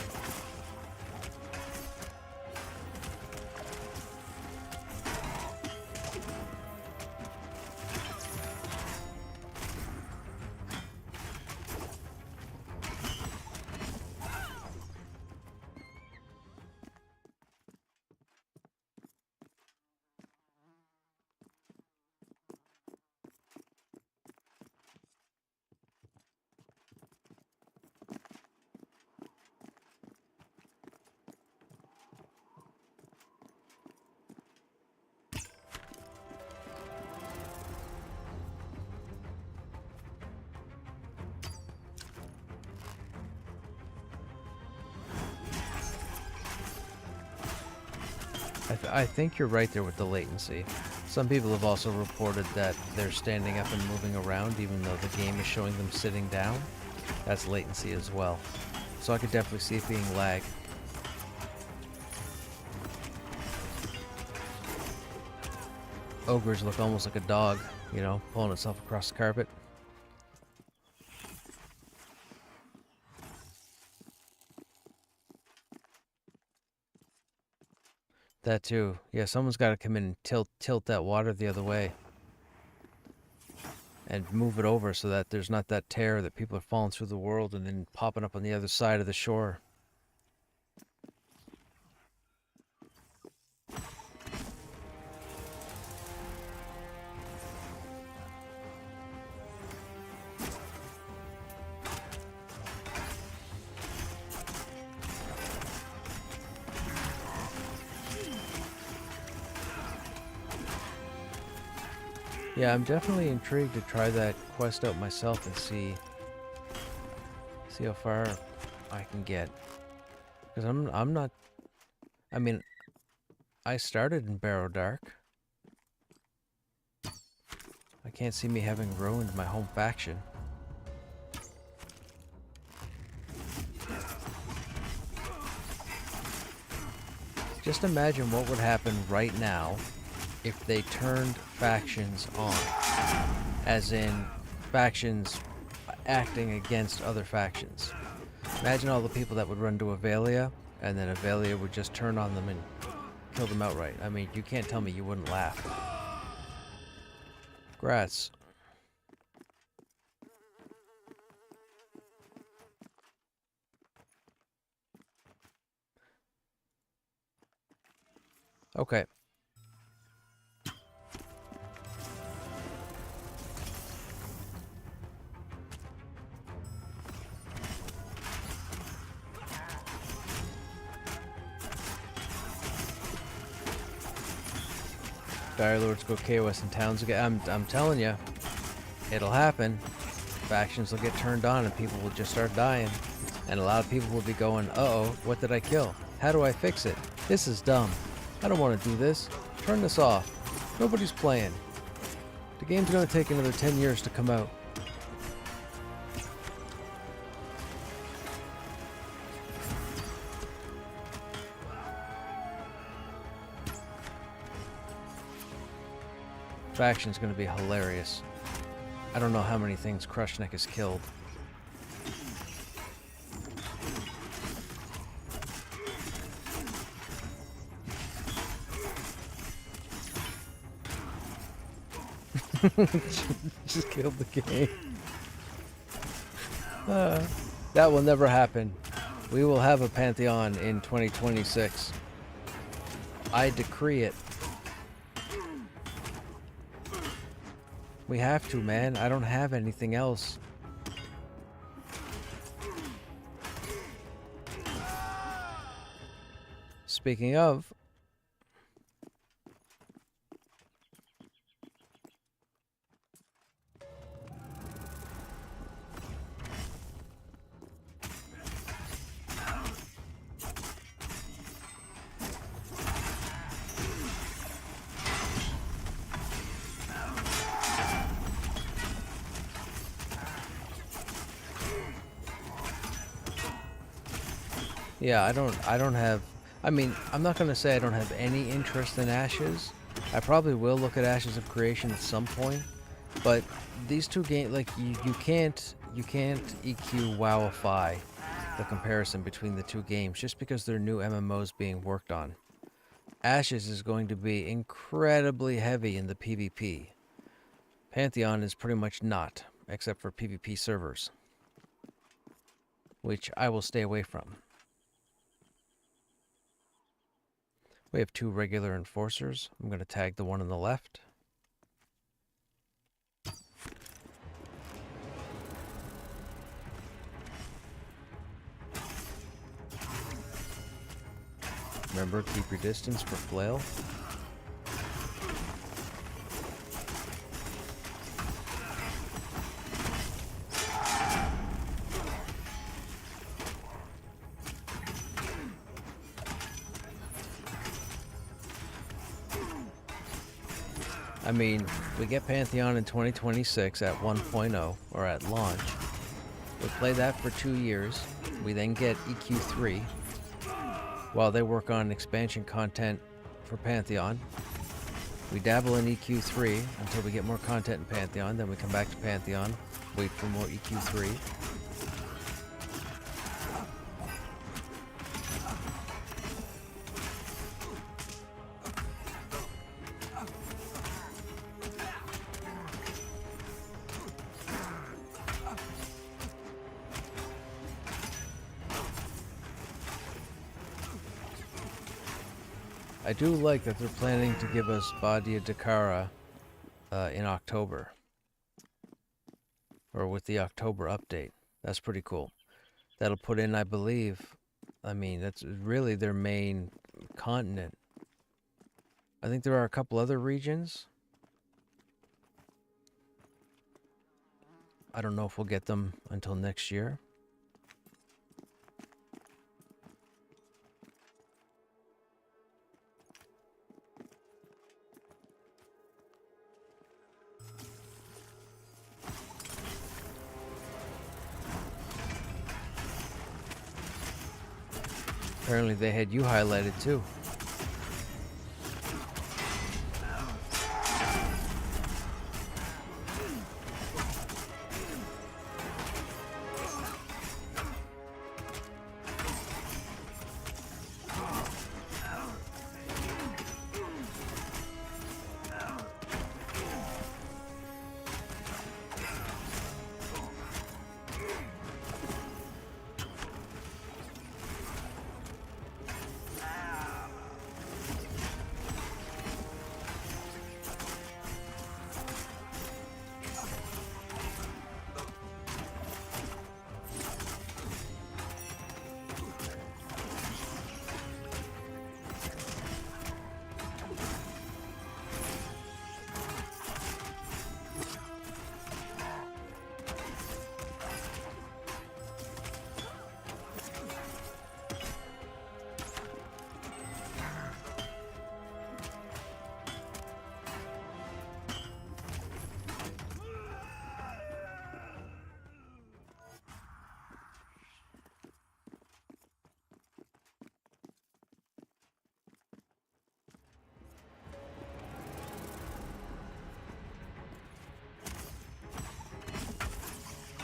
I think you're right there with the latency. Some people have also reported that they're standing up and moving around even though the game is showing them sitting down. That's latency as well. So I could definitely see it being lag. Ogres look almost like a dog, you know, pulling itself across the carpet. That too. Yeah, someone's got to come in and tilt that water the other way. And move it over so that there's not that tear that people are falling through the world and then popping up on the other side of the shore. Yeah, I'm definitely intrigued to try that quest out myself and see how far I can get. Because I'm not. I mean, I started in Barrow Dark. I can't see me having ruined my home faction. Just imagine what would happen right now if they turned factions on. As in, factions acting against other factions. Imagine all the people that would run to Avelia, and then Avelia would just turn on them and kill them outright. I mean, you can't tell me you wouldn't laugh. Grats. Okay. Dire Lords go KOS in towns again. I'm telling you, it'll happen. Factions will get turned on and people will just start dying. And a lot of people will be going, uh-oh, what did I kill? How do I fix it? This is dumb. I don't want to do this. Turn this off. Nobody's playing. The game's going to take another 10 years to come out. Faction's going to be hilarious. I don't know how many things Krushnek has killed. Just killed the game. That will never happen. We will have a Pantheon in 2026. I decree it. We have to, man. I don't have anything else. Speaking of... Yeah, I don't have... I mean, I'm not going to say I don't have any interest in Ashes. I probably will look at Ashes of Creation at some point. But these two games, like, you can't EQ Wowify the comparison between the two games, just because they're new MMOs being worked on. Ashes is going to be incredibly heavy in the PvP. Pantheon is pretty much not, except for PvP servers, which I will stay away from. We have 2 regular enforcers. I'm going to tag the one on the left. Remember, keep your distance for flail. I mean, we get Pantheon in 2026 at 1.0, or at launch. We play that for 2 years. We then get EQ3, while they work on expansion content for Pantheon. We dabble in EQ3 until we get more content in Pantheon, then we come back to Pantheon, wait for more EQ3. I do like that they're planning to give us Badia Dakara in October. Or with the October update. That's pretty cool. That'll put in, I believe, I mean, that's really their main continent. I think there are a couple other regions. I don't know if we'll get them until next year. Apparently they had you highlighted too.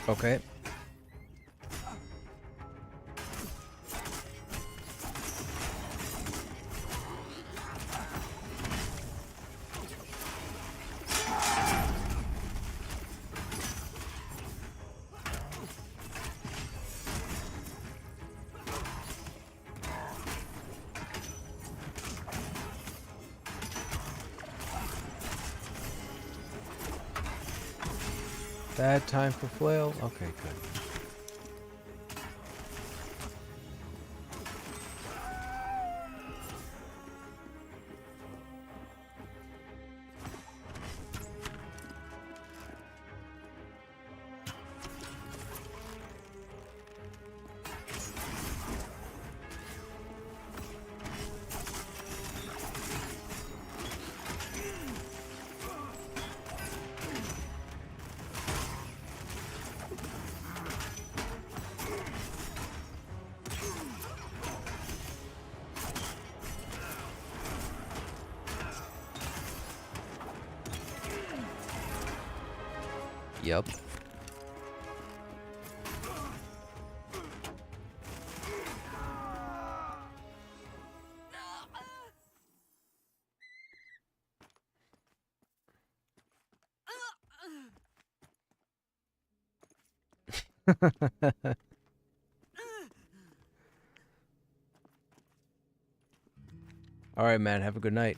Okay. Bad time for flail? Okay, good. Yep. All right, man. Have a good night.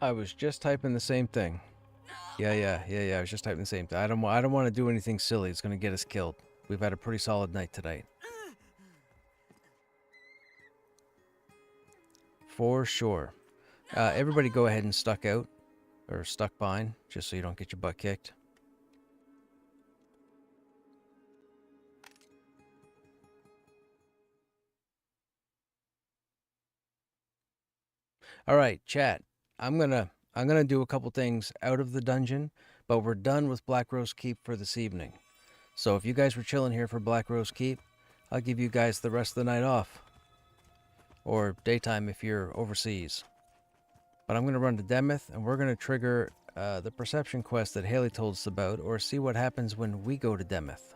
I was just typing the same thing. Yeah. I was just typing the same thing. I don't want to do anything silly. It's gonna get us killed. We've had a pretty solid night tonight. For sure. Everybody go ahead and stuck out. Or stuck bind, just so you don't get your butt kicked. All right, chat. I'm gonna do a couple things out of the dungeon, but we're done with Black Rose Keep for this evening. So if you guys were chilling here for Black Rose Keep, I'll give you guys the rest of the night off. Or daytime if you're overseas. But I'm gonna run to Demeth, and we're gonna trigger the perception quest that Haley told us about, or see what happens when we go to Demeth.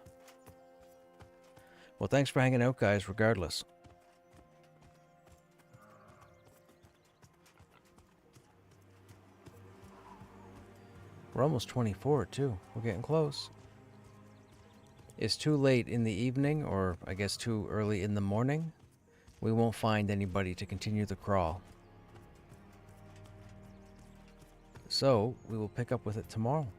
Well, thanks for hanging out, guys, regardless. We're almost 24, too. We're getting close. It's too late in the evening, or I guess too early in the morning. We won't find anybody to continue the crawl. So, we will pick up with it tomorrow.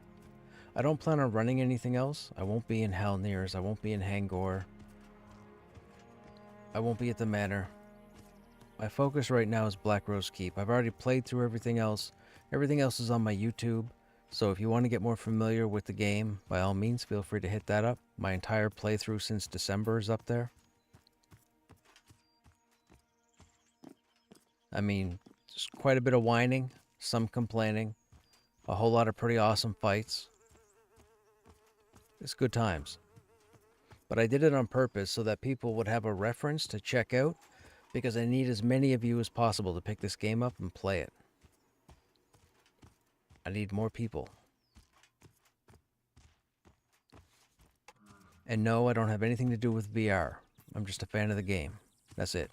I don't plan on running anything else. I won't be in Halnirs. I won't be in Hangor. I won't be at the Manor. My focus right now is Black Rose Keep. I've already played through everything else. Everything else is on my YouTube. So if you want to get more familiar with the game, by all means, feel free to hit that up. My entire playthrough since December is up there. I mean, just quite a bit of whining, some complaining, a whole lot of pretty awesome fights. It's good times. But I did it on purpose so that people would have a reference to check out, because I need as many of you as possible to pick this game up and play it. I need more people. And no, I don't have anything to do with VR. I'm just a fan of the game. That's it.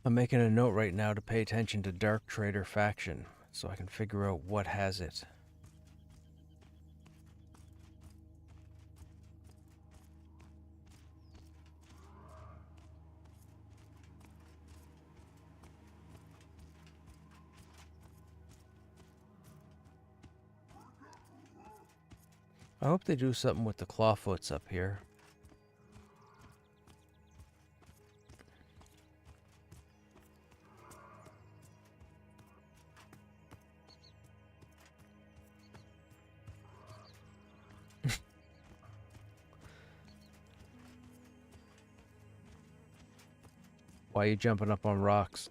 I'm making a note right now to pay attention to Dark Trader faction, so I can figure out what has it. I hope they do something with the clawfoots up here. Why are you jumping up on rocks?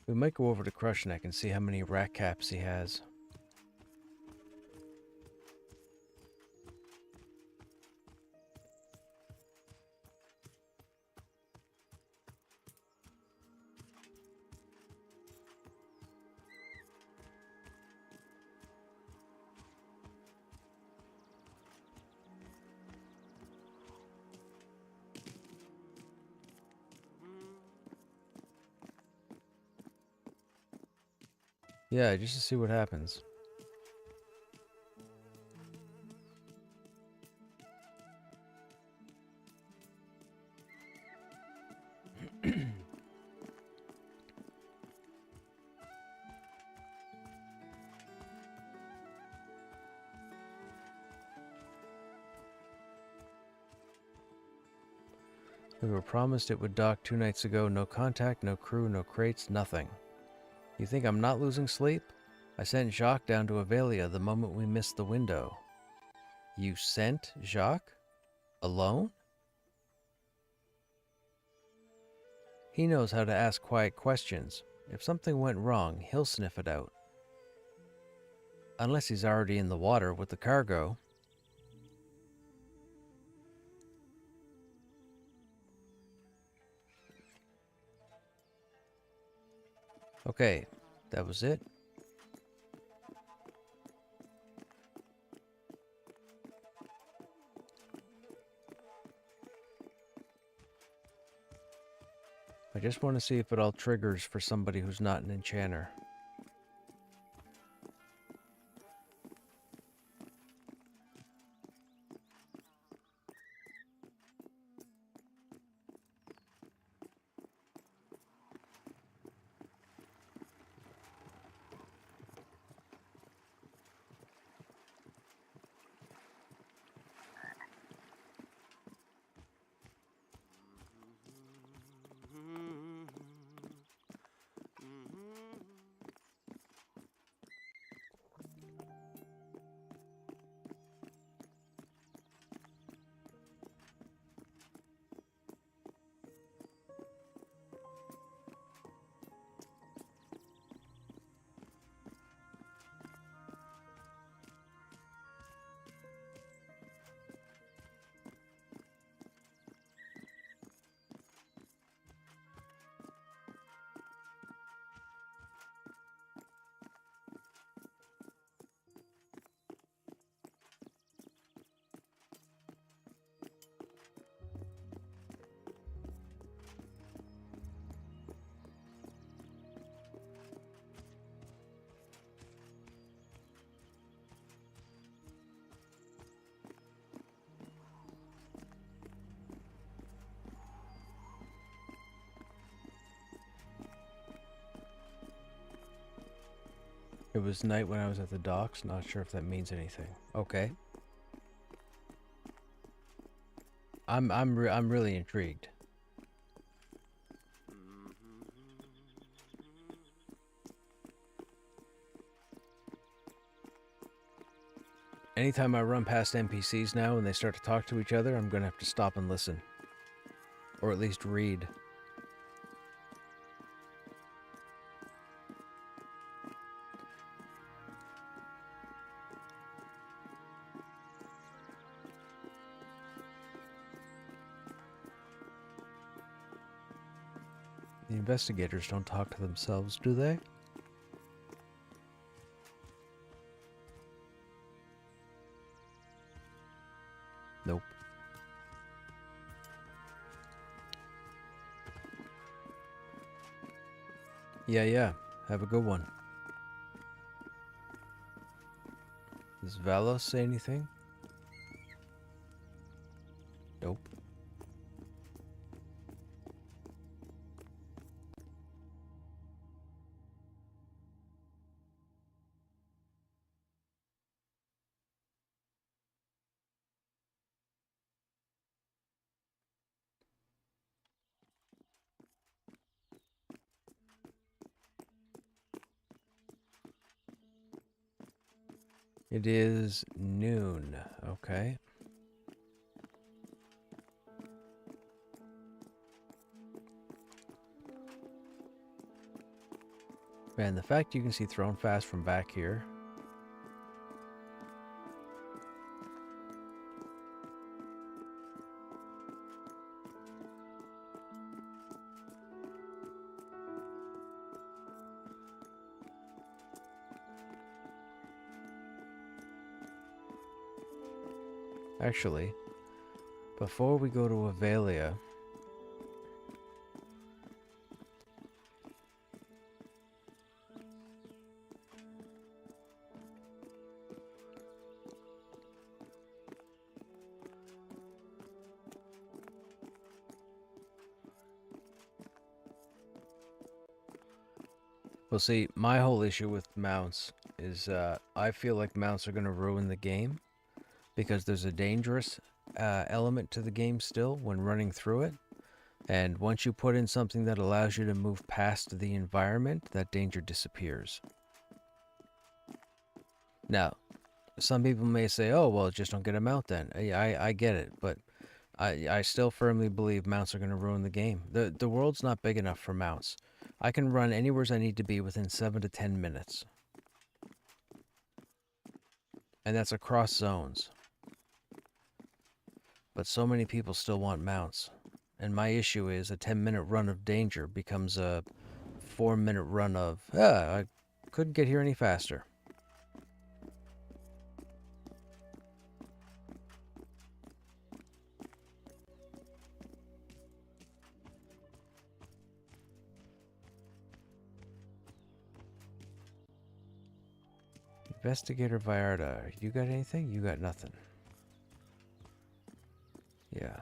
We might go over to Krushnek and see how many rat caps he has. Yeah, just to see what happens. We were promised it would dock 2 nights ago. No contact, no crew, no crates, nothing. You think I'm not losing sleep? I sent Jacques down to Avelia the moment we missed the window. You sent Jacques? Alone? He knows how to ask quiet questions. If something went wrong, he'll sniff it out. Unless he's already in the water with the cargo. Okay, that was it. I just want to see if it all triggers for somebody who's not an enchanter. It was night when I was at the docks. Not sure if that means anything. Okay. I'm really intrigued. Anytime I run past NPCs now and they start to talk to each other, I'm gonna have to stop and listen. Or at least read. The investigators don't talk to themselves, do they? Nope. Yeah. Have a good one. Does Valos say anything? Nope. It is noon. Okay. Man, the fact you can see Thrown Fast from back here. Actually, before we go to Avelia, Well, see, my whole issue with mounts is I feel like mounts are going to ruin the game because there's a dangerous element to the game still when running through it. And once you put in something that allows you to move past the environment, that danger disappears. Now, some people may say, oh, well, just don't get a mount then. I get it, but I still firmly believe mounts are going to ruin the game. The world's not big enough for mounts. I can run anywhere I need to be within 7 to 10 minutes. And that's across zones. But so many people still want mounts. And my issue is a 10-minute run of danger becomes a 4-minute run of, I couldn't get here any faster. Investigator Vallarta, you got anything? You got nothing. Yeah.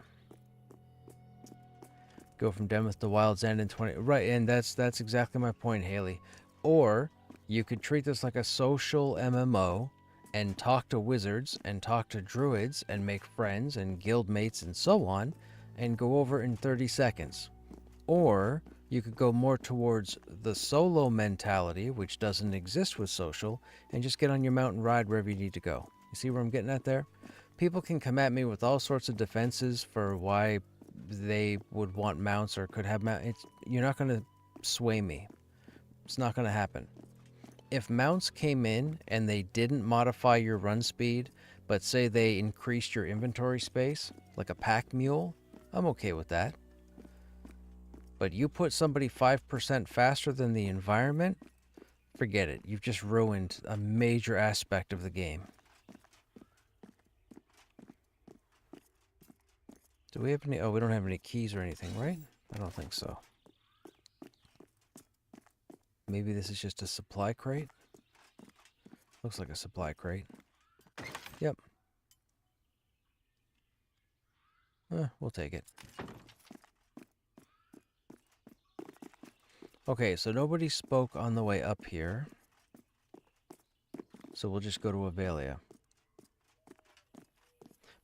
Go from Demeth to Wild's End in 20... Right, and that's exactly my point, Haley. Or you could treat this like a social MMO and talk to wizards and talk to druids and make friends and guild mates and so on and go over in 30 seconds. Or you could go more towards the solo mentality, which doesn't exist with social, and just get on your mountain ride wherever you need to go. You see where I'm getting at there? People can come at me with all sorts of defenses for why they would want mounts or could have mounts. You're not going to sway me. It's not going to happen. If mounts came in and they didn't modify your run speed, but say they increased your inventory space, like a pack mule, I'm okay with that. But you put somebody 5% faster than the environment, forget it. You've just ruined a major aspect of the game. Do we have any... Oh, we don't have any keys or anything, right? I don't think so. Maybe this is just a supply crate? Looks like a supply crate. Yep. We'll take it. Okay, so nobody spoke on the way up here. So we'll just go to Avelia.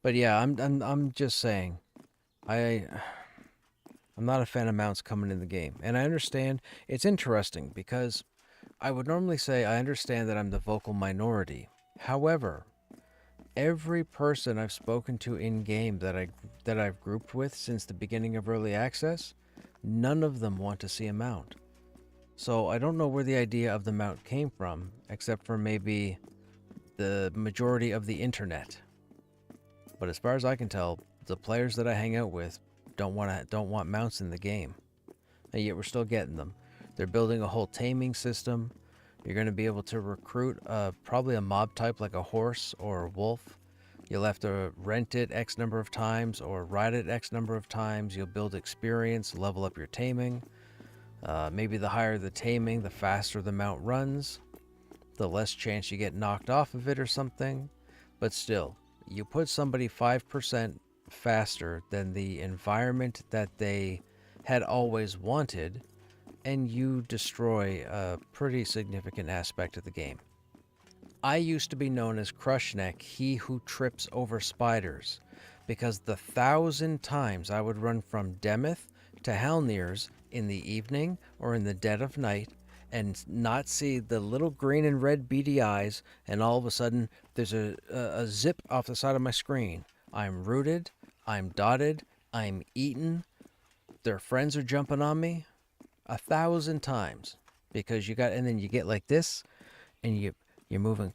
But yeah, I'm just saying, I'm not a fan of mounts coming in the game. And I understand it's interesting because I would normally say I understand that I'm the vocal minority. However, every person I've spoken to in game that I've grouped with since the beginning of early access, none of them want to see a mount. So I don't know where the idea of the mount came from, except for maybe the majority of the internet. But as far as I can tell, the players that I hang out with don't want mounts in the game. And yet we're still getting them. They're building a whole taming system. You're going to be able to recruit probably a mob type like a horse or a wolf. You'll have to rent it X number of times or ride it X number of times. You'll build experience, level up your taming. Maybe the higher the taming, the faster the mount runs. The less chance you get knocked off of it or something. But still, you put somebody 5% faster than the environment that they had always wanted, and you destroy a pretty significant aspect of the game. I used to be known as Krushnek, he who trips over spiders, because the 1,000 times I would run from Demeth to Halnir's in the evening or in the dead of night and not see the little green and red beady eyes, and all of a sudden there's a zip off the side of my screen. I'm rooted, I'm dotted, I'm eaten, their friends are jumping on me 1,000 times because and then you get like this, and you're moving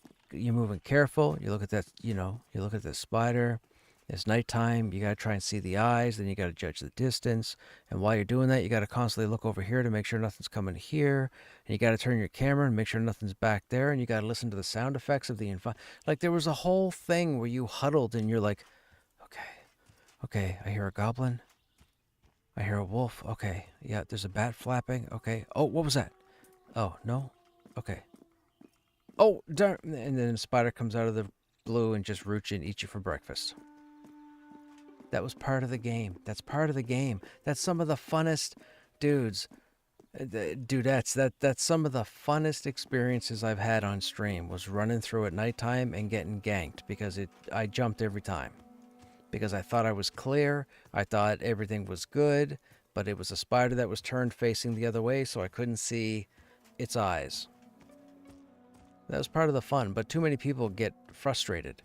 careful. You look at that, you look at the spider. It's nighttime. You got to try and see the eyes. Then you got to judge the distance. And while you're doing that, you got to constantly look over here to make sure nothing's coming here. And you got to turn your camera and make sure nothing's back there. And you got to listen to the sound effects of the environment. Like there was a whole thing where you huddled and you're like, okay, I hear a goblin. I hear a wolf. Okay, yeah, there's a bat flapping. Okay. Oh, what was that? Oh, no? Okay. Oh, darn. And then a spider comes out of the blue and just roots you and eats you for breakfast. That was part of the game. That's part of the game. That's some of the funnest dudes. Dude, that's some of the funnest experiences I've had on stream was running through at nighttime and getting ganked because I jumped every time. Because I thought I was clear, I thought everything was good, but it was a spider that was turned facing the other way, so I couldn't see its eyes. That was part of the fun, but too many people get frustrated.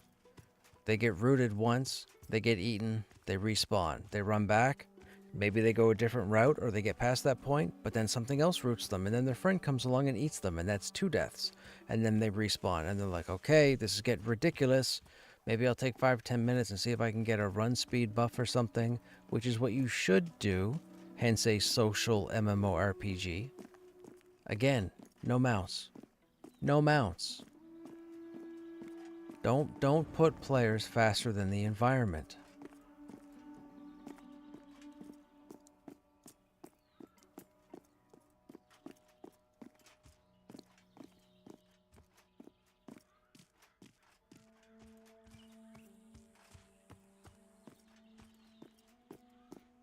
They get rooted once, they get eaten, they respawn, they run back. Maybe they go a different route or they get past that point, but then something else roots them and then their friend comes along and eats them and that's 2 deaths. And then they respawn and they're like, okay, this is getting ridiculous. Maybe I'll take 5 or 10 minutes and see if I can get a run speed buff or something, which is what you should do, hence a social MMORPG. Again, no mouse. No mounts. Don't put players faster than the environment.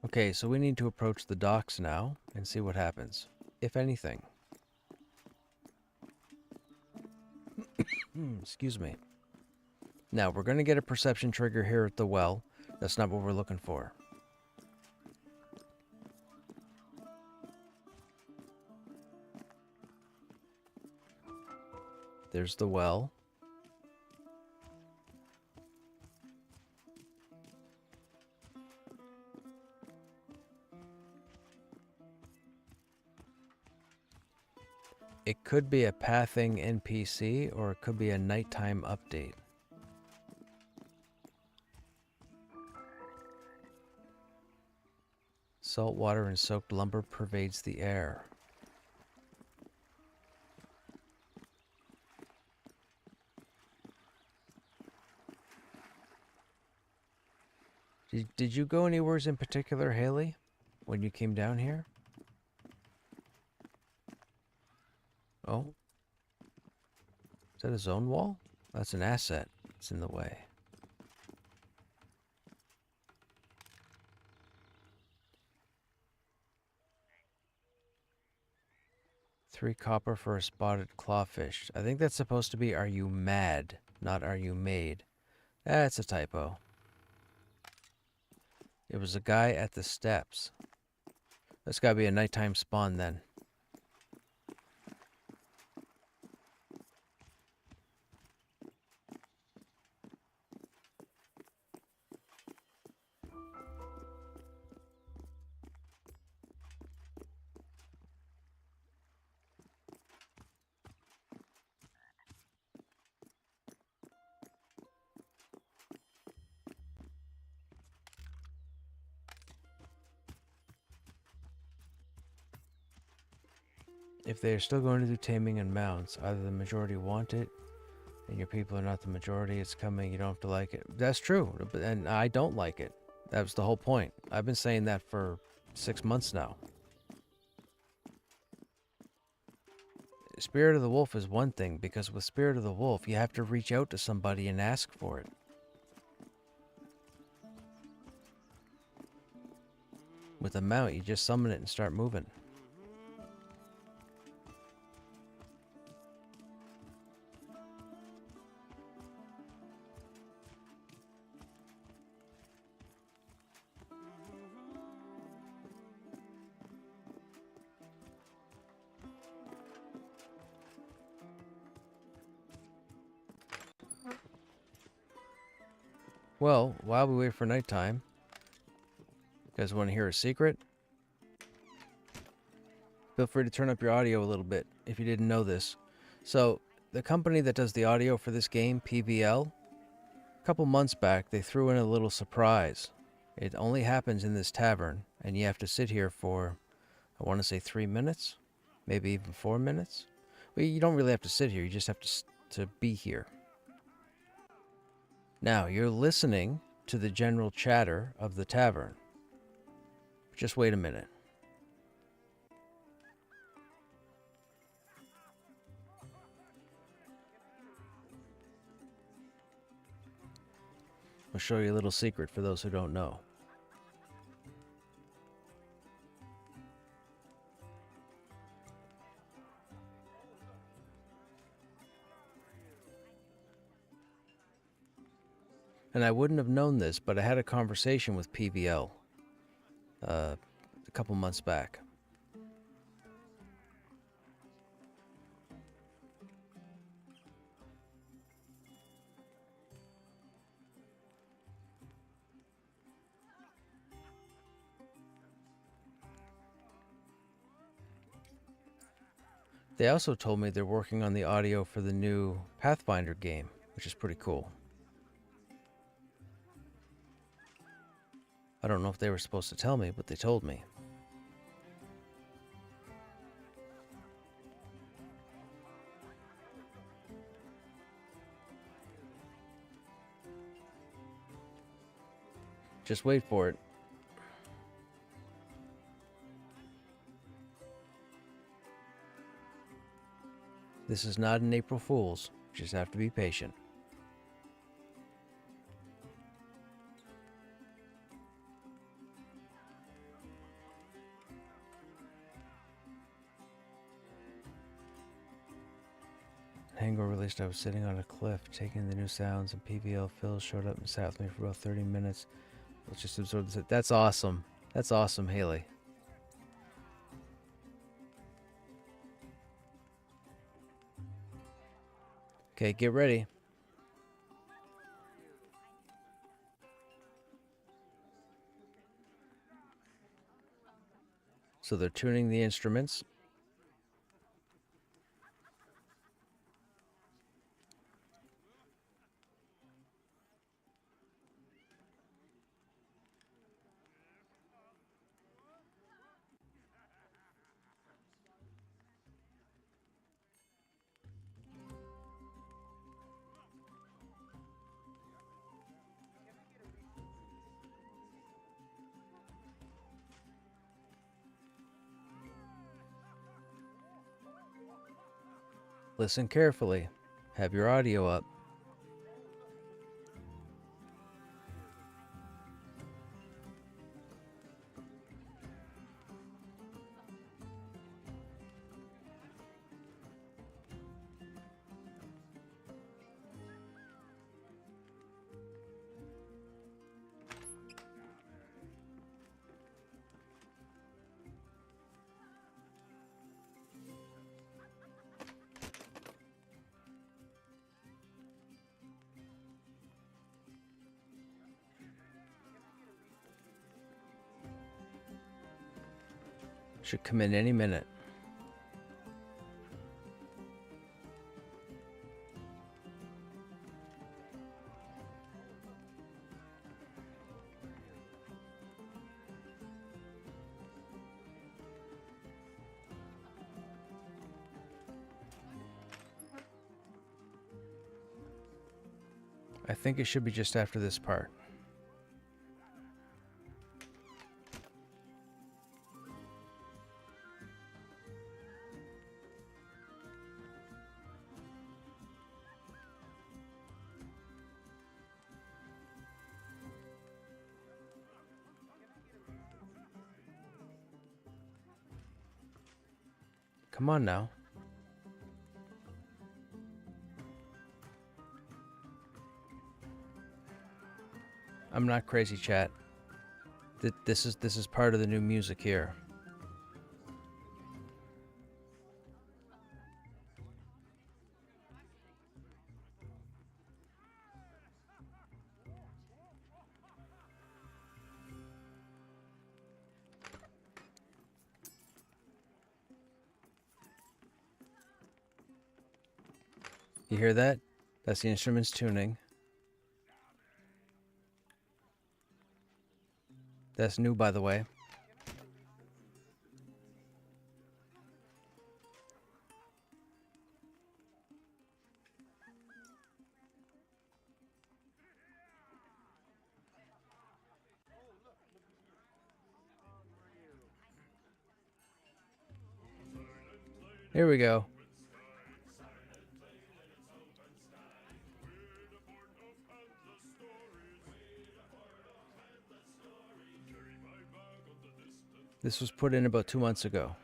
Okay, so we need to approach the docks now and see what happens, if anything. Excuse me. Now, we're going to get a perception trigger here at the well. That's not what we're looking for. There's the well. It could be a pathing NPC, or it could be a nighttime update. Salt water and soaked lumber pervades the air. Did you go anywhere in particular, Haley, when you came down here? Oh? Is that a zone wall? That's an asset. It's in the way. $3 copper for a spotted clawfish. I think that's supposed to be, are you mad, not are you made. That's a typo. It was a guy at the steps. That's gotta be a nighttime spawn then. If they are still going to do taming and mounts, either the majority want it, and your people are not the majority, it's coming, you don't have to like it. That's true, and I don't like it. That was the whole point. I've been saying that for 6 months now. Spirit of the Wolf is one thing, because with Spirit of the Wolf, you have to reach out to somebody and ask for it. With a mount, you just summon it and start moving. Well, while we wait for nighttime, you guys want to hear a secret? Feel free to turn up your audio a little bit if you didn't know this. So, the company that does the audio for this game, PVL, a couple months back, they threw in a little surprise. It only happens in this tavern, and you have to sit here for, I want to say 3 minutes, maybe even 4 minutes. Well, you don't really have to sit here, you just have to be here. Now, you're listening to the general chatter of the tavern. Just wait a minute. I'll show you a little secret for those who don't know. And I wouldn't have known this, but I had a conversation with PVL a couple months back. They also told me they're working on the audio for the new Pathfinder game, which is pretty cool. I don't know if they were supposed to tell me, but they told me. Just wait for it. This is not an April Fool's. You just have to be patient. Hangar released. I was sitting on a cliff, taking the new sounds, and PVL Phil showed up and sat with me for about 30 minutes. Let's just absorb this. That's awesome. That's awesome, Haley. Okay, get ready. So they're tuning the instruments. Listen carefully. Have your audio up. Should come in any minute. I think it should be just after this part. Come on now. I'm not crazy, chat. This is part of the new music here. You hear that? That's the instruments tuning. That's new, by the way. Here we go. This was put in about 2 months ago.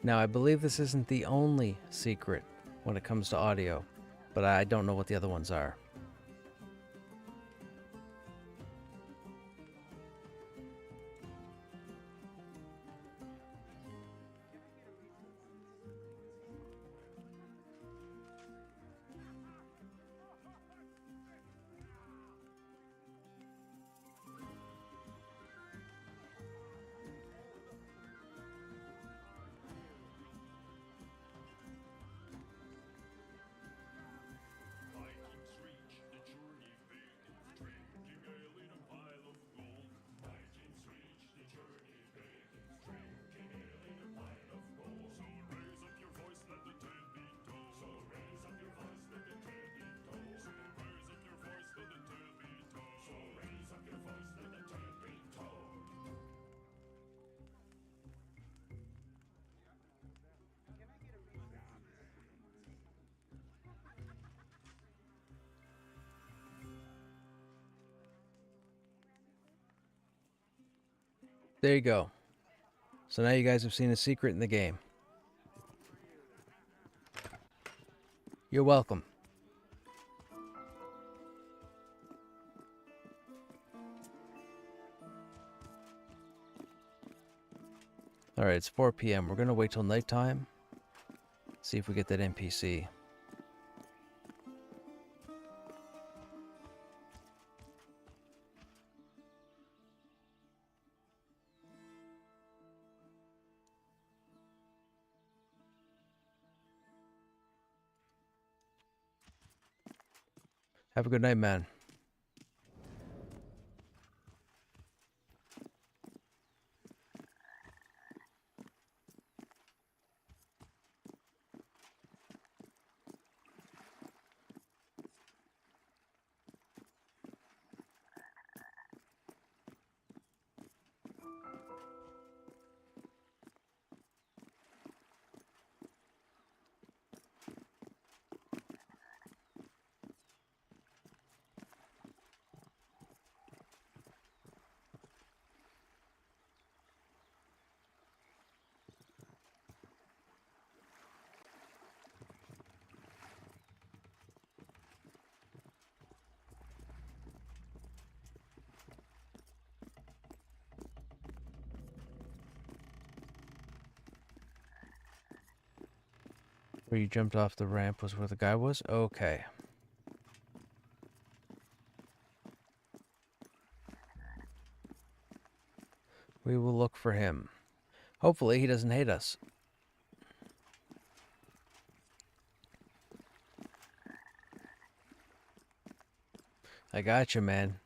Now, I believe this isn't the only secret when it comes to audio, but I don't know what the other ones are. There you go. So now you guys have seen a secret in the game. You're welcome. Alright, it's 4 p.m. We're going to wait till nighttime. See if we get that NPC. Have a good night, man. Where you jumped off the ramp was where the guy was? Okay. We will look for him. Hopefully he doesn't hate us. I gotcha, man.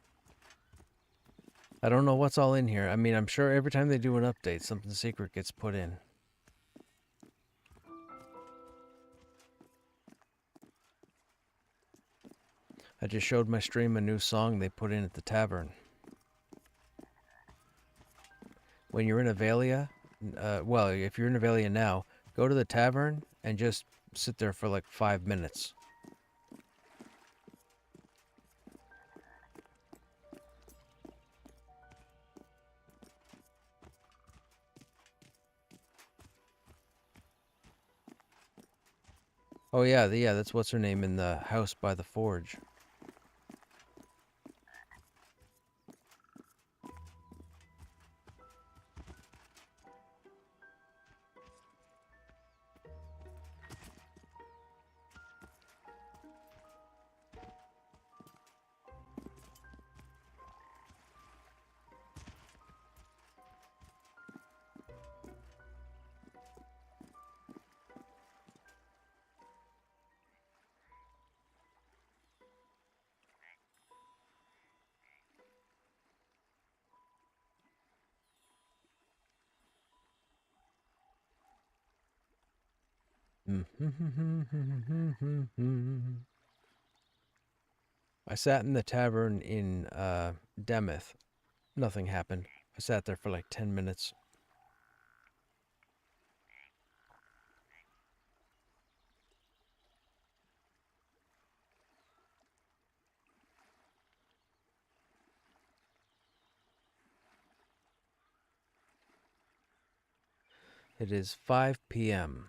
I don't know what's all in here. I mean, I'm sure every time they do an update, something secret gets put in. I just showed my stream a new song they put in at the tavern. When you're in Avalia, well, if you're in Avalia now, go to the tavern and just sit there for like 5 minutes. Oh yeah, that's what's her name in the house by the forge. I sat in the tavern in Demeth. Nothing happened. I sat there for like 10 minutes. It is 5 p.m.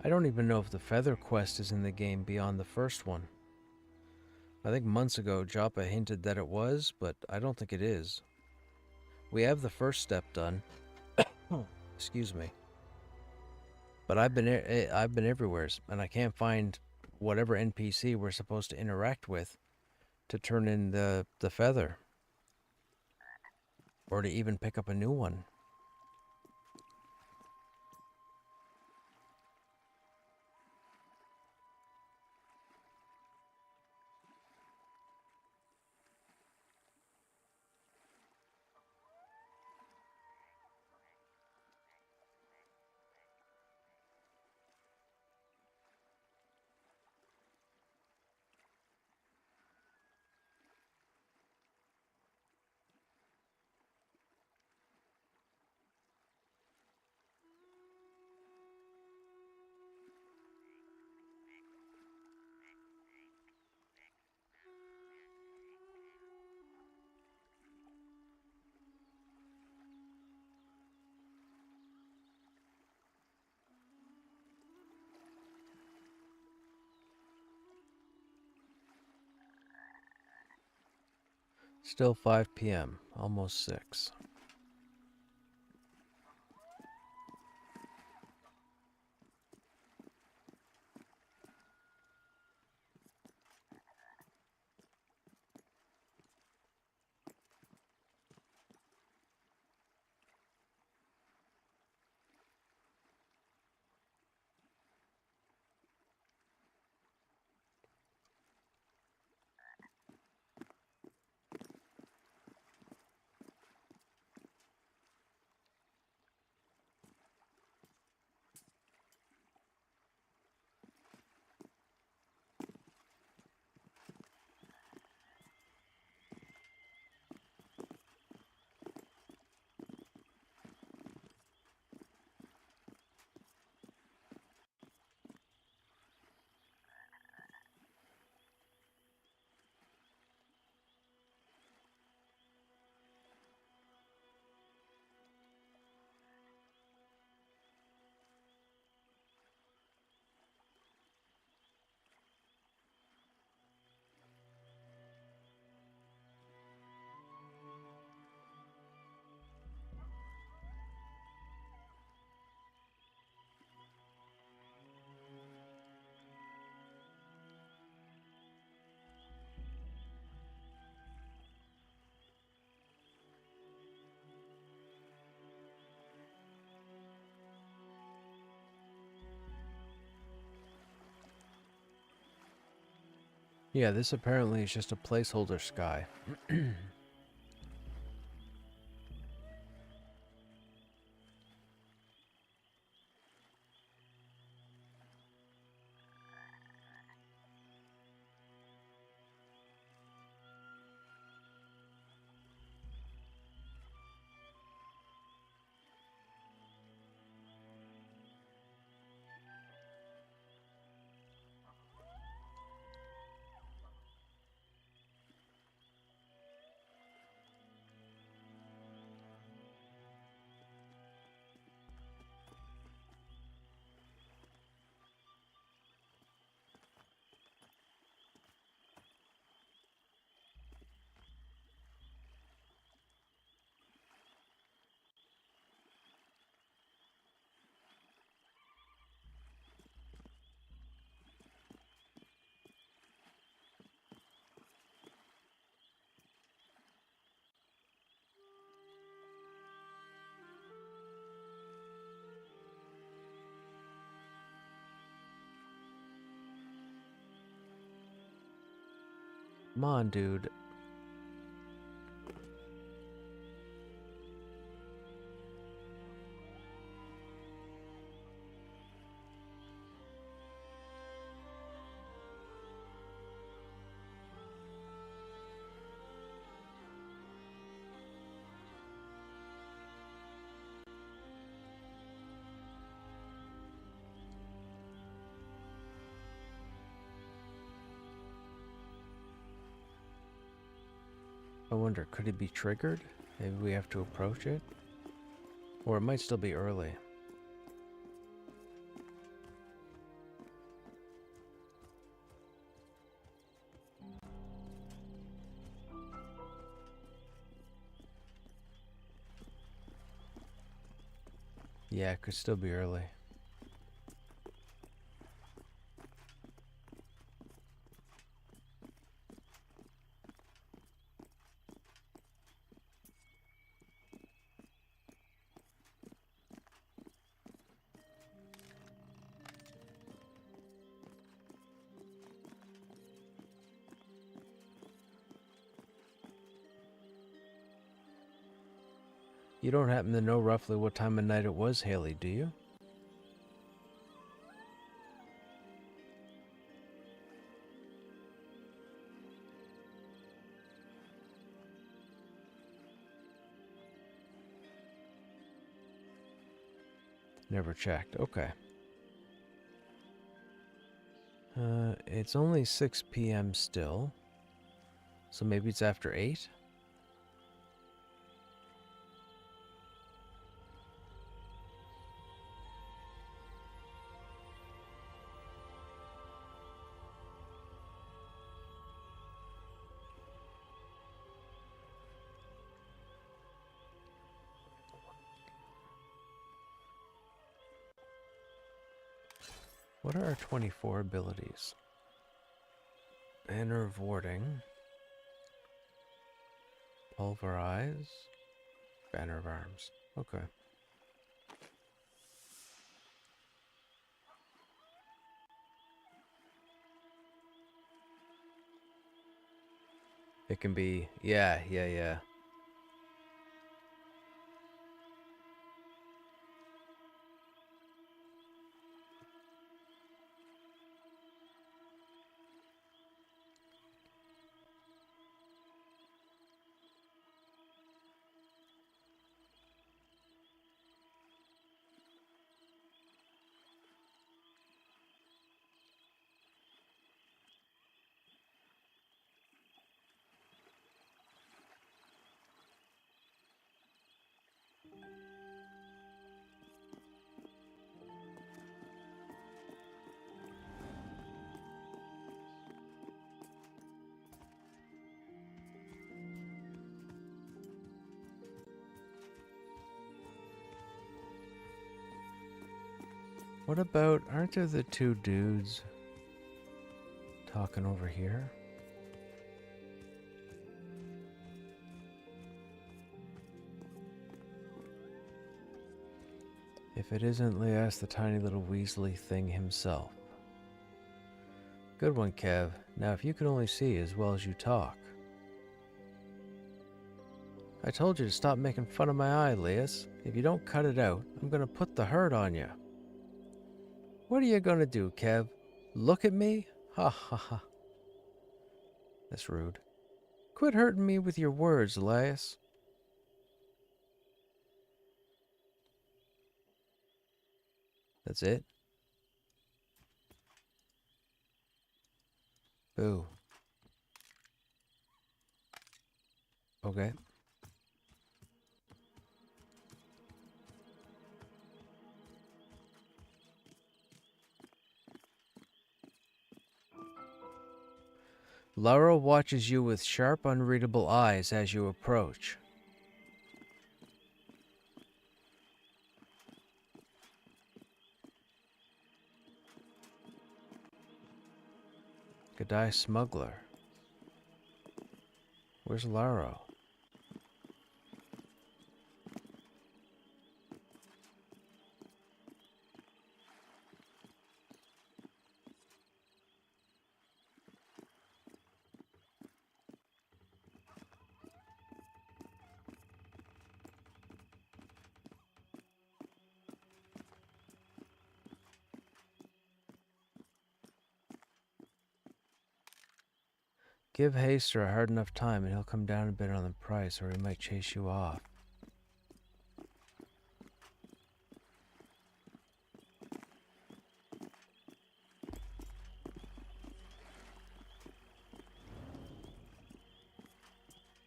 I don't even know if the feather quest is in the game beyond the first one. I think months ago Joppa hinted that it was, but I don't think it is. We have the first step done. Excuse me. But I've been everywheres, and I can't find whatever NPC we're supposed to interact with to turn in the feather, or to even pick up a new one. Still 5 p.m., almost 6. Yeah, this apparently is just a placeholder sky. Come on, dude. I wonder, could it be triggered? Maybe we have to approach it? Or it might still be early. Yeah, it could still be early. You don't happen to know roughly what time of night it was, Haley, do you? Never checked. Okay. It's only 6 p.m. still. So maybe it's after 8? What are our 24 abilities? Banner of Warding. Pulverize. Banner of Arms. Okay. It can be... Yeah. What about... Aren't there the two dudes talking over here? If it isn't Leas, the tiny little Weasley thing himself. Good one, Kev. Now if you could only see as well as you talk. I told you to stop making fun of my eye, Leas. If you don't cut it out, I'm gonna put the hurt on you. What are you gonna do, Kev? Look at me? Ha ha ha. That's rude. Quit hurting me with your words, Elias. That's it? Boo. Okay. Laura watches you with sharp, unreadable eyes as you approach. G'day, smuggler. Where's Laura? Give Haster a hard enough time and he'll come down a bit on the price, or he might chase you off.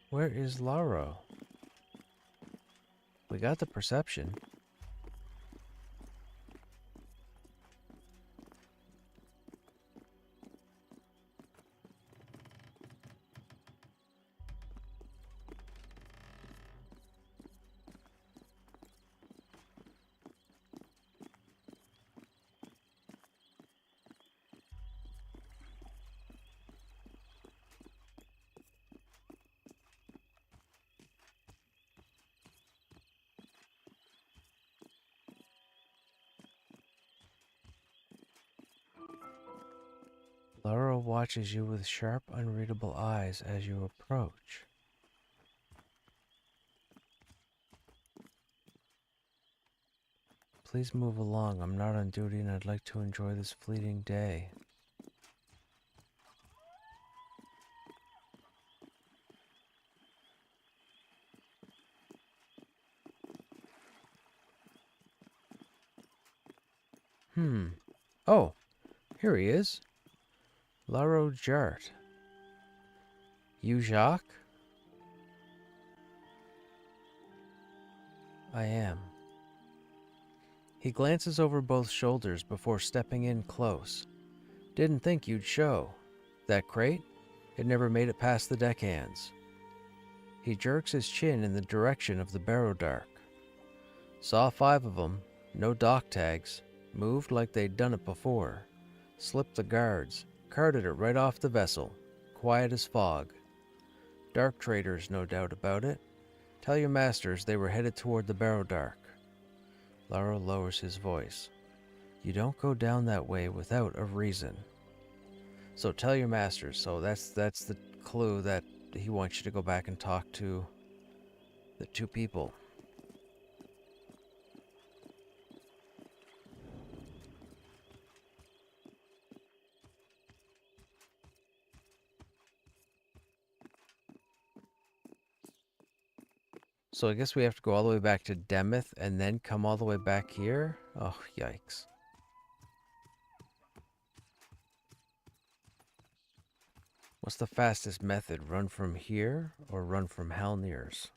Where is Laro? We got the perception. Laura watches you with sharp, unreadable eyes as you approach. Please move along. I'm not on duty and I'd like to enjoy this fleeting day. Oh, here he is. Laro Jart. You Jacques? I am. He glances over both shoulders before stepping in close. Didn't think you'd show. That crate? It never made it past the deckhands. He jerks his chin in the direction of the barrow dark. Saw 5 of them, no dock tags, moved like they'd done it before. Slipped the guards, carted it right off the vessel, quiet as fog. Dark traders, no doubt about it. Tell your masters they were headed toward the barrow dark. Laro lowers his voice. You don't go down that way without a reason. So tell your masters. So that's the clue that he wants you to go back and talk to the 2 people. So I guess we have to go all the way back to Demeth and then come all the way back here? Oh, yikes. What's the fastest method? Run from here or run from Halnir's?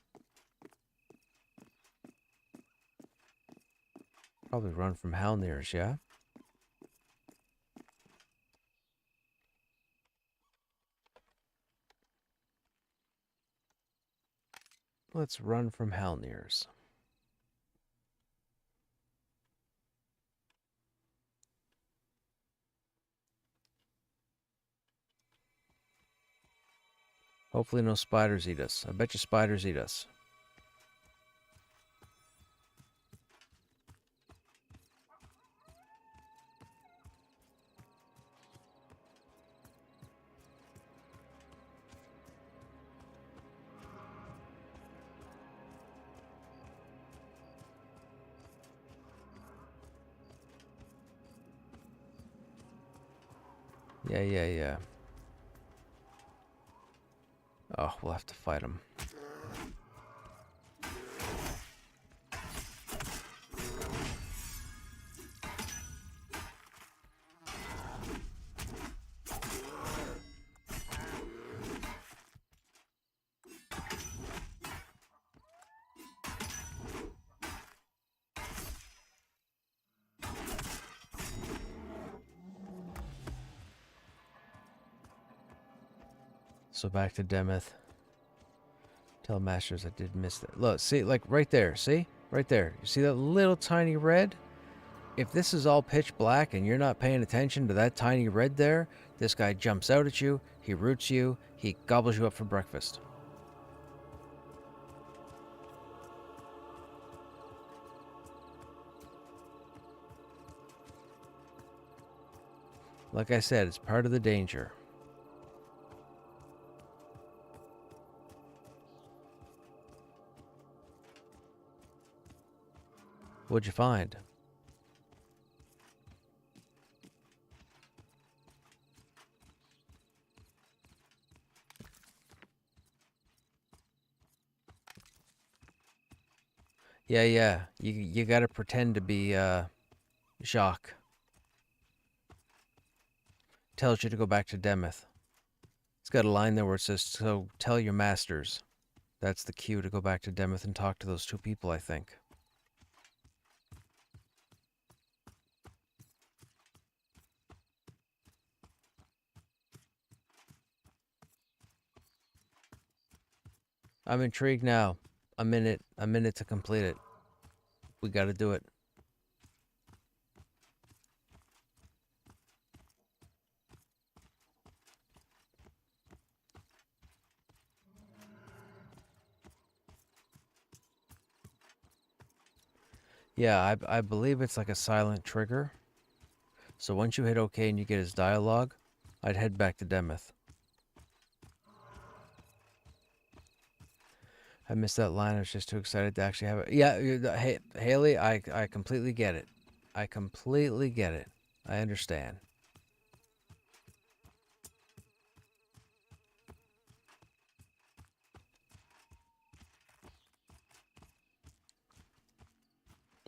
Probably run from Halnir's, yeah? Let's run from Halnir's. Hopefully no spiders eat us. I bet you spiders eat us. Yeah. Oh, we'll have to fight him. So back to Demeth. Tell masters I did miss that. Look, see, like right there, see? Right there. You see that little tiny red? If this is all pitch black and you're not paying attention to that tiny red there, this guy jumps out at you, he roots you, he gobbles you up for breakfast. Like I said, it's part of the danger. What'd you find? Yeah. You gotta pretend to be Jacques. Tells you to go back to Demeth. It's got a line there where it says, "So tell your masters." That's the cue to go back to Demeth and talk to those two people, I think. I'm intrigued now. A minute to complete it. We gotta do it. Yeah, I believe it's like a silent trigger. So once you hit OK and you get his dialogue, I'd head back to Demeth. I missed that line. I was just too excited to actually have it. Yeah, hey, Haley, I completely get it. I completely get it. I understand.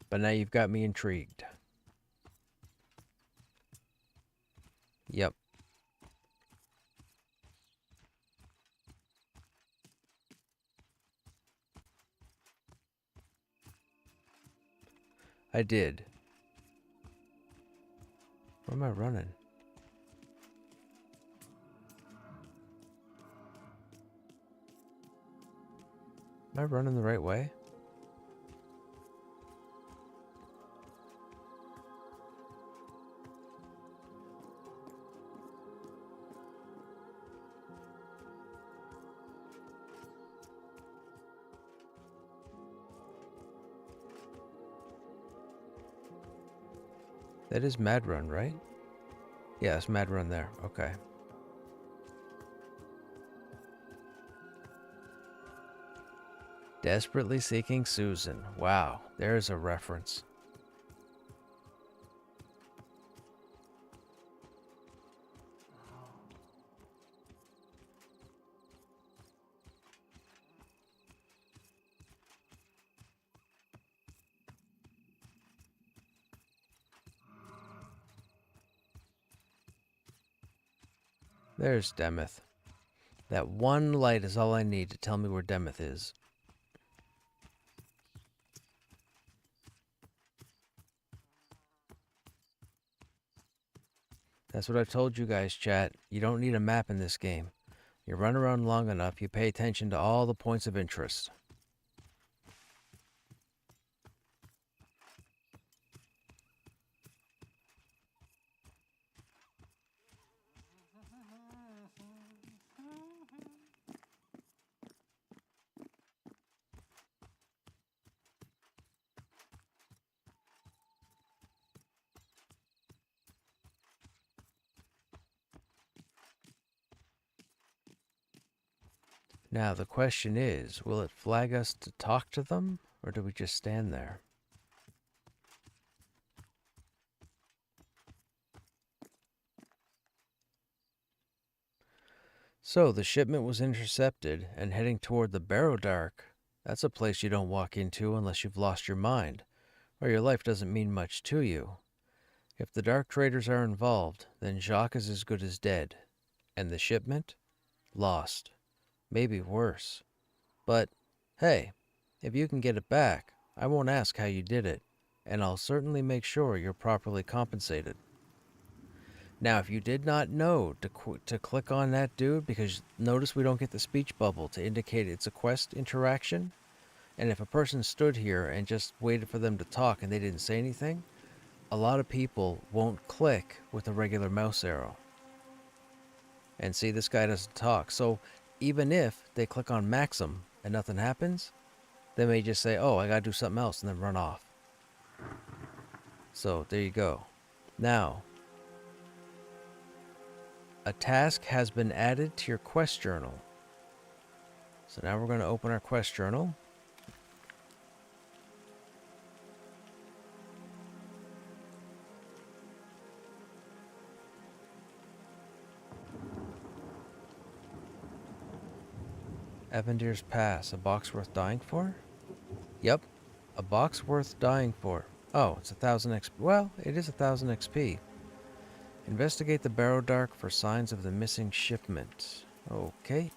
But now you've got me intrigued. Yep. I did. Where am I running? Am I running the right way? That is Mad Run, right? Yeah, it's Mad Run there. Okay. Desperately Seeking Susan. Wow, there's a reference. There's Demeth. That one light is all I need to tell me where Demeth is. That's what I've told you guys, chat. You don't need a map in this game. You run around long enough, you pay attention to all the points of interest. Now, the question is, will it flag us to talk to them, or do we just stand there? So, the shipment was intercepted and heading toward the Barrow Dark. That's a place you don't walk into unless you've lost your mind, or your life doesn't mean much to you. If the Dark Traders are involved, then Jacques is as good as dead. And the shipment? Lost. Maybe worse. But, hey, if you can get it back, I won't ask how you did it, and I'll certainly make sure you're properly compensated. Now, if you did not know to click on that dude, because notice we don't get the speech bubble to indicate it's a quest interaction, and if a person stood here and just waited for them to talk and they didn't say anything, a lot of people won't click with a regular mouse arrow. And see, this guy doesn't talk. So even if they click on Maxim and nothing happens, they may just say, oh, I gotta do something else, and then run off. So there you go. Now, a task has been added to your quest journal. So now we're going to open our quest journal. Evandir's Pass, a box worth dying for? Yep. A box worth dying for. Oh, it's 1,000 XP. Well, it is 1,000 XP. Investigate the Barrow Dark for signs of the missing shipment. Okay.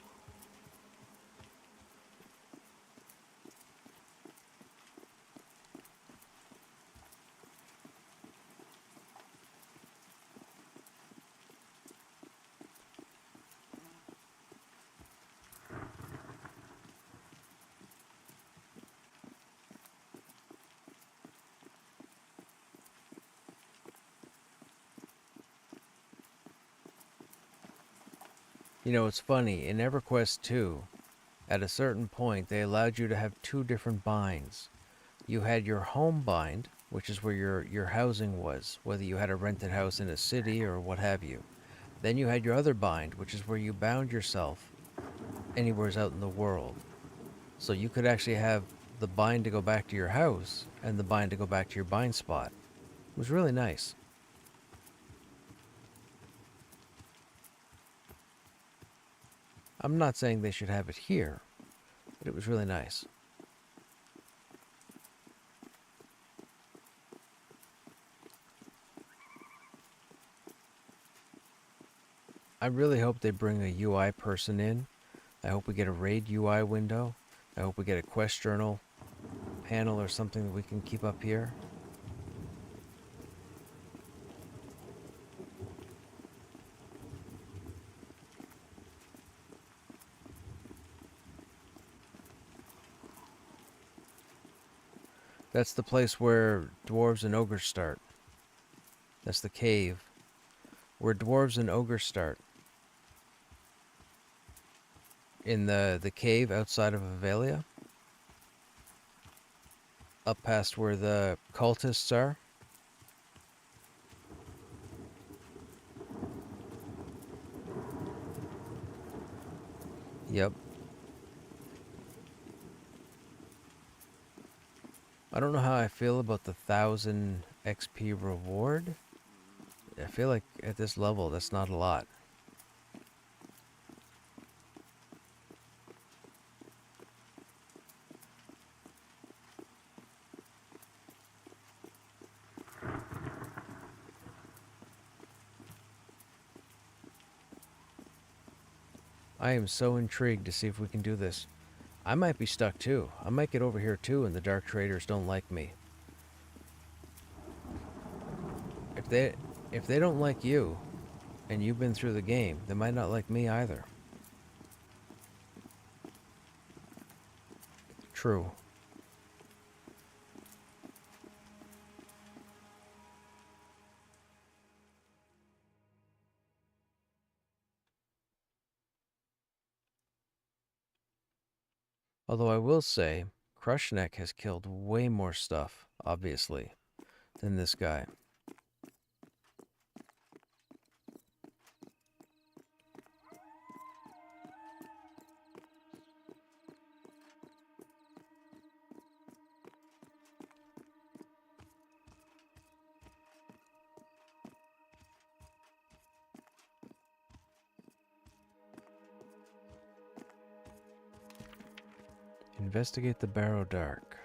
You know, it's funny. In EverQuest 2, at a certain point, they allowed you to have two different binds. You had your home bind, which is where your housing was, whether you had a rented house in a city or what have you. Then you had your other bind, which is where you bound yourself anywhere out in the world. So you could actually have the bind to go back to your house and the bind to go back to your bind spot. It was really nice. I'm not saying they should have it here, but it was really nice. I really hope they bring a UI person in. I hope we get a raid UI window. I hope we get a quest journal panel or something that we can keep up here. That's the place where dwarves and ogres start. That's the cave where dwarves and ogres start. In the cave outside of Avelia. Up past where the cultists are. Yep. I don't know how I feel about the 1,000 XP reward. I feel like at this level, that's not a lot. I am so intrigued to see if we can do this. I might be stuck too. I might get over here too and the Dark Traders don't like me. If they don't like you, and you've been through the game, they might not like me either. True. Although I will say, Krushnek has killed way more stuff, obviously, than this guy. Investigate the Barrow Dark.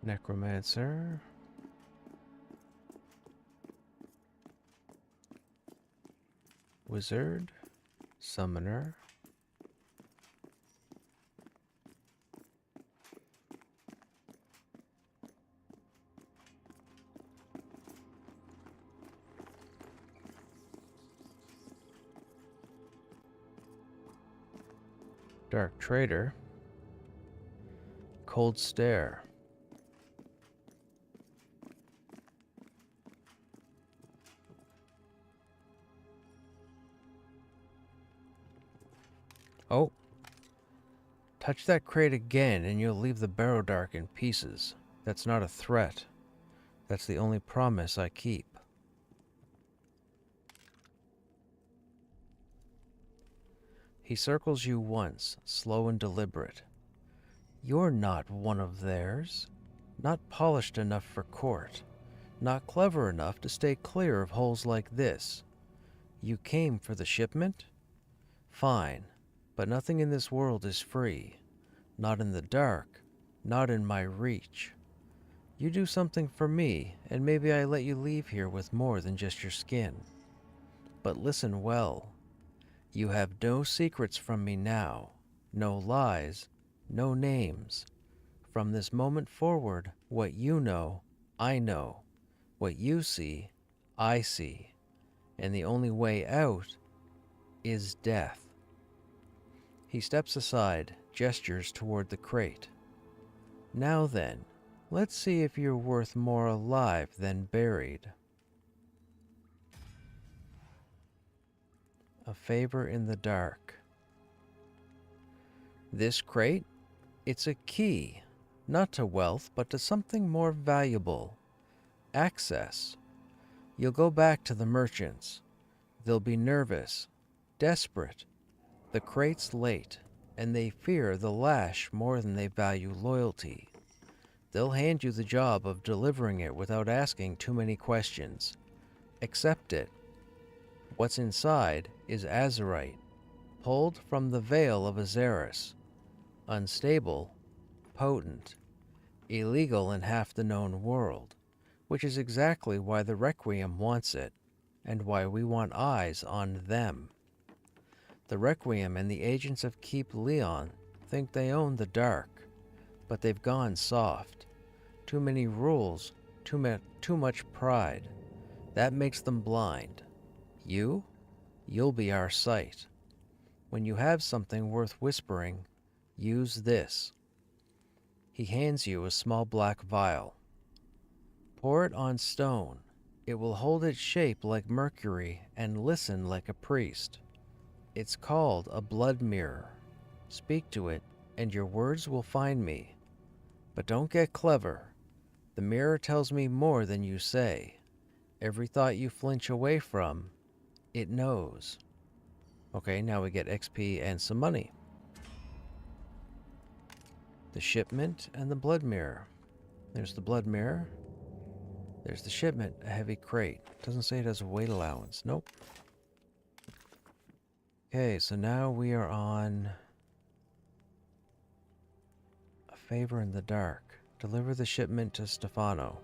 Necromancer. Wizard. Summoner. Dark Trader. Cold Stare. Oh. Touch that crate again and you'll leave the barrow dark in pieces. That's not a threat. That's the only promise I keep. He circles you once, slow and deliberate. You're not one of theirs. Not polished enough for court. Not clever enough to stay clear of holes like this. You came for the shipment? Fine, but nothing in this world is free. Not in the dark, not in my reach. You do something for me, and maybe I let you leave here with more than just your skin. But listen well. You have no secrets from me now, no lies, no names. From this moment forward, what you know, I know. What you see, I see. And the only way out is death. He steps aside, gestures toward the crate. Now then, let's see if you're worth more alive than buried. A favor in the dark. This crate? It's a key, not to wealth, but to something more valuable. Access. You'll go back to the merchants. They'll be nervous, desperate. The crate's late, and they fear the lash more than they value loyalty. They'll hand you the job of delivering it without asking too many questions. Accept it. What's inside is azurite, pulled from the veil of Azaris. Unstable, potent, illegal in half the known world, which is exactly why the Requiem wants it, and why we want eyes on them. The Requiem and the agents of Keep Leon think they own the dark, but they've gone soft. Too many rules, too much pride. That makes them blind. You'll be our sight. When you have something worth whispering, use this. He hands you a small black vial. Pour it on stone. It will hold its shape like mercury and listen like a priest. It's called a blood mirror. Speak to it, and your words will find me. But don't get clever. The mirror tells me more than you say. Every thought you flinch away from, it knows. Okay, now we get XP and some money. The shipment and the blood mirror. There's the blood mirror. There's the shipment, a heavy crate. Doesn't say it has a weight allowance. Nope. Okay, so now we are on a favor in the dark. Deliver the shipment to Stefano.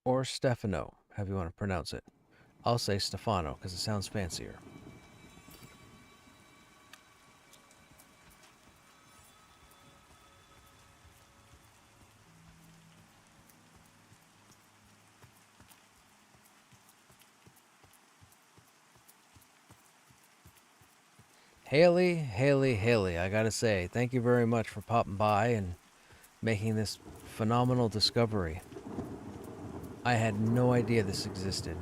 Or Stefano, however you want to pronounce it. I'll say Stefano because it sounds fancier. Haley, I gotta say, thank you very much for popping by and making this phenomenal discovery. I had no idea this existed.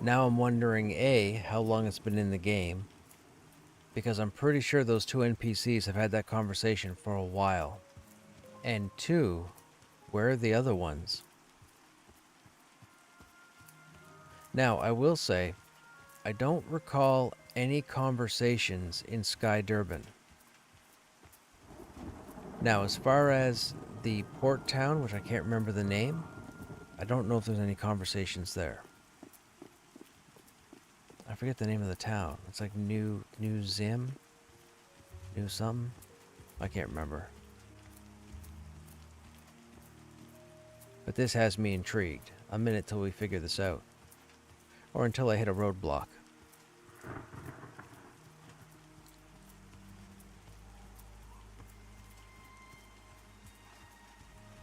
Now I'm wondering, A, how long it's been in the game, because I'm pretty sure those two NPCs have had that conversation for a while. And 2, where are the other ones? Now, I will say, I don't recall any conversations in Sky Durban. Now, as far as the port town, which I can't remember the name, I don't know if there's any conversations there. I forget the name of the town. It's like New Zim? New something? I can't remember. But this has me intrigued. A minute till we figure this out. Or until I hit a roadblock.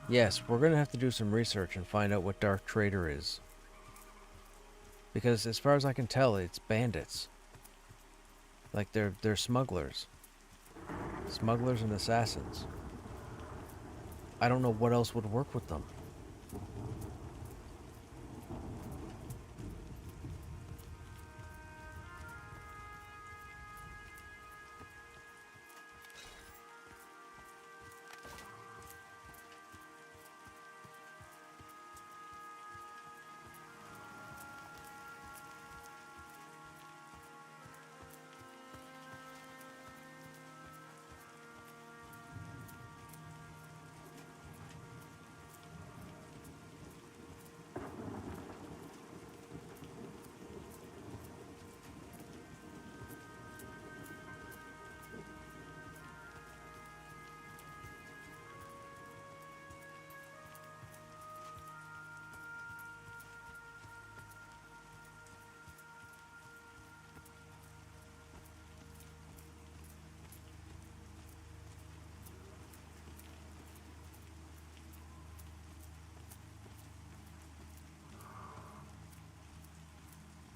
Yes, we're gonna have to do some research and find out what Dark Trader is. Because as far as I can tell, it's bandits. Like they're smugglers. Smugglers and assassins. I don't know what else would work with them.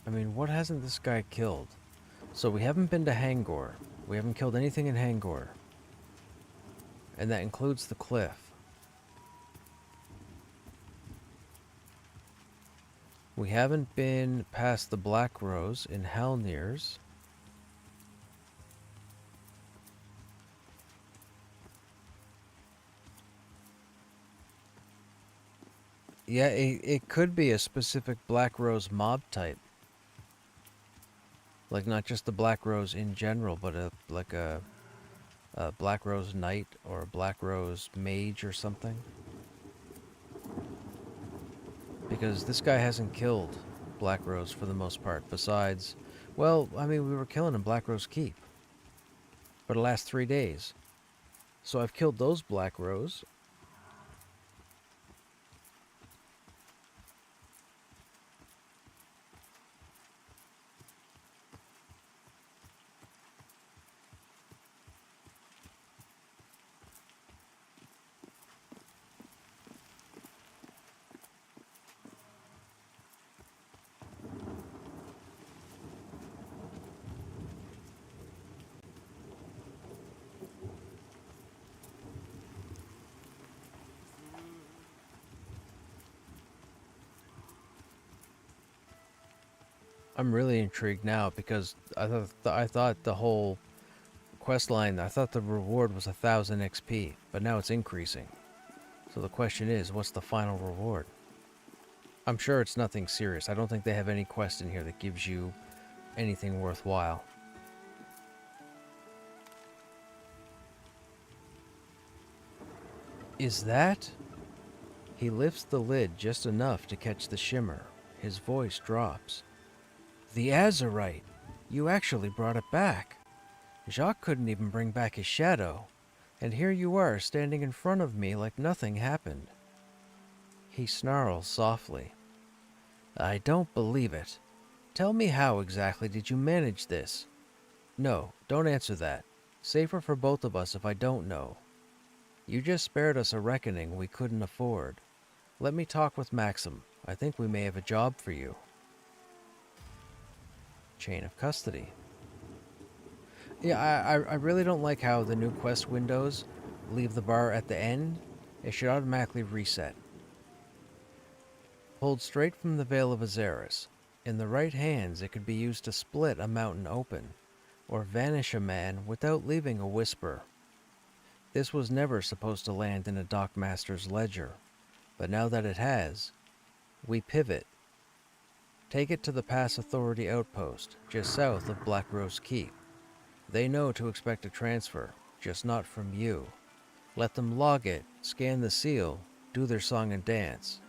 I mean, what hasn't this guy killed? So we haven't been to Hangor. We haven't killed anything in Hangor. And that includes the cliff. We haven't been past the Black Rose in Halnirs. Yeah, it could be a specific Black Rose mob type. Like not just the Black Rose in general, but like a Black Rose Knight or a Black Rose Mage or something. Because this guy hasn't killed Black Rose for the most part, besides, well, I mean, we were killing in Black Rose Keep for the last 3 days. So I've killed those Black Rose. I'm really intrigued now because I thought the whole quest line, I thought the reward was 1,000 XP, but now it's increasing. So the question is, what's the final reward? I'm sure it's nothing serious. I don't think they have any quest in here that gives you anything worthwhile. Is that? He lifts the lid just enough to catch the shimmer. His voice drops. The Azurite! You actually brought it back. Jacques couldn't even bring back his shadow. And here you are, standing in front of me like nothing happened. He snarls softly. I don't believe it. Tell me, how exactly did you manage this? No, don't answer that. Safer for both of us if I don't know. You just spared us a reckoning we couldn't afford. Let me talk with Maxim. I think we may have a job for you. Chain of custody. Yeah, I really don't like how the new quest windows leave the bar at the end. It should automatically reset. Pulled straight from the Veil of Azaris. In the right hands, it could be used to split a mountain open, or vanish a man without leaving a whisper. This was never supposed to land in a Dockmaster's ledger, but now that it has, we pivot. Take it to the Pass Authority outpost, just south of Black Rose Keep. They know to expect a transfer, just not from you. Let them log it, scan the seal, do their song and dance.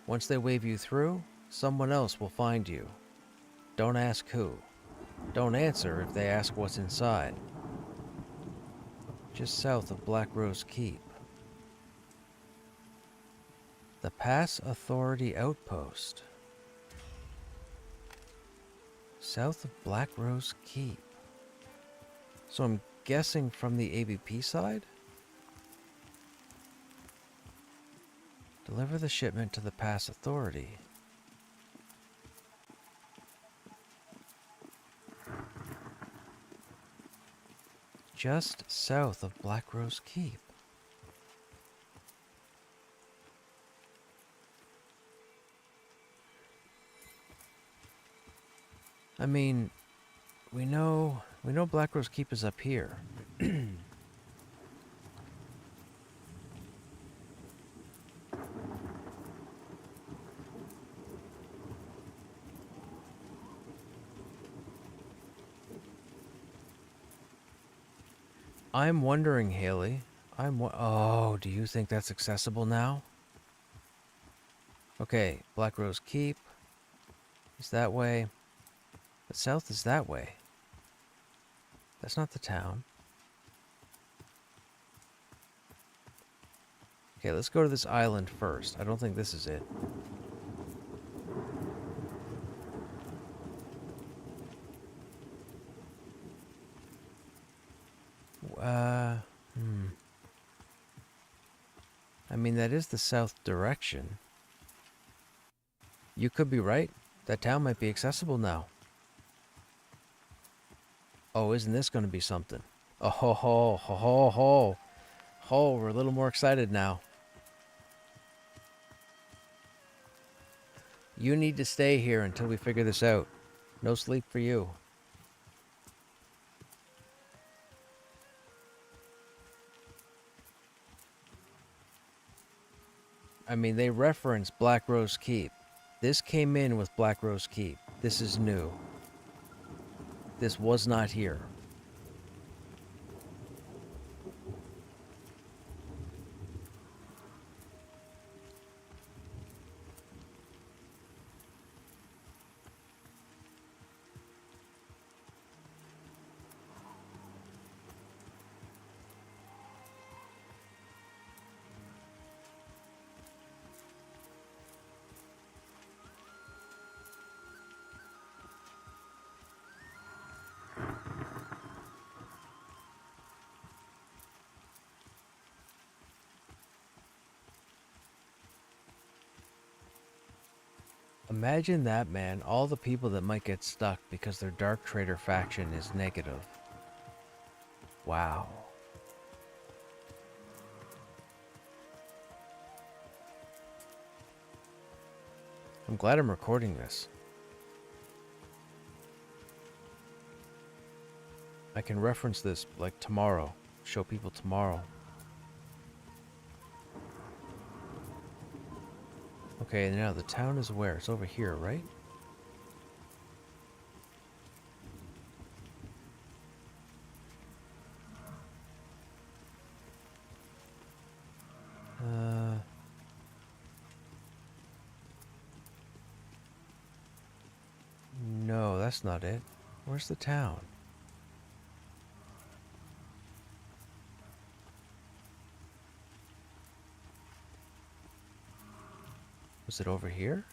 Once they wave you through, someone else will find you. Don't ask who. Don't answer if they ask what's inside. Just south of Black Rose Keep. The Pass Authority Outpost. South of Black Rose Keep. So I'm guessing from the AVP side? Deliver the shipment to the Pass Authority. Just south of Black Rose Keep. I mean, we know Black Rose Keep is up here. I'm wondering, Haley. Oh, do you think that's accessible now? Okay, Black Rose Keep is that way. The south is that way. That's not the town. Okay, let's go to this island first. I don't think this is it. I mean, that is the south direction. You could be right. That town might be accessible now. Oh, isn't this going to be something? Oh, ho, ho, ho, ho, ho. Ho, we're a little more excited now. You need to stay here until we figure this out. No sleep for you. I mean, they reference Black Rose Keep. This came in with Black Rose Keep. This is new. This was not here. Imagine that, man. All the people that might get stuck because their Dark Trader faction is negative. Wow. I'm glad I'm recording this. I can reference this, like, tomorrow. Show people tomorrow. Okay, now the town is where? It's over here, right? No, that's not it. Where's the town? Was it over here?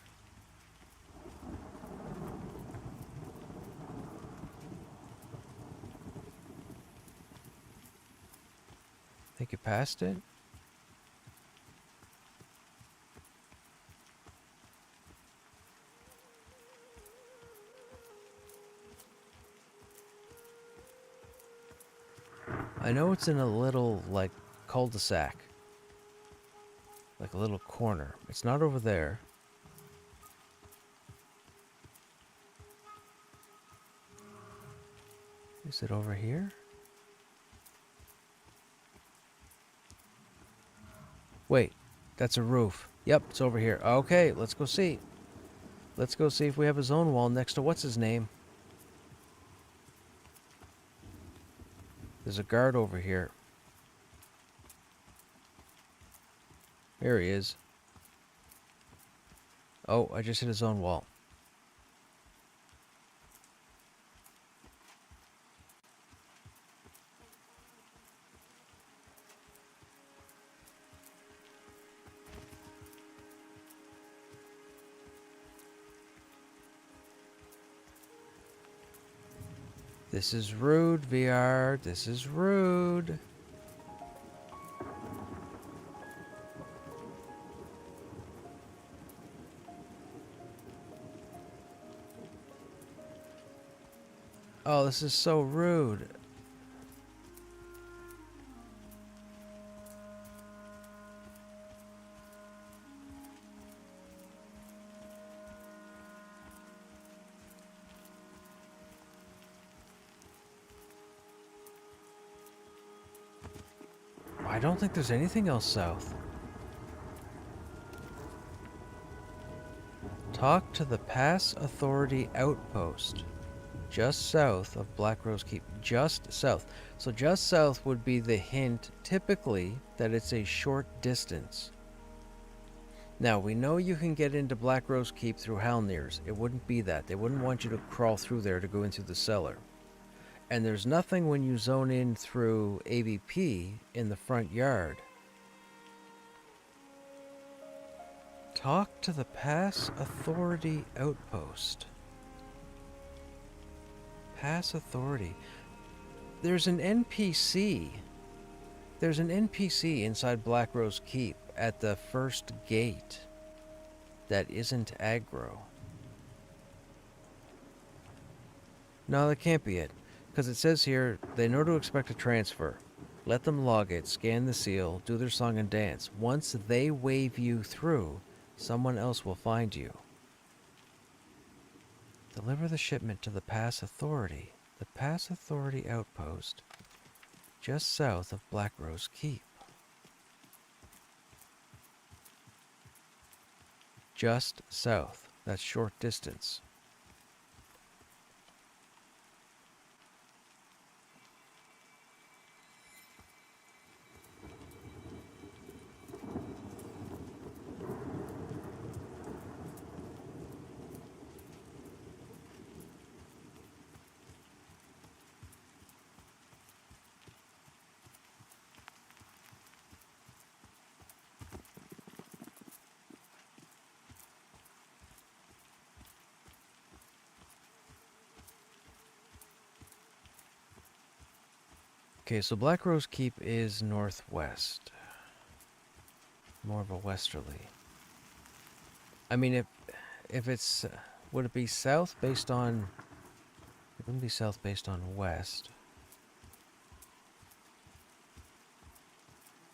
Think you passed it? I know it's in a little, like, cul-de-sac. Like a little corner. It's not over there. Is it over here? Wait, that's a roof. Yep, it's over here. Okay, let's go see. Let's go see if we have a zone wall next to what's his name. There's a guard over here. Here he is. Oh, I just hit his own wall. This is rude, VR. This is rude. Oh, this is so rude. I don't think there's anything else south. Talk to the Pass Authority Outpost. Just south of Black Rose Keep. Just south. So just south would be the hint, typically, that it's a short distance. Now, we know you can get into Black Rose Keep through Halnir's. It wouldn't be that. They wouldn't want you to crawl through there to go into the cellar. And there's nothing when you zone in through AVP in the front yard. Talk to the Pass Authority Outpost. Pass Authority. There's an NPC. There's an NPC inside Black Rose Keep at the first gate that isn't aggro. No, that can't be it. Because it says here, they know to expect a transfer. Let them log it, scan the seal, do their song and dance. Once they wave you through, someone else will find you. Deliver the shipment to the Pass Authority. The Pass Authority Outpost, just south of Black Rose Keep. Just south. That's short distance. Okay, so Black Rose Keep is northwest. More of a westerly. I mean, if it's... would it be south based on... It wouldn't be south based on west.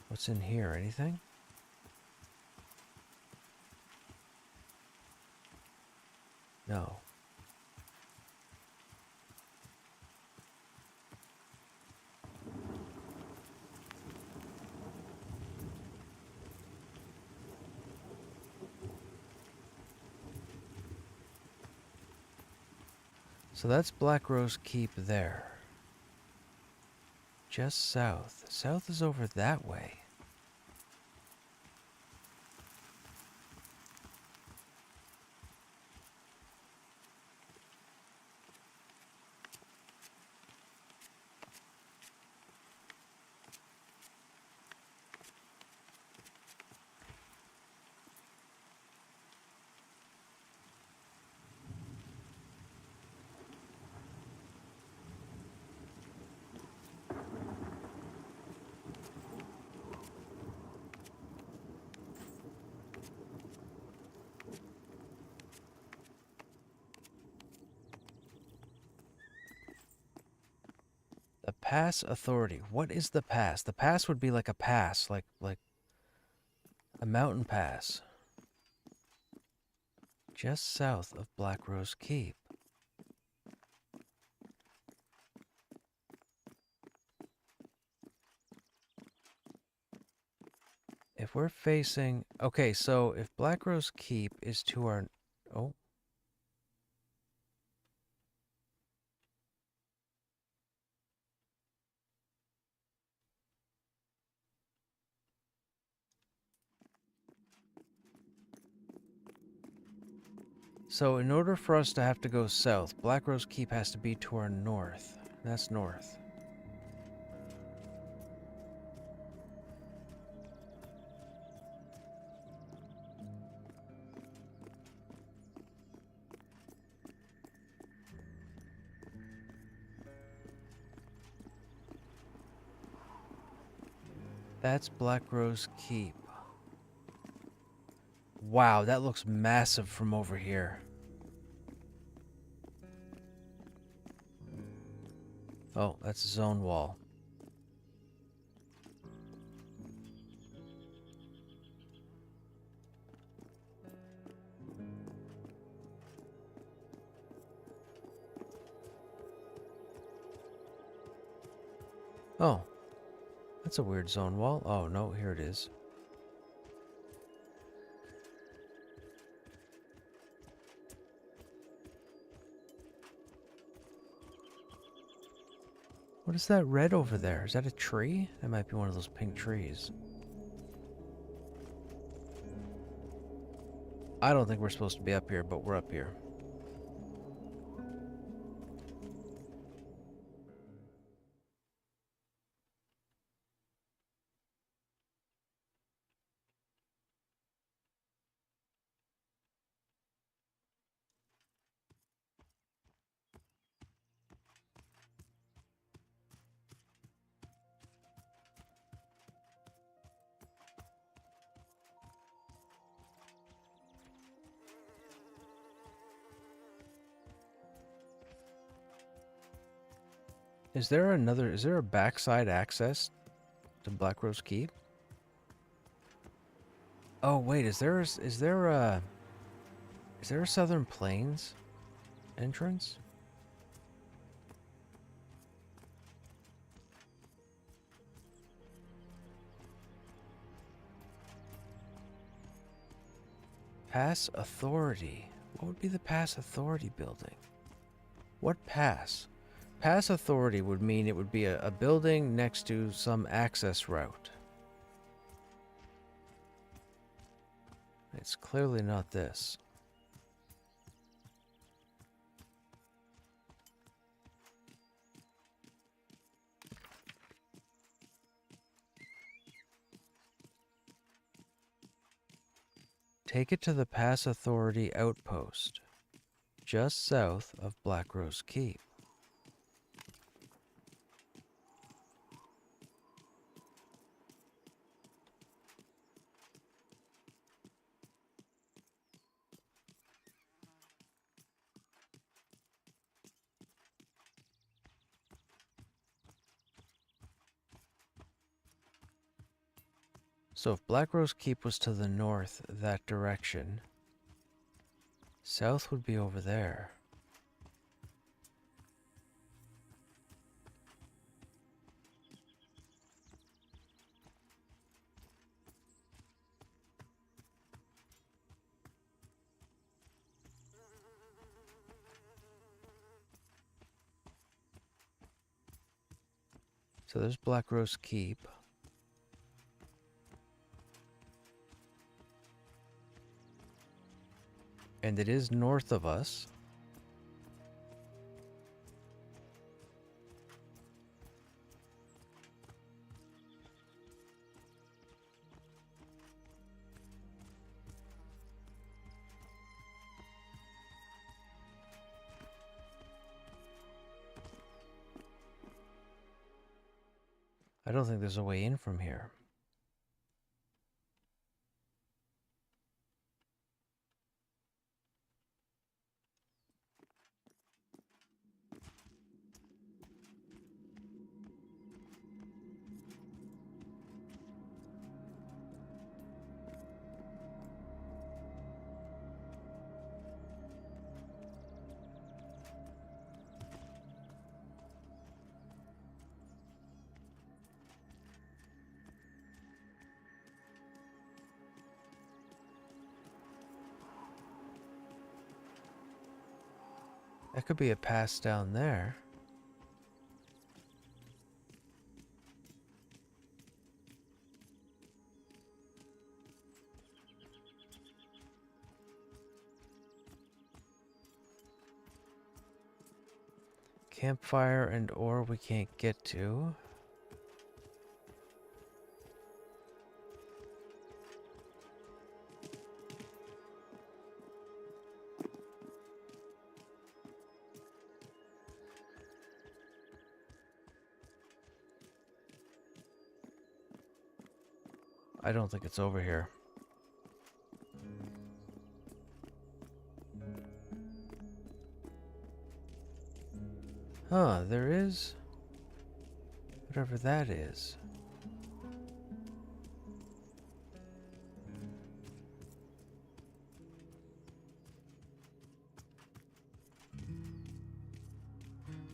What's in here? Anything? No. So that's Black Rose Keep there. Just south. South is over that way. The Pass Authority. What is the pass? The pass would be like a pass, like a mountain pass. Just south of Black Rose Keep. If we're facing... Okay, so if Black Rose Keep is to our... Oh. So in order for us to have to go south, Black Rose Keep has to be to our north. That's north. That's Black Rose Keep. Wow, that looks massive from over here. Oh, that's a zone wall. Oh, that's a weird zone wall. Oh, no, here it is. What is that red over there? Is that a tree? That might be one of those pink trees. I don't think we're supposed to be up here, but we're up here. Is there a backside access to Black Rose Keep? Oh wait, is there a Southern Plains entrance? Pass Authority. What would be the Pass Authority building? What pass? Pass Authority would mean it would be a building next to some access route. It's clearly not this. Take it to the Pass Authority outpost, just south of Black Rose Keep. So if Black Rose Keep was to the north that direction, south would be over there. So there's Black Rose Keep. And it is north of us. I don't think there's a way in from here. That could be a pass down there. Campfire and ore we can't get to. I don't think it's over here. Huh, there is... whatever that is.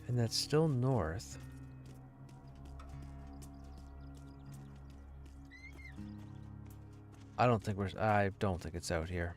And that's still north. I don't think it's out here.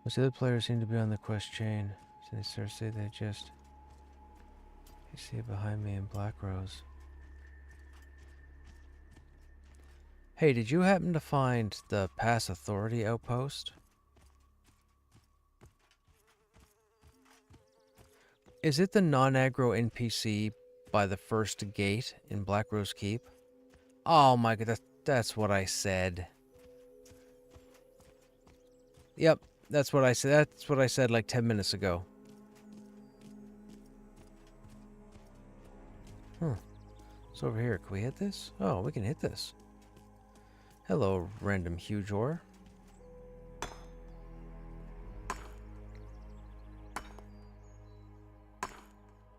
Most other players seem to be on the quest chain. So they sort of say they just... You see it behind me in Black Rose. Hey, did you happen to find the Pass Authority outpost? Is it the non-aggro NPC by the first gate in Black Rose Keep? Oh my god, that's what I said. Yep, that's what I said. That's what I said like 10 minutes ago. It's over here. Can we hit this? Oh, we can hit this. Hello, random huge ore.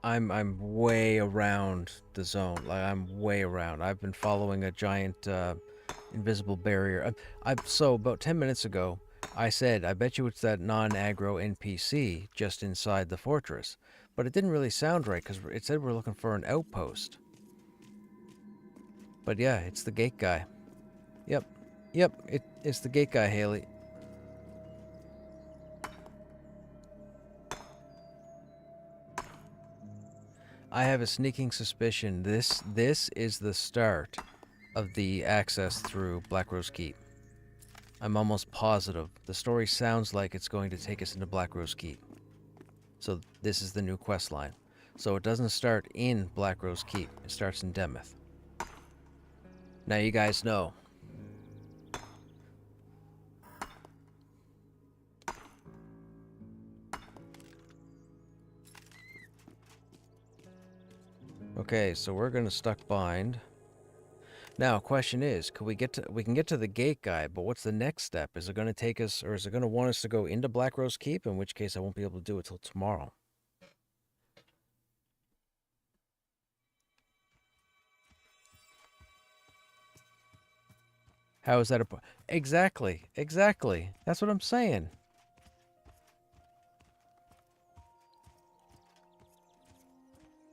I'm way around the zone. Like I'm way around. I've been following a giant invisible barrier. So about 10 minutes ago, I said, I bet you it's that non-aggro NPC just inside the fortress. But it didn't really sound right because it said we're looking for an outpost. But yeah, it's the gate guy. Yep, it's the gate guy, Haley. I have a sneaking suspicion this is the start of the access through Black Rose Keep. I'm almost positive. The story sounds like it's going to take us into Black Rose Keep. So this is the new quest line. So it doesn't start in Black Rose Keep. It starts in Demeth. Now you guys know. Okay, so we're gonna stuck bind. Now, question is, we can get to the gate guy, but what's the next step? Is it gonna take us, or is it gonna want us to go into Black Rose Keep? In which case, I won't be able to do it till tomorrow. How is that a... Exactly. That's what I'm saying.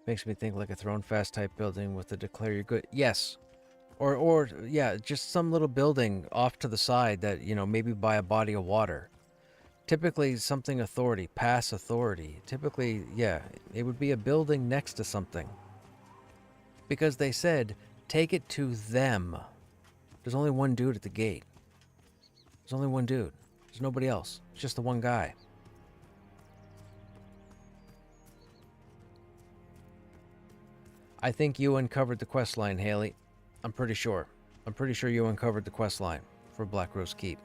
Makes me think like a Throne Fast type building with the declare you're good. Yes. Or yeah, just some little building off to the side that, you know, maybe by a body of water. Typically something authority, pass authority. Typically, yeah, it would be a building next to something. Because they said, take it to them. There's only one dude at the gate. There's only one dude. There's nobody else. It's just the one guy. I think you uncovered the quest line, Haley. I'm pretty sure. I'm pretty sure you uncovered the quest line for Black Rose Keep.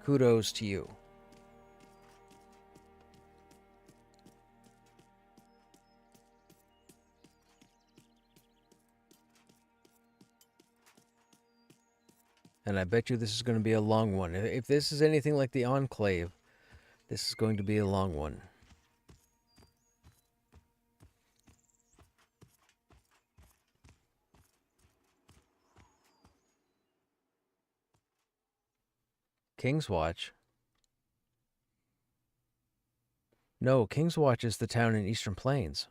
Kudos to you. And I bet you this is going to be a long one. If this is anything like the Enclave, this is going to be a long one. King's Watch? No, King's Watch is the town in Eastern Plains.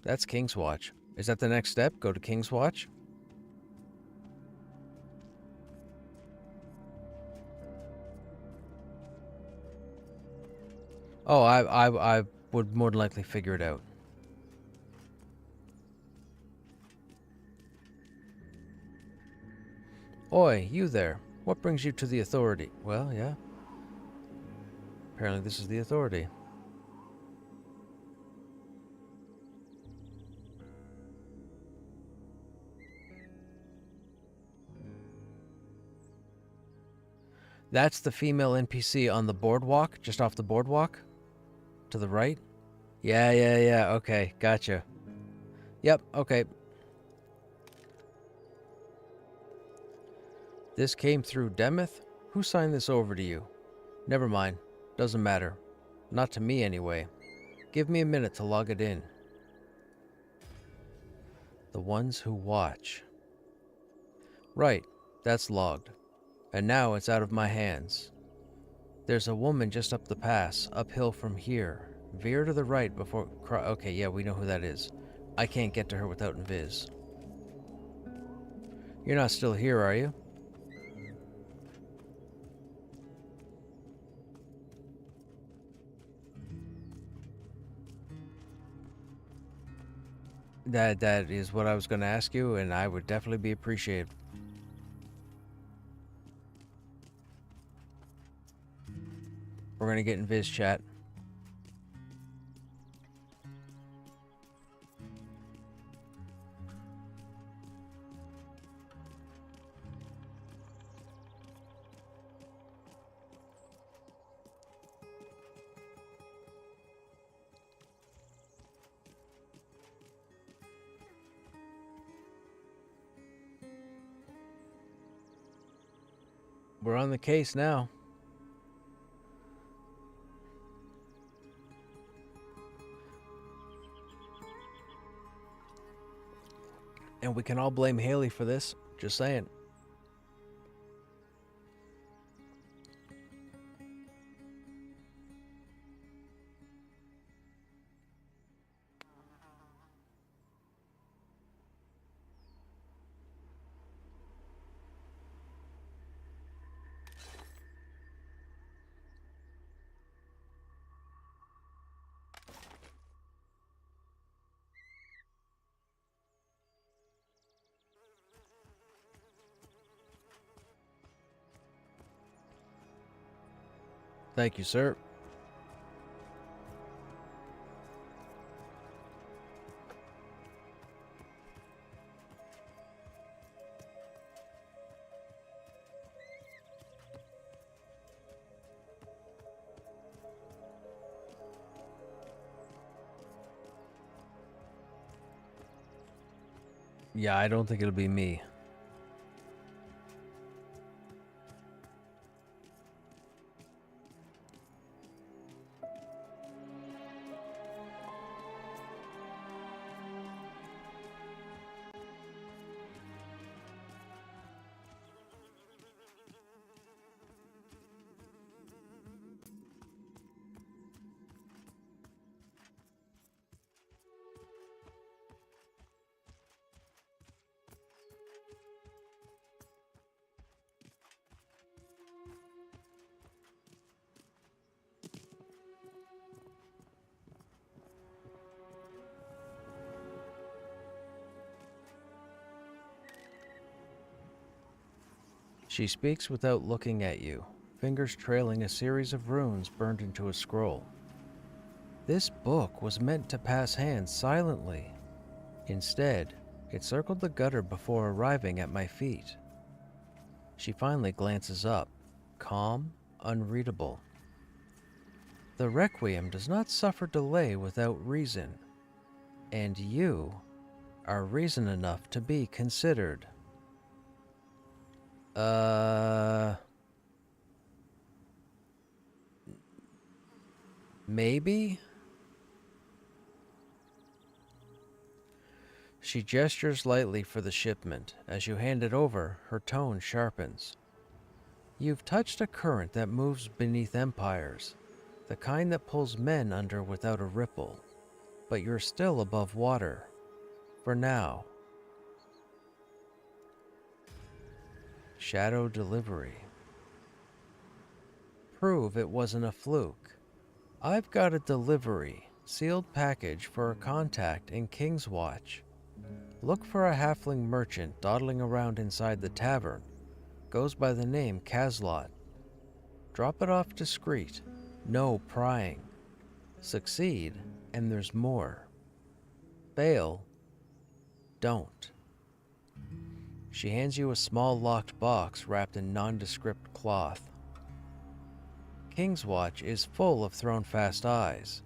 That's King's Watch. Is that the next step? Go to King's Watch? Oh, I would more than likely figure it out. Oi, you there. What brings you to the Authority? Well, yeah. Apparently this is the Authority. That's the female NPC on the boardwalk, just off the boardwalk? To the right? Yeah, okay, gotcha. Yep, okay. This came through Demeth? Who signed this over to you? Never mind, doesn't matter. Not to me, anyway. Give me a minute to log it in. The ones who watch. Right, that's logged. And now it's out of my hands. There's a woman just up the pass, uphill from here. Veer to the right before... Okay, yeah, we know who that is. I can't get to her without invis. You're not still here, are you? That is what I was going to ask you, and I would definitely be appreciated. We're going to get in Viz chat. We're on the case now. And we can all blame Haley for this. Just saying. Thank you, sir. Yeah, I don't think it'll be me. She speaks without looking at you, fingers trailing a series of runes burned into a scroll. This book was meant to pass hands silently. Instead, it circled the gutter before arriving at my feet. She finally glances up, calm, unreadable. The Requiem does not suffer delay without reason, and you are reason enough to be considered. Maybe? She gestures lightly for the shipment. As you hand it over, her tone sharpens. You've touched a current that moves beneath empires, the kind that pulls men under without a ripple. But you're still above water. For now. Shadow delivery. Prove it wasn't a fluke. I've got a delivery, sealed package for a contact in King's Watch. Look for a halfling merchant dawdling around inside the tavern. Goes by the name Caslot. Drop it off discreet. No prying. Succeed, and there's more. Fail, don't. She hands you a small locked box wrapped in nondescript cloth. King's Watch is full of thrown-fast eyes.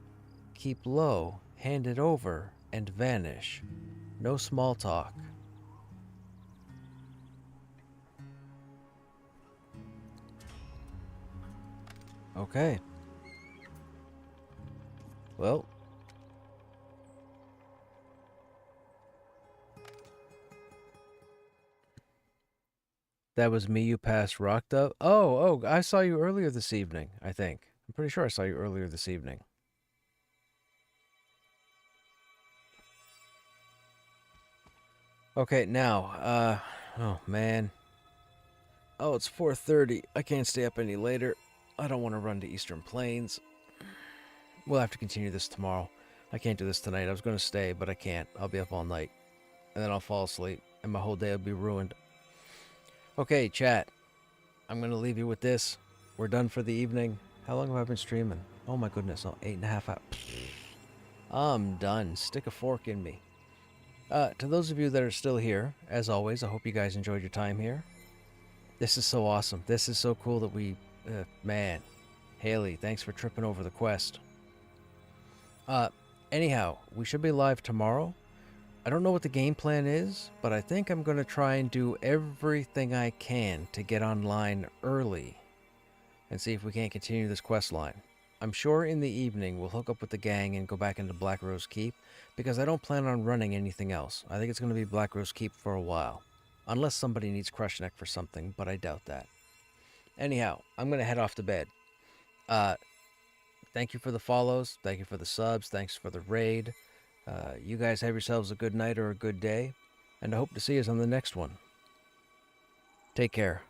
Keep low, hand it over, and vanish. No small talk. Okay. Well. That was me you passed rocked up? Oh, I saw you earlier this evening, I think. I'm pretty sure I saw you earlier this evening. Okay, now, oh man. Oh, it's 4:30. I can't stay up any later. I don't want to run to Eastern Plains. We'll have to continue this tomorrow. I can't do this tonight. I was going to stay, but I can't. I'll be up all night. And then I'll fall asleep, and my whole day will be ruined. Okay, chat. I'm going to leave you with this. We're done for the evening. How long have I been streaming? Oh my goodness, 8.5 hours. I'm done. Stick a fork in me. To those of you that are still here, as always, I hope you guys enjoyed your time here. This is so awesome. This is so cool that we... man. Haley, thanks for tripping over the quest. Anyhow, we should be live tomorrow. I don't know what the game plan is, but I think I'm going to try and do everything I can to get online early and see if we can't continue this quest line. I'm sure in the evening we'll hook up with the gang and go back into Black Rose Keep, because I don't plan on running anything else. I think it's going to be Black Rose Keep for a while. Unless somebody needs Krushnek for something, but I doubt that. Anyhow, I'm going to head off to bed. Thank you for the follows. Thank you for the subs. Thanks for the raid. You guys have yourselves a good night or a good day, and I hope to see you on the next one. Take care.